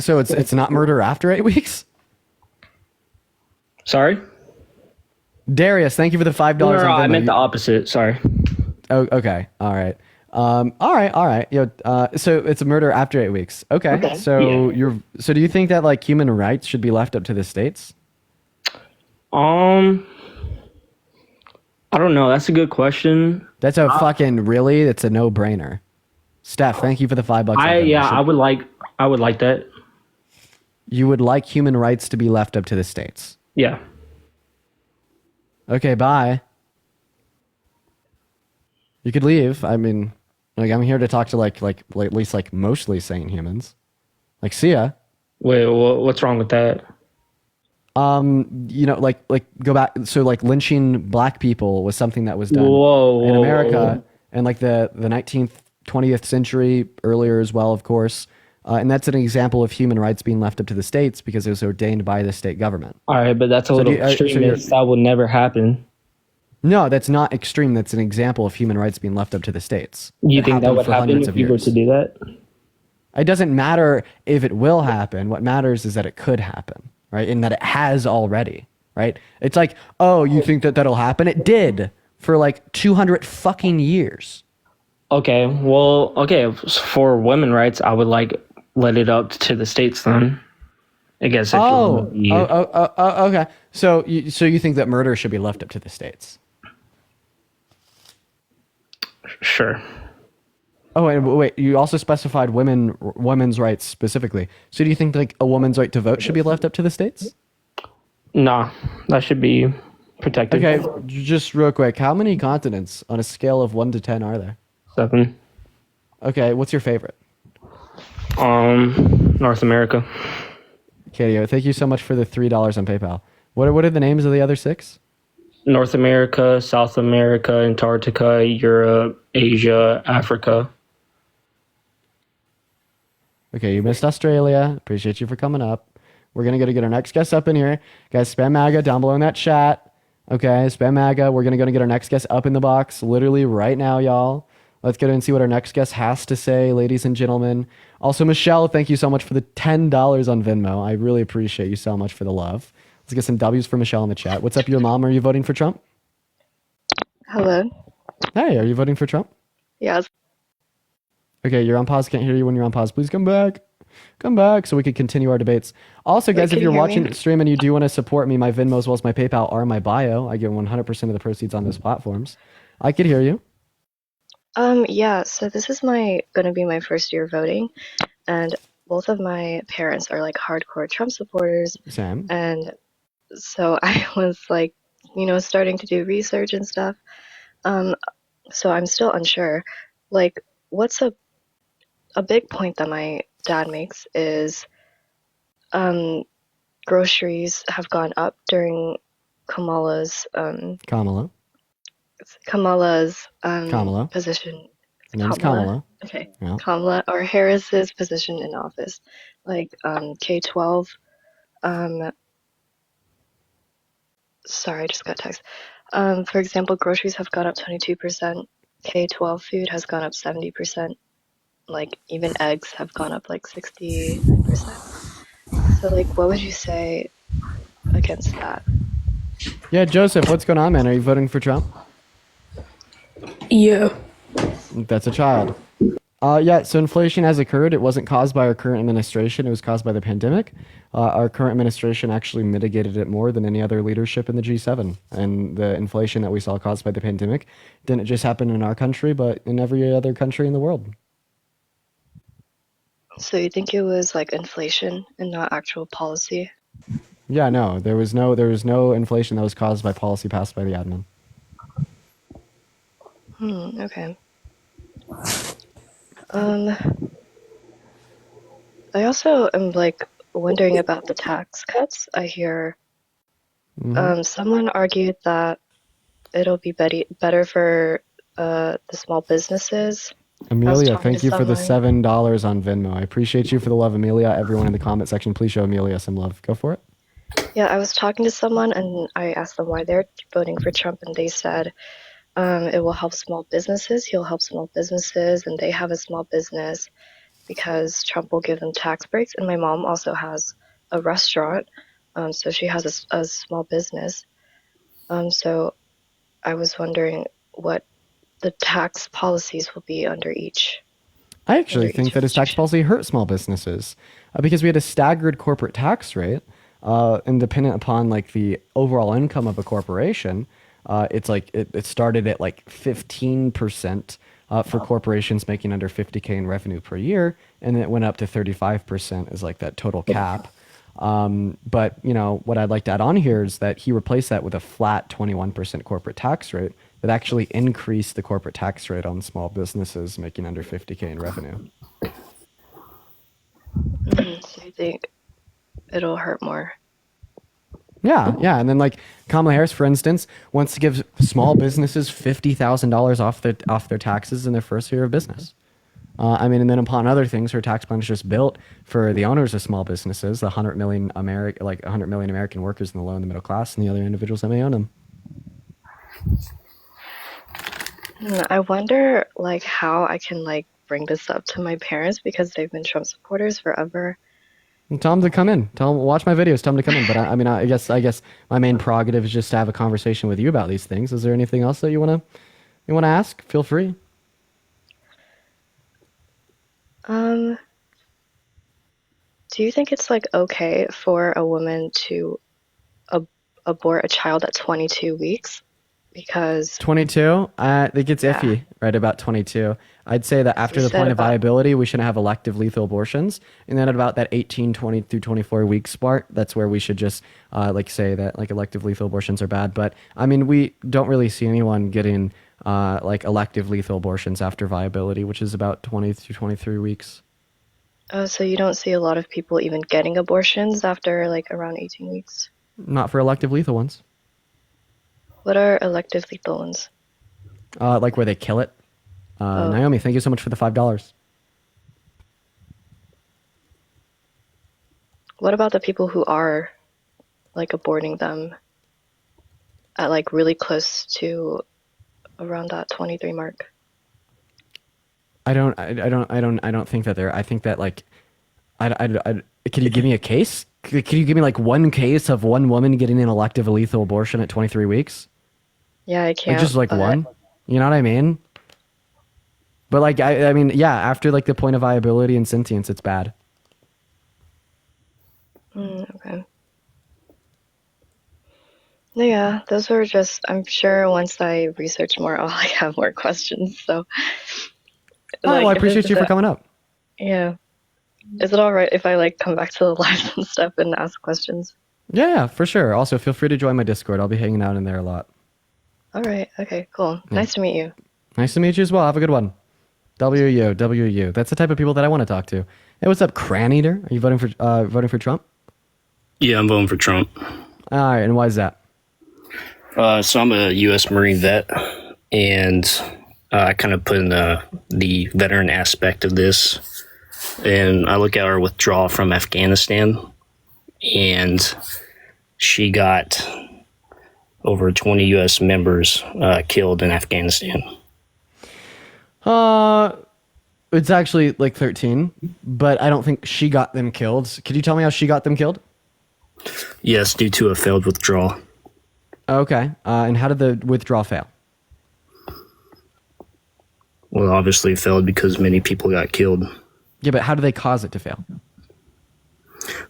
So it's not murder after 8 weeks? Sorry? Darius, thank you for the $5. No, on Venmo. I meant the opposite. Sorry. Oh, okay. All right. All right. So it's a murder after 8 weeks. Okay. So Yeah. so do you think that human rights should be left up to the states? I don't know. That's a good question. That's a fucking really. It's a no-brainer. Steph, thank you for the $5. I would like that. You would like human rights to be left up to the states. Yeah. Okay, bye. You could leave. I mean, like I'm here to talk to like at least like mostly sane humans. Like, see ya. Wait, what's wrong with that? You know, like go back. So like lynching black people was something that was done in America and like the 19th, 20th century, earlier as well, of course. And that's an example of human rights being left up to the states because it was ordained by the state government. All right, but that's a little extremist. That will never happen. No, that's not extreme. That's an example of human rights being left up to the states. You think that would happen if you were to do that? It doesn't matter if it will happen. What matters is that it could happen, right? And that it has already, right? It's like, oh, you think that that'll happen? It did for like 200 fucking years. Okay, well, for women rights, I would like let it up to the states then. I guess. Okay. So you think that murder should be left up to the states? Sure. Oh, and wait, you also specified women's rights specifically. So do you think like a woman's right to vote should be left up to the states? Nah, that should be protected. Okay, just real quick, how many continents on a scale of 1 to 10 are there? 7. Okay, what's your favorite? North America. Katie, thank you so much for the $3 on PayPal. What are the names of the other 6? North America, South America, Antarctica, Europe, Asia, Africa. Okay, you missed Australia. Appreciate you for coming up. We're going to get our next guest up in here. Guys, spam MAGA down below in that chat. Okay, spam MAGA. We're going to get our next guest up in the box literally right now, y'all. Let's get in and see what our next guest has to say, ladies and gentlemen. Also, Michelle, thank you so much for the $10 on Venmo. I really appreciate you so much for the love. Let's get some W's for Michelle in the chat. What's up, your mom? Are you voting for Trump? Hello. Hey, are you voting for Trump? Yes. Okay, you're on pause. Can't hear you when you're on pause. Please come back. Come back so we can continue our debates. Also, guys, Wait, if you're can you hear watching me? the stream and you do want to support me, my Venmo as well as my PayPal are in my bio. I give 100% of the proceeds on those platforms. I could hear you. Yeah, so this is gonna be my first year voting, and both of my parents are like hardcore Trump supporters. Sam. And so I was like, starting to do research and stuff. So I'm still unsure. Like, what's a big point that my dad makes is groceries have gone up during Kamala's Kamala. position. Her name's Kamala. Okay. Yeah. Kamala or Harris's position in office. Like K-12. Sorry, I just got text. For example, groceries have gone up 22%. K-12 food has gone up 70%. Like even eggs have gone up like 60%. So like, what would you say against that? Yeah, Joseph, what's going on, man? Are you voting for Trump? Yeah. That's a child. Yeah, so inflation has occurred. It wasn't caused by our current administration. It was caused by the pandemic. Our current administration actually mitigated it more than any other leadership in the G7. And the inflation that we saw caused by the pandemic didn't just happen in our country, but in every other country in the world. So you think it was like inflation and not actual policy? Yeah, no, there was no inflation that was caused by policy passed by the admin. Okay. I also am like wondering about the tax cuts. I hear someone argued that it'll be better for the small businesses. Amelia, thank you for the $7 on Venmo. I appreciate you for the love, Amelia. Everyone in the comment section, please show Amelia some love. Go for it. Yeah, I was talking to someone and I asked them why they're voting for Trump, and they said it will help small businesses. He'll help small businesses, and they have a small business because Trump will give them tax breaks. And my mom also has a restaurant, so she has a small business. So I was wondering what the tax policies will be under each. I actually think that his tax policy hurt small businesses because we had a staggered corporate tax rate. and dependent upon like the overall income of a corporation, it's like it started at like 15% for corporations making under 50K in revenue per year, and it went up to 35% as like that total cap. But you know what I'd like to add on here is that he replaced that with a flat 21% corporate tax rate that actually increased the corporate tax rate on small businesses making under 50K in revenue. So you think it'll hurt more? Yeah, yeah, and then like Kamala Harris, for instance, wants to give small businesses $50,000 off their taxes in their first year of business. I mean, and then upon other things, her tax plan is just built for the owners of small businesses, the 100 million American workers in the low and the middle class, and the other individuals that may own them. I wonder like how I can like bring this up to my parents because they've been Trump supporters forever. And tell them to come in. Tell them, watch my videos. Tell them to come in. But I guess my main prerogative is just to have a conversation with you about these things. Is there anything else that you wanna ask? Feel free. Do you think it's like okay for a woman to abort a child at 22 weeks? Because 22, I think it's iffy right about 22. I'd say that after the point of viability, we shouldn't have elective lethal abortions. And then at about that 18, 20 through 24 week part, that's where we should just like say that like elective lethal abortions are bad. But I mean, we don't really see anyone getting like elective lethal abortions after viability, which is about 20 through 23 weeks. Oh, so you don't see a lot of people even getting abortions after like around 18 weeks? Not for elective lethal ones. What are elective lethal ones? Like where they kill it. Naomi, thank you so much for the $5. What about the people who are like aborting them at like really close to around that 23 mark? I don't think that I think that like, can you give me a case? Can you give me like one case of one woman getting an elective lethal abortion at 23 weeks? Yeah, I can't. Like just like one? You know what I mean? But like, I mean, yeah, after like the point of viability and sentience, it's bad. Okay. Yeah, those were just, I'm sure once I research more, I'll like have more questions. So, Well, I appreciate you for coming up. Yeah. Is it all right if I like come back to the lives and stuff and ask questions? Yeah, for sure. Also, feel free to join my Discord. I'll be hanging out in there a lot. All right. Okay, cool. Yeah. Nice to meet you. Nice to meet you as well. Have a good one. WU. That's the type of people that I want to talk to. Hey, what's up, Cran Eater? Are you voting for Trump? Yeah, I'm voting for Trump. All right, and why is that? So I'm a U.S. Marine vet, and I kind of put in the veteran aspect of this, and I look at our withdrawal from Afghanistan, and she got over 20 U.S. members killed in Afghanistan. It's actually like 13, but I don't think she got them killed. Could you tell me how she got them killed? Yes, due to a failed withdrawal. Okay, and how did the withdrawal fail? Well, obviously it failed because many people got killed. Yeah, but how do they cause it to fail?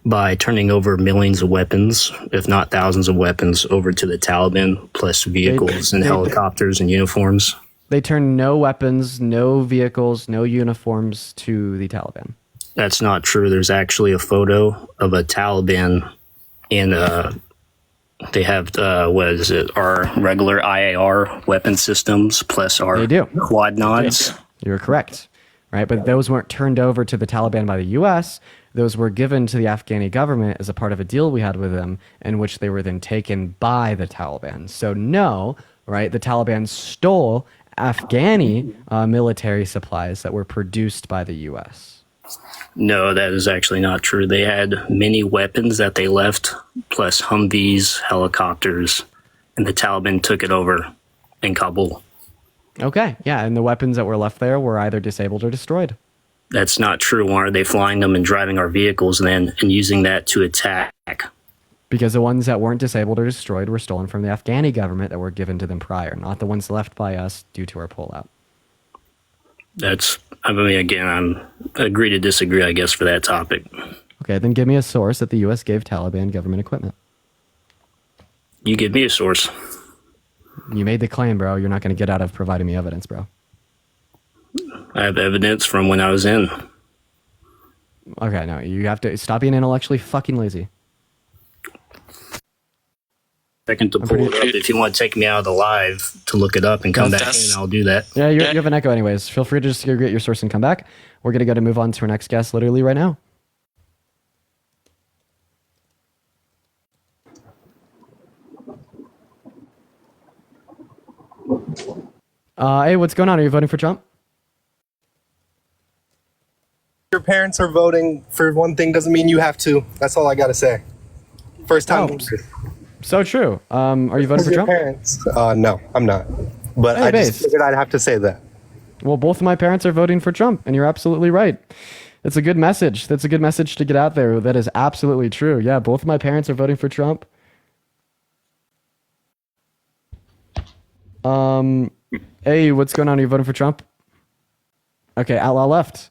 By turning over millions of weapons, if not thousands of weapons, over to the Taliban, plus vehicles and helicopters and uniforms. They turned no weapons, no vehicles, no uniforms to the Taliban. That's not true. There's actually a photo of a Taliban in they have our regular IAR weapon systems plus our quad nods. You're correct, right? But those weren't turned over to the Taliban by the U.S. Those were given to the Afghani government as a part of a deal we had with them, in which they were then taken by the Taliban. So no, right? The Taliban stole Afghani military supplies that were produced by the U.S. No, that is actually not true. They had many weapons that they left, plus Humvees, helicopters, and the Taliban took it over in Kabul. Okay, yeah, and the weapons that were left there were either disabled or destroyed. That's not true. Why are they flying them and driving our vehicles and using that to attack? Because the ones that weren't disabled or destroyed were stolen from the Afghani government that were given to them prior, not the ones left by us due to our pullout. I mean, again, I'm agree to disagree, I guess, for that topic. Okay, then give me a source that the U.S. gave Taliban government equipment. You give me a source. You made the claim, bro. You're not going to get out of providing me evidence, bro. I have evidence from when I was in. Okay, no, you have to stop being intellectually fucking lazy. Second to pull it up. If you want to take me out of the live to look it up and come back in, I'll do that. Yeah, you have an echo anyways. Feel free to just go get your source and come back. We're going to move on to our next guest literally right now. Hey, what's going on? Are you voting for Trump? Your parents are voting for one thing doesn't mean you have to. That's all I got to say. First time. So true. Are you voting for Trump? Parents? No, I'm not. But Hey, I just Base. figured I'd have to say that. Well, both of my parents are voting for Trump, and you're absolutely right. It's a good message. That's a good message to get out there. That is absolutely true. Yeah, both of my parents are voting for Trump. Hey, what's going on? Are you voting for Trump? Okay, Outlaw left.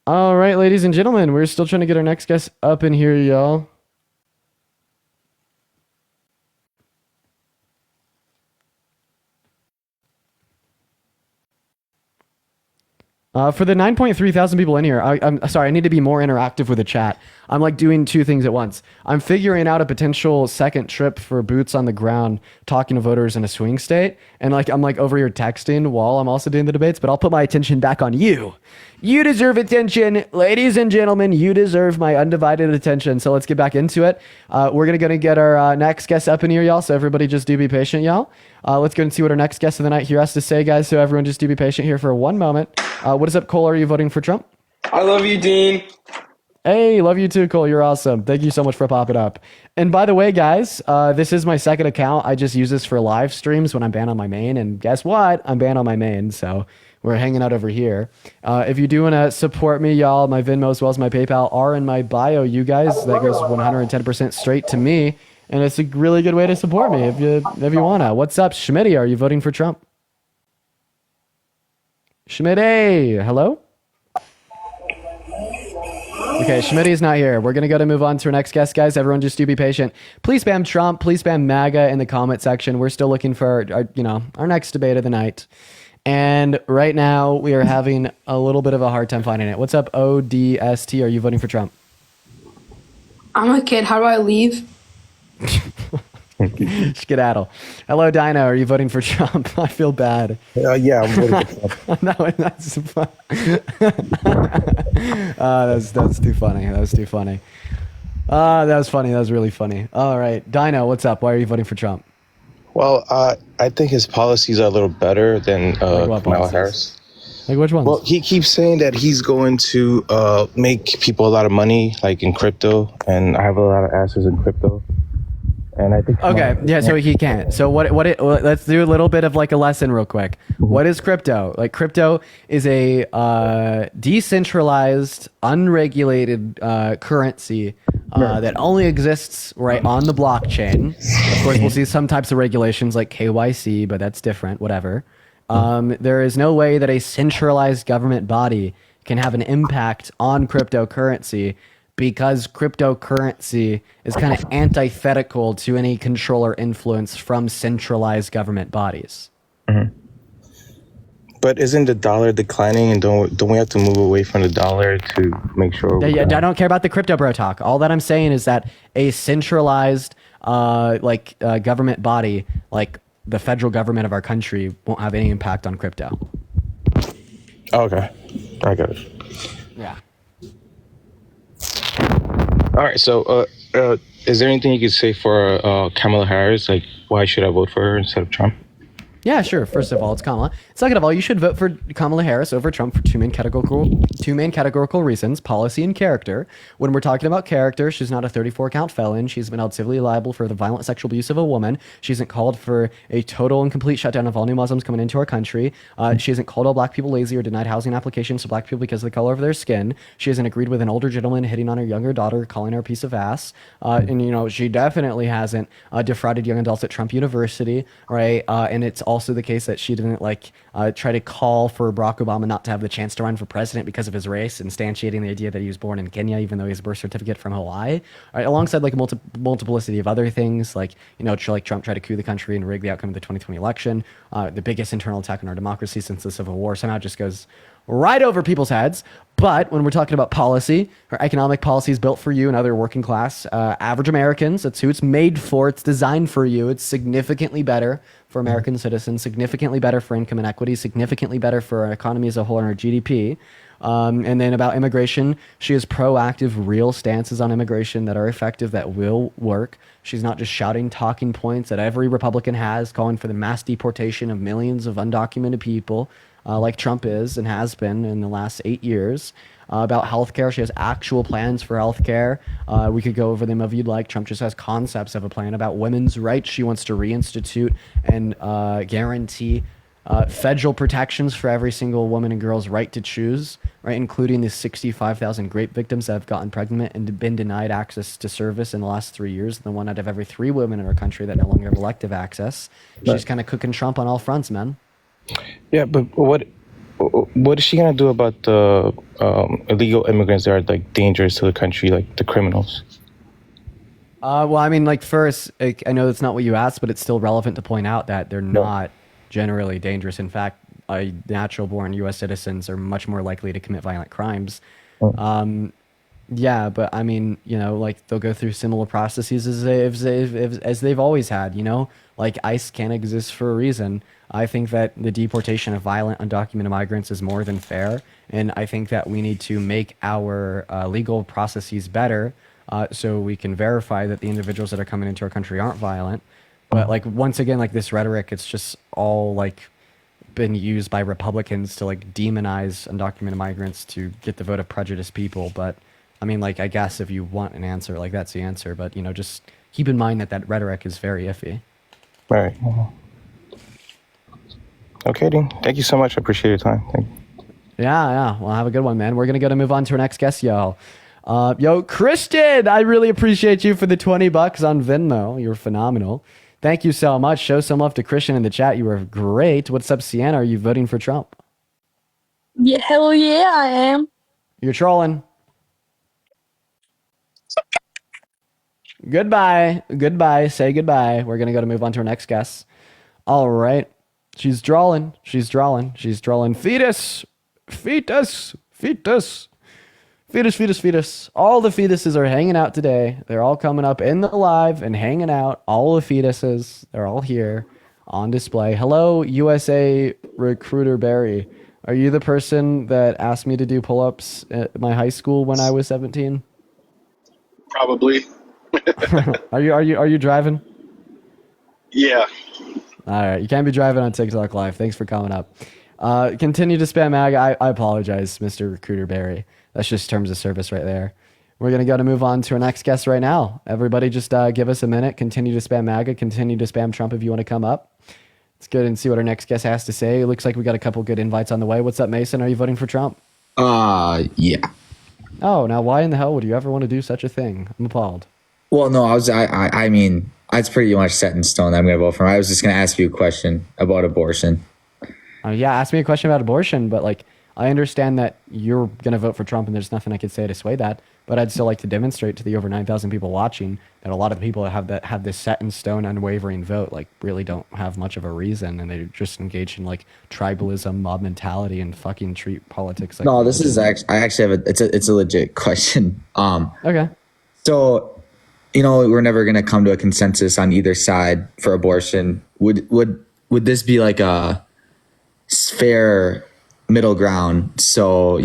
All right, ladies and gentlemen, we're still trying to get our next guest up in here, y'all. For the 9.3 thousand people in here, I'm sorry, I need to be more interactive with the chat. I'm like doing two things at once. I'm figuring out a potential second trip for boots on the ground, talking to voters in a swing state. And like, I'm like over here texting while I'm also doing the debates, but I'll put my attention back on you. You deserve attention. Ladies and gentlemen, you deserve my undivided attention. So let's get back into it. We're going to get our next guest up in here, y'all. So everybody just do be patient, y'all. Let's go and see what our next guest of the night here has to say, guys. So everyone just do be patient here for one moment. What is up, Cole? Are you voting for Trump? I love you, Dean. Hey, love you too, Cole. You're awesome. Thank you so much for popping up. And by the way, guys, this is my second account. I just use this for live streams when I'm banned on my main. And guess what? I'm banned on my main. So we're hanging out over here. If you do want to support me, y'all, my Venmo as well as my PayPal are in my bio. You guys, that goes 110% straight to me. And it's a really good way to support me if you want to. What's up, Schmitty? Are you voting for Trump? Schmitty, hello? Okay, Schmitty's not here. We're going to move on to our next guest, guys. Everyone just do be patient. Please spam Trump. Please spam MAGA in the comment section. We're still looking for our next debate of the night. And right now, we are having a little bit of a hard time finding it. What's up, ODST? Are you voting for Trump? I'm a kid. How do I leave? Skedaddle. Hello, Dino. Are you voting for Trump? I feel bad. Yeah, I'm voting for Trump. No, that's fun. That's too funny. That was too funny. That was funny. That was really funny. All right, Dino, what's up? Why are you voting for Trump? Well, I think his policies are a little better than Kamala Harris. Like which ones? Well, he keeps saying that he's going to make people a lot of money, like in crypto, and I have a lot of assets in crypto. And I think okay, yeah, so he can't. So let's do a little bit of like a lesson real quick. What is crypto? Like crypto is a decentralized, unregulated currency that only exists right on the blockchain. Of course, we'll see some types of regulations like KYC, but that's different, whatever. There is no way that a centralized government body can have an impact on cryptocurrency because cryptocurrency is kind of antithetical to any control or influence from centralized government bodies. Mm-hmm. But isn't the dollar declining, and don't we have to move away from the dollar to make sure? Yeah, I don't care about the crypto bro talk. All that I'm saying is that a centralized government body, like the federal government of our country, won't have any impact on crypto. Okay, I got it. Yeah. All right, so is there anything you could say for Kamala Harris? Like, why should I vote for her instead of Trump? Yeah, sure. First of all, it's Kamala. Second of all, you should vote for Kamala Harris over Trump for two main categorical reasons: policy and character. When we're talking about character, she's not a 34-count felon. She's been held civilly liable for the violent sexual abuse of a woman. She hasn't called for a total and complete shutdown of all new Muslims coming into our country. She hasn't called all black people lazy or denied housing applications to black people because of the color of their skin. She hasn't agreed with an older gentleman hitting on her younger daughter, calling her a piece of ass. And she definitely hasn't defrauded young adults at Trump University, right? And it's all also the case that she didn't try to call for Barack Obama not to have the chance to run for president because of his race, instantiating the idea that he was born in Kenya, even though he has a birth certificate from Hawaii, right? Alongside like a multiplicity of other things, like Trump tried to coup the country and rig the outcome of the 2020 election, the biggest internal attack on our democracy since the Civil War, somehow just goes right over people's heads. But when we're talking about policy, or economic policies built for you and other working class average Americans, that's who it's made for. It's designed for you. It's significantly better for American citizens, significantly better for income inequity, significantly better for our economy as a whole and our GDP. And then about immigration, she has proactive, real stances on immigration that are effective, that will work. She's not just shouting talking points that every Republican has, calling for the mass deportation of millions of undocumented people, like Trump is and has been in the last 8 years. About healthcare, she has actual plans for healthcare. We could go over them if you'd like. Trump just has concepts of a plan. About women's rights, she wants to reinstitute and guarantee federal protections for every single woman and girl's right to choose, right, including the 65,000 rape victims that have gotten pregnant and been denied access to service in the last 3 years. The 1 out of every 3 women in our country that no longer have elective access. She's kind of cooking Trump on all fronts, man. Yeah, but what is she gonna do about the illegal immigrants that are like dangerous to the country, like the criminals? Well, I mean, like first, I know that's not what you asked, but it's still relevant to point out that they're not generally dangerous. In fact, natural-born U.S. citizens are much more likely to commit violent crimes. Yeah, but I mean, like they'll go through similar processes as they've always had. Like ICE can't exist for a reason. I think that the deportation of violent undocumented migrants is more than fair, and I think that we need to make our legal processes better so we can verify that the individuals that are coming into our country aren't violent. But like once again, like this rhetoric, it's just all like been used by Republicans to like demonize undocumented migrants to get the vote of prejudiced people. But I mean, like I guess if you want an answer, like that's the answer. But just keep in mind that rhetoric is very iffy. All right. Okay, Dean. Thank you so much. I appreciate your time. Thank you. Yeah. Well, have a good one, man. We're gonna move on to our next guest, y'all. Yo, Christian, I really appreciate you for the $20 on Venmo. You're phenomenal. Thank you so much. Show some love to Christian in the chat. You were great. What's up, Sienna? Are you voting for Trump? Yeah, hell yeah, I am. You're trolling. Goodbye. Say goodbye. We're gonna move on to our next guest. All right. She's drawing. Fetus. All the fetuses are hanging out today. They're all coming up in the live and hanging out. All the fetuses, they're all here on display. Hello, USA Recruiter Barry. Are you the person that asked me to do pull-ups at my high school when I was 17? Probably. Are you driving? Yeah. All right, you can't be driving on TikTok Live. Thanks for coming up. Continue to spam MAG. I apologize, Mr. Recruiter Barry. That's just terms of service right there. We're going to move on to our next guest right now. Everybody just give us a minute. Continue to spam MAGA. Continue to spam Trump if you want to come up. Let's go and see what our next guest has to say. It looks like we got a couple good invites on the way. What's up, Mason? Are you voting for Trump? Yeah. Oh, now why in the hell would you ever want to do such a thing? I'm appalled. Well, no, I mean, it's pretty much set in stone that I'm going to vote for him. I was just going to ask you a question about abortion. Yeah, ask me a question about abortion, but like, I understand that you're going to vote for Trump and there's nothing I could say to sway that, but I'd still like to demonstrate to the over 9,000 people watching that a lot of the people that have this set in stone, unwavering vote, like really don't have much of a reason, and they just engage in like tribalism, mob mentality, and fucking treat politics like. No, this is I actually have it's a legit question. Okay. So, we're never going to come to a consensus on either side for abortion. Would this be like a fair middle ground? So,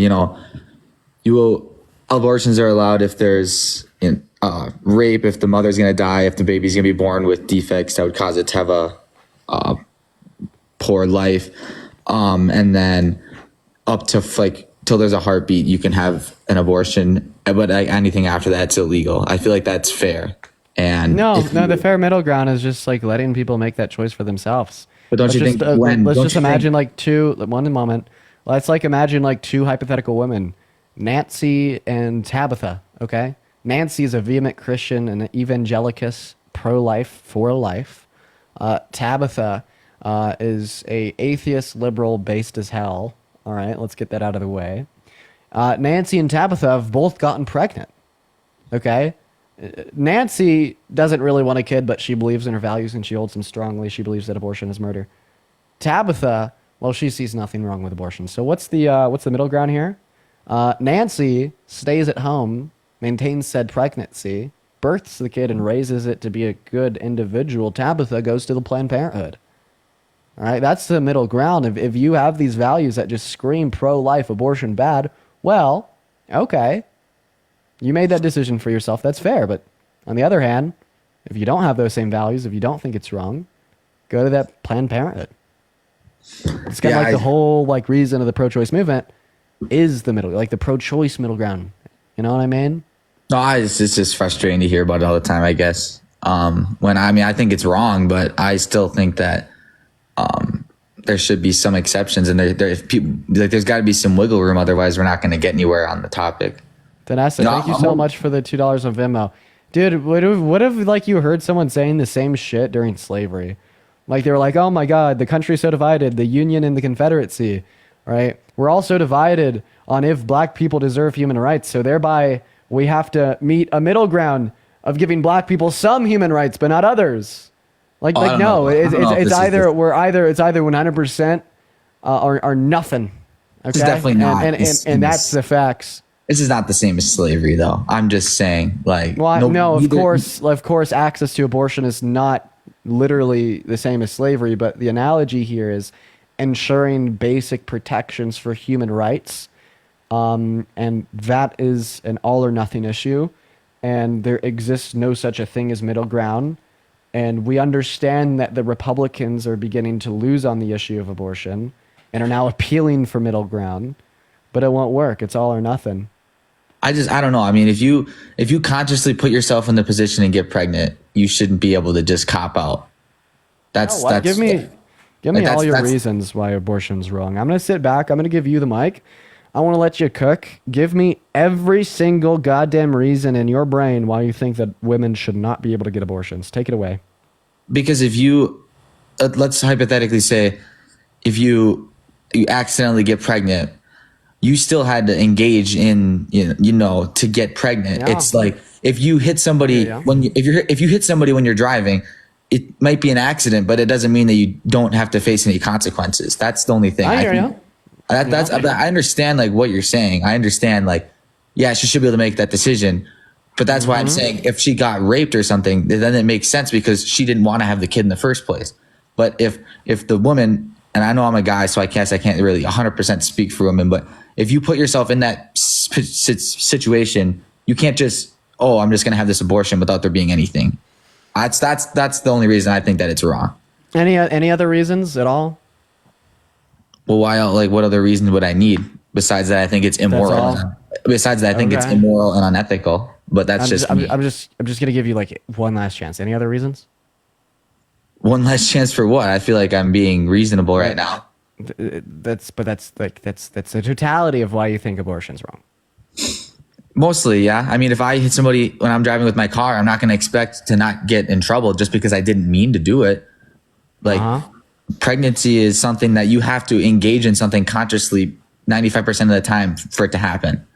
abortions are allowed if there's rape, if the mother's going to die, if the baby's going to be born with defects that would cause it to have a poor life. And then up to till there's a heartbeat, you can have an abortion, but anything after that's illegal. I feel like that's fair. And no, the fair middle ground is just like letting people make that choice for themselves. But don't you think let's just imagine like one moment. Let's like imagine like two hypothetical women, Nancy and Tabitha. Okay, Nancy is a vehement Christian and an evangelicus, pro-life, for life. Tabitha is a atheist liberal based as hell. All right, let's get that out of the way. Nancy and Tabitha have both gotten pregnant. Okay? Nancy doesn't really want a kid, but she believes in her values and she holds them strongly. She believes that abortion is murder. Tabitha, well, she sees nothing wrong with abortion. So what's the middle ground here? Nancy stays at home, maintains said pregnancy, births the kid and raises it to be a good individual. Tabitha goes to the Planned Parenthood. All right, that's the middle ground. If you have these values that just scream pro-life, abortion bad, well, okay. You made that decision for yourself. That's fair. But on the other hand, if you don't have those same values, if you don't think it's wrong, go to that Planned Parenthood. It's kind of the whole reason of the pro-choice movement is the middle, like the pro-choice middle ground. You know what I mean? No, it's just frustrating to hear about it all the time, I guess. I think it's wrong, but I still think that there should be some exceptions, and if people there's got to be some wiggle room. Otherwise, we're not going to get anywhere on the topic. Vanessa, thank you so much for the $2 on Venmo. Dude, what if you heard someone saying the same shit during slavery? Like they were like, oh my God, the country's so divided, the Union and the Confederacy, right? We're all so divided on if black people deserve human rights. So thereby we have to meet a middle ground of giving black people some human rights, but not others. It's either 100% or nothing. Okay? It's definitely not. And that's the facts. This is not the same as slavery, though. I'm just saying, of course, access to abortion is not literally the same as slavery, but the analogy here is ensuring basic protections for human rights, and that is an all or nothing issue, and there exists no such a thing as middle ground. And we understand that the Republicans are beginning to lose on the issue of abortion and are now appealing for middle ground, but it won't work. It's all or nothing. I don't know. I mean, if you consciously put yourself in the position and get pregnant, you shouldn't be able to just cop out. Give me all your reasons why abortion's wrong. I'm going to sit back. I'm going to give you the mic. I want to let you cook. Give me every single goddamn reason in your brain why you think that women should not be able to get abortions. Take it away. Because if you, let's hypothetically say, if you accidentally get pregnant, you still had to engage in, to get pregnant. Yeah. It's like if you hit somebody if you hit somebody when you're driving, it might be an accident, but it doesn't mean that you don't have to face any consequences. That's the only thing. I hear you. I understand what you're saying. I understand she should be able to make that decision, but that's why I'm saying if she got raped or something, then it makes sense because she didn't want to have the kid in the first place. But if the woman, and I know I'm a guy, so I guess I can't really 100% speak for women, but if you put yourself in that situation, you can't just, I'm just going to have this abortion without there being anything. That's the only reason I think that it's wrong. Any other reasons at all? Well, why? What other reasons would I need besides that? I think it's immoral. Besides that, I think it's immoral and unethical. But that's me. I'm just gonna give you one last chance. Any other reasons? One last chance for what? I feel like I'm being reasonable right now. That's the totality of why you think abortion's wrong. Mostly, yeah. I mean, if I hit somebody when I'm driving with my car, I'm not going to expect to not get in trouble just because I didn't mean to do it. Pregnancy is something that you have to engage in something consciously 95% of the time for it to happen.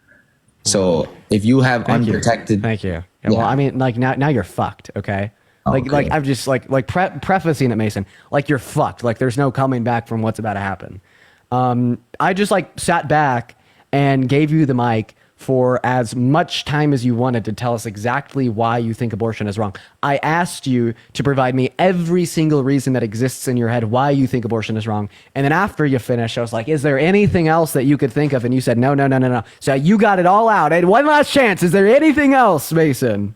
So if you have unprotected... Thank you. Yeah. Well, I mean, now you're fucked, okay? I'm just prefacing it, Mason. You're fucked. There's no coming back from what's about to happen. I just sat back and gave you the mic for as much time as you wanted to tell us exactly why you think abortion is wrong. I asked you to provide me every single reason that exists in your head why you think abortion is wrong. And then after you finished, I was like, is there anything else that you could think of? And you said, no. So you got it all out. And one last chance. Is there anything else, Mason?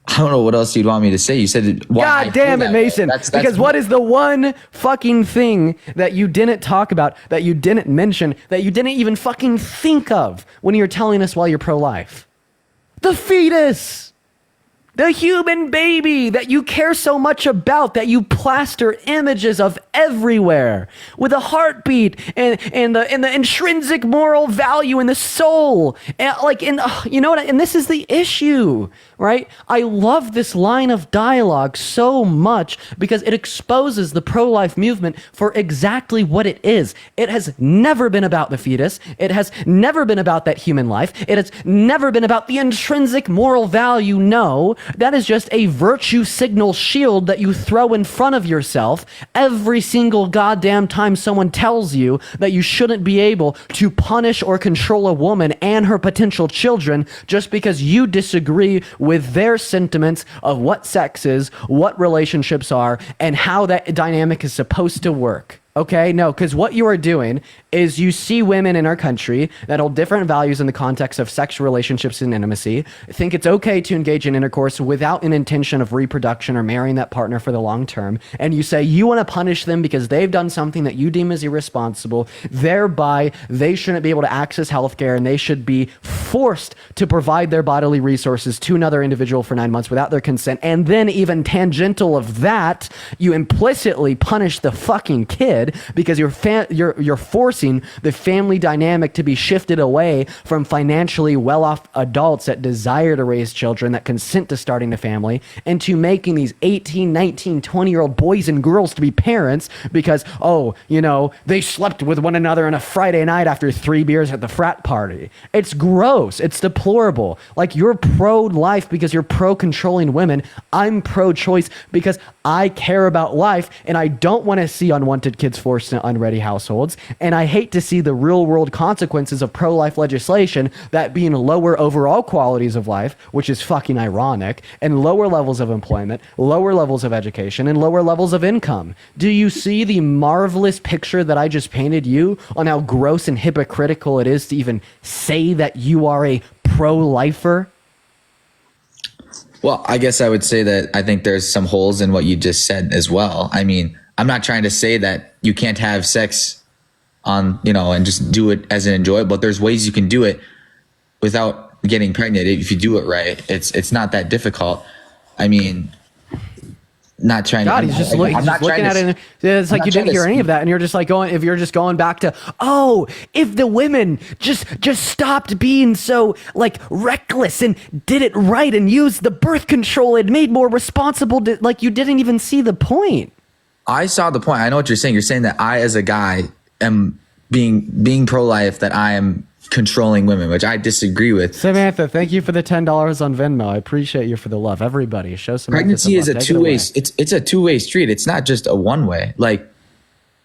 I don't know what else you'd want me to say. You said, God damn it, Mason. Because what is the one fucking thing that you didn't talk about, that you didn't mention, that you didn't even fucking think of when you're telling us why you're pro-life? The fetus! The human baby that you care so much about, that you plaster images of everywhere, with a heartbeat and the intrinsic moral value in the soul. And you know what? And this is the issue, right? I love this line of dialogue so much because it exposes the pro-life movement for exactly what it is. It has never been about the fetus. It has never been about that human life. It has never been about the intrinsic moral value. No, that is just a virtue signal shield that you throw in front of yourself every single goddamn time someone tells you that you shouldn't be able to punish or control a woman and her potential children just because you disagree with their sentiments of what sex is, what relationships are, and how that dynamic is supposed to work. Okay, no, because what you are doing is you see women in our country that hold different values in the context of sexual relationships and intimacy, think it's okay to engage in intercourse without an intention of reproduction or marrying that partner for the long term, and you say you want to punish them because they've done something that you deem as irresponsible, thereby they shouldn't be able to access healthcare and they should be forced to provide their bodily resources to another individual for 9 months without their consent, and then even tangential of that, you implicitly punish the fucking kid because you're forcing the family dynamic to be shifted away from financially well-off adults that desire to raise children, that consent to starting a family, into making these 18, 19, 20-year-old boys and girls to be parents because, they slept with one another on a Friday night after 3 beers at the frat party. It's gross. It's deplorable. Like, you're pro-life because you're pro-controlling women. I'm pro-choice because I care about life and I don't want to see unwanted kids forced into unready households. And I hate to see the real world consequences of pro-life legislation, that being lower overall qualities of life, which is fucking ironic, and lower levels of employment, lower levels of education, and lower levels of income. Do you see the marvelous picture that I just painted you on how gross and hypocritical it is to even say that you are a pro-lifer? Well, I guess I would say that I think there's some holes in what you just said as well. I mean, I'm not trying to say that you can't have sex and just do it as an enjoyable, but there's ways you can do it without getting pregnant. If you do it right, it's not that difficult. I mean, not trying God, to. he's just looking at it. And it's like you didn't hear any of that, and you're just like if you're just going back to, if the women just stopped being so reckless and did it right and used the birth control and made more responsible, you didn't even see the point. I saw the point. I know what you're saying. You're saying that I, as a guy, am being pro-life, that I am controlling women, which I disagree with. Samantha, thank you for the $10 on Venmo. I appreciate you for the love. Everybody, show some. Pregnancy is a two-way. It's a two-way street. It's not just a one-way. Like,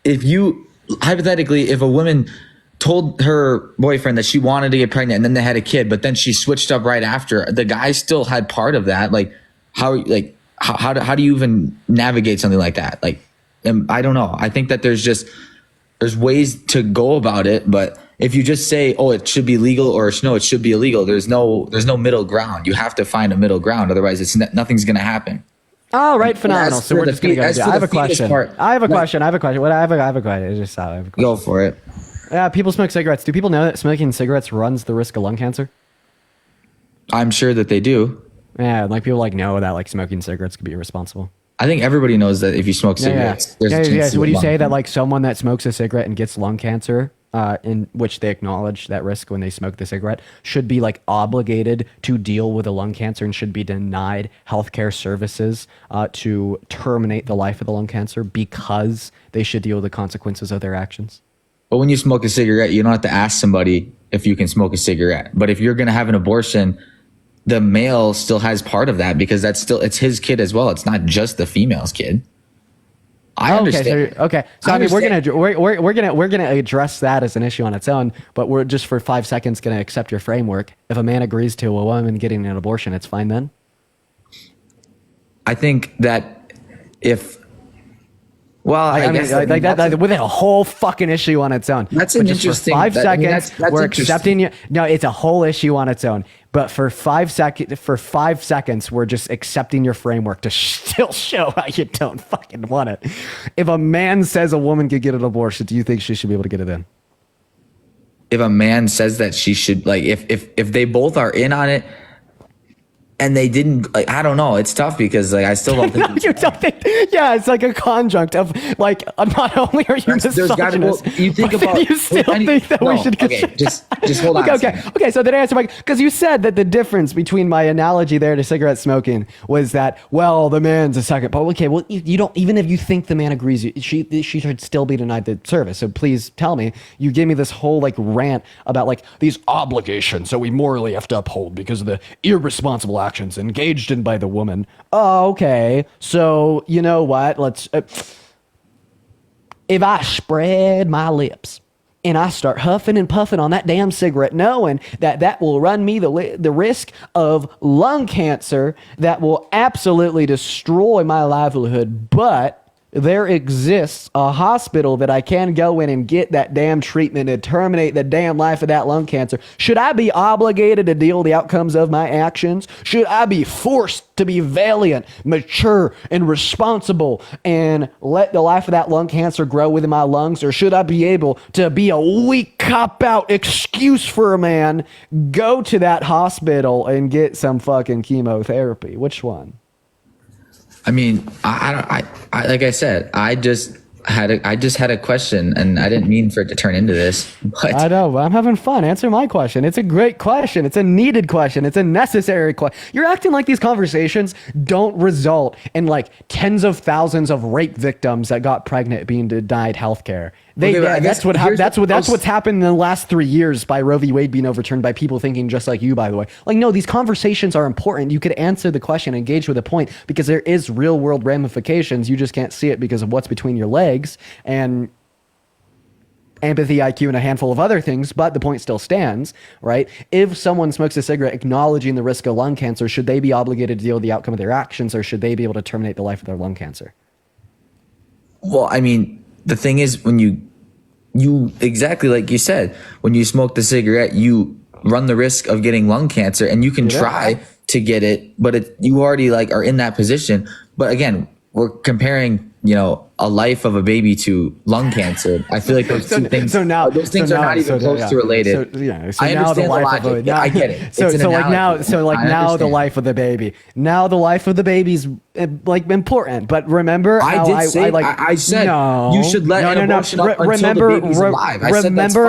if you hypothetically, if a woman told her boyfriend that she wanted to get pregnant and then they had a kid, but then she switched up right after, the guy still had part of that. How do you even navigate something like that? I don't know. I think that there's ways to go about it, but if you just say, it should be legal, or no, it should be illegal, there's no middle ground. You have to find a middle ground. Otherwise nothing's going to happen. All right, phenomenal. So we're just going to go. I have a question. I have a question. I have a question. Go for it. Yeah, people smoke cigarettes. Do people know that smoking cigarettes runs the risk of lung cancer? I'm sure that they do. Yeah, people know that smoking cigarettes could be irresponsible. I think everybody knows that if you smoke cigarettes, there's a chance. So would you say that someone that smokes a cigarette and gets lung cancer, in which they acknowledge that risk when they smoke the cigarette, should be obligated to deal with a lung cancer and should be denied healthcare services to terminate the life of the lung cancer because they should deal with the consequences of their actions? But when you smoke a cigarette, you don't have to ask somebody if you can smoke a cigarette. But if you're going to have an abortion, the male still has part of that because it's his kid as well. It's not just the female's kid. I understand. So I mean, we're gonna address that as an issue on its own, but we're just for 5 seconds gonna accept your framework. If a man agrees to a woman getting an abortion, it's fine then. I think that if. Well, I mean, that with a whole fucking issue on its own. That's an interesting. For 5 seconds, we're accepting you. No, it's a whole issue on its own. But for 5 seconds, we're just accepting your framework to still show how you don't fucking want it. If a man says a woman could get an abortion, do you think she should be able to get it in? If a man says that she should, if they both are in on it, and they didn't, like, I don't know. It's tough because like I still don't think You don't think? Yeah, it's like a conjunct of like not only are you misogynist, you think but about you still think that we should okay, just hold on. Okay. So then answer my, because you said that the difference between my analogy there to cigarette smoking was that, well, the man's a second. But okay, well, you don't, even if you think the man agrees, she should still be denied the service. So please tell me. You gave me this whole like rant about like these obligations that we morally have to uphold because of the irresponsible actions engaged in by the woman. Oh, okay. So you know what? Let's. If I spread my lips and I start huffing and puffing on that damn cigarette, knowing that that will run me the risk of lung cancer that will absolutely destroy my livelihood, but there exists a hospital that I can go in and get that damn treatment and terminate the damn life of that lung cancer. Should I be obligated to deal with the outcomes of my actions? Should I be forced to be valiant, mature, and responsible and let the life of that lung cancer grow within my lungs? Or should I be able to be a weak cop-out excuse for a man, go to that hospital and get some fucking chemotherapy? Which one? I mean, I like I said, I just had a question, and I didn't mean for it to turn into this. But I know, but I'm having fun. Answer my question. It's a great question. It's a needed question. It's a necessary question. You're acting like these conversations don't result in like tens of thousands of rape victims that got pregnant being denied healthcare. That's what's happened in the last 3 years by Roe v. Wade being overturned by people thinking just like you, by the way. Like, no, these conversations are important. You could answer the question, engage with a point, because there is real world ramifications. You just can't see it because of what's between your legs and empathy, IQ, and a handful of other things, but the point still stands, right? If someone smokes a cigarette acknowledging the risk of lung cancer, should they be obligated to deal with the outcome of their actions, or should they be able to terminate the life of their lung cancer? Well, I mean, the thing is, when you exactly like you said, when you smoke the cigarette, you run the risk of getting lung cancer, and you can try to get it, but you already like are in that position. But again, we're comparing, a life of a baby to lung cancer. I feel like those two things. Those things are not even close to related. I understand the logic. I get it. Now the life of the baby. Now the life of the baby's like important. But remember, I said no, you should let an abortion up until the baby's alive. Remember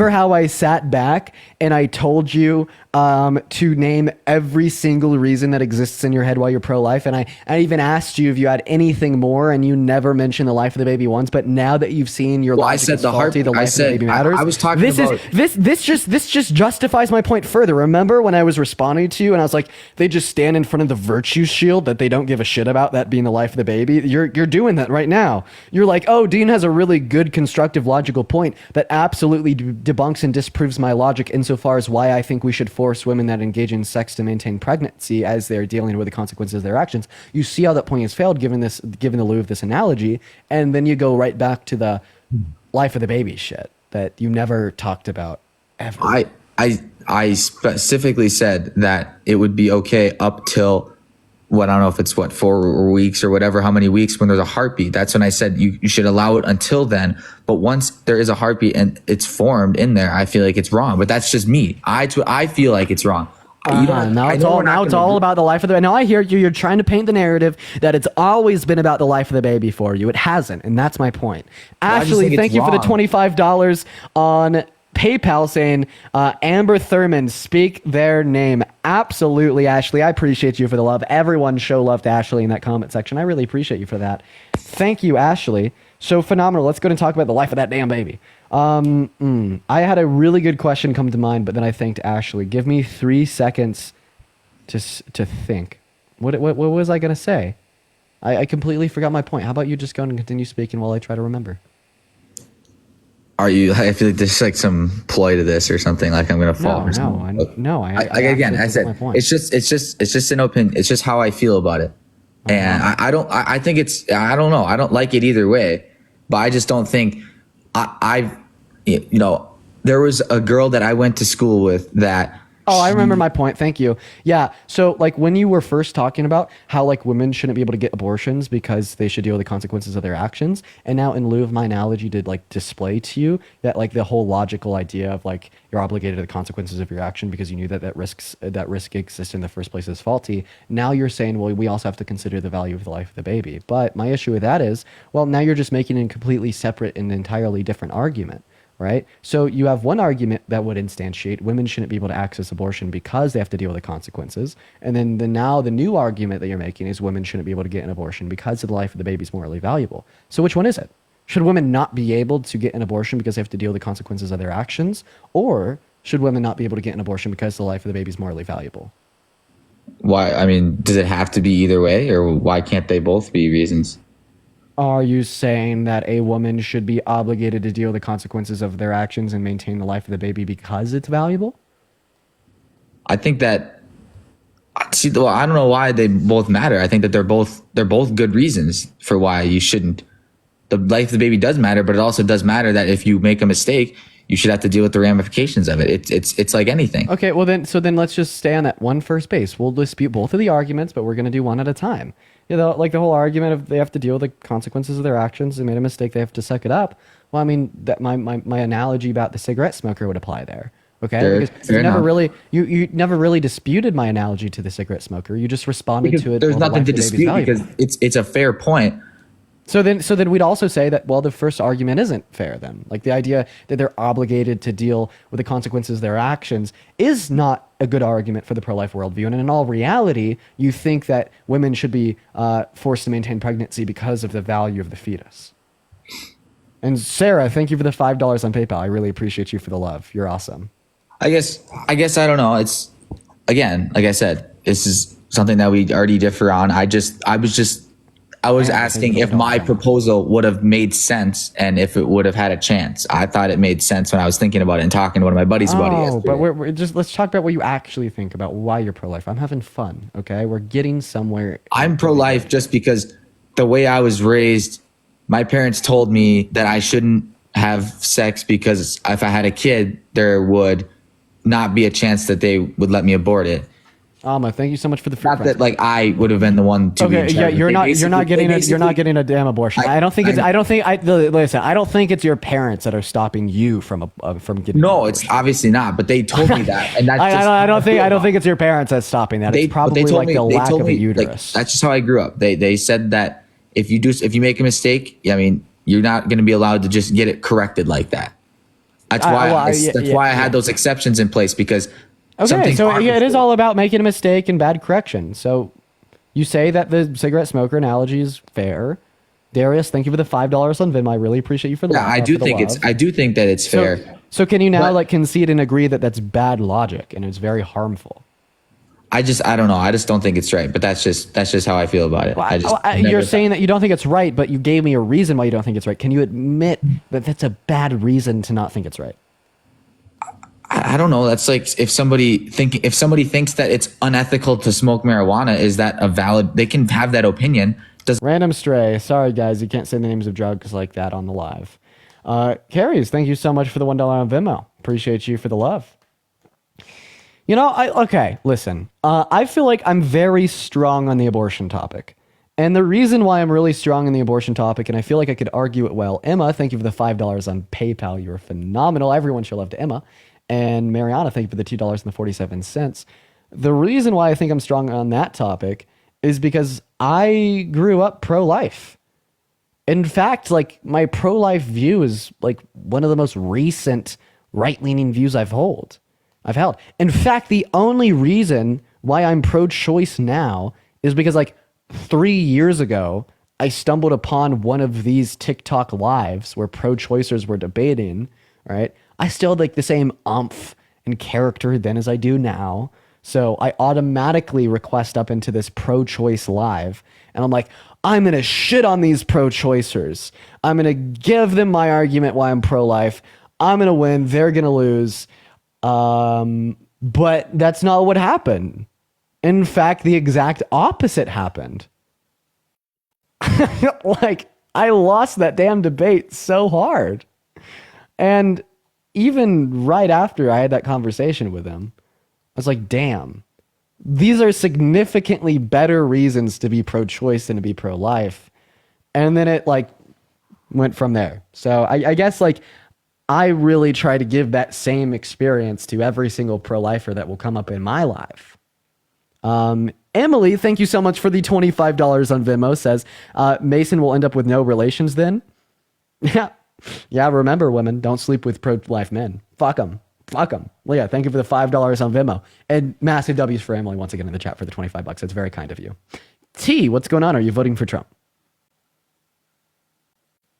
how I sat back and I told you to name every single reason that exists in your head why you're pro-life, and I even asked you if you had anything more, and you never mentioned the life of the baby once. But now that you've seen your life is faulty, the life of the baby matters. I was talking this just justifies my point further. Remember when I was responding to you and I was like, they just stand in front of the virtue shield that they don't give a shit about, that being the life of the baby? You're doing that right now. You're like, oh, Dean has a really good, constructive, logical point that absolutely debunks and disproves my logic insofar as why I think we should force women that engage in sex to maintain pregnancy as they're dealing with the consequences of their actions. You see how that point has failed given the lieu of this analogy, and then you go right back to the life of the baby shit that you never talked about ever. I specifically said that it would be okay up till I don't know if it's 4 weeks or whatever, how many weeks when there's a heartbeat. That's when I said you should allow it until then. But once there is a heartbeat and it's formed in there, I feel like it's wrong. But that's just me. I feel like it's wrong. Now it's all about the life of the baby. Now I hear you. You're trying to paint the narrative that it's always been about the life of the baby for you. It hasn't, and that's my point. Ashley, thank you for the $25 on PayPal saying Amber Thurman, speak their name. Absolutely, Ashley. I appreciate you for the love. Everyone show love to Ashley in that comment section. I really appreciate you for that. Thank you, Ashley. So phenomenal. Let's go and talk about the life of that damn baby. I had a really good question come to mind, but then I thanked Ashley. Give me 3 seconds to think. What was I going to say? I completely forgot my point. How about you just go and continue speaking while I try to remember? I feel like there's like some ploy to this or something, like I'm going to fall. I said, it's just an opinion. It's just how I feel about it. And I don't know. I don't like it either way, but I just don't think there was a girl that I went to school with that Oh, I remember my point. Thank you. Yeah. So like when you were first talking about how like women shouldn't be able to get abortions because they should deal with the consequences of their actions. And now in lieu of my analogy to like display to you that like the whole logical idea of like you're obligated to the consequences of your action because you knew that that risk exists in the first place is faulty. Now you're saying, well, we also have to consider the value of the life of the baby. But my issue with that is, well, now you're just making a completely separate and entirely different argument. Right? So you have one argument that would instantiate women shouldn't be able to access abortion because they have to deal with the consequences. And then now the new argument that you're making is women shouldn't be able to get an abortion because the life of the baby is morally valuable. So which one is it? Should women not be able to get an abortion because they have to deal with the consequences of their actions? Or should women not be able to get an abortion because the life of the baby is morally valuable? Why? I mean, does it have to be either way, or why can't they both be reasons? Are you saying that a woman should be obligated to deal with the consequences of their actions and maintain the life of the baby because it's valuable? I think that, see, well, I don't know why they both matter. I think that they're both good reasons for why you shouldn't. The life of the baby does matter, but it also does matter that if you make a mistake, you should have to deal with the ramifications of it. It's like anything. Okay, well then let's just stay on that one first base. We'll dispute both of the arguments, but we're going to do one at a time. You know, like the whole argument of they have to deal with the consequences of their actions. They made a mistake, they have to suck it up. Well, I mean, that my analogy about the cigarette smoker would apply there. Okay, because you never really you never really disputed my analogy to the cigarette smoker. You just responded Because to it. there's well, the nothing life to of the baby's dispute valuable. because it's a fair point. So then we'd also say that, well, the first argument isn't fair then. Like the idea that they're obligated to deal with the consequences of their actions is not a good argument for the pro-life worldview. And in all reality, you think that women should be forced to maintain pregnancy because of the value of the fetus. And Sarah, thank you for the $5 on PayPal. I really appreciate you for the love. You're awesome. I guess I don't know. It's, again, like I said, this is something that we already differ on. I was asking if my proposal would have made sense and if it would have had a chance. I thought it made sense when I was thinking about it and talking to one of my buddies about it yesterday. But we're just, let's talk about what you actually think about why you're pro-life. I'm having fun, okay? We're getting somewhere. I'm pro-life just because the way I was raised, my parents told me that I shouldn't have sex because if I had a kid, there would not be a chance that they would let me abort it. Alma, thank you so much for the free Not that like I would have been the one to. Okay, yeah, you're not getting a damn abortion. I don't think it's your parents that are stopping you from getting. No, it's obviously not. But they told me that, and that's. I don't think it's your parents that's stopping that. It's probably like the lack of a uterus. That's just how I grew up. They said that if you make a mistake, I mean, you're not going to be allowed to just get it corrected like that. That's why I had those exceptions in place because. Okay, so it is all about making a mistake and bad correction. So you say that the cigarette smoker analogy is fair. Darius, thank you for the $5 on Venmo. I really appreciate you for the love. I do think that it's fair. So can you now concede and agree that that's bad logic and it's very harmful? I don't know. I just don't think it's right. But that's just how I feel about it. You're saying that you don't think it's right, but you gave me a reason why you don't think it's right. Can you admit that that's a bad reason to not think it's right? I don't know. That's like if somebody thinks that it's unethical to smoke marijuana, is that a valid? They can have that opinion. Random stray. Sorry guys, you can't say the names of drugs like that on the live. Carries, thank you so much for the $1 on Venmo. Appreciate you for the love. You know, listen. I feel like I'm very strong on the abortion topic. And the reason why I'm really strong on the abortion topic, and I feel like I could argue it well, Emma, thank you for the $5 on PayPal. You're phenomenal. Everyone should love to Emma. And Mariana, thank you for the $2.47. The reason why I think I'm strong on that topic is because I grew up pro-life. In fact, like my pro-life view is like one of the most recent right-leaning views I've held. In fact, the only reason why I'm pro-choice now is because like 3 years ago, I stumbled upon one of these TikTok lives where pro-choicers were debating, right? I still had like the same umph and character then as I do now. So I automatically request up into this pro-choice live. And I'm like, I'm going to shit on these pro-choicers. I'm going to give them my argument why I'm pro-life. I'm going to win. They're going to lose. But that's not what happened. In fact, the exact opposite happened. Like, I lost that damn debate so hard. And even right after I had that conversation with him, was like, damn, these are significantly better reasons to be pro-choice than to be pro-life. And then it like went from there. So I guess like I really try to give that same experience to every single pro-lifer that will come up in my life. Emily, thank you so much for the $25 on Venmo. Says Mason will end up with no relations then. Yeah, remember, women, don't sleep with pro-life men. Fuck them. Leah, thank you for the $5 on Venmo. And massive W's for Emily once again in the chat for the $25. That's very kind of you. T, what's going on? Are you voting for Trump?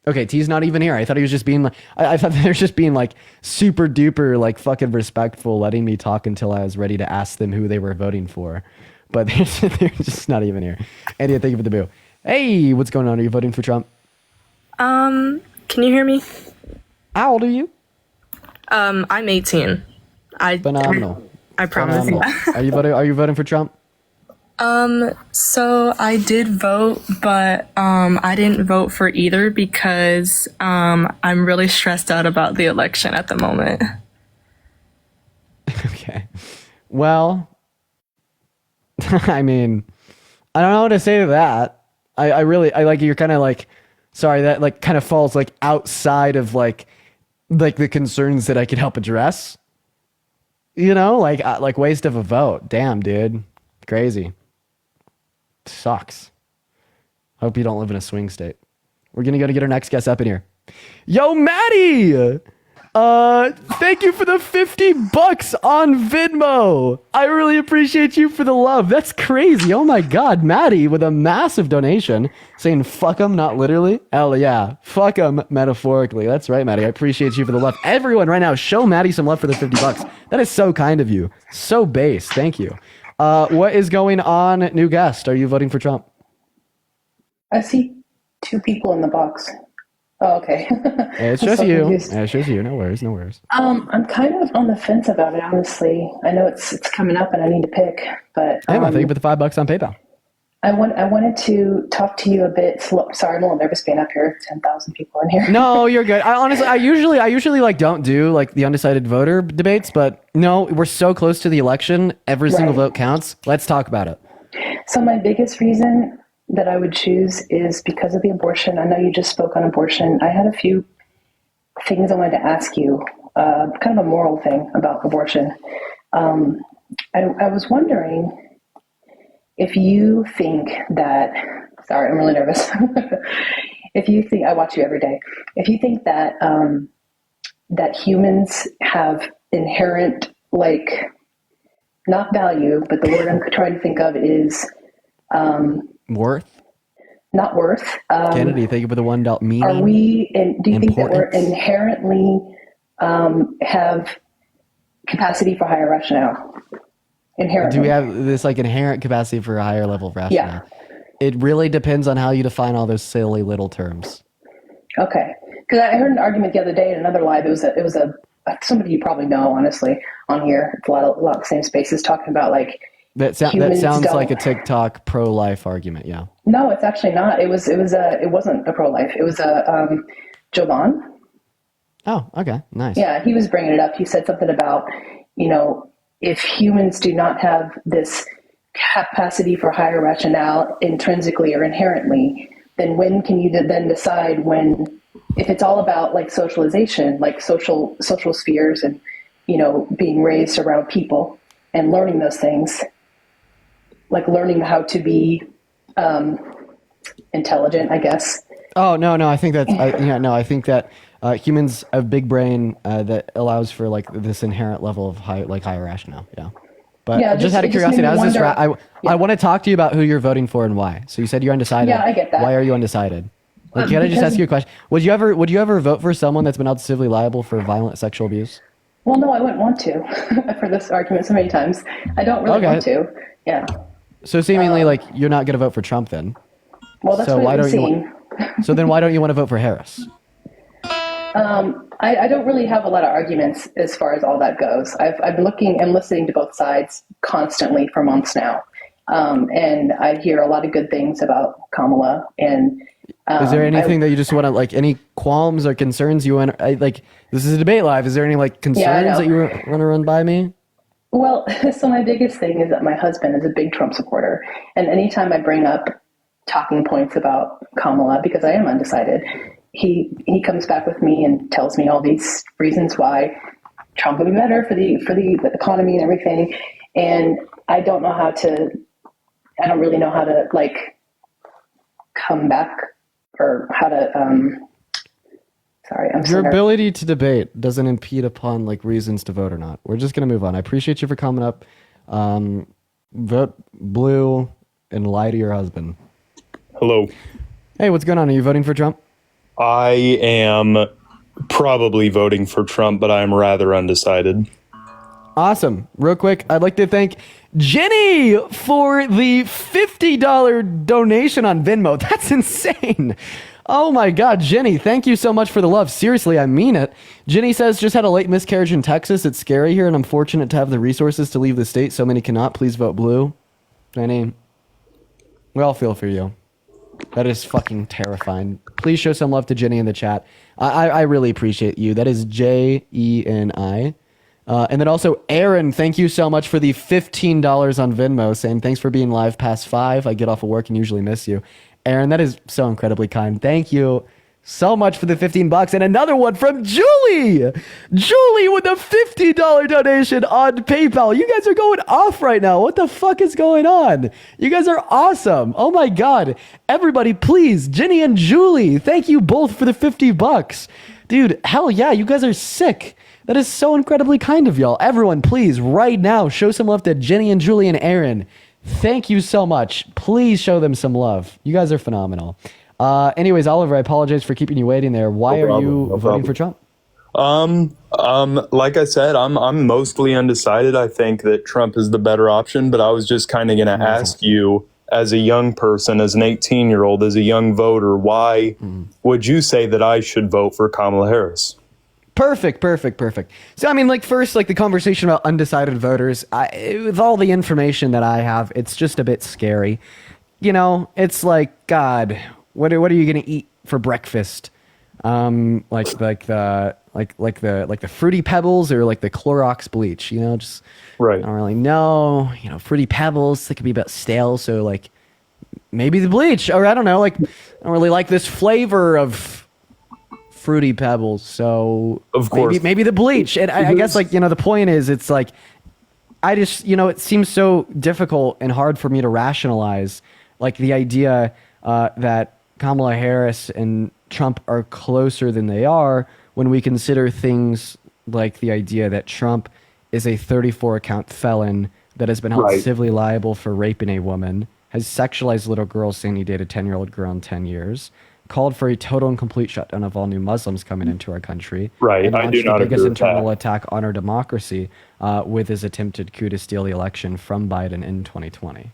Okay, T's not even here. I thought he was just being like, I thought they were just being like super duper like fucking respectful, letting me talk until I was ready to ask them who they were voting for. But they're just not even here. Andy, thank you for the boo. Hey, what's going on? Are you voting for Trump? Can you hear me? How old are you? I'm 18. Phenomenal. I promise. Phenomenal. Are you voting for Trump? So I did vote, but I didn't vote for either because I'm really stressed out about the election at the moment. Okay. Well, I mean, I don't know what to say to that. I like you're kind of like, sorry, that like kind of falls like outside of like the concerns that I could help address. You know, like waste of a vote. Damn, dude. Crazy. Sucks. Hope you don't live in a swing state. We're gonna go to get our next guest up in here. Yo, Maddie! Thank you for the $50 on Venmo. I really appreciate you for the love. That's crazy. Oh my God, Maddie with a massive donation saying fuck 'em, not literally. Hell yeah. Fuck 'em metaphorically. That's right, Maddie. I appreciate you for the love. Everyone right now, show Maddie some love for the $50. That is so kind of you. So base. Thank you. What is going on, new guest? Are you voting for Trump? I see two people in the box. Oh, okay. It's just you. It's just you. No worries. I'm kind of on the fence about it, honestly. I know it's coming up and I need to pick, but Emma, thank you for the $5 on PayPal. I wanted to talk to you a bit. Sorry, I'm a little nervous being up here. 10,000 people in here. No, you're good. I usually like don't do like the undecided voter debates, but no, we're so close to the election. Every single vote counts. Let's talk about it. So my biggest reason that I would choose is because of the abortion. I know you just spoke on abortion. I had a few things I wanted to ask you, kind of a moral thing about abortion. I was wondering if you think that, sorry, I'm really nervous. If you think, I watch you every day. If you think that, that humans have inherent, like, not value, but the word I'm trying to think of is, worth? Not worth. Kennedy, thank you for the $1 meaning. Are we, and do you think that we're inherently, have capacity for higher rationale? Inherently. Do we have this like inherent capacity for a higher level of rationale? Yeah. It really depends on how you define all those silly little terms. Okay. Because I heard an argument the other day in another live. It was a somebody you probably know, honestly, on here. It's a lot of the same spaces talking about like that sounds like a TikTok pro-life argument. Yeah. No, it's actually not. It wasn't a pro-life. It was a Jovan. Oh, okay, nice. Yeah, he was bringing it up. He said something about, you know, if humans do not have this capacity for higher rationale intrinsically or inherently, then when can you then decide if it's all about like socialization, like social spheres and, you know, being raised around people and learning those things, like learning how to be intelligent, I guess. Oh, no, I think that's, I think that humans have big brain that allows for like this inherent level of higher rationale. Yeah. But yeah, just out of curiosity, I want to talk to you about who you're voting for and why. So you said you're undecided. Yeah, I get that. Why are you undecided? Like, can I just ask you a question? Would you ever vote for someone that's been held civilly liable for violent sexual abuse? Well, no, I wouldn't want to. I've heard this argument so many times. I don't really want to. Yeah. So seemingly, like, you're not going to vote for Trump then. Well, that's what it would seem. So then why don't you want to vote for Harris? I don't really have a lot of arguments as far as all that goes. I've been looking and listening to both sides constantly for months now. And I hear a lot of good things about Kamala. And is there anything that you just want to, like, any qualms or concerns you want? Like, this is a debate live. Is there any like concerns that you want to run by me? Well, so my biggest thing is that my husband is a big Trump supporter. And anytime I bring up talking points about Kamala, because I am undecided, he comes back with me and tells me all these reasons why Trump would be better for the economy and everything. And I don't really know how to like come back or how to, sorry, I'm Your sorry. ability to debate doesn't impede upon like reasons to vote or not. We're just gonna move on. I appreciate you for coming up. Vote blue and lie to your husband. Hello. Hey, what's going on? Are you voting for Trump? I am probably voting for Trump, but I am rather undecided. Awesome. Real quick, I'd like to thank Jenny for the $50 donation on Venmo. That's insane. Oh my God, Jenny, thank you so much for the love. Seriously, I mean it. Jenny says, just had a late miscarriage in Texas. It's scary here, and I'm fortunate to have the resources to leave the state. So many cannot. Please vote blue. Jenny, we all feel for you. That is fucking terrifying. Please show some love to Jenny in the chat. I really appreciate you. That is Jeni. And then also, Aaron, thank you so much for the $15 on Venmo, saying thanks for being live past 5. I get off of work and usually miss you. Aaron, that is so incredibly kind. Thank you so much for the $15. And another one from Julie. Julie with a $50 donation on PayPal. You guys are going off right now. What the fuck is going on? You guys are awesome. Oh my God. Everybody, please, Jenny and Julie, thank you both for the $50. Dude, hell yeah, you guys are sick. That is so incredibly kind of y'all. Everyone, please, right now, show some love to Jenny and Julie and Aaron. Thank you so much. Please show them some love. You guys are phenomenal. Anyways, Oliver, I apologize for keeping you waiting there. Why are you voting for Trump? Like I said, I'm mostly undecided. I think that Trump is the better option, but I was just kind of going to ask you, as a young person, as an 18-year-old, as a young voter, why would you say that I should vote for Kamala Harris? Perfect. So, I mean, like, first, like, the conversation about undecided voters, with all the information that I have, it's just a bit scary. You know, it's like, God, what are you going to eat for breakfast? Like the Fruity Pebbles or like the Clorox bleach, you know, just, right. I don't really know, you know, Fruity Pebbles, they could be about stale. So like maybe the bleach, or I don't know, like, I don't really like this flavor of Fruity Pebbles. So of course, maybe the bleach. And I guess, like, you know, the point is, it's like, I just, you know, it seems so difficult and hard for me to rationalize, like, the idea that Kamala Harris and Trump are closer than they are when we consider things like the idea that Trump is a 34-count felon that has been held civilly liable for raping a woman, has sexualized little girls, saying he dated a 10-year-old girl in 10 years, called for a total and complete shutdown of all new Muslims coming into our country. Right, and I do launched not the biggest agree with internal that. attack on our democracy with his attempted coup to steal the election from Biden in 2020.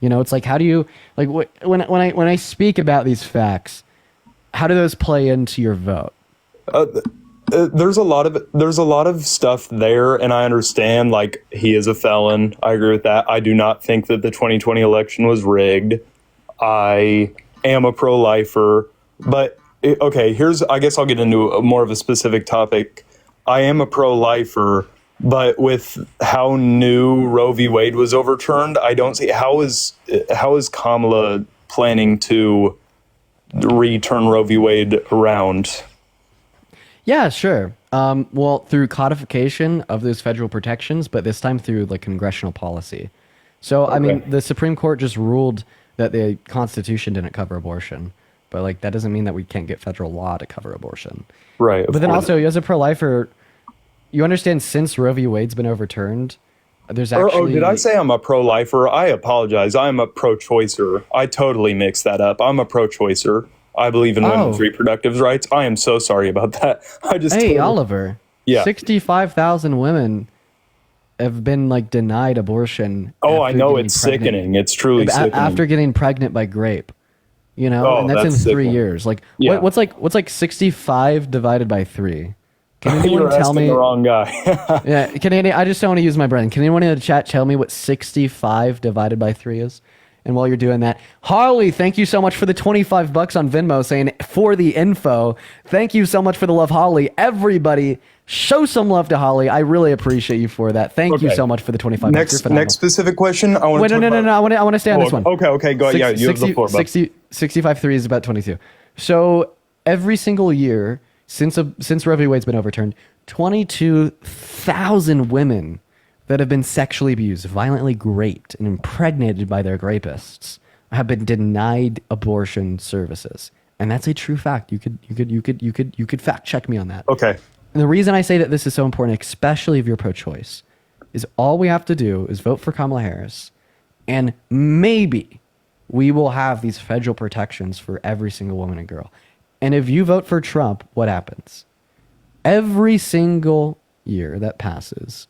You know, it's like, how do you, like, when I speak about these facts, how do those play into your vote? There's a lot of stuff there, and I understand, like, he is a felon. I agree with that. I do not think that the 2020 election was rigged. I am a pro-lifer, but okay, I guess I'll get into more of a specific topic. I am a pro-lifer, but with how new Roe v. Wade was overturned, I don't see how is Kamala planning to return Roe v. Wade around? Yeah, sure. Well, through codification of those federal protections, but this time through like congressional policy. So, I mean, the Supreme Court just ruled that the Constitution didn't cover abortion, but like that doesn't mean that we can't get federal law to cover abortion. Right. But then also, as a pro-lifer, you understand, since Roe v. Wade's been overturned, there's actually... did I say I'm a pro-lifer? I apologize. I'm a pro-choicer. I totally mixed that up. I'm a pro-choicer. I believe in women's reproductive rights. I am so sorry about that. Hey, Oliver. Yeah. 65,000 women have been like denied abortion. Oh, I know, it's sickening. It's truly sickening. After getting pregnant by grape. You know, and that's in 3 years. Like, what's like 65 divided by 3? Can anyone You're tell me? the wrong guy. Yeah, I just don't want to use my brain. Can anyone in the chat tell me what 65 divided by 3 is? And while you're doing that, Harley, thank you so much for the $25 on Venmo saying for the info. Thank you so much for the love, Holly. Everybody, show some love to Holly. I really appreciate you for that. Thank you so much for the $25. Next specific question. I want Wait, to no. I want to stay on this one. Okay. Go. Yeah, you have the floor. 65.3 is about 22. So every single year since Roe v. Wade's been overturned, 22,000 women that have been sexually abused, violently raped, and impregnated by their rapists have been denied abortion services, and that's a true fact. You could fact check me on that. Okay. And the reason I say that this is so important, especially if you're pro-choice, is all we have to do is vote for Kamala Harris, and maybe we will have these federal protections for every single woman and girl. And if you vote for Trump, what happens? Every single year that passes,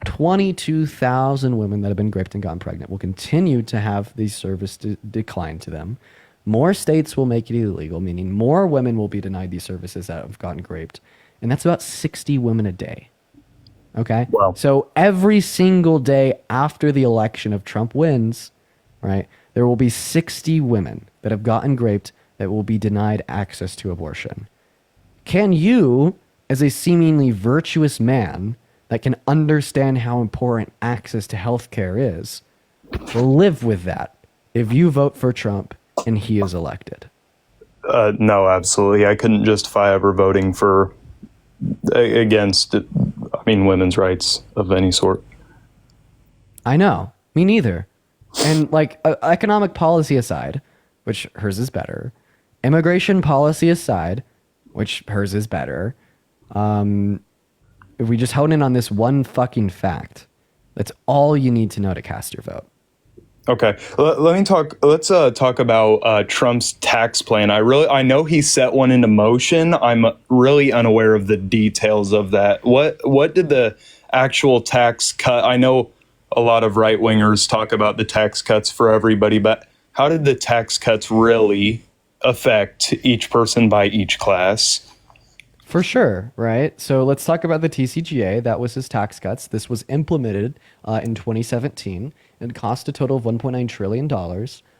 22,000 women that have been raped and gotten pregnant will continue to have these services decline to them. More states will make it illegal, meaning more women will be denied these services that have gotten raped. And that's about 60 women a day. Okay? Wow. So every single day after the election, if Trump wins, right, there will be 60 women that have gotten raped that will be denied access to abortion. Can you, as a seemingly virtuous man that can understand how important access to healthcare is, live with that if you vote for Trump and he is elected? No, absolutely. I couldn't justify ever voting against women's rights of any sort. I know. Me neither. And economic policy aside, which hers is better, immigration policy aside, which hers is better, if we just hone in on this one fucking fact, that's all you need to know to cast your vote. Okay, let's talk about Trump's tax plan. I know he set one into motion. I'm really unaware of the details of that. What did the actual tax cut? I know a lot of right wingers talk about the tax cuts for everybody, but how did the tax cuts really affect each person by each class? For sure, right? So let's talk about the TCJA. That was his tax cuts. This was implemented in 2017 and cost a total of $1.9 trillion.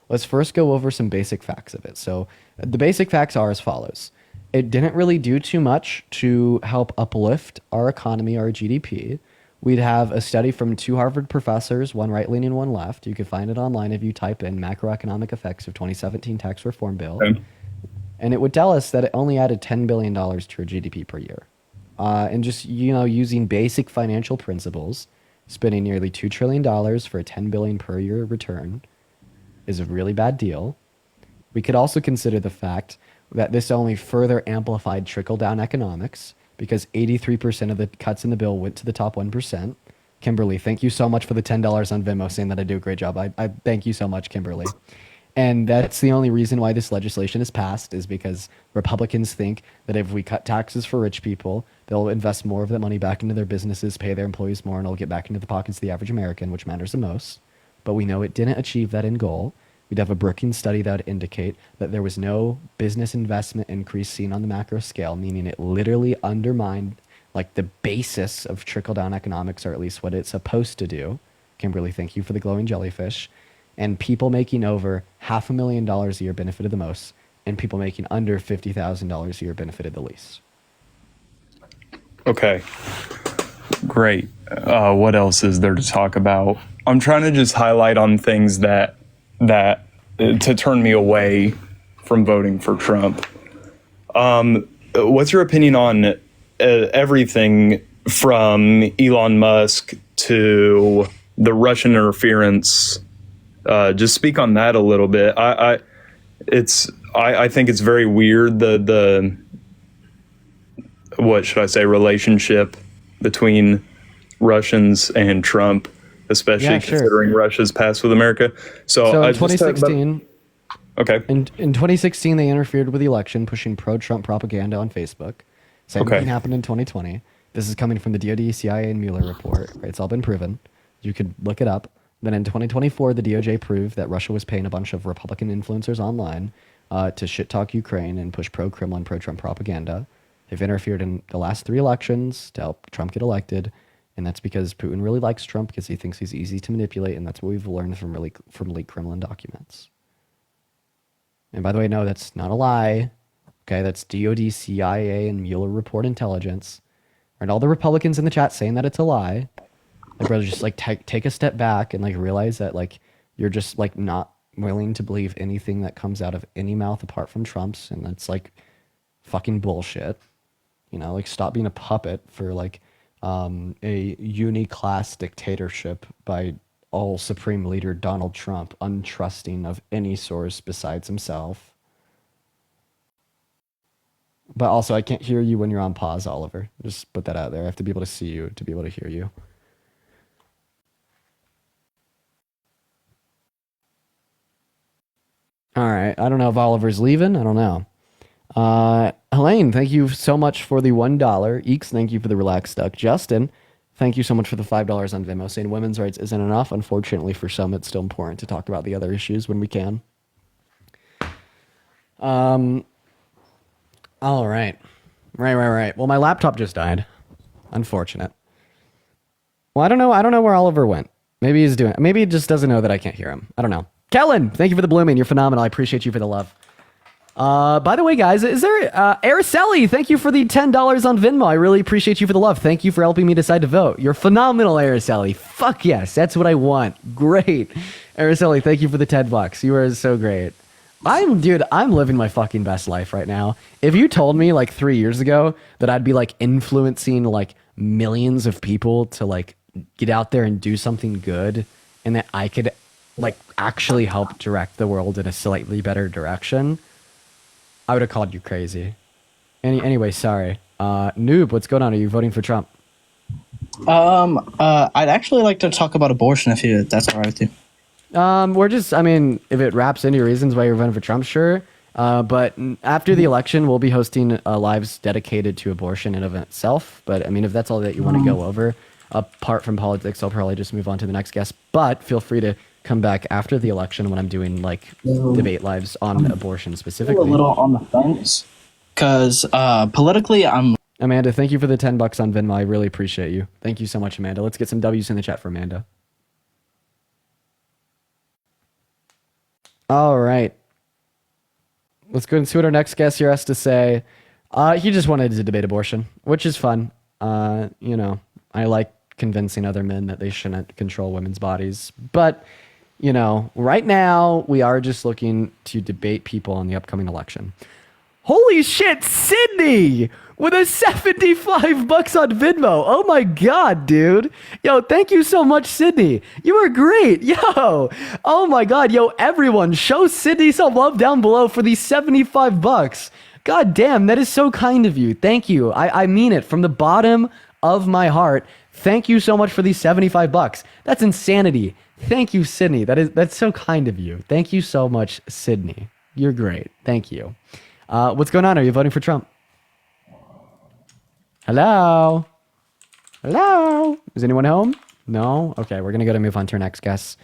Let's first go over some basic facts of it. So the basic facts are as follows. It didn't really do too much to help uplift our economy, our GDP. We'd have a study from 2 Harvard professors, one right-leaning, one left. You can find it online if you type in macroeconomic effects of 2017 tax reform bill. Okay. And it would tell us that it only added $10 billion to our GDP per year. And just, using basic financial principles, spending nearly $2 trillion for a $10 billion per year return is a really bad deal. We could also consider the fact that this only further amplified trickle-down economics because 83% of the cuts in the bill went to the top 1%. Kimberly, thank you so much for the $10 on Venmo saying that I do a great job. I thank you so much, Kimberly. And that's the only reason why this legislation is passed is because Republicans think that if we cut taxes for rich people, they'll invest more of that money back into their businesses, pay their employees more, and it'll get back into the pockets of the average American, which matters the most. But we know it didn't achieve that end goal. We'd have a Brookings study that would indicate that there was no business investment increase seen on the macro scale, meaning it literally undermined the basis of trickle-down economics, or at least what it's supposed to do. Kimberly, thank you for the glowing jellyfish. And people making over $500,000 a year benefited the most, and people making under $50,000 a year benefited the least. Okay, great. What else is there to talk about? I'm trying to just highlight on things that to turn me away from voting for Trump. What's your opinion on everything from Elon Musk to the Russian interference? Just speak on that a little bit. I think it's very weird the what should I say relationship between Russians and Trump, especially considering Russia's past with America. So in 2016, okay. In 2016, they interfered with the election, pushing pro-Trump propaganda on Facebook. Same thing happened in 2020. This is coming from the DoD, CIA, and Mueller report. Right? It's all been proven. You could look it up. Then in 2024, the DOJ proved that Russia was paying a bunch of Republican influencers online to shit-talk Ukraine and push pro-Kremlin, pro-Trump propaganda. They've interfered in the last 3 elections to help Trump get elected. And that's because Putin really likes Trump because he thinks he's easy to manipulate, and that's what we've learned from leaked Kremlin documents. And by the way, no, that's not a lie. Okay, that's DOD, CIA, and Mueller report intelligence. And all the Republicans in the chat saying that it's a lie. Like, brother, just like take a step back and like realize that like you're just like not willing to believe anything that comes out of any mouth apart from Trump's, and that's like fucking bullshit. You know, like stop being a puppet for like a uni-class dictatorship by all supreme leader Donald Trump, untrusting of any source besides himself. But also, I can't hear you when you're on pause, Oliver. Just put that out there. I have to be able to see you to be able to hear you. All right. I don't know if Oliver's leaving. I don't know. Helene, thank you so much for the $1. Eeks, thank you for the relaxed duck. Justin, thank you so much for the $5 on Venmo. Saying women's rights isn't enough. Unfortunately, for some, it's still important to talk about the other issues when we can. All right. Right. Well, my laptop just died. Unfortunate. Well, I don't know where Oliver went. Maybe he just doesn't know that I can't hear him. I don't know. Kellen, thank you for the blooming. You're phenomenal. I appreciate you for the love. By the way, guys, is there Araceli? Thank you for the $10 on Venmo. I really appreciate you for the love. Thank you for helping me decide to vote. You're phenomenal, Araceli. Fuck yes, that's what I want. Great, Araceli. Thank you for the $10. You are so great. I'm living my fucking best life right now. If you told me like 3 years ago that I'd be like influencing like millions of people to like get out there and do something good, and that I could like actually help direct the world in a slightly better direction, I would have called you crazy. Anyway, sorry. Noob, what's going on? Are you voting for Trump? I'd actually like to talk about abortion if that's all right with you. If it wraps into your reasons why you're voting for Trump, sure. But after the election, we'll be hosting lives dedicated to abortion in and of itself. But I mean, if that's all that you want to go over, apart from politics, I'll probably just move on to the next guest. But feel free to come back after the election when I'm doing like debate lives on abortion specifically. A little on the fence because politically, Amanda, thank you for the $10 on Venmo. I really appreciate you. Thank you so much, Amanda. Let's get some W's in the chat for Amanda. All right. Let's go and see what our next guest here has to say. He just wanted to debate abortion, which is fun. I like convincing other men that they shouldn't control women's bodies. But, right now we are just looking to debate people on the upcoming election. Holy shit, Sydney with a $75 on Venmo. Oh my God, dude. Yo, thank you so much, Sydney. You are great. Yo. Oh my God. Yo, everyone, show Sydney some love down below for the $75. God damn, that is so kind of you. Thank you. I mean it from the bottom of my heart. Thank you so much for the $75. That's insanity. Thank you, Sydney. That's so kind of you. Thank you so much, Sydney. You're great. Thank you. What's going on? Are you voting for Trump? Hello? Is anyone home? No? Okay, we're going to move on to our next guest.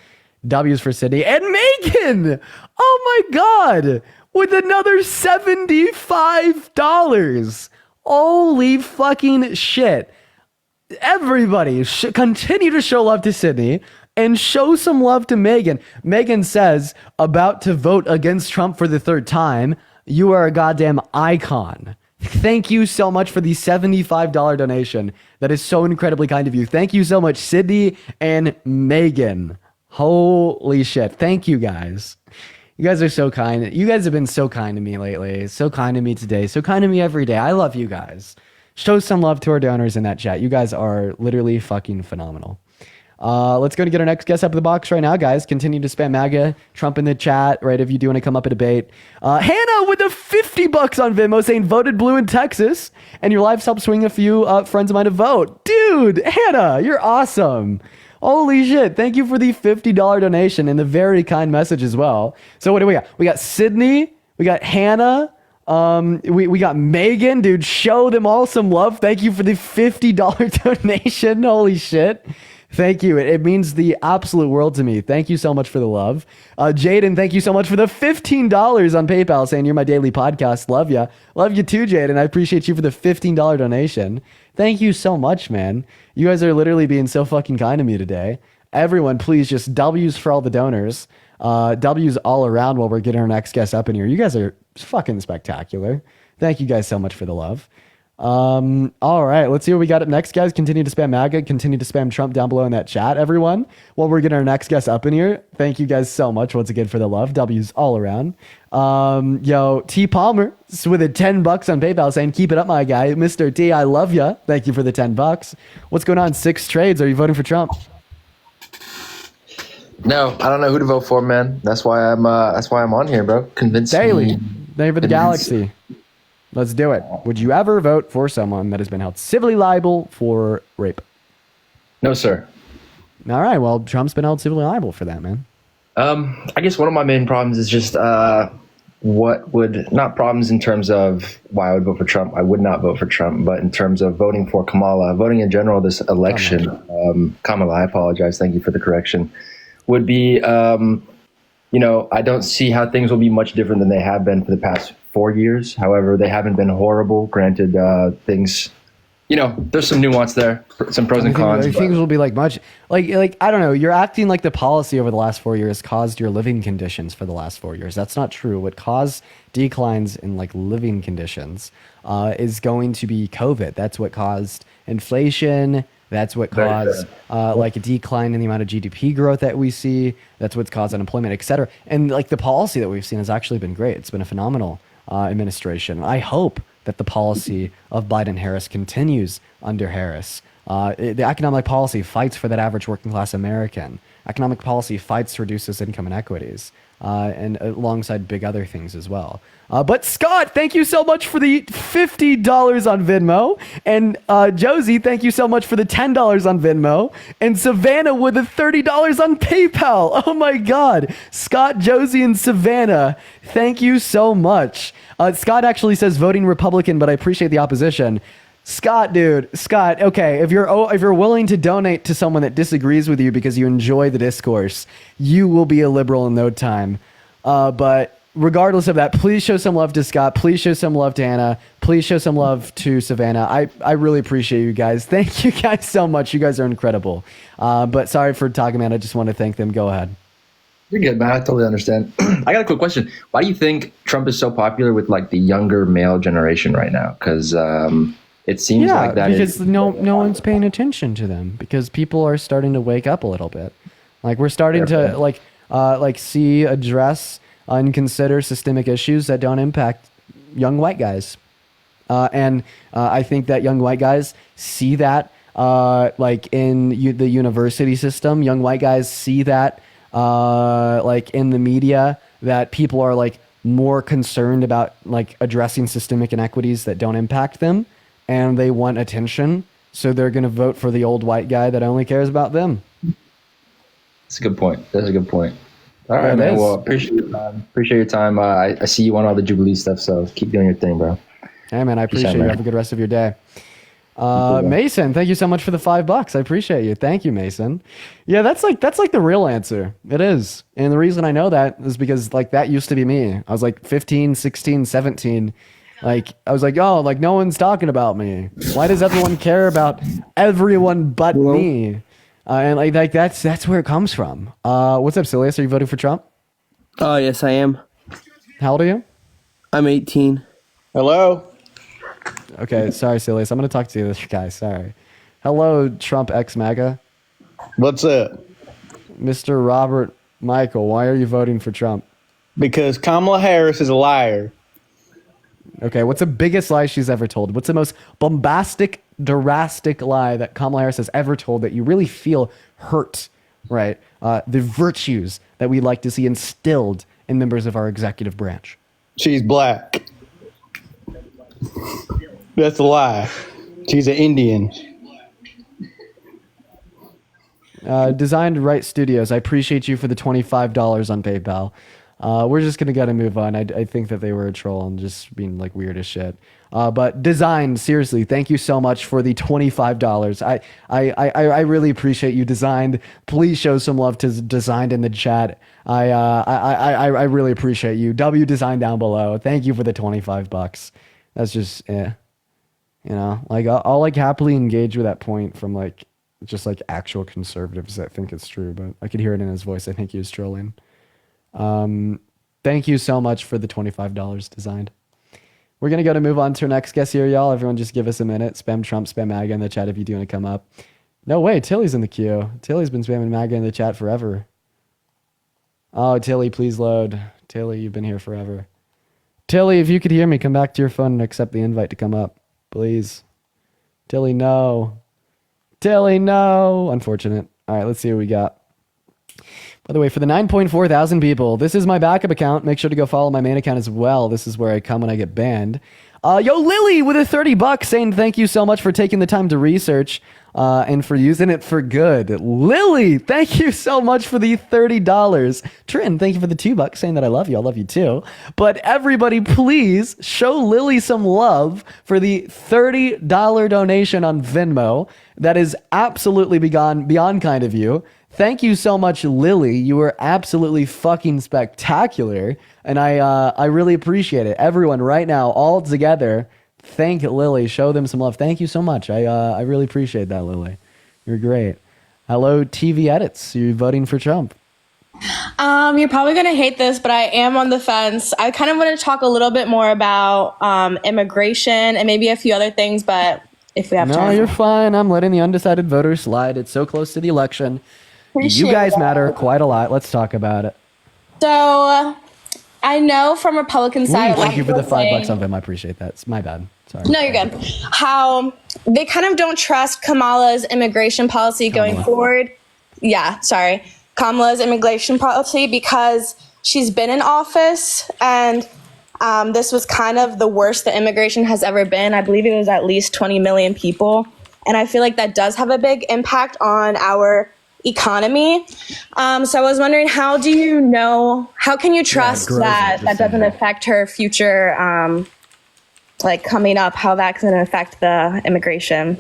W's for Sydney. And Megan! Oh my God! With another $75. Holy fucking shit. Everybody, continue to show love to Sydney and show some love to Megan. Megan says, about to vote against Trump for the third time. You are a goddamn icon. Thank you so much for the $75 donation. That is so incredibly kind of you. Thank you so much, Sydney and Megan. Holy shit. Thank you guys. You guys are so kind. You guys have been so kind to me lately. So kind to me today. So kind to me every day. I love you guys. Show some love to our donors in that chat. You guys are literally fucking phenomenal. Let's go and get our next guest up in the box right now, guys. Continue to spam MAGA, Trump in the chat, right? If you do want to come up and debate. Hannah with the $50 on Venmo saying voted blue in Texas, and your lives helped swing a few friends of mine to vote. Dude, Hannah, you're awesome. Holy shit. Thank you for the $50 donation and the very kind message as well. So what do we got? We got Sydney. We got Hannah. We got Megan. Dude, show them all some love. Thank you for the $50 donation. Holy shit. Thank you. It means the absolute world to me. Thank you so much for the love. Jaden, thank you so much for the $15 on PayPal saying you're my daily podcast. Love ya. Love you too, Jaden. I appreciate you for the $15 donation. Thank you so much, man. You guys are literally being so fucking kind to me today. Everyone, please just W's for all the donors. W's all around while we're getting our next guest up in here. You guys are fucking spectacular. Thank you guys so much for the love. All right, let's see what we got up next, guys. Continue to spam MAGA, continue to spam Trump down below in that chat, everyone. While we're getting our next guest up in here, thank you guys so much once again for the love. W's all around. Yo, T Palmer with a $10 on PayPal saying, keep it up, my guy. Mr. T, I love ya. Thank you for the $10. What's going on? 6 trades. Are you voting for Trump? No, I don't know who to vote for, man. That's why I'm on here, bro. Convince Daily. me. Name of the galaxy. Let's do it. Would you ever vote for someone that has been held civilly liable for rape? No, sir. All right. Well, Trump's been held civilly liable for that, man. I guess one of my main problems is just not problems in terms of why I would vote for Trump. I would not vote for Trump, but in terms of voting for Kamala, voting in general this election, Kamala, I apologize. Thank you for the correction. Would be, I don't see how things will be much different than they have been for the past 4 years. However, they haven't been horrible. Granted, things, there's some nuance there, some pros and cons. Things will be like much like I don't know. You're acting like the policy over the last 4 years caused your living conditions for the last 4 years. That's not true. What caused declines in like living conditions is going to be COVID. That's what caused inflation. That's what caused like a decline in the amount of GDP growth that we see. That's what's caused unemployment, et cetera. And like the policy that we've seen has actually been great. It's been a phenomenal administration. I hope that the policy of Biden-Harris continues under Harris. The economic policy fights for that average working class American. Economic policy fights to reduce those income inequities and alongside big other things as well. But Scott, thank you so much for the $50 on Venmo. And Josie, thank you so much for the $10 on Venmo. And Savannah with the $30 on PayPal. Oh my God. Scott, Josie, and Savannah, thank you so much. Scott actually says voting Republican, but I appreciate the opposition. Scott, dude, Scott, okay, if you're willing to donate to someone that disagrees with you because you enjoy the discourse, you will be a liberal in no time. But regardless of that, please show some love to Scott. Please show some love to Anna. Please show some love to Savannah. I really appreciate you guys. Thank you guys so much. You guys are incredible. But sorry for talking, man. I just want to thank them. Go ahead. You're good, man. I totally understand. I got a quick question. Why do you think Trump is so popular with like the younger male generation right now? Because it seems like that because no one's paying attention to them because people are starting to wake up a little bit. Like we're starting to see, address, and consider systemic issues that don't impact young white guys. And I think that young white guys see that like in the university system. Young white guys see that like in the media, that people are like more concerned about like addressing systemic inequities that don't impact them. And they want attention, so they're going to vote for the old white guy that only cares about them. That's a good point. That's a good point. All right, man. Well, appreciate your time. I see you on all the Jubilee stuff, so keep doing your thing, bro. Hey, man, I appreciate you. Have a good rest of your day. Mason, thank you so much for the $5. I appreciate you. Thank you, Mason. Yeah, that's like the real answer. It is. And the reason I know that is because like that used to be me. I was like 15, 16, 17. Like, I was like, oh, like no one's talking about me. Why does everyone care about everyone but me? And like that's where it comes from. What's up, Silius? Are you voting for Trump? Oh, yes, I am. How old are you? I'm 18. Hello? Okay, sorry, Silius. I'm going to talk to this guy. Sorry. Hello, Trump ex MAGA. What's up? Mr. Robert Michael, why are you voting for Trump? Because Kamala Harris is a liar. Okay, what's the biggest lie she's ever told? What's the most bombastic, drastic lie that Kamala Harris has ever told that you really feel hurt, right? The virtues that we'd like to see instilled in members of our executive branch. She's black. That's a lie. She's an Indian. Designed Right Studios, I appreciate you for the $25 on PayPal. We're just gonna gotta move on. I think that they were a troll and just being like weird as shit. But Design, seriously, thank you so much for the $25. I really appreciate you, Designed. Please show some love to Designed in the chat. I really appreciate you. W Design down below. Thank you for the $25. That's just like I'll like happily engage with that point from like just like actual conservatives that think it's true, but I could hear it in his voice. I think he was trolling. Thank you so much for the $25, Designed. We're going to move on to our next guest here, y'all. Everyone just give us a minute. Spam Trump, spam MAGA in the chat if you do want to come up. No way, Tilly's in the queue. Tilly's been spamming MAGA in the chat forever. Oh, Tilly, please load. Tilly, you've been here forever. Tilly, if you could hear me, come back to your phone and accept the invite to come up. Please. Tilly, no. Tilly, no. Unfortunate. All right, let's see what we got. By the way, for the 9.4 thousand people, this is my backup account. Make sure to go follow my main account as well. This is where I come when I get banned. Yo, Lily with a $30 saying thank you so much for taking the time to research and for using it for good. Lily, thank you so much for the $30. Trin, thank you for the $2 saying that I love you. I love you too. But everybody, please show Lily some love for the $30 donation on Venmo. That is absolutely beyond kind of you. Thank you so much, Lily. You were absolutely fucking spectacular, and I really appreciate it. Everyone, right now, all together, thank Lily. Show them some love. Thank you so much. I really appreciate that, Lily. You're great. Hello, TV Edits. You're voting for Trump. You're probably gonna hate this, but I am on the fence. I kind of want to talk a little bit more about immigration and maybe a few other things, but if we have time. No, you're fine. I'm letting the undecided voters slide. It's so close to the election. You guys matter quite a lot. Let's talk about it. So, I know from Republican side. Thank you for the $5 on Venmo. I appreciate that. It's my bad. Sorry. No, you're good. How they kind of don't trust Kamala's immigration policy going forward. Yeah, sorry. Kamala's immigration policy because she's been in office and this was kind of the worst that immigration has ever been. I believe it was at least 20 million people. And I feel like that does have a big impact on our economy. So I was wondering, how can you trust that doesn't affect her future, like coming up, how that's going to affect the immigration?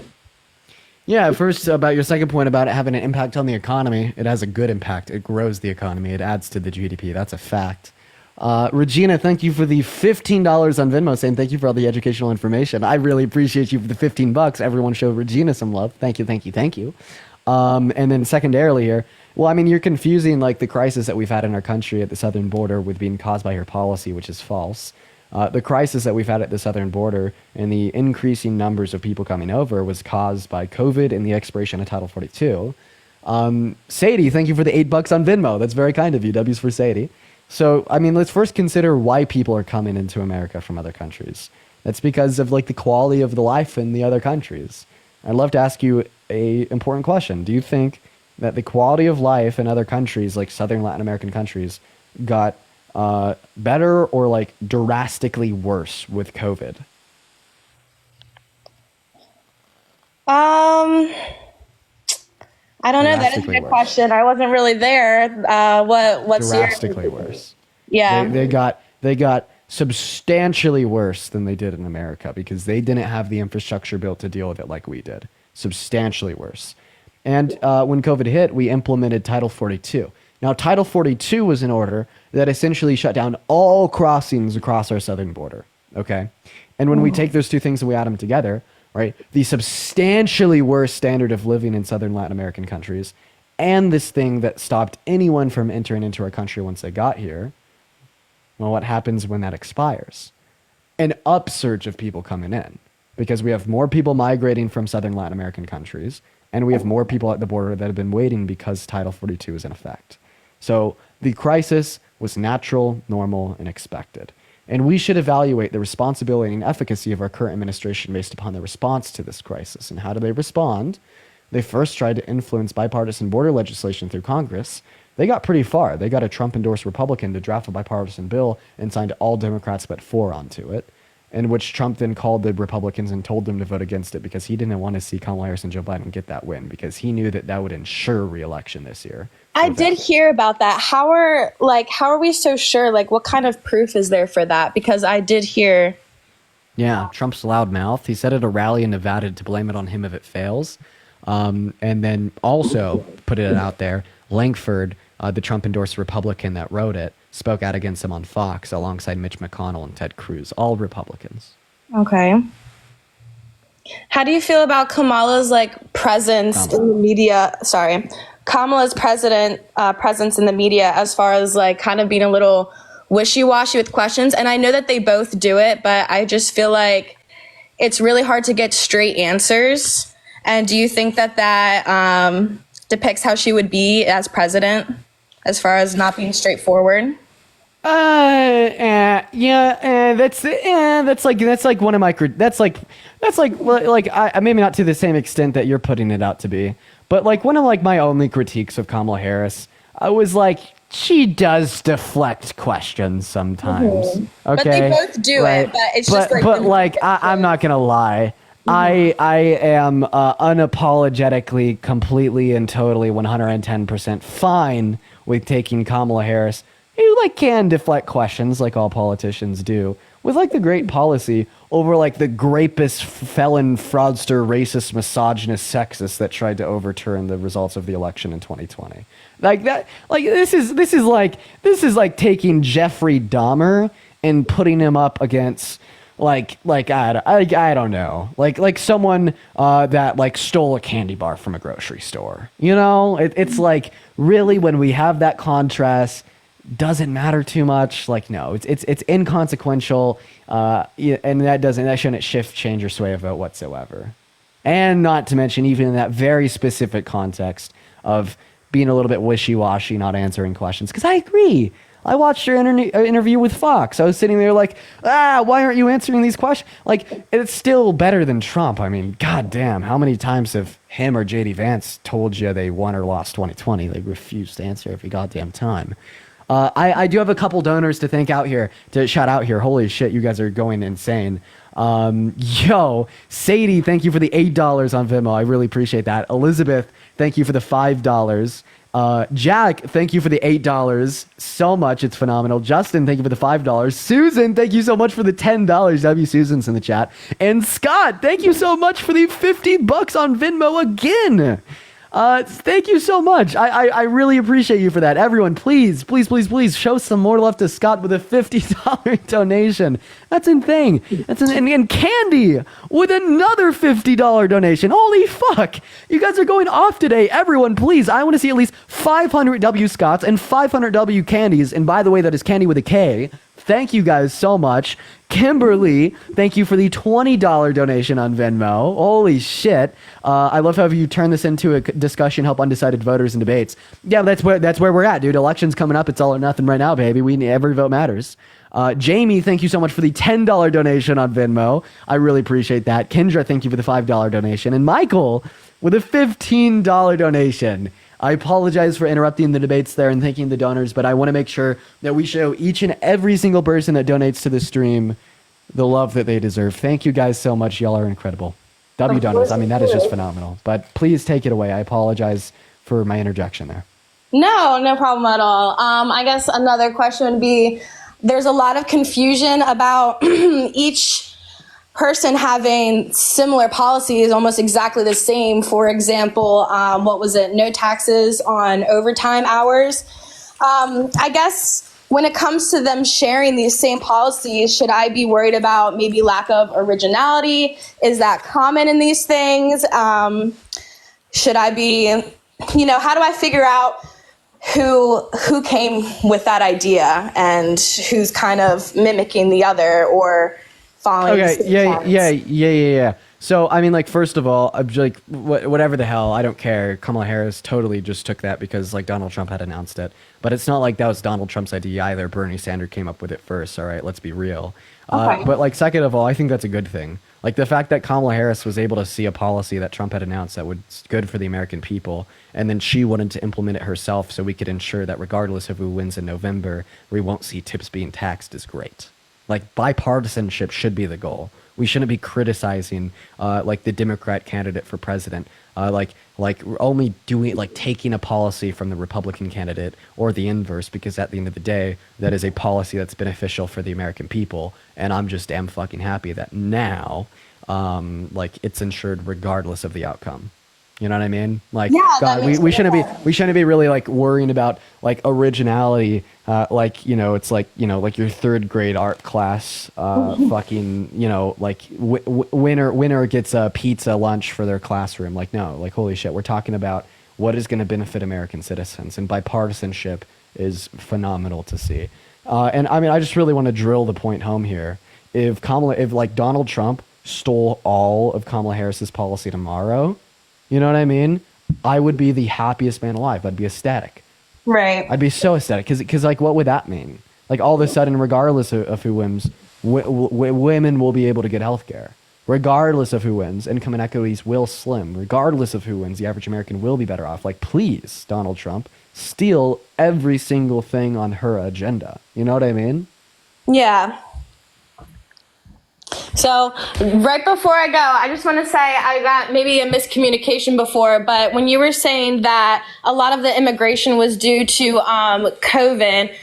Yeah, first about your second point about it having an impact on the economy. It has a good impact. It grows the economy. It adds to the GDP. That's a fact. Regina, thank you for the $15 on Venmo, saying thank you for all the educational information. I really appreciate you for the $15. Everyone show Regina some love. Thank you, thank you, thank you. And then secondarily here, well, I mean, you're confusing like the crisis that we've had in our country at the southern border with being caused by her policy, which is false. The crisis that we've had at the southern border and the increasing numbers of people coming over was caused by COVID and the expiration of Title 42. Sadie, thank you for the $8 on Venmo. That's very kind of you. W's for Sadie. So, I mean, let's first consider why people are coming into America from other countries. That's because of like the quality of the life in the other countries. I'd love to ask you a important question. Do you think that the quality of life in other countries, like Southern Latin American countries, got better or like drastically worse with COVID? I don't know. That is a good question. I wasn't really there. What's drastically worse? Yeah, they got substantially worse than they did in America because they didn't have the infrastructure built to deal with it like we did. Substantially worse. And when COVID hit, we implemented Title 42. Now, Title 42 was an order that essentially shut down all crossings across our southern border. Okay, and when we take those two things and we add them together, right, the substantially worse standard of living in Southern Latin American countries, and this thing that stopped anyone from entering into our country once they got here. Well, what happens when that expires? An upsurge of people coming in because we have more people migrating from Southern Latin American countries, and we have more people at the border that have been waiting because Title 42 is in effect. So the crisis was natural, normal, and expected. And we should evaluate the responsibility and efficacy of our current administration based upon the response to this crisis. And how do they respond? They first tried to influence bipartisan border legislation through Congress. They got pretty far. They got a Trump-endorsed Republican to draft a bipartisan bill and signed all Democrats but 4 onto it. in which Trump then called the Republicans and told them to vote against it because he didn't want to see Kamala Harris and Joe Biden get that win because he knew that that would ensure re-election this year. I did hear about that. How are we so sure? Like, what kind of proof is there for that? Because I did hear. Yeah, Trump's loud mouth. He said at a rally in Nevada to blame it on him if it fails. And then also put it out there, Langford, the Trump-endorsed Republican that wrote it, spoke out against him on Fox alongside Mitch McConnell and Ted Cruz, all Republicans. Okay. How do you feel about Kamala's presence in the media? Sorry, Kamala's presence in the media as far as kind of being a little wishy-washy with questions. And I know that they both do it, but I just feel like it's really hard to get straight answers. And do you think that depicts how she would be as president as far as not being straightforward? That's like one of my maybe not to the same extent that you're putting it out to be, but one of my only critiques of Kamala Harris, I was she does deflect questions sometimes. Okay, but they both do it. But it's I'm not gonna lie. I am unapologetically, completely, and totally 110% fine with taking Kamala Harris, who can deflect questions like all politicians do, with the great policy over the grapist, felon, fraudster, racist, misogynist, sexist that tried to overturn the results of the election in 2020. This is like taking Jeffrey Dahmer and putting him up against I don't know, someone that stole a candy bar from a grocery store. It's really when we have that contrast, doesn't matter too much. No, it's inconsequential, and that shouldn't change your sway of vote whatsoever. And not to mention, even in that very specific context of being a little bit wishy-washy, not answering questions, because I agree. I watched your interview with Fox. I was sitting there why aren't you answering these questions? It's still better than Trump. I mean, goddamn, how many times have him or JD Vance told you they won or lost 2020? They refused to answer every goddamn time. I do have a couple donors to shout out here. Holy shit, you guys are going insane. Sadie, thank you for the $8 on Venmo. I really appreciate that. Elizabeth, thank you for the $5. Jack, thank you for the $8 so much. It's phenomenal. Justin, thank you for the $5. Susan, thank you so much for the $10. W. Susan's in the chat. And Scott, thank you so much for the $50 on Venmo again. Thank you so much. I really appreciate you for that. Everyone, please show some more love to Scott with a $50 donation. That's insane. And Candy with another $50 donation. Holy fuck. You guys are going off today. Everyone, please. I want to see at least 500 W Scotts and 500 W Candies. And by the way, that is Candy with a K. Thank you guys so much. Kimberly, thank you for the $20 donation on Venmo. Holy shit. I love how you turn this into a discussion, help undecided voters in debates. Yeah, that's where we're at, dude. Election's coming up. It's all or nothing right now, baby. Every vote matters. Jamie, thank you so much for the $10 donation on Venmo. I really appreciate that. Kendra, thank you for the $5 donation. And Michael with a $15 donation. I apologize for interrupting the debates there and thanking the donors, but I want to make sure that we show each and every single person that donates to the stream the love that they deserve. Thank you guys so much. Y'all are incredible. W donors, I mean, that is just phenomenal. But please take it away. I apologize for my interjection there. No problem at all. I guess another question would be, there's a lot of confusion about each person having similar policies, almost exactly the same. For example, no taxes on overtime hours. I guess when it comes to them sharing these same policies, should I be worried about maybe lack of originality? Is that common in these things? Should I be, how do I figure out who came with that idea and who's kind of mimicking the other or following? Okay, yeah. So, I mean, first of all, whatever the hell, I don't care. Kamala Harris totally just took that because, Donald Trump had announced it. But it's not like that was Donald Trump's idea either. Bernie Sanders came up with it first, all right? Let's be real. Okay. But, second of all, I think that's a good thing. The fact that Kamala Harris was able to see a policy that Trump had announced that was good for the American people, and then she wanted to implement it herself so we could ensure that regardless of who wins in November, we won't see tips being taxed is great. Like bipartisanship should be the goal. We shouldn't be criticizing like the Democrat candidate for president, like only doing like taking a policy from the Republican candidate or the inverse, because at the end of the day, that is a policy that's beneficial for the American people. And I'm just damn fucking happy that now, like it's ensured regardless of the outcome. You know what I mean? Like, Yeah, that God, makes we me shouldn't be happy. we shouldn't be really like worrying about like originality. Like, you know, it's like, you know, like your third grade art class, fucking, you know, like winner gets a pizza lunch for their classroom. Like, no, like, holy shit, we're talking about what is going to benefit American citizens, and bipartisanship is phenomenal to see. And I mean, I just really want to drill the point home here. If like Donald Trump stole all of Kamala Harris's policy tomorrow, you know what I mean? I would be the happiest man alive. I'd be ecstatic. Right. I'd be so ecstatic because like, what would that mean? Like, all of a sudden, regardless of who wins, women will be able to get health care. Regardless of who wins, income inequities will slim. Regardless of who wins, the average American will be better off. Like, please, Donald Trump, steal every single thing on her agenda. You know what I mean? Yeah. So right before I go, I just want to say I got maybe a miscommunication before, but when you were saying that a lot of the immigration was due to COVID,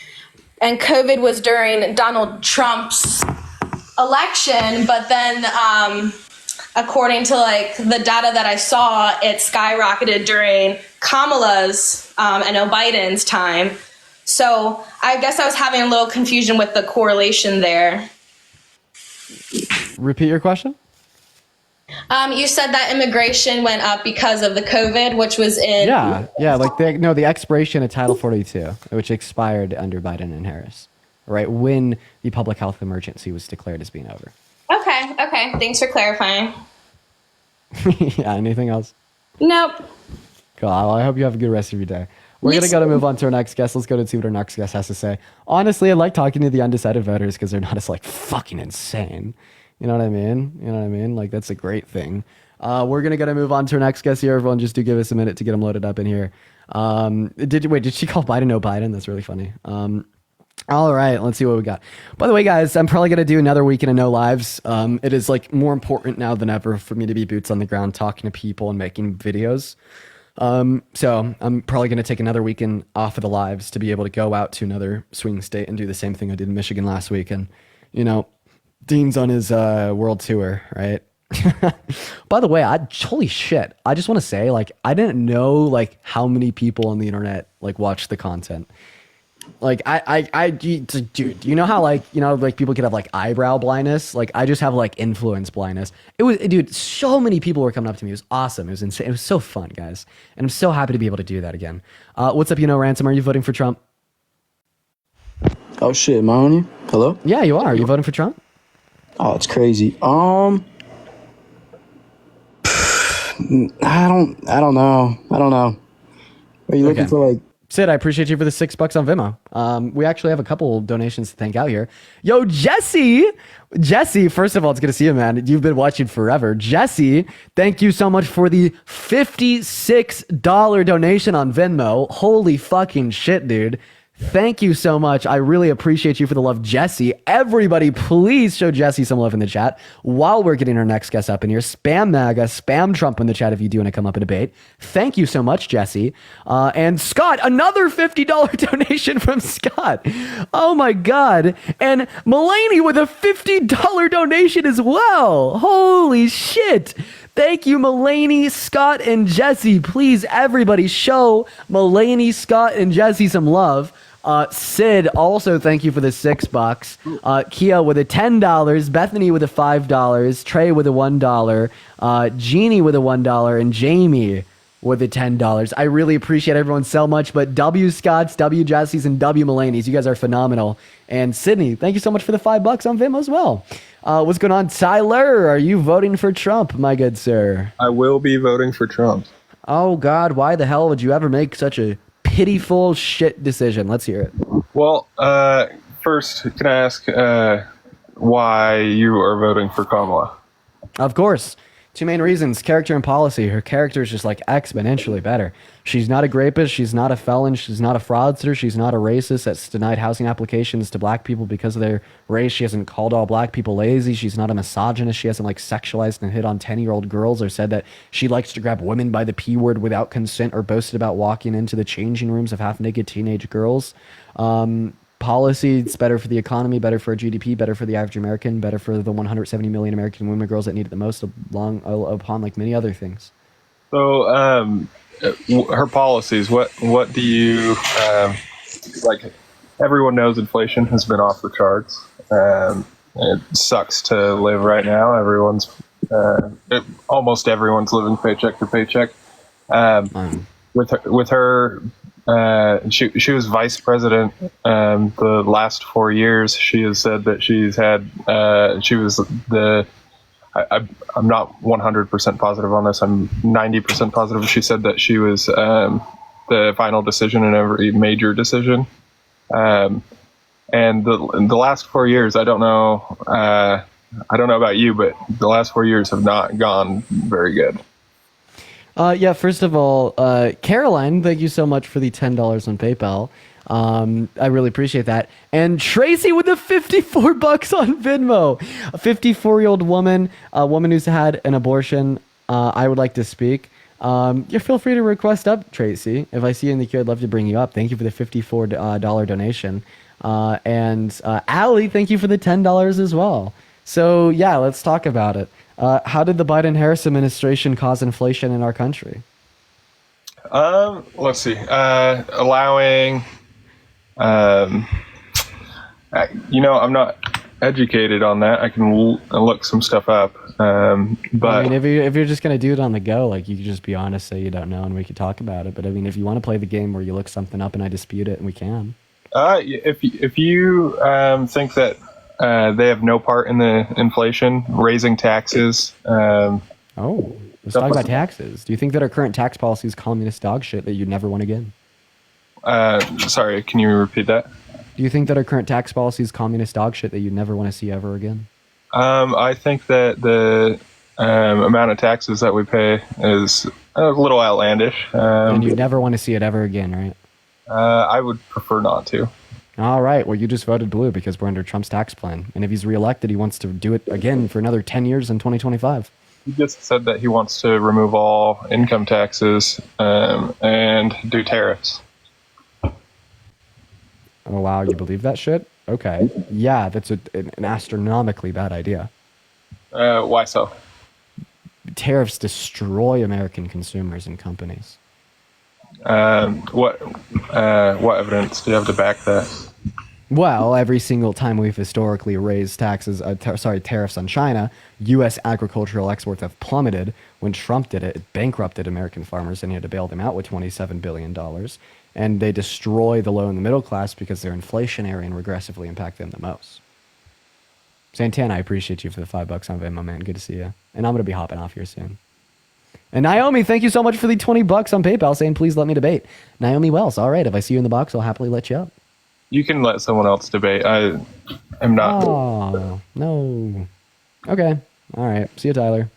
and COVID was during Donald Trump's election, but then according to like the data that I saw, it skyrocketed during Kamala's and Joe Biden's time. So I guess I was having a little confusion with the correlation there. Repeat your question. You said that immigration went up because of the COVID, which was in Yeah, like the expiration of Title 42, which expired under Biden and Harris, right when the public health emergency was declared as being over. Okay. Thanks for clarifying. Yeah. Anything else? Nope. Cool. I hope you have a good rest of your day. We're You going to move on to our next guest. Let's go to see what our next guest has to say. Honestly, I like talking to the undecided voters because they're not as like fucking insane. You know what I mean? Like, that's a great thing. We're going to move on to our next guest here. Everyone, just do give us a minute to get them loaded up in here. Did she call Biden no Biden? That's really funny. All right, let's see what we got. By the way, guys, I'm probably going to do another weekend of no lives. It is like more important now than ever for me to be boots on the ground, talking to people and making videos. So I'm probably going to take another weekend off of the lives to be able to go out to another swing state and do the same thing I did in Michigan last week. And, you know, Dean's on his world tour, right? By the way, holy shit. I just want to say, like, I didn't know like how many people on the internet like watch the content. Like dude, you know how like people could have like eyebrow blindness? Like, I just have like influence blindness. Dude, so many people were coming up to me. It was awesome. It was insane. It was so fun, guys. And I'm so happy to be able to do that again. What's up, Ransom? Are you voting for Trump? Oh shit, am I on you? Hello? Yeah, you are. Are you voting for Trump? Oh, it's crazy. I don't know. Are you looking for like Sid, I appreciate you for the $6 on Venmo. We actually have a couple donations to thank out here. Yo, Jesse, first of all, it's good to see you, man. You've been watching forever. Jesse, thank you so much for the $56 donation on Venmo. Holy fucking shit, dude. Thank you so much. I really appreciate you for the love, Jesse. Everybody, please show Jesse some love in the chat while we're getting our next guest up in here. Spam MAGA, spam Trump in the chat if you do want to come up and debate. Thank you so much, Jesse. And Scott, another $50 donation from Scott. Oh my God. And Mulaney with a $50 donation as well. Holy shit. Thank you, Mulaney, Scott, and Jesse. Please, everybody, show Mulaney, Scott, and Jesse some love. Sid, also thank you for the $6. Kia with a $10. Bethany with a $5. Trey with a $1. Jeannie with a $1. And Jamie with a $10. I really appreciate everyone so much. But W Scotts, W Jessies, and W Mulaney's, you guys are phenomenal. And Sydney, thank you so much for the $5 on Venmo as well. What's going on? Tyler, are you voting for Trump, my good sir? I will be voting for Trump. Oh, God, why the hell would you ever make such a pitiful shit decision? Let's hear it. Well, first, can I ask why you are voting for Kamala? Of course. Two main reasons: character and policy. Her character is just like exponentially better. She's not a rapist. She's not a felon. She's not a fraudster. She's not a racist that's denied housing applications to black people because of their race. She hasn't called all black people lazy. She's not a misogynist. She hasn't like sexualized and hit on 10-year-old girls or said that she likes to grab women by the P word without consent or boasted about walking into the changing rooms of half-naked teenage girls. Policy, it's better for the economy, better for GDP, better for the average American, better for the 170 million American women and girls that need it the most, upon like many other things. So, her policies. What do you like? Everyone knows inflation has been off the charts. It sucks to live right now. Almost everyone's living paycheck to paycheck. With her. She was vice president the last 4 years. She has said that I'm not 100% positive on this. I'm 90% positive. She said that she was the final decision in every major decision. And the last 4 years, I don't know about you, but the last 4 years have not gone very good. Yeah, first of all, Caroline, thank you so much for the $10 on PayPal. I really appreciate that. And Tracy with the $54 on Venmo. A 54-year-old woman, a woman who's had an abortion. I would like to speak. You feel free to request up, Tracy. If I see you in the queue, I'd love to bring you up. Thank you for the $54 donation. And Allie, thank you for the $10 as well. So yeah, let's talk about it. How did the Biden-Harris administration cause inflation in our country? Let's see. Allowing, I'm not educated on that. I can look some stuff up. But I mean, if you're just gonna do it on the go, like you could just be honest, say you don't know, and we could talk about it. But I mean, if you want to play the game where you look something up and I dispute it, and we can. If you think that they have no part in the inflation, raising taxes. Let's talk about taxes. Do you think that our current tax policy is communist dog shit that you'd never want again? Sorry, can you repeat that? Do you think that our current tax policy is communist dog shit that you'd never want to see ever again? I think that the amount of taxes that we pay is a little outlandish. And you'd never want to see it ever again, right? I would prefer not to. All right. Well, you just voted blue because we're under Trump's tax plan. And if he's reelected, he wants to do it again for another 10 years in 2025. He just said that he wants to remove all income taxes and do tariffs. Oh, wow. You believe that shit? Okay. Yeah, that's an astronomically bad idea. Why so? Tariffs destroy American consumers and companies. What evidence do you have to back that? Well, every single time we've historically raised tariffs on China, U.S. agricultural exports have plummeted. When Trump did it, it bankrupted American farmers and he had to bail them out with $27 billion. And they destroy the low and the middle class because they're inflationary and regressively impact them the most. Santana, I appreciate you for the $5 on Venmo, man. Good to see you. And I'm going to be hopping off here soon. And Naomi, thank you so much for the $20 on PayPal saying, please let me debate. Naomi Wells, all right. If I see you in the box, I'll happily let you up. You can let someone else debate. I am not. Oh, no. Okay. All right. See you, Tyler.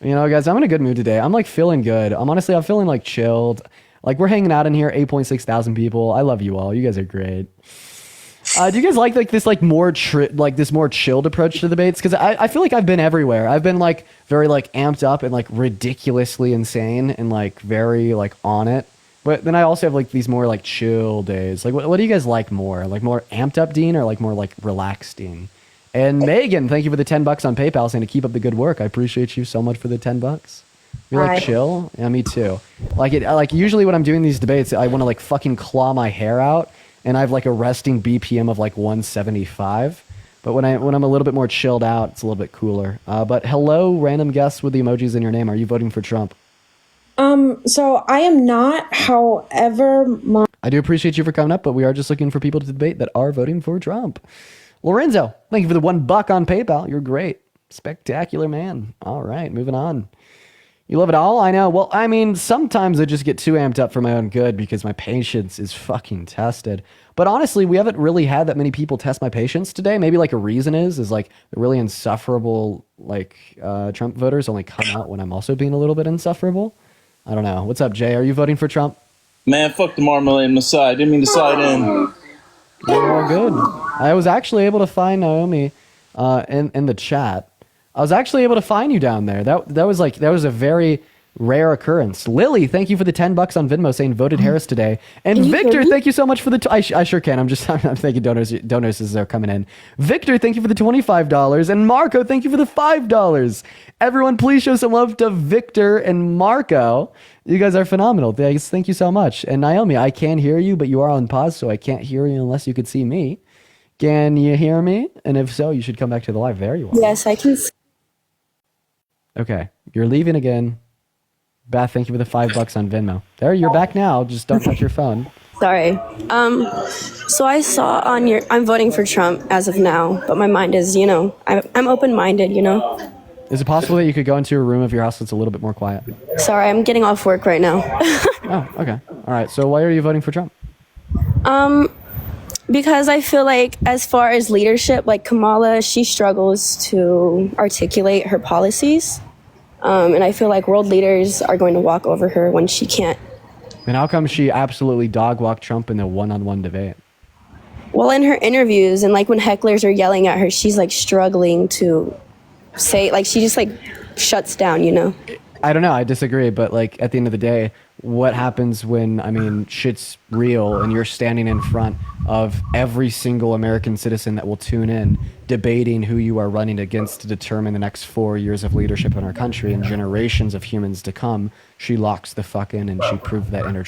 You know, guys, I'm in a good mood today. I'm like feeling good. I'm feeling like chilled. Like we're hanging out in here, 8.6 thousand people. I love you all. You guys are great. Do you guys like this like more this more chilled approach to debates? Because I feel like I've been everywhere. I've been like very like amped up and like ridiculously insane and like very like on it. But then I also have like these more like chill days. Like what do you guys like more? Like more amped up Dean or like more like relaxed Dean? And Megan, thank you for the $10 on PayPal saying to keep up the good work. I appreciate you so much for the $10. You like Hi. chill? Yeah, me too. Like usually when I'm doing these debates, I want to like fucking claw my hair out. And I have like a resting BPM of like 175. But when I'm a little bit more chilled out, it's a little bit cooler. But hello, random guests with the emojis in your name. Are you voting for Trump? So I am not, however, I do appreciate you for coming up, but we are just looking for people to debate that are voting for Trump. Lorenzo, thank you for the $1 on PayPal. You're great. Spectacular man. All right, moving on. You love it all? I know. Well, I mean, sometimes I just get too amped up for my own good because my patience is fucking tested. But honestly, we haven't really had that many people test my patience today. Maybe like a reason is like the really insufferable like Trump voters only come out when I'm also being a little bit insufferable. I don't know. What's up, Jay? Are you voting for Trump? Man, fuck the marmalade Messiah. Didn't mean to slide in. You're all good. I was actually able to find Naomi in the chat. I was actually able to find you down there. That was a very rare occurrence. Lily, thank you for the $10 on Venmo saying voted Harris today. And Victor, thank you so much for the. I sure can. I'm thanking donors as they're coming in. Victor, thank you for the $25, and Marco, thank you for the $5. Everyone, please show some love to Victor and Marco. You guys are phenomenal. Thank you so much. And Naomi, I can hear you, but you are on pause, so I can't hear you unless you could see me. Can you hear me? And if so, you should come back to the live. There you are. Yes, I can. Okay, you're leaving again. Beth, thank you for the $5 on Venmo. There, you're back now. Just don't touch your phone. Sorry. So I saw on your, I'm voting for Trump as of now, but my mind is, I'm open-minded, Is it possible that you could go into a room of your house that's a little bit more quiet? Sorry, I'm getting off work right now. Oh, okay. All right. So why are you voting for Trump? Because I feel like as far as leadership, like Kamala, she struggles to articulate her policies. And I feel like world leaders are going to walk over her when she can't. And how come she absolutely dog-walked Trump in the one-on-one debate? Well, in her interviews and like when hecklers are yelling at her, she's like struggling to say, like she just like shuts down, I don't know. I disagree. But like at the end of the day, what happens when, shit's real and you're standing in front of every single American citizen that will tune in, debating who you are running against to determine the next 4 years of leadership in our country and generations of humans to come? She locks the fuck in and she proved that in her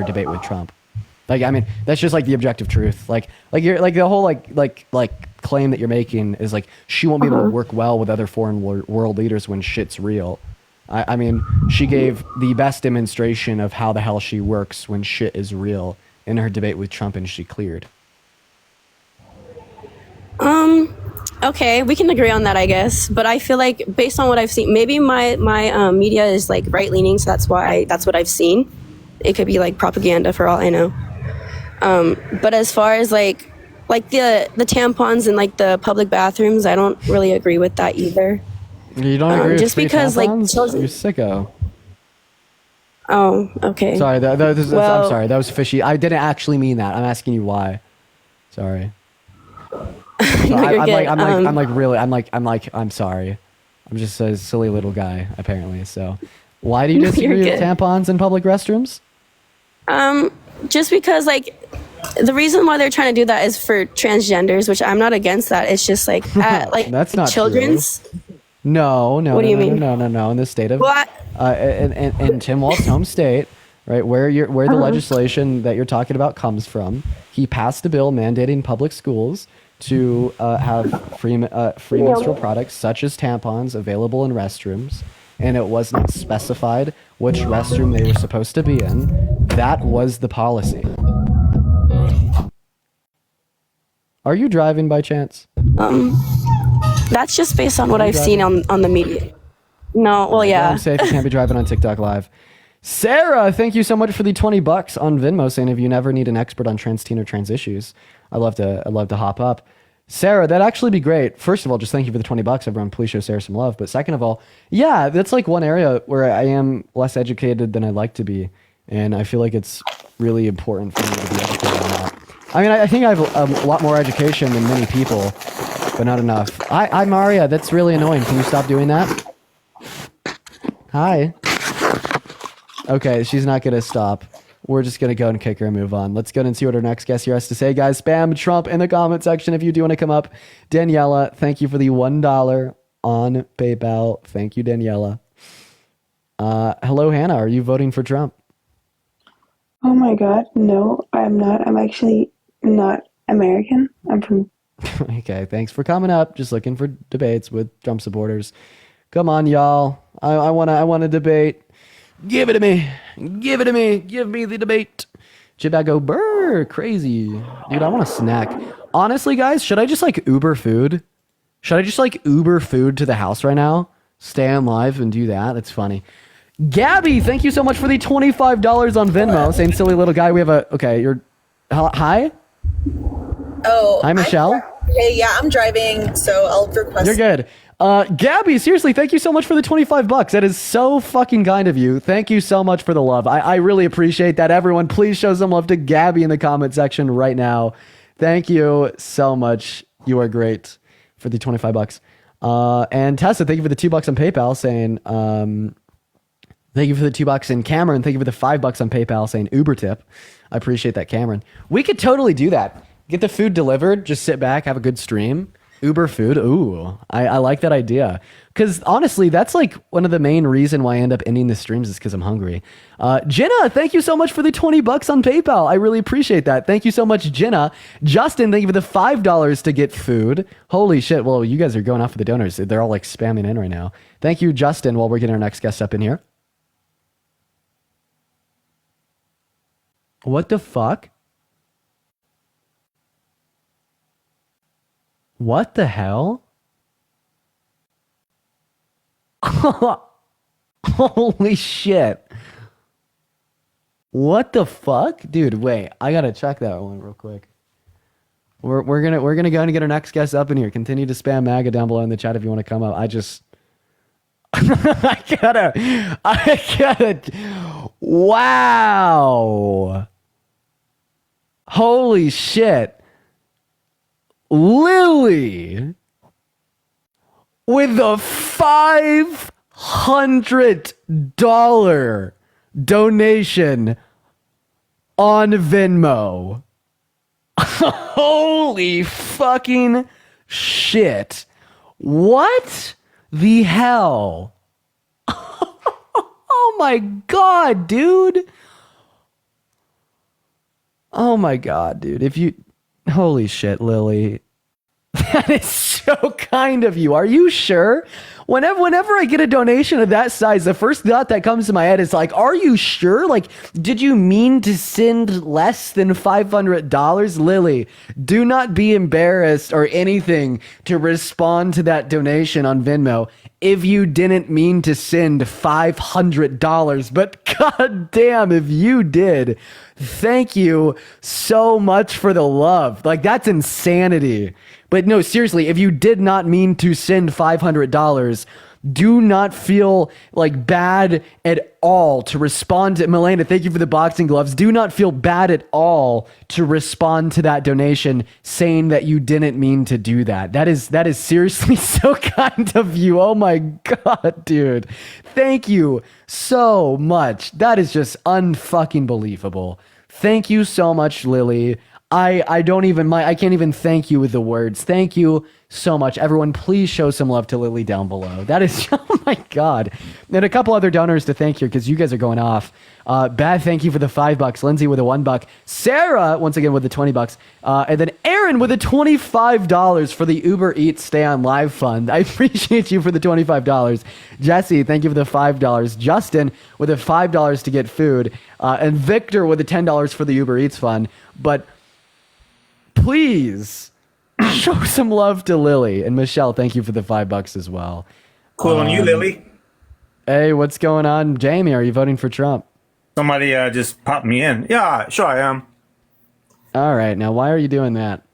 debate with Trump. Like, that's just like the objective truth. Like you're like the whole like claim that you're making is like she won't be able to work well with other foreign world leaders when shit's real. She gave the best demonstration of how the hell she works when shit is real in her debate with Trump, and she cleared. Okay, we can agree on that, I guess. But I feel like based on what I've seen, maybe my media is like right leaning, so that's what I've seen. It could be like propaganda for all I know. But as far as like the tampons in like the public bathrooms, I don't really agree with that either. You don't agree just with because tampons? like You're sicko. Oh, okay. Sorry, I'm sorry. That was fishy. I didn't actually mean that. I'm asking you why. Sorry. I'm sorry. I'm just a silly little guy, apparently. So, why do you disagree with tampons in public restrooms? Just because like the reason why they're trying to do that is for transgenders, which I'm not against that. It's just like at like that's not children's. True. No. What do you mean? No. In the state of what? In Tim Walz's home state, right, where the legislation that you're talking about comes from, he passed a bill mandating public schools to have free menstrual products such as tampons available in restrooms, and it was not specified which restroom they were supposed to be in. That was the policy. Are you driving by chance? That's just based on what I've seen on the media. No, well, yeah. I'm safe. You can't be driving on TikTok Live. Sarah, thank you so much for the $20 on Venmo, saying if you never need an expert on trans teen or trans issues, I'd love to hop up. Sarah, that'd actually be great. First of all, just thank you for the $20, everyone. Please show Sarah some love. But second of all, yeah, that's like one area where I am less educated than I'd like to be, and I feel like it's really important for me to be educated on that. I think I have a lot more education than many people, but not enough. Hi, Maria. That's really annoying. Can you stop doing that? Hi. Okay, she's not going to stop. We're just going to go and kick her and move on. Let's go and see what our next guest here has to say. Guys, spam Trump in the comment section if you do want to come up. Daniela, thank you for the $1 on PayPal. Thank you, Daniela. Hello, Hannah. Are you voting for Trump? Oh my God, no, I'm not. I'm actually not American. I'm from... Okay, thanks for coming up. Just looking for debates with Trump supporters. Come on, y'all. I want to debate. Give it to me. Give it to me. Give me the debate. Chibago burr. Crazy. Dude, I want a snack. Honestly, guys, should I just like Uber food? Should I just like Uber food to the house right now? stay on live and do that. That's funny. Gabby, thank you so much for the $25 on Venmo. Same silly little guy. We have a okay. You're hi. Oh, Hi, Michelle. Hey, yeah, I'm driving, so I'll request. You're good. Gabby, seriously, thank you so much for the $25. That is so fucking kind of you. Thank you so much for the love. I really appreciate that. Everyone, please show some love to Gabby in the comment section right now. Thank you so much. You are great for the $25. And Tessa, thank you for the $2 on PayPal saying, thank you for the $2. And Cameron, thank you for the $5 on PayPal saying Uber tip. I appreciate that, Cameron. We could totally do that. Get the food delivered, just sit back, have a good stream. Uber food. Ooh, I like that idea. Because honestly, that's like one of the main reason why I end up ending the streams is because I'm hungry. Jenna, thank you so much for the $20 on PayPal. I really appreciate that. Thank you so much, Jenna. Justin, thank you for the $5 to get food. Holy shit. Well, you guys are going off for the donors. They're all like spamming in right now. Thank you, Justin, while we're getting our next guest up in here. What the fuck? What the hell? Holy shit. What the fuck? Dude, wait. I gotta check that one real quick. We're gonna go and get our next guest up in here. Continue to spam MAGA down below in the chat if you want to come up. I just I gotta wow. Holy shit. Lily with a $500 donation on Venmo. Holy fucking shit. What the hell? Oh my god, dude. Oh my god, dude. If you holy shit, Lily. That is so kind of you. Are you sure? Whenever I get a donation of that size, the first thought that comes to my head is like, are you sure? Like, did you mean to send less than $500? Lily, do not be embarrassed or anything to respond to that donation on Venmo if you didn't mean to send $500. But goddamn, if you did, thank you so much for the love. Like, that's insanity. But no, seriously, if you did not mean to send $500, do not feel like bad at all to respond to Milena. Thank you for the boxing gloves. Do not feel bad at all to respond to that donation saying that you didn't mean to do that. That is seriously so kind of you. Oh my God, dude. Thank you so much. That is just unfucking believable. Thank you so much, Lily. I can't even thank you with the words. Thank you so much. Everyone, please show some love to Lily down below. That is, oh my God. And a couple other donors to thank here because you guys are going off. Beth, thank you for the $5. Lindsay with the $1. Sarah, once again, with the $20. And then Aaron with the $25 for the Uber Eats Stay on Live Fund. I appreciate you for the $25. Jesse, thank you for the $5. Justin with the $5 to get food. And Victor with the $10 for the Uber Eats Fund. But please show some love to Lily. And Michelle, thank you for the $5 as well. Cool on you, Lily. Hey, what's going on? Jamie, are you voting for Trump? Somebody just popped me in. Yeah, sure I am. All right. Now, why are you doing that?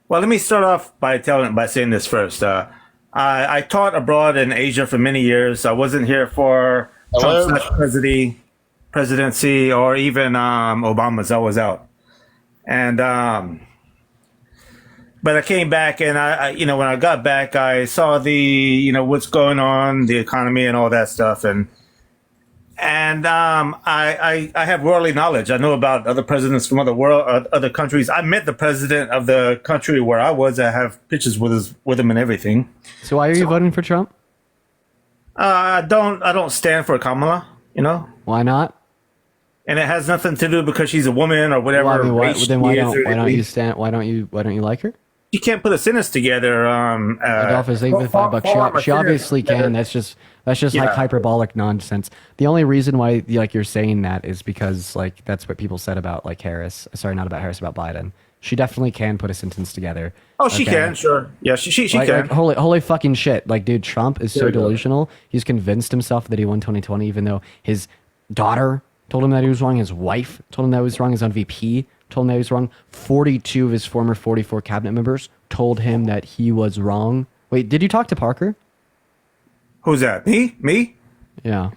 Well, let me start off by saying this first. I taught abroad in Asia for many years. I wasn't here for Trump's presidency or even Obama's. I was out. And but I came back, and I when I got back, I saw the what's going on, the economy, and all that stuff, and I have worldly knowledge. I know about other presidents from other countries. I met the president of the country where I was. I have pictures with him and everything. So why are you voting for Trump? I don't stand for Kamala. Why not? And it has nothing to do because she's a woman or whatever. Well, then why don't you stand? Why don't you like her? She can't put a sentence together. Adolphus, thank you for the $5. She obviously can. That's just like hyperbolic nonsense. The only reason why like you're saying that is because like that's what people said about like Harris. Sorry, not about Harris, about Biden. She definitely can put a sentence together. Oh, she can, sure. Yeah, she like, can. Like, holy fucking shit. Like, dude, Trump is so delusional. He's convinced himself that he won 2020, even though his daughter told him that he was wrong. His wife told him that he was wrong. His own VP told him that he was wrong. 42 of his former 44 cabinet members told him that he was wrong. Wait, did you talk to Parker? Who's that? Me? Yeah.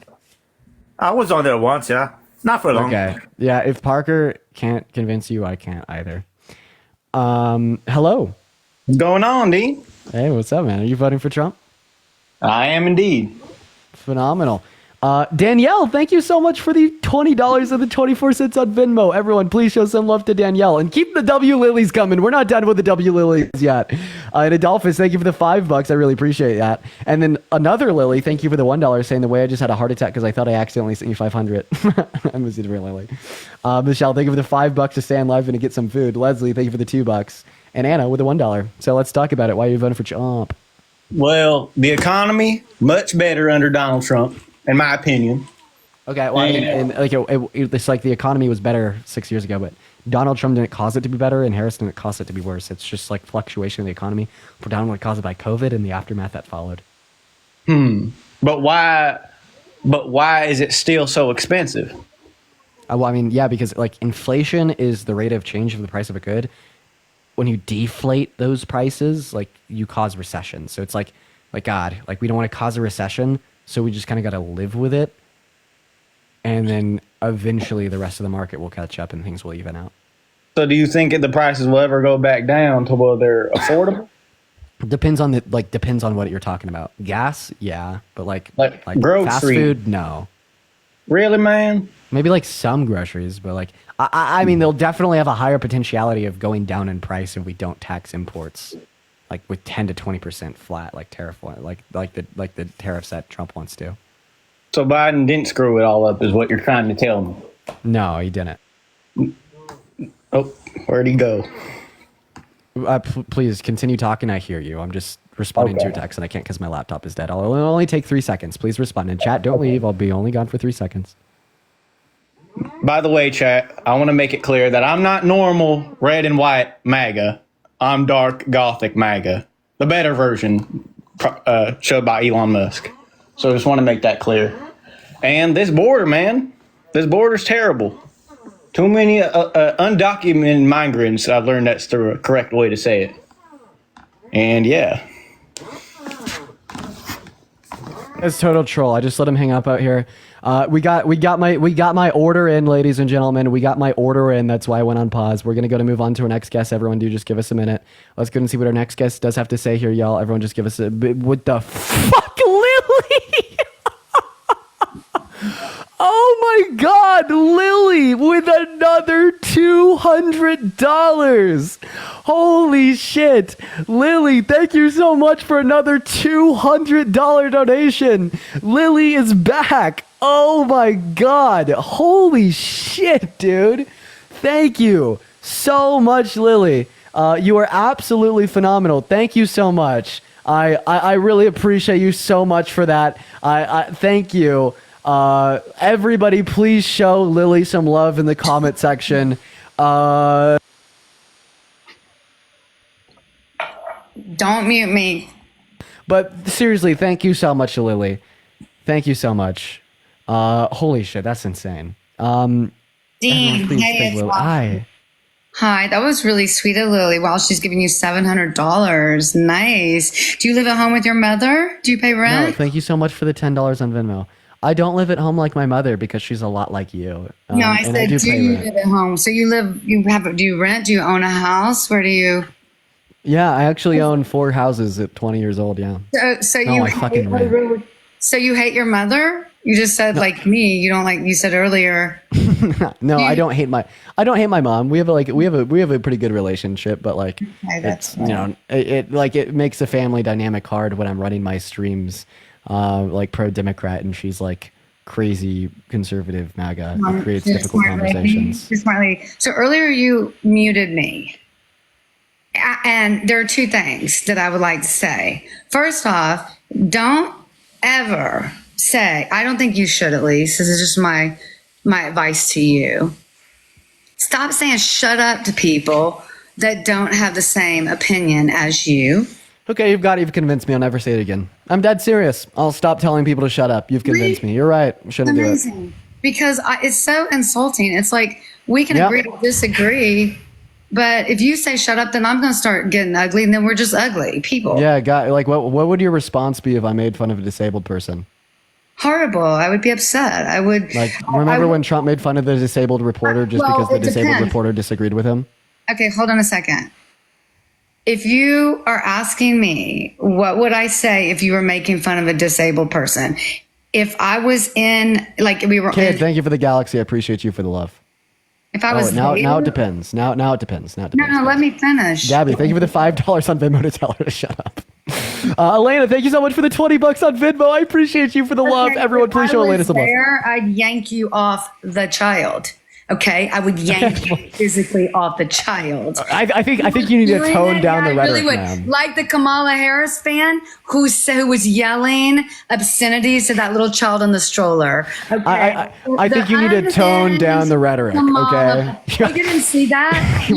I was on there once, yeah. Not for long. Okay. Yeah, if Parker can't convince you, I can't either. Hello. What's going on, Dean? Hey, what's up, man? Are you voting for Trump? I am indeed. Phenomenal. Danielle, thank you so much for the $20 and the 24 cents on Venmo. Everyone, please show some love to Danielle and keep the W Lilies coming. We're not done with the W Lilies yet. And Adolphus, thank you for the $5. I really appreciate that. And then another Lily, thank you for the $1 saying the way I just had a heart attack because I thought I accidentally sent you 500. I miss you, different Lily. Michelle, thank you for the $5 to stay on live and to get some food. Leslie, thank you for the $2. And Anna with the $1. So let's talk about it. Why are you voting for Trump? Well, the economy much better under Donald Trump, in my opinion. Okay, well, it's like the economy was better 6 years ago, but Donald Trump didn't cause it to be better, and Harris didn't cause it to be worse. It's just like fluctuation in the economy, predominantly caused by COVID and the aftermath that followed. But why is it still so expensive? Well, I mean, yeah, because like inflation is the rate of change of the price of a good. When you deflate those prices, like you cause recession. So it's like God, like we don't want to cause a recession, so we just kind of got to live with it. And then eventually the rest of the market will catch up and things will even out. So do you think the prices will ever go back down to where they're affordable? Depends on what you're talking about. Gas, yeah, but like grocery fast food, no. Really, man? Maybe like some groceries, but like I mean, they'll definitely have a higher potentiality of going down in price if we don't tax imports, like with 10 to 20% flat, like tariff, like the tariffs that Trump wants to. So Biden didn't screw it all up, is what you're trying to tell me? No, he didn't. Oh, where'd he go? Please continue talking. I hear you. I'm just responding to your text, and I can't because my laptop is dead. I'll only take 3 seconds. Please respond. And chat, don't leave. I'll be only gone for 3 seconds. By the way, chat, I want to make it clear that I'm not normal red and white MAGA. I'm dark Gothic MAGA, the better version showed by Elon Musk. So I just want to make that clear. And this border, man, this border's terrible. Too many undocumented migrants. I've learned that's the correct way to say it. And yeah. It's total troll. I just let him hang up out here. We got my order in, ladies and gentlemen. We got my order in. That's why I went on pause. We're gonna move on to our next guest. Everyone, do just give us a minute. Let's go and see what our next guest does have to say here, y'all. Everyone, just give us a bit. What the fuck, Lily? Oh my God, Lily with another $200. Holy shit. Lily, thank you so much for another $200 donation. Lily is back. Oh my God. Holy shit, dude. Thank you so much, Lily. You are absolutely phenomenal. Thank you so much. I really appreciate you so much for that. I thank you. Everybody, please show Lily some love in the comment section. Don't mute me. But seriously, thank you so much, Lily. Thank you so much. Holy shit, that's insane. Dean, please hey, thank it's Lily. Hi. Hi, that was really sweet of Lily. Wow, she's giving you $700. Nice. Do you live at home with your mother? Do you pay rent? No, thank you so much for the $10 on Venmo. I don't live at home like my mother because she's a lot like you. No, I said, do you live at home? So do you rent? Do you own a house? Where do you? Yeah, I actually own 4 houses at 20 years old. Yeah. So I fucking rent. So you hate your mother? You just said like me. You don't like. You said earlier. No, I don't hate my mom. We have a pretty good relationship, but like it's it makes the family dynamic hard when I'm running my streams. Like pro-Democrat, and she's like crazy conservative MAGA. It creates difficult conversations. Smartly. So earlier you muted me. And there are two things that I would like to say. First off, don't ever say, I don't think you should, at least. This is just my advice to you. Stop saying shut up to people that don't have the same opinion as you. Okay, you've convinced me. I'll never say it again. I'm dead serious. I'll stop telling people to shut up. You've convinced me. You're right. Shouldn't do it. Because it's so insulting. It's like we can agree to disagree, but if you say shut up, then I'm going to start getting ugly, and then we're just ugly people. Yeah, guy. Like, what would your response be if I made fun of a disabled person? Horrible. I would be upset. I would. Like, remember when Trump made fun of the disabled reporter just because the disabled reporter disagreed with him? Okay, hold on a second. If you are asking me, what would I say if you were making fun of a disabled person? If I was in, like, we were. Kid, thank you for the galaxy. I appreciate you for the love. If I was now it depends. Now it depends. No, let me finish. Gabby, thank you for the $5 on Venmo to tell her to shut up. Elena, thank you so much for the $20 on Venmo. I appreciate you for the love. Everyone, please show Elena some love. I'd yank you off the child. Okay, I would yank you physically off the child. I think you need to tone down the rhetoric, really man. Like the Kamala Harris fan who was yelling obscenities to that little child in the stroller. Okay, I think you need to tone down the rhetoric. Kamala. Okay, You didn't see that?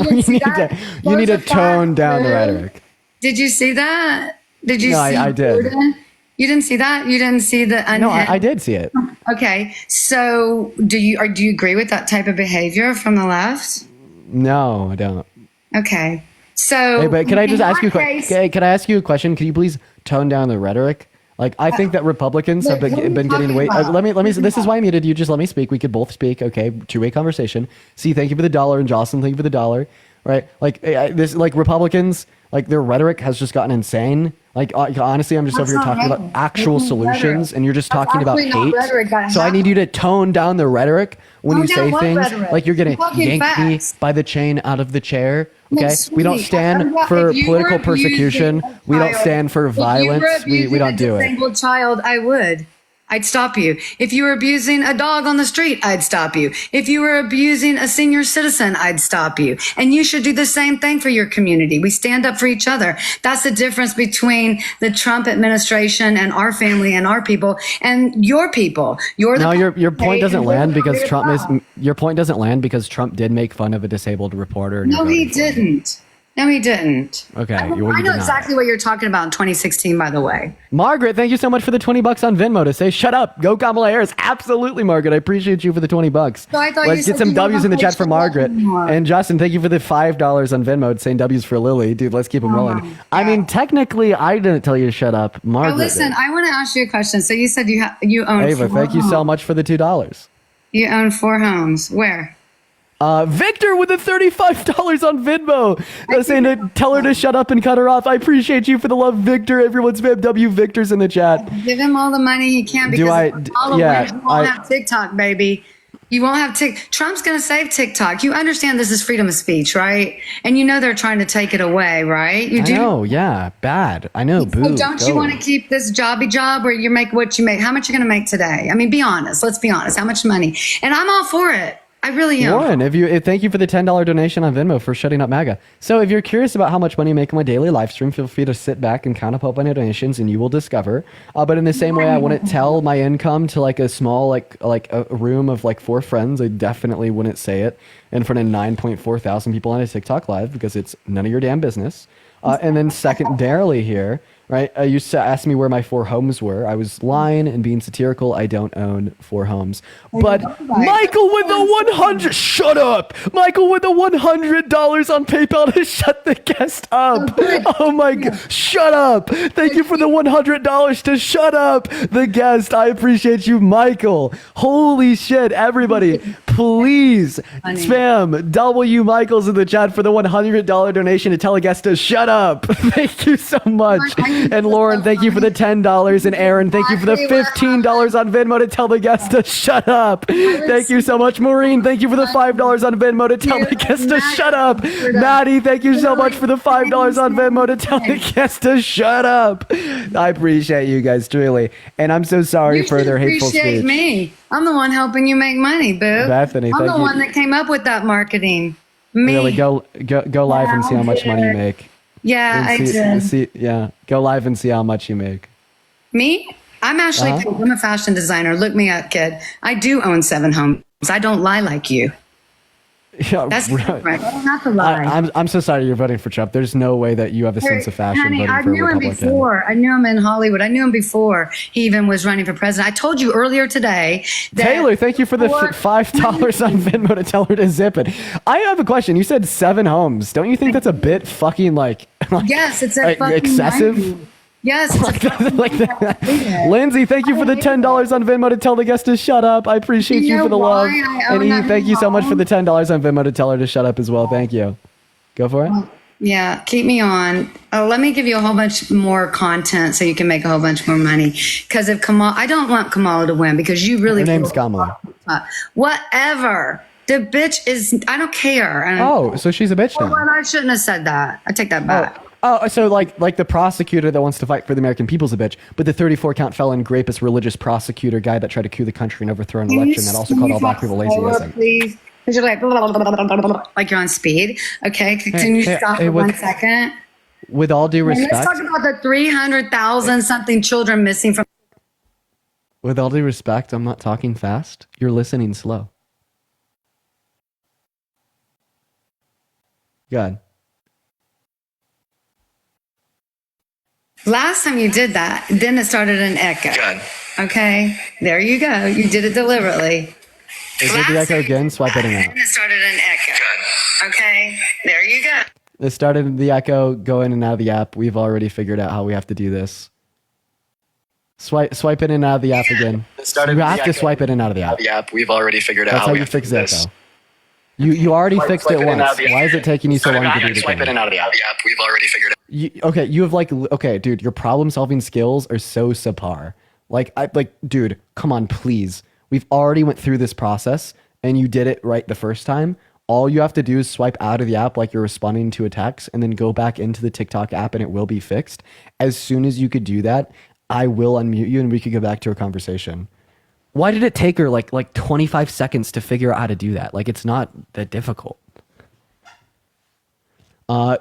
you need to tone down the rhetoric. Did you see that? Did you? No, see I did. Jordan? You didn't see that? You didn't see the No, I did see it. Okay, so do you agree with that type of behavior from the left? No, I don't. Okay, so Hey, but can I just ask you? case, Can I ask you a question? Can you please tone down the rhetoric? Like, I think that Republicans have been getting away. Let me. This is why I muted you. Just let me speak. We could both speak. Okay, two-way conversation. See, thank you for the $1, and Jocelyn, thank you for the $1. Right? Like this. Like Republicans. Like their rhetoric has just gotten insane. Like honestly, I'm just over here talking about actual solutions, and you're just talking about hate. So I need you to tone down the rhetoric when you say things like you're gonna yank me by the chain out of the chair. Okay, we don't stand for political persecution. We don't stand for violence. We don't do it. Disabled child, I would. I'd stop you. If you were abusing a dog on the street, I'd stop you. If you were abusing a senior citizen, I'd stop you. And you should do the same thing for your community. We stand up for each other. That's the difference between the Trump administration and our family and our people and your people. Your point doesn't land because your point doesn't land because Trump did make fun of a disabled reporter. No, he didn't. No, he didn't. Okay. I know exactly what you're talking about in 2016, by the way. Margaret, thank you so much for the $20 on Venmo to say, shut up, go Kamala Harris. Absolutely, Margaret. I appreciate you for the $20. So I thought Let's get some W's in the chat for Margaret. And Justin, thank you for the $5 on Venmo saying W's for Lily. Dude, let's keep them rolling. I mean, technically, I didn't tell you to shut up. Margaret. Listen, I want to ask you a question. So you said you own Ava, thank you so much for the $2. You own 4 homes. Where? Victor with the $35 on Venmo saying to tell her to shut up and cut her off. I appreciate you for the love, Victor. Everyone's W Victor's in the chat. Give him all the money he can because you won't have TikTok, baby. You won't have TikTok. Trump's going to save TikTok. You understand this is freedom of speech, right? And you know they're trying to take it away, right? You do. I know, yeah, bad. I know, boo. So don't you want to keep this jobby job where you make what you make? How much are you going to make today? I mean, be honest. Let's be honest. How much money? And I'm all for it. I really am. Warren, thank you for the $10 donation on Venmo for shutting up MAGA. So if you're curious about how much money I make on my daily live stream, feel free to sit back and count up all my donations and you will discover. But in the same way I wouldn't tell my income to like a small, like a room of like 4 friends, I definitely wouldn't say it in front of 9.4 thousand people on a TikTok live because it's none of your damn business. And then secondarily here, right? You used to ask me where my 4 homes were. I was lying and being satirical. I don't own 4 homes. But Michael with the 100, shut up! Michael with the $100 on PayPal to shut the guest up. Oh my God, shut up! Thank you for the $100 to shut up the guest. I appreciate you, Michael. Holy shit, everybody, please spam W Michaels in the chat for the $100 donation to tell a guest to shut up. Thank you so much. And Lauren, thank you for the $10. And Aaron, thank you for the $15 on Venmo to tell the guest to shut up. Thank you so much. Maureen, thank you for the $5 on Venmo to tell the guest to shut up. Maddie, thank you so much for the $5 on Venmo to tell the guest to shut up. I appreciate you guys, truly. And I'm so sorry for their hateful speech. Me. I'm the one helping you make money, boo. Bethany, I'm thank the you. one that came up with that marketing. Me. Really, go live and see how much money you make. Yeah, I And did. yeah, go live and see how much you make. Me? I'm actually, I'm a fashion designer. Look me up, kid. I do own 7 homes. I don't lie like you. Yeah, That's right. different. I don't have to lie. I'm so sorry you're voting for Trump. There's no way that you have a sense of fashion Honey, voting I for a knew him Republican. before. I knew him in Hollywood. I knew him before he even was running for president. I told you earlier today that Taylor, thank you for the $5 on Venmo to tell her to zip it. I have a question. You said 7 homes. Don't you think that's a bit fucking yes, it's a like fucking excessive? nightmare. Yes, it's a like that. Lindsay, thank you for the $10 on Venmo to tell the guest to shut up. I appreciate you know for the why love. I And own E, that thank you so much for home? the $10 on Venmo to tell her to shut up as well. Thank you. Go for it. Yeah, keep me on. Oh, let me give you a whole bunch more content so you can make a whole bunch more money. Because if Kamala, I don't want Kamala to win because you really. Her name's Kamala. Whatever. The bitch is. I don't care. Oh, so she's a bitch now. Well, I shouldn't have said that. I take that back. Oh, so like the prosecutor that wants to fight for the American people's a bitch, but the 34-count felon, rapist, religious prosecutor guy that tried to coup the country and overthrow an election that also called all black people lazy. Isn't. Please. Because you're like, blah, blah, blah, blah, blah, blah, like you're on speed. Okay, can you stop for 1 second? With all due And respect, let's talk about the 300,000 something children missing from. with all due respect, I'm not talking fast. You're listening slow. Good. Last time you did that, then it started an echo. Good. Okay, there you go. You did it deliberately. Is it the echo again? Swipe it out. Then it started an echo. Good. Okay, there you go. It started the echo, go in and out of the app. We've already figured out how we have to do this. Swipe in and out of the app again. You have to swipe in and out of the app. We've already figured out That's how you fix the echo. You already fixed it once. Why is it taking you so long to do it Swipe in again? and out of the app. We've already figured out. Okay, you have okay, dude, your problem solving skills are so subpar. Dude, come on, please. We've already went through this process and you did it right the first time. All you have to do is swipe out of the app like you're responding to a text and then go back into the TikTok app and it will be fixed. As soon as you could do that, I will unmute you and we could go back to our conversation. Why did it take her like 25 seconds to figure out how to do that? Like, it's not that difficult.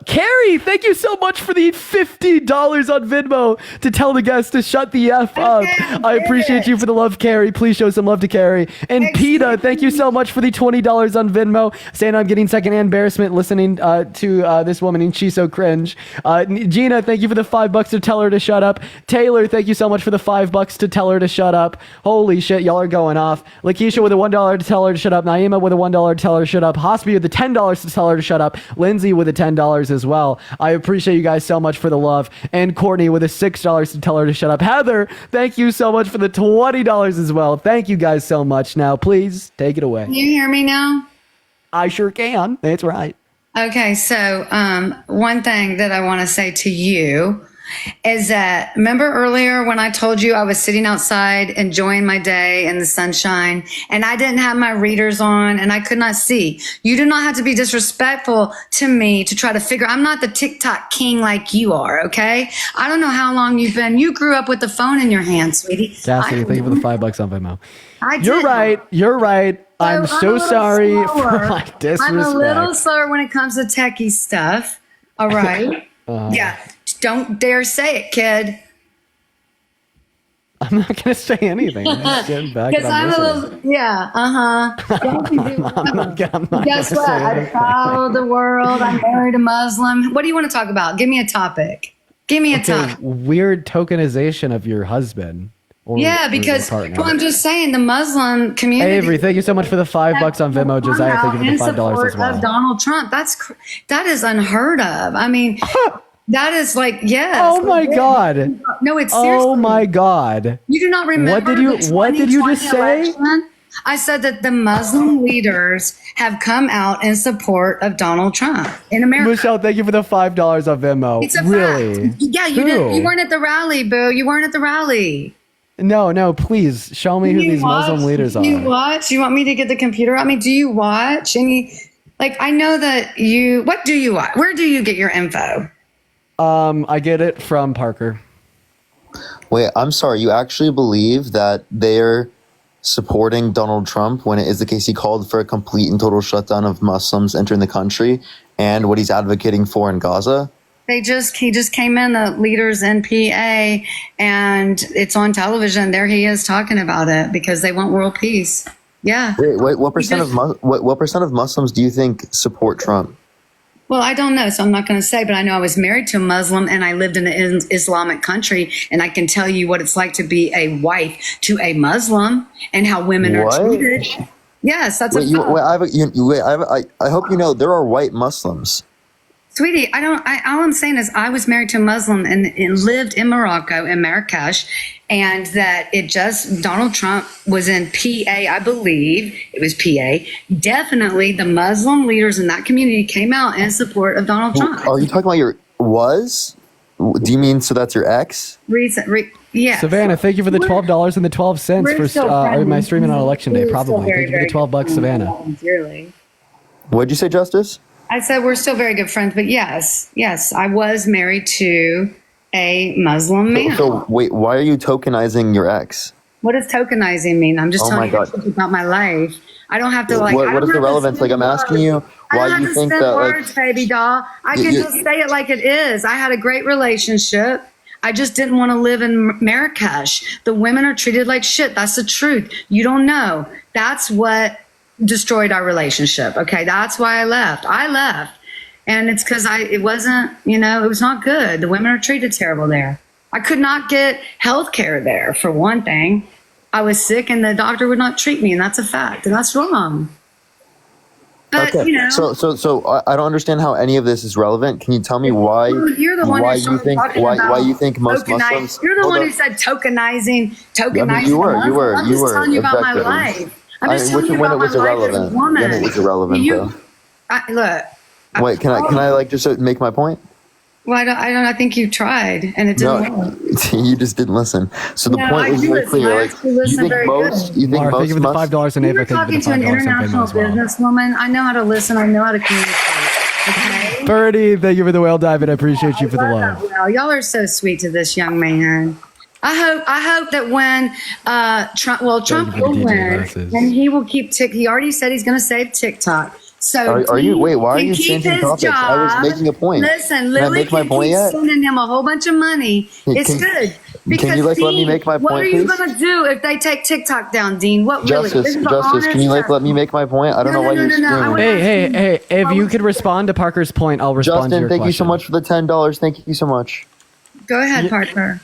Carrie, thank you so much for the $50 on Venmo to tell the guest to shut the F up. I appreciate you for the love, Carrie. Please show some love to Carrie. And PETA, thank you so much for the $20 on Venmo, saying I'm getting secondhand embarrassment listening to this woman and she's so cringe. Gina, thank you for the $5 to tell her to shut up. Taylor, thank you so much for the $5 to tell her to shut up. Holy shit, y'all are going off. Lakeisha with a $1 to tell her to shut up. Naima with a $1 to tell her to shut up. Hospi with the $10 to tell her to shut up. Lindsay with a $10 as well. I appreciate you guys so much for the love. And Courtney with a $6 to tell her to shut up. Heather, thank you so much for the $20 as well. Thank you guys so much. Now, please take it away. Can you hear me now? I sure can. That's right. Okay, so one thing that I want to say to you is that remember earlier when I told you I was sitting outside enjoying my day in the sunshine and I didn't have my readers on and I could not see. You do not have to be disrespectful to me to try to figure. I'm not the TikTok king like you are, okay? I don't know how long you've been. You grew up with the phone in your hand, sweetie. Cassidy, thank you for the $5 on Venmo. You're right. You're right. I'm so sorry for my disrespect. I'm a little slower when it comes to techie stuff. All right. Yeah. Don't dare say it, kid. I'm not going to say anything. I'm just getting back. Because I'm a little, yeah, Guess what? I traveled the world. I'm married a Muslim. What do you want to talk about? Give me a topic. Give me a topic. Weird tokenization of your husband. Yeah, because well, I'm just saying the Muslim community. Avery, thank you so much for the $5 on Venmo. Josiah, thank you for the $5 as well. Of Donald Trump. That is unheard of. I mean, that is like, yes. Oh my God. No, it's seriously. Oh my God. You do not remember What did you just say? Election? I said that the Muslim leaders have come out in support of Donald Trump in America. Michelle, thank you for the $5 on Venmo. It's a really? fact. Yeah, you weren't at the rally, boo. You weren't at the rally. No, please show me who these Muslim leaders are. Do you watch? You want me to get the computer? I mean, do you watch any? Like, I know that you. What do you watch? Where do you get your info? I get it from Parker. Wait, I'm sorry. You actually believe that they're supporting Donald Trump when it is the case he called for a complete and total shutdown of Muslims entering the country and what he's advocating for in Gaza? He just came in, the leaders in PA, and it's on television. There he is talking about it because they want world peace. Yeah. Wait, what percent of what percent of Muslims do you think support Trump? Well, I don't know, so I'm not going to say, but I know I was married to a Muslim and I lived in an Islamic country, and I can tell you what it's like to be a wife to a Muslim and how women are treated. Yes, that's I hope you know there are white Muslims. Sweetie, all I'm saying is I was married to a Muslim and lived in Morocco, in Marrakesh, and that Donald Trump was in PA, I believe it was PA. Definitely the Muslim leaders in that community came out in support of Donald Trump. Are you talking about your was? Do you mean, so that's your ex? Yeah. Savannah, thank you for the $12 and the 12 cents for my streaming on election day, probably. Thank you for the $12, Savannah. Dearly. What'd you say, Justice? I said we're still very good friends, but yes, I was married to a Muslim man. So wait, why are you tokenizing your ex? What does tokenizing mean? I'm just telling you about my life. I don't have to What is the relevance? Like, I'm asking you why you think that words, baby doll. I can just say it like it is. I had a great relationship. I just didn't want to live in Marrakesh. The women are treated like shit. That's the truth. You don't know. That's what destroyed our relationship. Okay, that's why I left. And it's because it wasn't, it was not good. The women are treated terrible there. I could not get health care there, for one thing. I was sick and the doctor would not treat me, and that's a fact, and that's wrong. But, okay. So I don't understand how any of this is relevant. Can you tell me why? Well, you're the one why you think most Muslims? You're the one who said tokenizing. I mean, you were. I'm just telling you about my life. I'm just telling you about my life as a woman. When it was irrelevant, though. Look. Wait, can I just make my point? Well, I think you tried, and it didn't work. You just didn't listen. So the point is very clear. You think most thank you for the $5 and Ava. You're talking to an international businesswoman. I know how to listen. I know how to communicate. Okay. Birdie, thank you for the whale dive, and I appreciate you for the love. Well, y'all are so sweet to this young man. I hope that when Trump will win, and he will keep he already said he's going to save TikTok. So why are you changing topics? I was making a point. Listen, Lily keeps sending him a whole bunch of money. It's good. Because, can you let me make my point, what are you going to do if they take TikTok down, Dean? Justice, can you let me make my point? I don't know why you're screaming. Hey, if you could respond to Parker's point, I'll respond to your question. Justin, thank you so much for the $10. Thank you so much. Go ahead, Parker.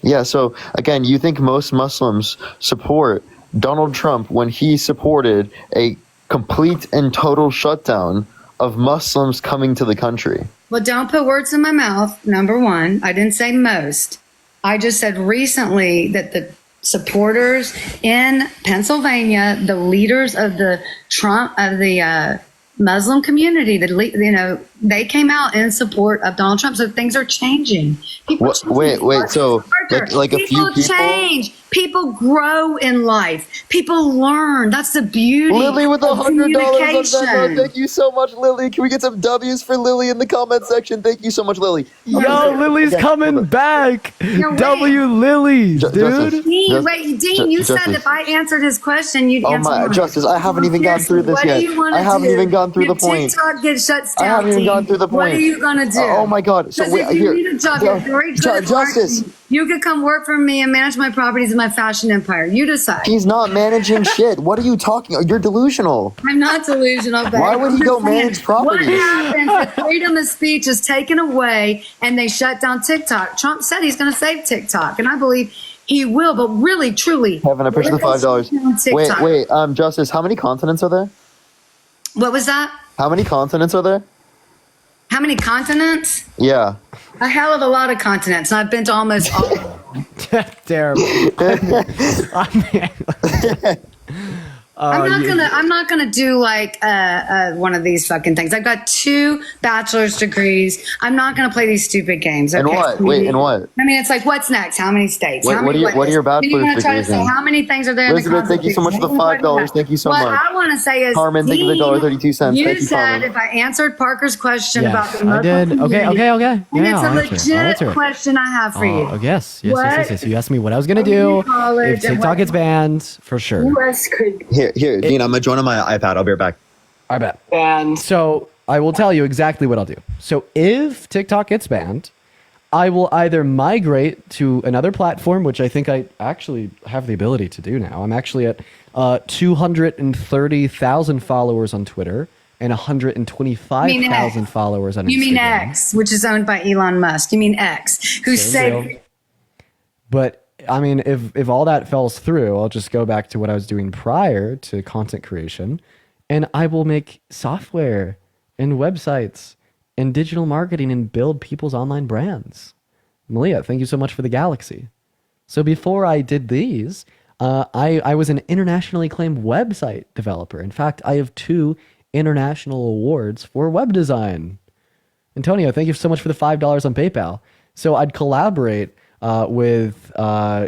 Yeah, so again, you think most Muslims support Donald Trump when he supported a complete and total shutdown of Muslims coming to the country? Well, don't put words in my mouth, number one. I didn't say most. I just said recently that the supporters in Pennsylvania, the leaders of the Muslim community, they came out in support of Donald Trump. So things are changing. Wait. So like a few people change. People grow in life. People learn. That's the beauty. Lily with of $100 on Venmo. Thank you so much, Lily. Can we get some W's for Lily in the comment section? Thank you so much, Lily. Yo, Lily's coming back. W Lily, dude. Dean, you said if I answered his question, you'd answer mine. Justice, I haven't even gone through this yet. I haven't even gone through the point. TikTok gets shut down. I haven't even gone through the point. What are you going to do? Oh my God. So wait, if you need a job, you're very good. Justice. You could come work for me and manage my properties in my fashion empire. You decide. He's not managing shit. What are you talking? You're delusional. I'm not delusional. Babe. Why would he go manage properties? What happens if freedom of speech is taken away and they shut down TikTok? Trump said he's going to save TikTok, and I believe he will. But really, truly, Kevin, I pushed the $5. Wait, Justice, how many continents are there? What was that? How many continents are there? How many continents? Yeah. A hell of a lot of continents. I've been to almost all of them. Terrible. I'm not gonna do like one of these fucking things. I've got 2 bachelor's degrees. I'm not gonna play these stupid games. And okay? what? Wait, and what? I mean, it's like, what's next? How many states? What are your bachelor's Then you're gonna try to degrees say in? how many things are there in the Elizabeth, thank you so much for the $5. Thank you so what much. I want to say is, Carmen, thank you for the $1.32. You Thank you, said Carmen. if I answered Parker's question Yes, about the I Muslim did. Okay. community, And and yeah, it's a I'll legit answer it. question I have for you. Yes. What? You asked me what I was gonna do college if and TikTok what- gets banned, for sure. U.S. could Here, Dean, I'm gonna join on my iPad. I'll be right back. I bet. And so I will tell you exactly what I'll do. So if TikTok gets banned, I will either migrate to another platform, which I think I actually have the ability to do now. I'm actually at 230,000 followers on Twitter and 125,000 followers on Instagram. You mean X, which is owned by Elon Musk. You mean X, who saved. But I mean, if all that falls through, I'll just go back to what I was doing prior to content creation, and I will make software and websites and digital marketing and build people's online brands. Malia, thank you so much for the galaxy. So before I did these, I was an internationally acclaimed website developer. In fact, I have 2 international awards for web design. Antonio, thank you so much for the $5 on PayPal. So I'd collaborate with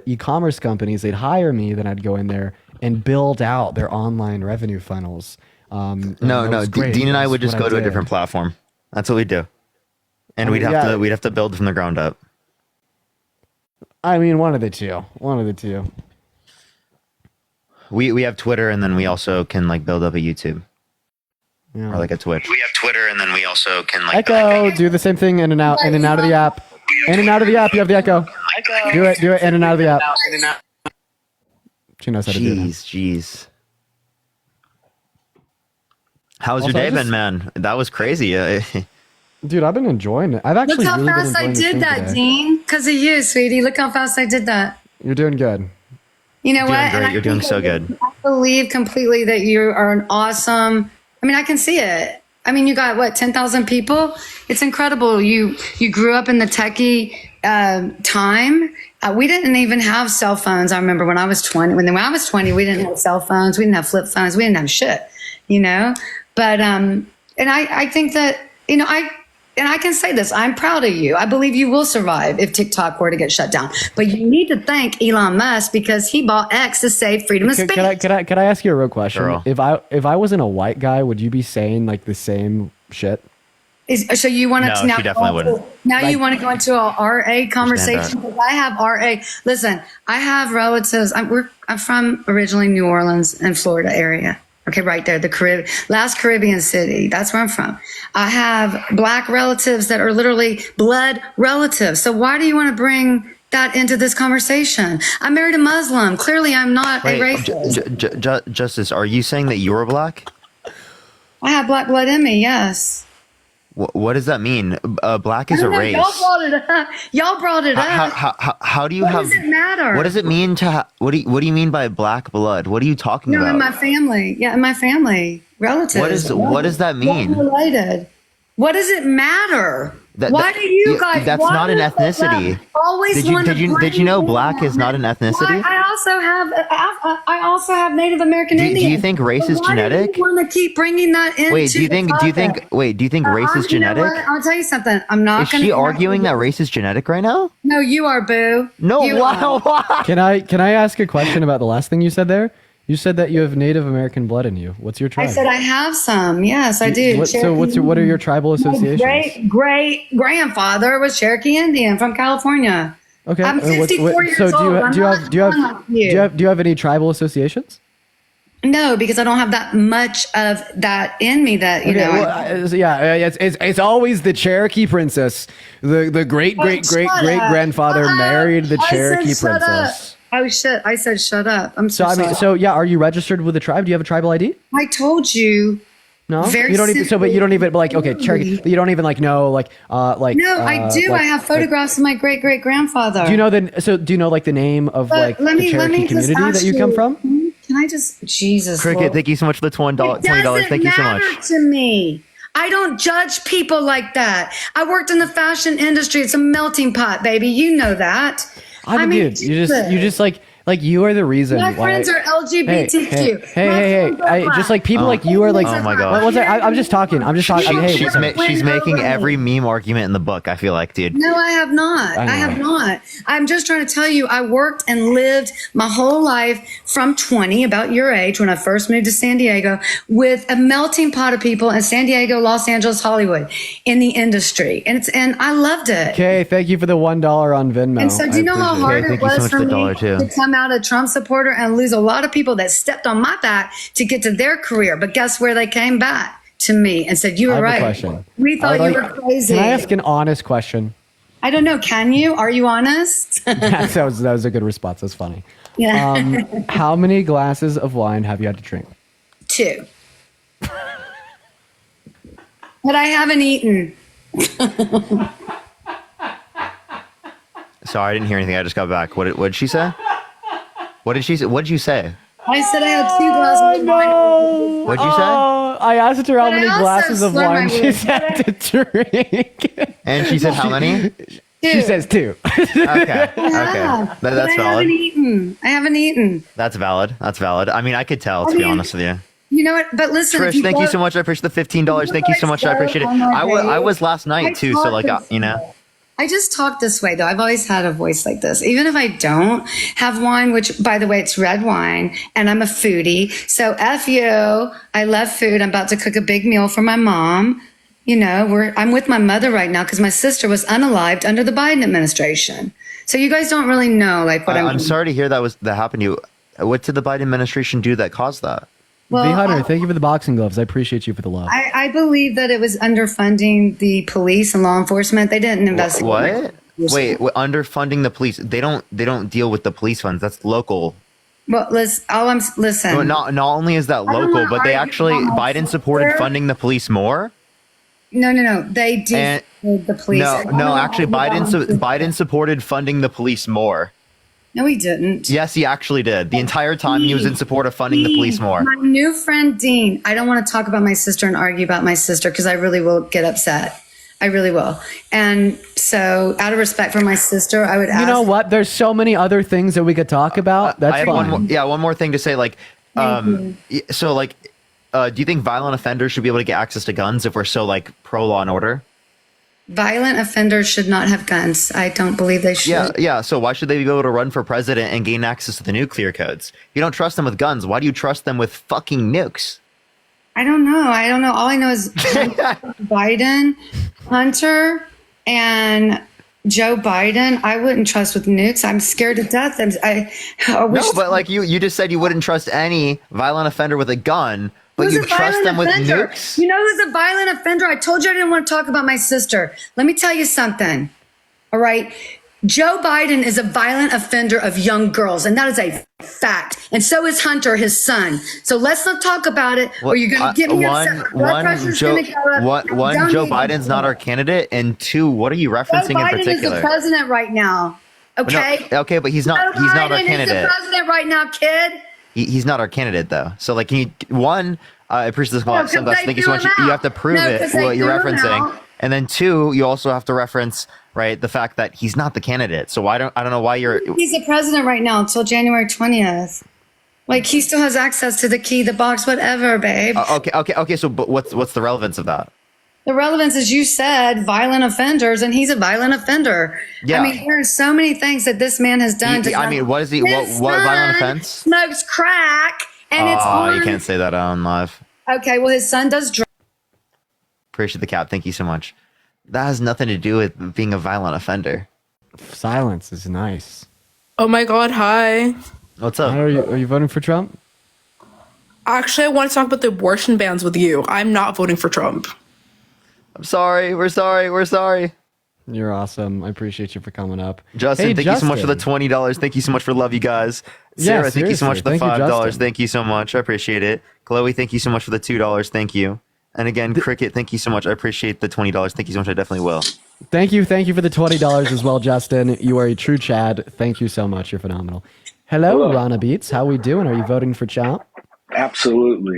e-commerce companies. They'd hire me, then I'd go in there and build out their online revenue funnels. No. Dean and I would just go to a different platform. That's what we do, and we'd have to build from the ground up. I mean, one of the two. We have Twitter, and then we also can like build up a YouTube or like a Twitch. We have Twitter, and then we also can like Echo, do the same thing in and out of the app. In and out of the app, you have the echo. Do it in and out of the app. She knows how to do it. Jeez. How's Also, your day I just- been, man? That was crazy. Dude, I've been enjoying it. I've actually Look how really been fast I enjoying this did thing that, today. Dean. Because of you, sweetie. Look how fast I did that. You're doing good. You know You're what? doing great. And I You're doing think so that good. I believe completely that you are an awesome. I mean, I can see it. I mean, you got what, 10,000 people? It's incredible. You grew up in the techie time. We didn't even have cell phones. I remember when I was 20. When I was 20, we didn't have cell phones. We didn't have flip phones. We didn't have shit. You know. But and I think that I can say this. I'm proud of you. I believe you will survive if TikTok were to get shut down. But you need to thank Elon Musk because he bought X to save freedom of speech. Can I ask you a real question? Girl. If I wasn't a white guy, would you be saying like the same shit? So you want to No, now she definitely wouldn't. Now you want to go into a RA conversation? Because I have RA. Listen, I have relatives. I'm from originally New Orleans and Florida area. Okay, right there, the last Caribbean city. That's where I'm from. I have black relatives that are literally blood relatives. So why do you want to bring that into this conversation? I'm married a Muslim. Clearly, I'm not a racist. Justice, are you saying that you're black? I have black blood in me. Yes. What does that mean? Black is a race. Y'all brought it up. Y'all brought it up. How do you What have? does it matter? What does it mean to? What do you mean by black blood? What are you talking No, about? in my family. Yeah, in my family. Relatives. What does that mean? We're related. What does it matter? Why do you guys? That's why not an do you ethnicity. Always Did you want to did you know bring black is not an ethnicity? I also have Native American Indian. Do you think race is genetic? Why do you want to keep bringing that into? Wait, do you think race is You know genetic? what? I'll tell you something. I'm not Is going to. she arguing that race is genetic right now? No, you are, boo. No, You are. why? Can I ask a question about the last thing you said there? You said that you have Native American blood in you. What's your tribe? I said I have some. Yes, I do. What are your tribal associations? My great grandfather was Cherokee Indian from California. Okay. I'm 64 years so old. do you have any tribal associations? No, because I don't have that much of that in me. That you know. It's always the Cherokee princess. The great grandfather married the Cherokee princess. Oh shit! I said shut up. I'm so sorry. Are you registered with a tribe? Do you have a tribal ID? I told you. No, Very you don't even. simply. But you don't even like. Okay, Cherokee. You don't even like know like. No, I do. I have photographs of my great grandfather. Do you know do you know like the name of like the Cherokee community that you come from? Can I just Jesus? Cricket, Lord. thank you so much for the $20. It Thank you so much. matter to me. I don't judge people like that. I worked in the fashion industry. It's a melting pot, baby. You know that. Dude, you just like Like you are the reason. My why friends are LGBTQ. Hey. Just like people like you are like. Oh my God. What was I? I'm just talking. She's making every meme argument in the book. I feel like, dude. No, I have not. I have not. I'm just trying to tell you, I worked and lived my whole life from 20, about your age, when I first moved to San Diego, with a melting pot of people in San Diego, Los Angeles, Hollywood, in the industry, and I loved it. Okay, thank you for the $1 on Venmo. And so, do you know how hard it was for me to come out a Trump supporter and lose a lot of people that stepped on my back to get to their career? But guess where they came back? To me and said, you were right. Question. We thought you were crazy. Can I ask an honest question? I don't know. Can you? Are you honest? that was a good response. That's funny. Yeah. How many glasses of wine have you had to drink? 2. But I haven't eaten. Sorry, I didn't hear anything. I just got back. What did she say? What did she say? What did you say? I said I had 2 glasses of wine. What'd you say? I asked her how But I many also glasses of slurred my wine words. she's had to drink. And she said how many? She says 2. Okay. Yeah, That's but I valid. haven't eaten. That's valid. I mean, I could tell, to be honest with you. You know what? But listen, Trish, thank you so much. I appreciate the $15. Thank you so much. I appreciate it. I was last night too, so like, you know. I just talk this way though. I've always had a voice like this. Even if I don't have wine, which by the way, it's red wine, and I'm a foodie. So F you. I love food. I'm about to cook a big meal for my mom. You know, I'm with my mother right now because my sister was unalived under the Biden administration. So you guys don't really know like what I'm sorry to hear that happened to you. What did the Biden administration do that caused that? Well, V Hunter, thank you for the boxing gloves. I appreciate you for the love. I believe that it was underfunding the police and law enforcement. They didn't investigate. What? Wait, underfunding the police? They don't deal with the police funds. That's local. Well, listen. No, not only is that local, but they actually Biden supported funding the police more. No. They did the police. No. Actually, Biden supported funding the police more. No, he didn't. Yes, he actually did. The entire time he was in support of funding the police more. My new friend Dean. I don't want to talk about my sister and argue about my sister because I really will get upset. I really will. And so, out of respect for my sister, I would ask. You know what? There's so many other things that we could talk about. That's fine. One more thing to say. Like, do you think violent offenders should be able to get access to guns if we're so like pro law and order? Violent offenders should not have guns. I don't believe they should. Yeah. So why should they be able to run for president and gain access to the nuclear codes? You don't trust them with guns. Why do you trust them with fucking nukes? I don't know. All I know is Biden, Hunter, and Joe Biden. I wouldn't trust with nukes. I'm scared to death. But like you just said you wouldn't trust any violent offender with a gun. But you trust them with nukes? You know who's a violent offender? I told you I didn't want to talk about my sister. Let me tell you something. All right. Joe Biden is a violent offender of young girls, and that is a fact. And so is Hunter, his son. So let's not talk about it, or you're going to get me upset. Joe Biden's not our candidate, and 2, what are you referencing in particular? Joe Biden is the president right now. Okay. No, okay, but he's not our candidate. Joe Biden is the president right now, kid. He's not our candidate, though. So, like, can you I appreciate this a lot. Thank you so much. You have to prove what you're referencing, and then 2, you also have to reference the fact that he's not the candidate. So I don't know why you're. He's the president right now until January 20th. Like he still has access to the key, the box, whatever, babe. Okay. So, but what's the relevance of that? The relevance is you said violent offenders, and he's a violent offender. Yeah. I mean, there are so many things that this man has done. What is he? What violent offense? Smokes crack, and it's you can't say that on live. Okay, well, his son does drugs. Appreciate the cap. Thank you so much. That has nothing to do with being a violent offender. Silence is nice. Oh my God! Hi. What's up? Are you voting for Trump? Actually, I want to talk about the abortion bans with you. I'm not voting for Trump. I'm sorry. We're sorry. You're awesome. I appreciate you for coming up. Justin, thank you so much for the $20. Thank you so much for love, you guys. Sarah, thank you so much for the $5. Thank you so much. I appreciate it. Chloe, thank you so much for the $2. Thank you. And again, Cricket, thank you so much. I appreciate the $20. Thank you so much. I definitely will. Thank you for the $20 as well, Justin. You are a true Chad. Thank you so much. You're phenomenal. Hello, Rana Beats. How we doing? Are you voting for Chop? Absolutely.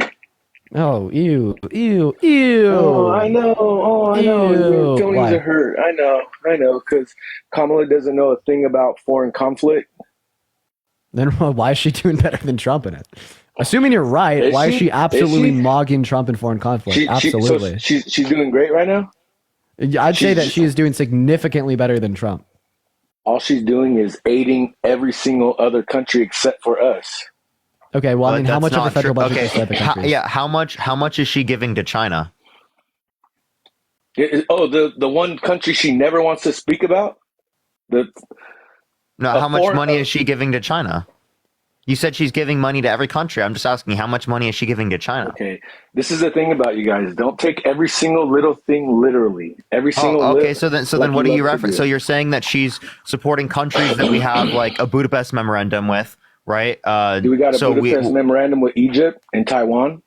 Oh, ew. Oh, I know. Your feelings are hurt. I know. Because Kamala doesn't know a thing about foreign conflict. Then why is she doing better than Trump in it? Assuming you're right, why is she absolutely mogging Trump in foreign conflict? Absolutely. She's doing great right now? I'd say that she is doing significantly better than Trump. All she's doing is aiding every single other country except for us. Okay, well, I mean, how much of the federal budget is the countries? How much is she giving to China? The one country she never wants to speak about? How much money is she giving to China? You said she's giving money to every country. I'm just asking, how much money is she giving to China? Okay, this is the thing about you guys. Don't take every single little thing literally. Every single. Okay, so then, what do you reference? So you're saying that she's supporting countries that we have like a Budapest memorandum with, right? Do we got a Budapest memorandum with Egypt and Taiwan?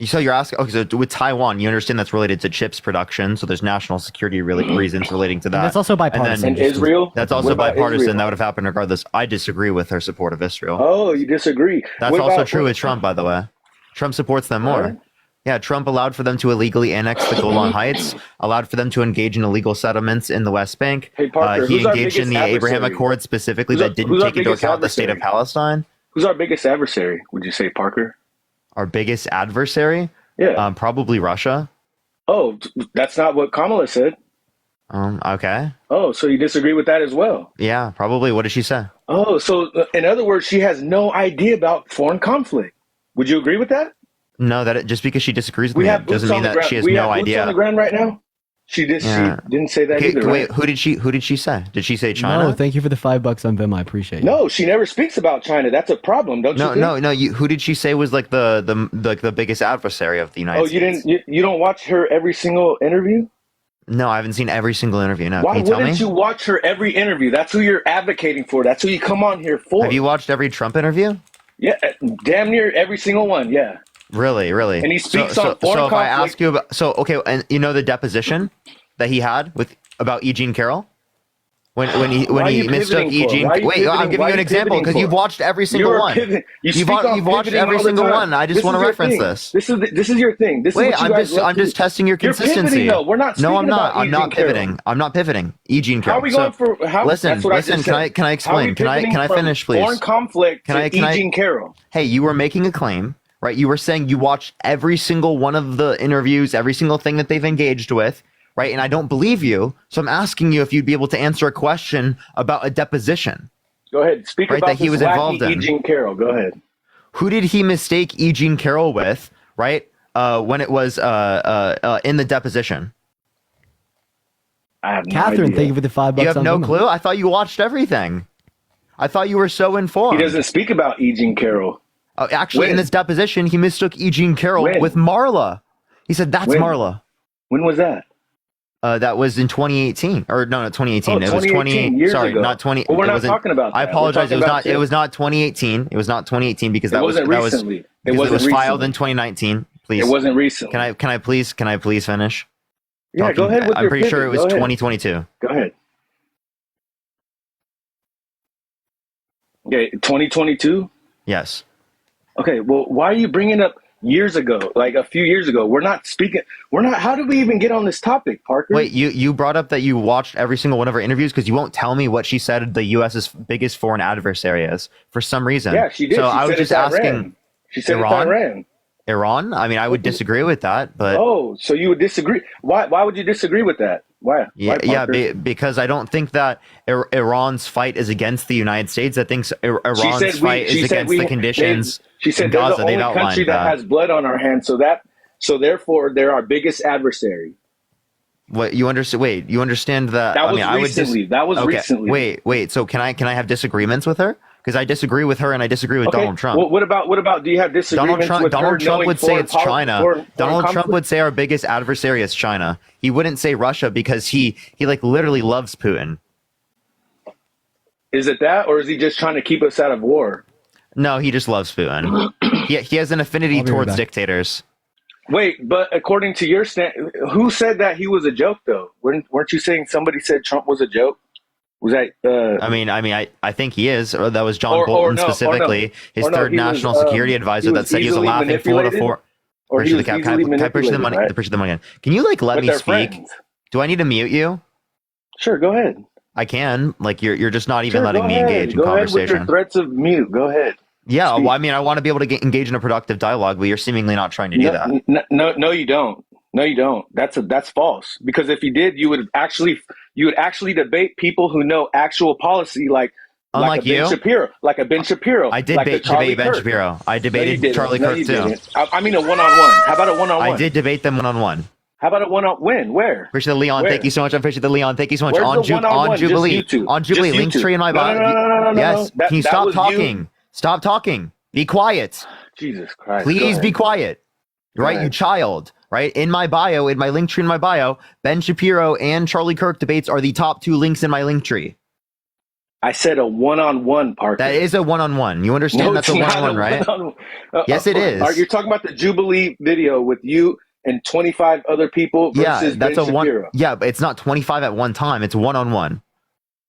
So you're asking, okay, so with Taiwan, you understand that's related to chips production, so there's national security reasons relating to that. And that's also bipartisan. And Israel? That's also bipartisan. Israel? That would have happened regardless. I disagree with her support of Israel. Oh, you disagree? That's also true with Trump, by the way. Trump supports them more. Right. Yeah, Trump allowed for them to illegally annex the Golan Heights, allowed for them to engage in illegal settlements in the West Bank. Hey, Parker, he engaged in the Abraham Accords specifically that didn't take into account the state of Palestine. Who's our biggest adversary, would you say, Parker? Our biggest adversary? Yeah. Probably Russia. Oh, that's not what Kamala said. Okay. Oh, so you disagree with that as well? Yeah, probably. What did she say? Oh, so in other words, she has no idea about foreign conflict. Would you agree with that? No, just because she disagrees with me doesn't mean that she has no idea. Boots on the ground right now? She didn't say that either. Wait, who did she say? Did she say China? No, thank you for the $5 on Vim. I appreciate it. No, she never speaks about China. That's a problem, don't you think? No. Who did she say was like the biggest adversary of the United States? You don't watch her every single interview? No, I haven't seen every single interview. No, why wouldn't you watch her every interview? That's who you're advocating for. That's who you come on here for. Have you watched every Trump interview? Yeah, damn near every single one. Yeah. Really. And he speaks on foreign conflict. If I ask you about, and you know the deposition that he had about E. Jean Carroll? When he mistook E. Jean. Wait, I'm giving you an example because you've watched every single one. You've watched every single one. I just want to reference this. This is your thing. I'm just testing your consistency. You're pivoting, though. We're not. No, I'm not. I'm not pivoting. I'm not pivoting. E. Jean Carroll. How are we going for? How? Listen. Can I explain? Can I finish, please? Foreign conflict to E. Jean Carroll. Hey, you were making a claim. Right, you were saying you watched every single one of the interviews, every single thing that they've engaged with, right? And I don't believe you, so I'm asking you if you'd be able to answer a question about a deposition. Go ahead, speak about that he was involved in. E. Jean Carroll. Go ahead. Who did he mistake E. Jean Carroll with? Right, when it was in the deposition. I have no Catherine, idea. thank you for the $5. You have no clue. I thought you watched everything. I thought you were so informed. He doesn't speak about E. Jean Carroll. Actually, in this deposition, he mistook E. Jean Carroll with Marla. He said, that's Marla. When was that? That was in 2018. Or no, not 2018. It was 20 sorry, ago. Not 20. Well, we're not talking about that. I apologize. It was not 2018. It was not 2018 because that was recently. It was filed in 2019. Please. It wasn't recently. Can I please finish? Yeah, go ahead with I'm pretty sure it was 2022. Go ahead. Okay, 2022? Yes. Okay, well, why are you bringing up years ago, like a few years ago? We're not, how did we even get on this topic, Parker? Wait, you brought up that you watched every single one of her interviews because you won't tell me what she said the U.S.'s biggest foreign adversary is for some reason. Yeah, she did. So I was just asking. She said Iran? Iran? I mean, I would disagree with that, but... Oh, so you would disagree. Why would you disagree with that? Why? Because I don't think that Iran's fight is against the United States. I think Iran's fight is against the conditions she said in they're Gaza. the only They've country that has blood on our hands, so therefore they're our biggest adversary. What you understand? Wait, you understand that? That was recently. That was recently. Wait. So can I have disagreements with her? Because I disagree with her and I disagree with Donald Trump. Well, what about? Do you have disagreements with Donald Trump would say it's China. Donald Trump would conflict? say our biggest adversary is China. He wouldn't say Russia because he like literally loves Putin. Is it that, or is he just trying to keep us out of war? No, he just loves Putin. he has an affinity towards dictators. Wait, but according to your who said that he was a joke though? Weren't you saying somebody said Trump was a joke? Was that? I think he is. Or that was John Bolton specifically, his third national security advisor that said he was a laughing fool to four. Can I push the money? Push the money again. Can you let me speak? Do I need to mute you? Sure, go ahead. I can. Like you're just not even Sure, letting go me ahead. engage in Go ahead with conversation. your threats of mute. Go ahead. Yeah, Speak. well, I mean, I want to be able to engage in a productive dialogue, but you're seemingly not trying to do that. No, you don't. No, you don't. That's false. Because if you did, you would actually debate people who know actual policy, like Unlike a Ben you? Shapiro, like a Ben Shapiro. I did like a debate Charlie Ben Kirk. Shapiro. I No, you debated didn't. Charlie No, Kirk you too. didn't. I mean a one-on-one. How about a one-on-one? I did debate them one-on-one. How about a one-on? When? Where? Appreciate the Leon. Where? Thank you so much. I appreciate the Leon. Thank you so much. Where's On, the one-on-one? on Just Jubilee. you two. On Jubilee. Just you Link two. tree in my No, bio. no. Yes. That- Can you that stop was talking? you. Stop talking. Be quiet. Jesus Christ. Please be quiet. Right, ahead. you child. Right? In my bio, in my link tree in my bio, Ben Shapiro and Charlie Kirk debates are the top 2 links in my link tree. I said a one-on-one, Parker. That is a one-on-one. You understand No, that's it's a not one-on-one, right? one-on-one. Yes, it is. You're talking about the Jubilee video with you and 25 other people Yeah, versus that's Ben a one. Shapiro. Yeah, but it's not 25 at one time. It's one-on-one.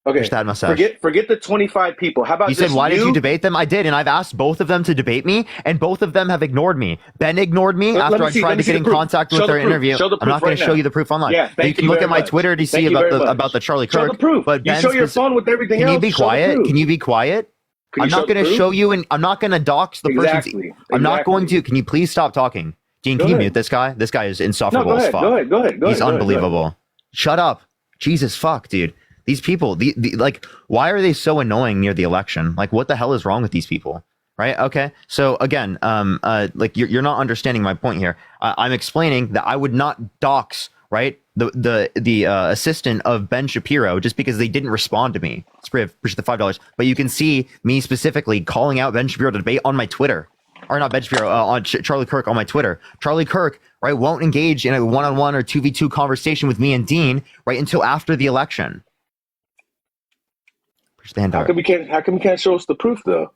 Okay, Push that mustache. forget the 25 people. How about You said, just why did you debate them? I did, and I've asked both of them to debate me, and both of them have ignored me. Ben ignored me Let after me I see- tried let me to see get in the proof. contact Show with the their proof. interview. Show the I'm not proof going right to show now. you the proof online. Yeah, But thank you can you look very at my much. Twitter to see Thank you very much. about the Charlie Show Kirk. the proof. But You Ben show your speci- phone with everything Can else. you be Show the quiet? proof. Can you be quiet? Can you I'm show not the going to proof? show you, and I'm not going to dox the person's. Exactly. I'm not going Exactly. to. Can you please stop talking? Dean, Go can you ahead. mute this guy? This guy is insufferable No, go as ahead. fuck. Go ahead. Go ahead. Go He's ahead. Go ahead. unbelievable. Shut up. Jesus fuck, dude. These people, like, why are they so annoying near the election? Like, what the hell is wrong with these people? Right? Okay. So again, like you're not understanding my point here. I'm explaining that I would not dox, right, the assistant of Ben Shapiro just because they didn't respond to me. Spriv, appreciate the $5. But you can see me specifically calling out Ben Shapiro to debate on my Twitter. Or not Ben Shapiro, on Charlie Kirk on my Twitter. Charlie Kirk, right, won't engage in a one-on-one or 2v2 conversation with me and Dean, right, until after the election. Stand How up. come you can't show us the proof though?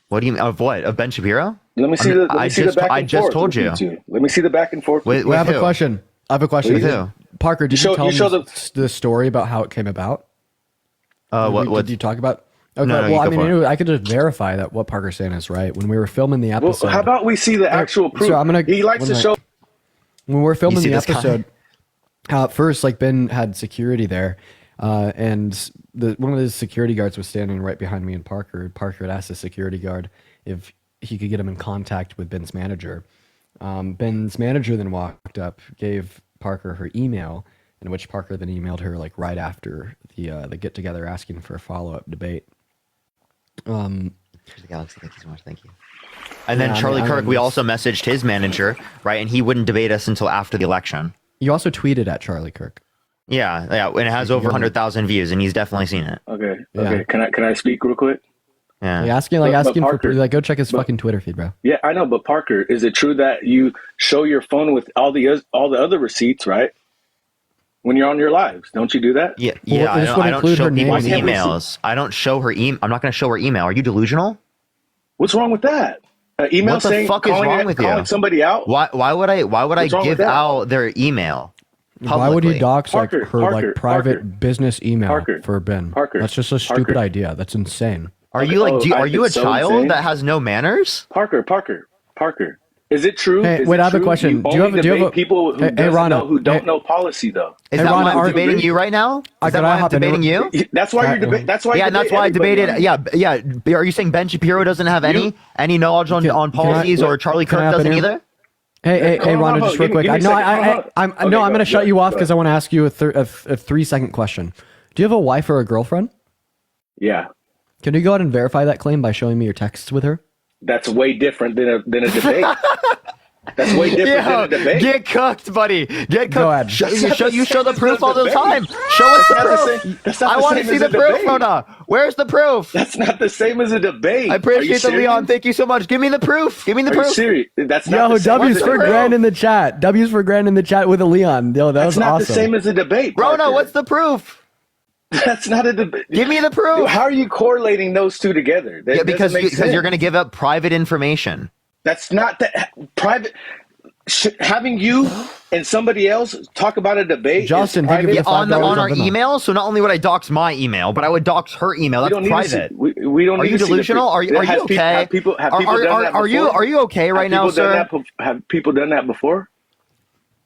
What do you mean? Of what? Of Ben Shapiro? Let me see the. Let me see the back and I just forth told with you. two. Let me see the back and forth. With I have who? a question. With who? Parker, did you, tell show me the story about how it came about? What did you talk about? Okay, No, well, I go mean, for it. anyway, I could just verify that what Parker's saying is right. When we were filming the Well, episode, how about we see the actual proof? So I'm gonna. He likes to when show. When we're filming see the this guy? episode, at first, like Ben had security there, and one of the security guards was standing right behind me and Parker. Parker had asked the security guard if he could get him in contact with Ben's manager. Ben's manager then walked up, gave Parker her email, in which Parker then emailed her like right after the get together, asking for a follow up debate. The Galaxy, thank you so much. Thank you. And then Yeah, Charlie I Kirk, mean, we also messaged his manager, right? And he wouldn't debate us until after the election. You also tweeted at Charlie Kirk. Yeah, and it has over 100,000 views, and he's definitely seen it. Okay. Yeah. Okay. Can I speak real quick? Yeah. Like asking But for Parker- like go check his fucking Twitter feed, bro. Yeah, I know, but Parker, is it true that you show your phone with all the other receipts, right? When you're on your lives, don't you do that? Yeah, Well, yeah. this I would don't include show her name people's and email. emails. I don't show her email. I'm not going to show her email. Are you delusional? What's wrong with that? Email What the saying fuck is calling wrong with you? calling somebody out. Why would I What's wrong give with that? out their email? Why would you publicly? dox Parker, like her Parker, like private Parker. business email Parker, for Ben? Parker, That's just a stupid Parker. idea. That's insane. Are you like? Are you a it's so child insane. that has no manners? Parker. Is it true? Hey, Is wait, it I have a true question. You Do you have only a- do you have debate a- people who Hey, doesn't Rana, know who don't hey- know policy though? Is Hey, that Rana, why I'm are- debating you right now? I Is that gotta why I'm hop in. debating you? That's why you're debating. That's why. Yeah, you and that's debate why I everybody, debated. man. Yeah. Are you saying Ben Shapiro doesn't have any knowledge on Can I- policies, or Charlie can I Kirk hop in doesn't here? either? Hey, Hold on, Rhonda, hold on. just real Give quick. me a I'm second. I'm Okay, going go to shut ahead, you off go because I want to ask you a 3-second question. Do you have a wife or a girlfriend? Yeah, Can you go ahead and verify that claim by showing me your texts with her? that's way different than a debate. That's way different than a debate. Get cooked, buddy. Get cooked. Go ahead. You show the proof all the debate. time. Show us the That's not the proof. same- that's not I the want to same see as the a proof, debate. Rona. Where's the proof? That's not the same as a debate. I Are you appreciate the serious? Leon. Thank you so much. Give me the proof. Give me the Are you proof. serious? That's not Yo, the same W's as a for debate. grand in the chat. W's for grand in the chat with a Leon. Yo, that That's was not awesome. the same as a debate. Rona, Parker. what's the proof? That's not a debate. Give me the proof. How are you correlating those two together? That Yeah, doesn't because make you're sense. going to give up private information. That's not that private. Having you and somebody else talk about a debate. is Justin, thank you private. for the On $5 our on Venmo. email. So not only would I dox my email, but I would dox her email. We That's don't need to see- private. we don't Are need you to see the delusional? proof. Are you Have okay? Have people done that Are you before? okay right Have now, people done sir? that? Have people done that before?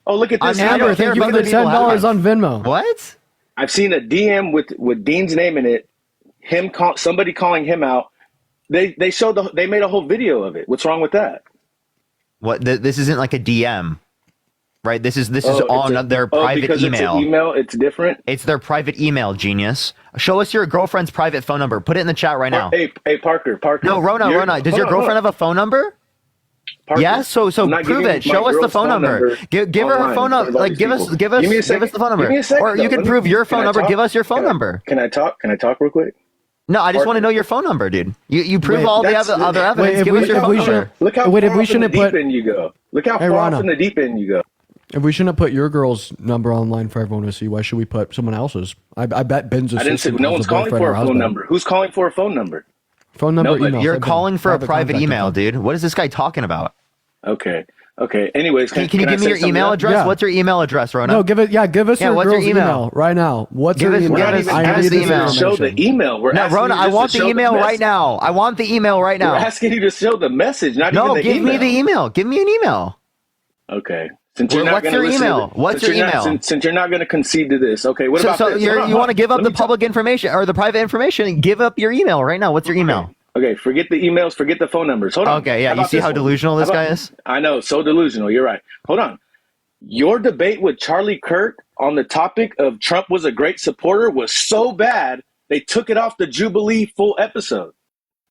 Oh, look at this. I'm video. Amber, care thank you if for other the people $10 have. on Venmo. What? I've seen a DM with Dean's name in it. Somebody calling him out. They made a whole video of it. What's wrong with that? What? This isn't like a DM, right? This is on their private because email. It's an email. It's different. It's their private email, genius. Show us your girlfriend's private phone number. Put it in the chat right now. Hey, Parker. No, Rona. Does your girlfriend have a phone number? Parker, yes. So prove it. Show us the phone number. Give her her phone number. Like give us the phone number. Or you can prove your phone number. Give us your phone number. Can I talk? Can I talk real quick? No, I just want to know your phone number, dude. You prove all the other evidence. Give us your phone number. Look how far off in the deep end you go. Look how far off in the deep end you go. If we shouldn't put your girl's number online for everyone to see, why should we put someone else's? I bet Ben's assistant. No one's calling for a phone number. Who's calling for a phone number? Phone number. Nobody. You're calling for a private email, dude. What is this guy talking about? Okay. Anyways, can you give me your email address? Yeah. What's your email address, Rona? No, give us your girl's email right now. What's your email? I need the email. Show the email. No, Rona, I want the email right now. I want the email right now. We're asking you to show the message, not even the email. No, give me the email. Give me an email. Okay. Since you're not what's your email? What's your email? Since you're not going to concede to this, okay. What about this? You want to give up the public information or the private information and give up your email right now? What's your email? Okay, forget the emails, forget the phone numbers. Hold on. Okay, yeah, you see how delusional this guy is? I know, so delusional. You're right. Hold on. Your debate with Charlie Kirk on the topic of Trump was a great supporter was so bad, they took it off the Jubilee full episode.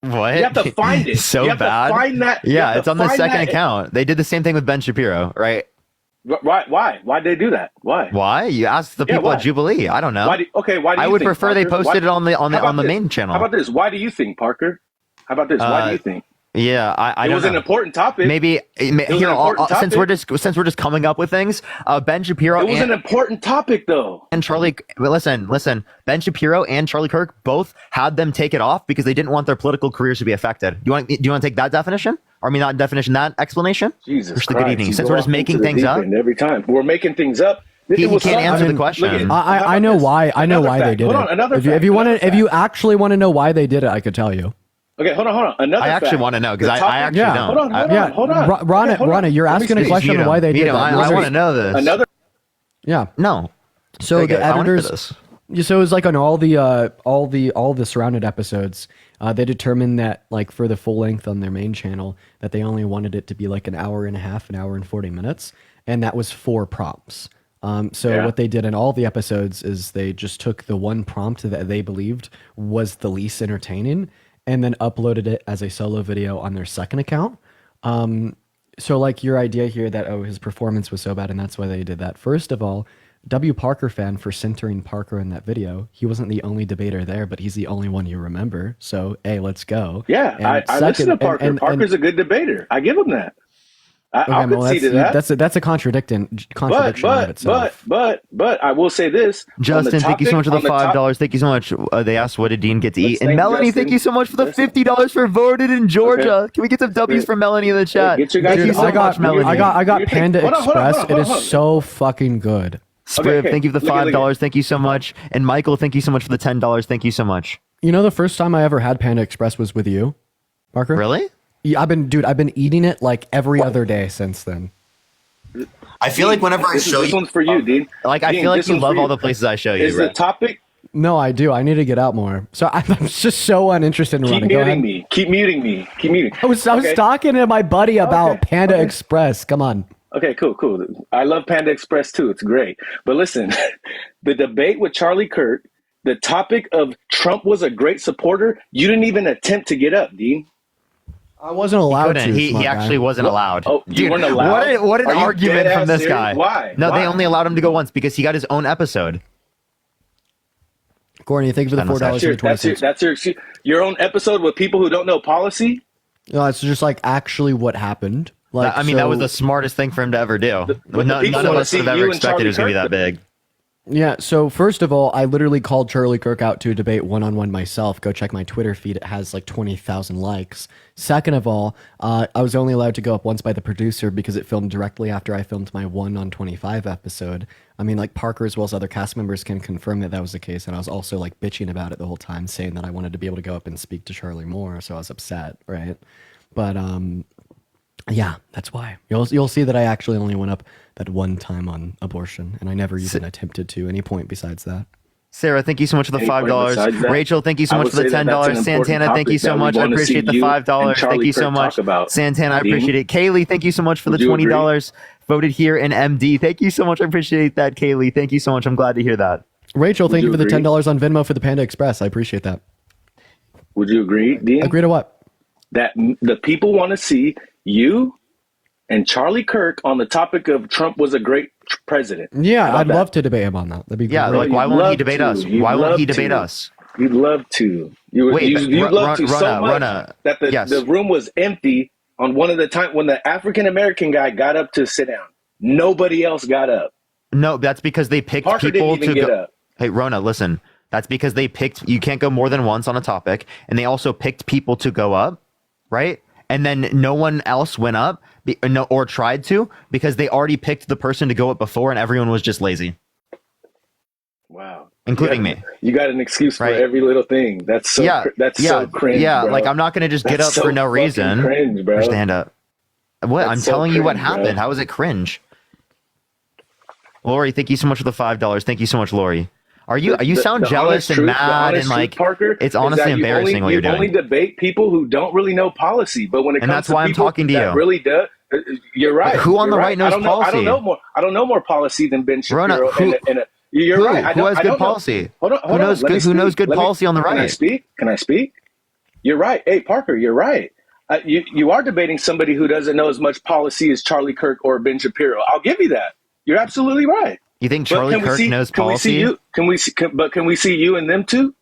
What? You have to find it. So you have bad? To find that. Yeah, it's on the second account. They did the same thing with Ben Shapiro, right? Why? Why'd they do that? Why? Why? You asked the people at Jubilee. I don't know. Why do I would prefer they posted it on the main channel. How about this? Why do you think, Parker? How about this? Why do you think? Yeah, I don't know. It was an important topic. Maybe here, since we're just coming up with things, Ben Shapiro. It was an important topic, though. And Charlie, listen. Ben Shapiro and Charlie Kirk both had them take it off because they didn't want their political careers to be affected. Do you want to take that definition? Or I mean, not definition, that explanation. Jesus Christ! Good evening. Since we're just making things up every time, we're making things up. He can't answer the question. I know why. I know why they did it. If you actually want to know why they did it, I could tell you. Okay, hold on. I actually want to know because I actually don't. Hold on. Rana, you're asking a question on why they did it. I want to know this. Yeah. No. So the editors. So it was like on all the surrounded episodes, they determined that like for the full length on their main channel that they only wanted it to be like an hour and a half, an hour and 40 minutes, and that was 4 prompts. What they did in all the episodes is they just took the one prompt that they believed was the least entertaining and then uploaded it as a solo video on their second account. So like your idea here that, his performance was so bad and that's why they did that. First of all, W. Parker fan for centering Parker in that video. He wasn't the only debater there, but he's the only one you remember. So, let's go. Yeah, I listen to Parker. Parker's a good debater. I give him that. I'll concede to that. That's a contradiction of itself. But I will say this. Justin, thank you so much for the $5. Thank you so much. They asked, what did Dean get to eat? And Melanie, Justin. Thank you so much for the $50 for voted in Georgia. Okay. Can we get some W's for Melanie in the chat? Get your guys Thank you so much, Melanie. I got Panda Express. It is so fucking good. Spriv, thank you for the $5. Thank you so much. And Michael, thank you so much for the $10. Thank you so much. You know, the first time I ever had Panda Express was with you, Parker. Really? Yeah, I've been eating it like every other day since then. I feel like whenever I show this one's for you, Dean. Like I feel like you love all the places I show you. Is the topic? No, I do. I need to get out more. So I'm just so uninterested in running. Keep muting me. I was talking to my buddy about Panda Express. Come on. Okay, cool. I love Panda Express too. It's great. But listen, the debate with Charlie Kirk, the topic of Trump was a great supporter. You didn't even attempt to get up, Dean. I wasn't allowed to. He actually wasn't allowed. Oh, you weren't allowed? What an argument from this guy. Why? No, they only allowed him to go once because he got his own episode. Courtney, thank you for the $4.26. That's your own episode with people who don't know policy? No, it's just like actually what happened. Like, I mean, that was the smartest thing for him to ever do. None of us would have ever expected it was going to be that big. Yeah, so first of all, I literally called Charlie Kirk out to a debate one-on-one myself. Go check my Twitter feed. It has like 20,000 likes. Second of all, I was only allowed to go up once by the producer because it filmed directly after I filmed my 1 on 25 episode. I mean, like Parker as well as other cast members can confirm that was the case. And I was also like bitching about it the whole time, saying that I wanted to be able to go up and speak to Charlie more. So I was upset, right? But yeah, that's why. You'll see that I actually only went up that one time on abortion, and I never even attempted to any point besides that. Sarah, thank you so much for the Anybody $5. besides that? Rachel, thank you so I much would for the say that $10. that's an important Santana, thank you topic so that we much. I wanna see appreciate the you $5. and Charlie Thank you so Kirk much. talk about. Santana, I Dean? appreciate it. Kaylee, thank you so much for the Would you agree? $20 voted here in MD. Thank you so much. I appreciate that, Kaylee. Thank you so much. I'm glad to hear that. Rachel, thank you for the agree? $10 on Venmo for the Panda Express. I appreciate that. Would you agree, Dean? Agree to what? That the people want to see you and Charlie Kirk on the topic of Trump was a great president. Yeah, How about I'd that? love to debate him on that. That'd be Yeah, great. like why You'd won't he love debate to. us? You'd Why won't love he debate to. us? You'd love to. Wait, You'd love to so much Rona, that the, yes. the room was empty on one of the time when the African American guy got up to sit down. Nobody else got up. No, that's because they picked Parker people didn't even to get go. up. Hey, Rona, listen. That's because they picked. You can't go more than once on a topic, and they also picked people to go up, right? And then no one else went up, or tried to, because they already picked the person to go up before, and everyone was just lazy, Wow. including me. You got an excuse Right. for every little thing. That's so so cringe. yeah. bro. Like I'm not gonna just get That's up so for no fucking reason. Cringe, bro. Or stand up. What? That's I'm so telling you what cringe, bro. happened. How is it cringe? Lori, thank you so much for the $5. Thank you so much, Lori. You sound The jealous honest and truth- the mad honest and truth, like Parker, it's is honestly that you embarrassing what you're only doing. debate people who don't really know policy, but when it And comes that's to why I'm people talking to that you. really do, you're right. Who on You're the right. right knows I don't know, I policy? don't know more policy than Ben Rona, Shapiro. who- You're who? right. Who has I good don't know. policy? Hold on. Who knows Let me good- who knows speak. good policy on the Can I right? speak? Can I speak? You're right. Hey, Parker, you're right. You are debating somebody who doesn't know as much policy as Charlie Kirk or Ben Shapiro. I'll give you that. You're absolutely right. You think But Charlie can we Kirk see- knows can we policy? see you? Can we see you and them too?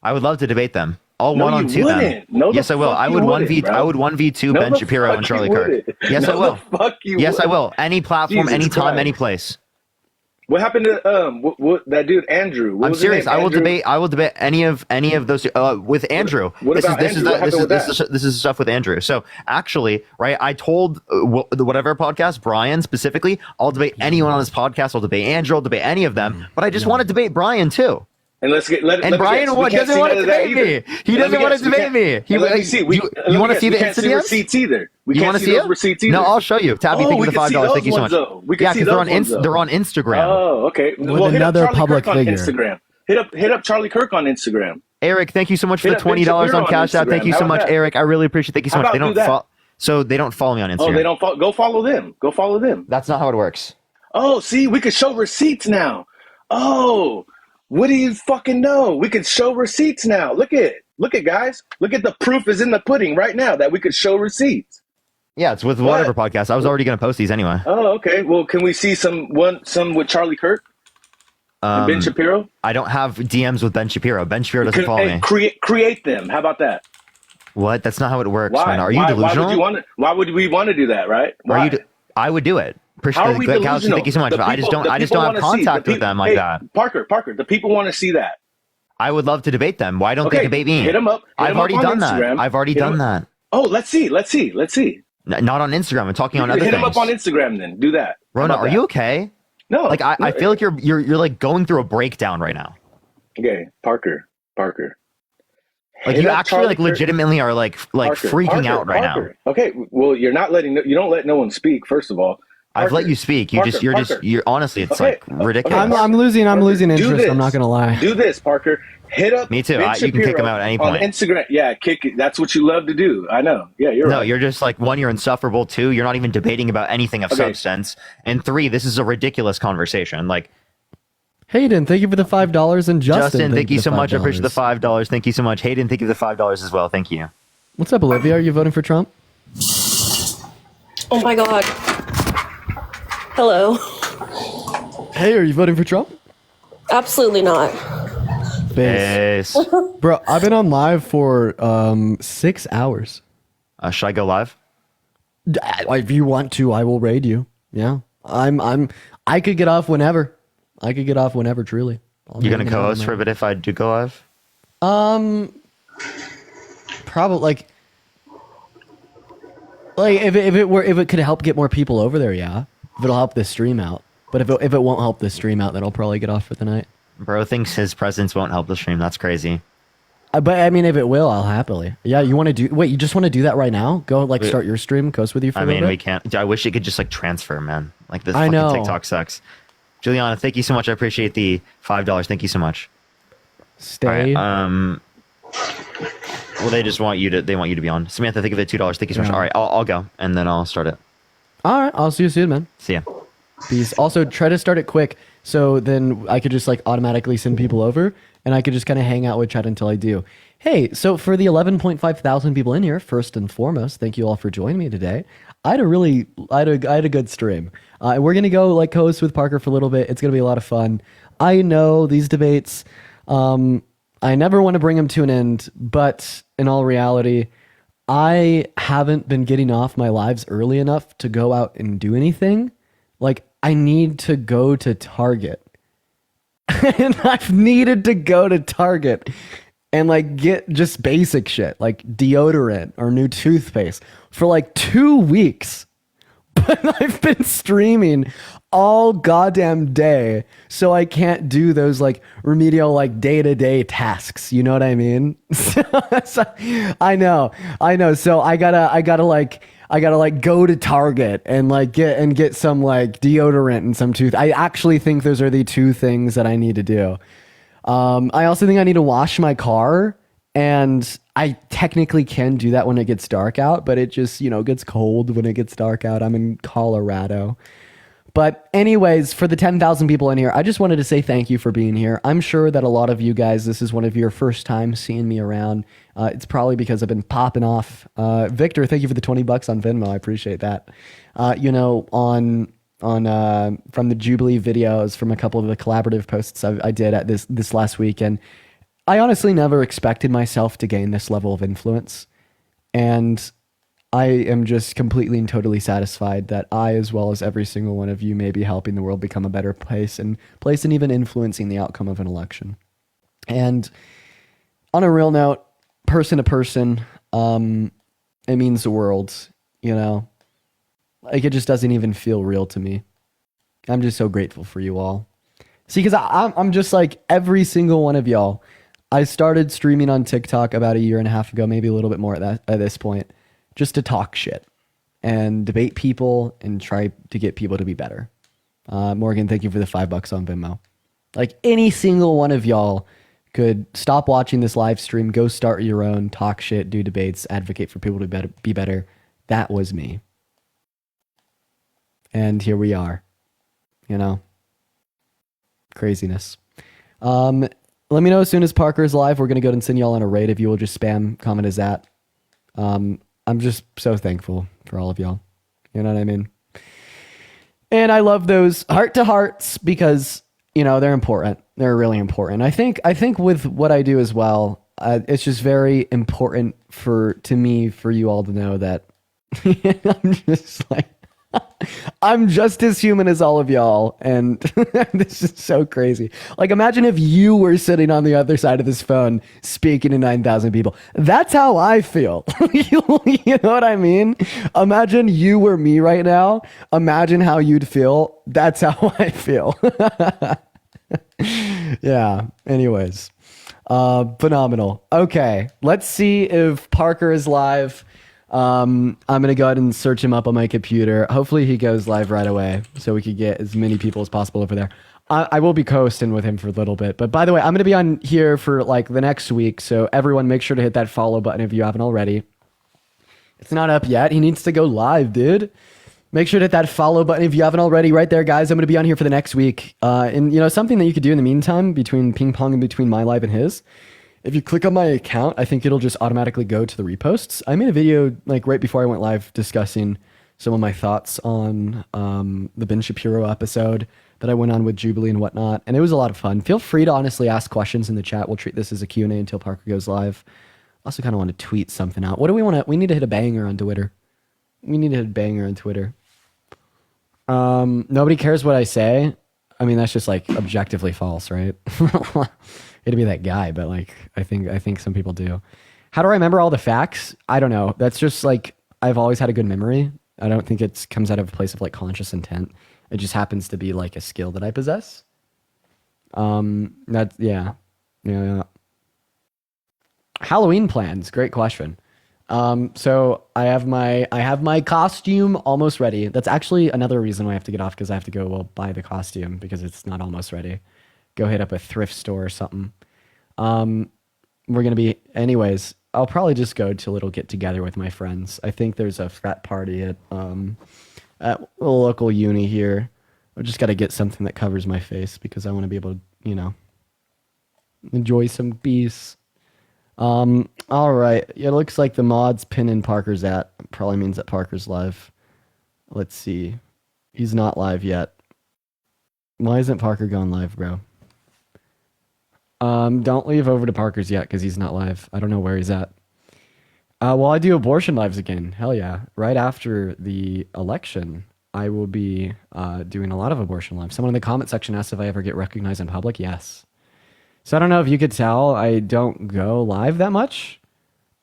I would love to debate them. I'll No, 1-on-2 you them. wouldn't. No, the Yes, I will. fuck I you would wouldn't, 1v. bro. I would 1v2 No, Ben the Shapiro fuck and you Charlie Kirk. wouldn't. Yes, No, I will. the fuck you Yes, I wouldn't. will. Any platform, Jesus anytime, Christ. any place. What happened to that dude Andrew? What I'm was his serious. name? I will Andrew? debate. I will debate any of those with Andrew. What about Andrew? What happened with that? This is stuff with Andrew. So actually, right? I told whatever podcast, Brian specifically, I'll debate anyone on this podcast. I'll debate Andrew. I'll debate any of them. But I just want to debate Brian too. And let's get let. And let me Brian guess. We can't doesn't see want to none of that debate me. either. He Let doesn't me want guess. to We debate can't- me. and let me see. You want to see we the can't see Instagrams? receipts either. We You can't want to see see those it? receipts either. No, I'll show you. Tabby, Oh, thank you we for the can see $5. those Thank you so much. ones, though. We can Yeah, see because those they're on ones, though. Instagram. Oh, okay. With Well, hit up another Charlie public Kirk figure. on Instagram. Hit up Charlie Kirk on Instagram. Eric, thank you so much for Hit the up Ben $20 Shapiro on Cash App. Instagram. Thank you How so about much, that? Eric. I really appreciate. Thank you so How much. about do that? So they don't follow me on Instagram. Oh, they don't go follow them. Go follow them. That's not how it works. Oh, see, we could show receipts now. Oh, what do you fucking know? We could show receipts now. Look at guys. Look at the proof is in the pudding right now that we could show receipts. Yeah, it's with whatever podcast. I was already going to post these anyway. Oh, okay. Well, can we see some with Charlie Kirk and Ben Shapiro? I don't have DMs with Ben Shapiro. Ben Shapiro doesn't follow me. Create them. How about that? What? That's not how it works. Why? Man. Are you delusional? Why would we want to do that? Right? Why? I would do it. How are we Galaxy, delusional? thank you so much. The I just people- don't. the I just people don't have wanna see- contact the with them like hey, that. Parker, the people want to see that. I would love to debate them. Why don't Okay, they debate me? hit 'em up. Hit I've 'em already up on done that. Instagram. I've already Hit 'em done up. that. Oh, let's see. Not on Instagram. I'm talking on other Hit things. him up on Instagram then. Do that. How Rona, about are that? you okay? No. Like I feel like you're like going through a breakdown right now. Okay, Parker. Like Hit you up actually Charlie like Kirk. legitimately are like Parker, freaking out right now. Okay, well, you're not letting. You don't let no one speak. First of all, I've let you speak. You're honestly, it's Okay, like ridiculous. I'm losing interest. this. I'm not gonna lie. Do this, Parker. Hit up. Me too. Ben You can kick him Shapiro out at any on point. Instagram. Yeah, kick it. That's what you love to do. I know. Yeah, you're No, right. you're just like one, you're insufferable. Two, you're not even debating about anything of Okay. substance. And three, this is a ridiculous conversation. Like Hayden, thank you for the $5, and Justin, thank you for so the much. I appreciate the $5. $5. Thank you so much. Hayden, thank you for the $5 as well. Thank you. What's up, Olivia? Are you voting for Trump? Oh my god. Hello. Hey, are you voting for Trump? Absolutely not. Base. Bro, I've been on live for 6 hours. Should I go live? If you want to, I will raid you. Yeah. I could get off whenever. Truly. You're gonna co-host for a bit if I do go live? Probably like if it could help get more people over there, yeah. If it'll help this stream out. But if it won't help this stream out, then I'll probably get off for the night. Bro thinks his presence won't help the stream. That's crazy. But I mean, if it will, I'll happily. Yeah, you want to do? Wait, you just want to do that right now? Go start your stream, coast with you for a little bit? We can't. I wish it could just like transfer, man. Like this I fucking know. TikTok sucks. Juliana, thank you so much. I appreciate the $5. Thank you so much. Stay. Well, they just want you to. They want you to be on. Samantha, thank you for the $2. Thank you so much. All right, I'll go and then I'll start it. All right, I'll see you soon, man. See ya. Peace. Also, try to start it quick, so then I could just like automatically send people over, and I could just kind of hang out with chat until I do. Hey, so for the 11.5 thousand people in here, first and foremost, thank you all for joining me today. I had a good stream. We're gonna go like co-host with Parker for a little bit. It's gonna be a lot of fun. I know these debates. I never want to bring them to an end, but in all reality, I haven't been getting off my lives early enough to go out and do anything. Like, I need to go to Target. And I've needed to go to Target and like get just basic shit like deodorant or new toothpaste for like 2 weeks. But I've been streaming all goddamn day, so I can't do those like remedial like day-to-day tasks. You know what I mean? So, I know. So I gotta like go to Target and like get some like deodorant and some tooth. I actually think those are the two things that I need to do. I also think I need to wash my car, and I technically can do that when it gets dark out, but it just, gets cold when it gets dark out. I'm in Colorado. But anyways, for the 10,000 people in here, I just wanted to say thank you for being here. I'm sure that a lot of you guys, this is one of your first times seeing me around. It's probably because I've been popping off. Victor, thank you for the $20 on Venmo. I appreciate that. From the Jubilee videos, from a couple of the collaborative posts I did at this last week, and I honestly never expected myself to gain this level of influence, and I am just completely and totally satisfied that I, as well as every single one of you, may be helping the world become a better place and even influencing the outcome of an election. And on a real note, person to person, it means the world, Like, it just doesn't even feel real to me. I'm just so grateful for you all. See, because I'm just like every single one of y'all. I started streaming on TikTok about 1.5 years ago, maybe a little bit more at this point, just to talk shit and debate people and try to get people to be better. Morgan, thank you for the $5 on Venmo. Like, any single one of y'all could stop watching this live stream, go start your own, talk shit, do debates, advocate for people to be better. That was me. And here we are, craziness. Let me know as soon as Parker's live. We're going to go and send y'all on a raid if you will just spam comment as that. I'm just so thankful for all of y'all. You know what I mean? And I love those heart to hearts because, they're important. They're really important. I think with what I do as well, it's just very important to me for you all to know that I'm just like, I'm just as human as all of y'all, and this is so crazy. Like, imagine if you were sitting on the other side of this phone speaking to 9,000 people. That's how I feel. You know what I mean? Imagine you were me right now. Imagine how you'd feel. That's how I feel. Yeah. Anyways, phenomenal. Okay, let's see if Parker is live. I'm going to go ahead and search him up on my computer. Hopefully he goes live right away so we could get as many people as possible over there. I will be co-hosting with him for a little bit. But by the way, I'm going to be on here for like the next week. So everyone make sure to hit that follow button if you haven't already. It's not up yet. He needs to go live, dude. Make sure to hit that follow button if you haven't already. Right there, guys. I'm going to be on here for the next week. And something that you could do in the meantime between ping pong and between my live and his. If you click on my account, I think it'll just automatically go to the reposts. I made a video like right before I went live discussing some of my thoughts on the Ben Shapiro episode that I went on with Jubilee and whatnot. And it was a lot of fun. Feel free to honestly ask questions in the chat. We'll treat this as a Q&A until Parker goes live. I also kind of want to tweet something out. What do we want to... We need to hit a banger on Twitter. Nobody cares what I say. I mean, that's just like objectively false, right? It'd be that guy, but like I think some people do. How do I remember all the facts? I don't know. That's just like I've always had a good memory. I don't think it comes out of a place of like conscious intent. It just happens to be like a skill that I possess. Yeah. Halloween plans, great question. So I have my costume almost ready. That's actually another reason why I have to get off, because I have to go buy the costume because it's not almost ready. Go hit up a thrift store or something. We're gonna be anyways. I'll probably just go to a little get together with my friends. I think there's a frat party at a local uni here. I just got to get something that covers my face because I want to be able to, enjoy some peace. All right. It looks like the mod's pinning Parker's at. Probably means that Parker's live. Let's see. He's not live yet. Why isn't Parker going live, bro? Don't leave over to Parker's yet because he's not live. I don't know where he's at. Well, I do abortion lives again. Hell yeah. Right after the election, I will be doing a lot of abortion lives. Someone in the comment section asked if I ever get recognized in public. Yes. So I don't know if you could tell, I don't go live that much.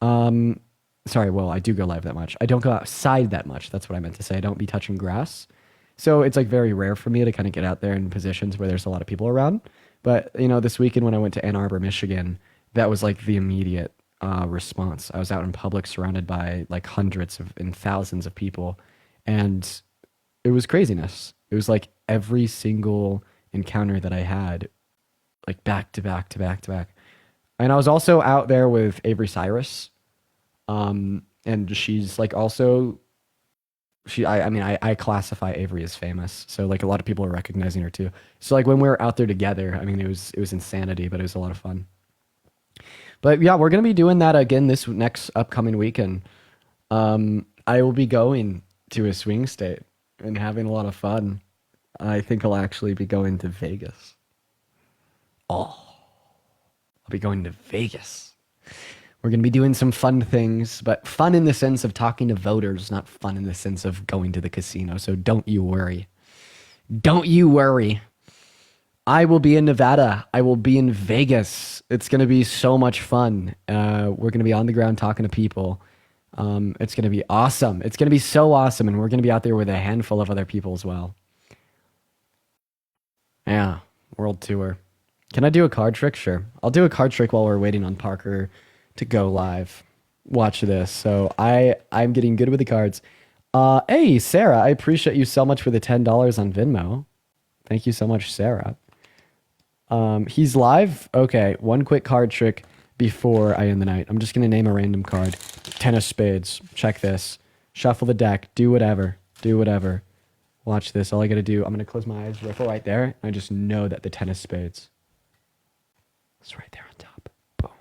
Sorry, well, I do go live that much. I don't go outside that much. That's what I meant to say. I don't be touching grass. So it's like very rare for me to kind of get out there in positions where there's a lot of people around. But, this weekend when I went to Ann Arbor, Michigan, that was like the immediate response. I was out in public surrounded by like hundreds and thousands of people. And it was craziness. It was like every single encounter that I had, like back to back to back to back. And I was also out there with Avery Cyrus. And she's like also... I classify Avery as famous, so like a lot of people are recognizing her too. So like when we were out there together, it was insanity, but it was a lot of fun. But yeah, we're gonna be doing that again this next upcoming weekend. I will be going to a swing state and having a lot of fun. I think I'll actually be going to Vegas. I'll be going to Vegas. We're going to be doing some fun things, but fun in the sense of talking to voters, not fun in the sense of going to the casino. So don't you worry. Don't you worry. I will be in Nevada. I will be in Vegas. It's going to be so much fun. We're going to be on the ground talking to people. It's going to be awesome. It's going to be so awesome. And we're going to be out there with a handful of other people as well. Yeah. World tour. Can I do a card trick? Sure. I'll do a card trick while we're waiting on Parker to go live. Watch this. So I'm getting good with the cards. Hey, Sarah, I appreciate you so much for the $10 on Venmo. Thank you so much, Sarah. He's live? Okay, one quick card trick before I end the night. I'm just going to name a random card. 10 of spades. Check this. Shuffle the deck. Do whatever. Do whatever. Watch this. All I got to do, I'm going to close my eyes, riffle right there. I just know that the 10 of spades. It's right there on top. Boom.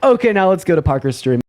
Okay, now let's go to Parker's stream.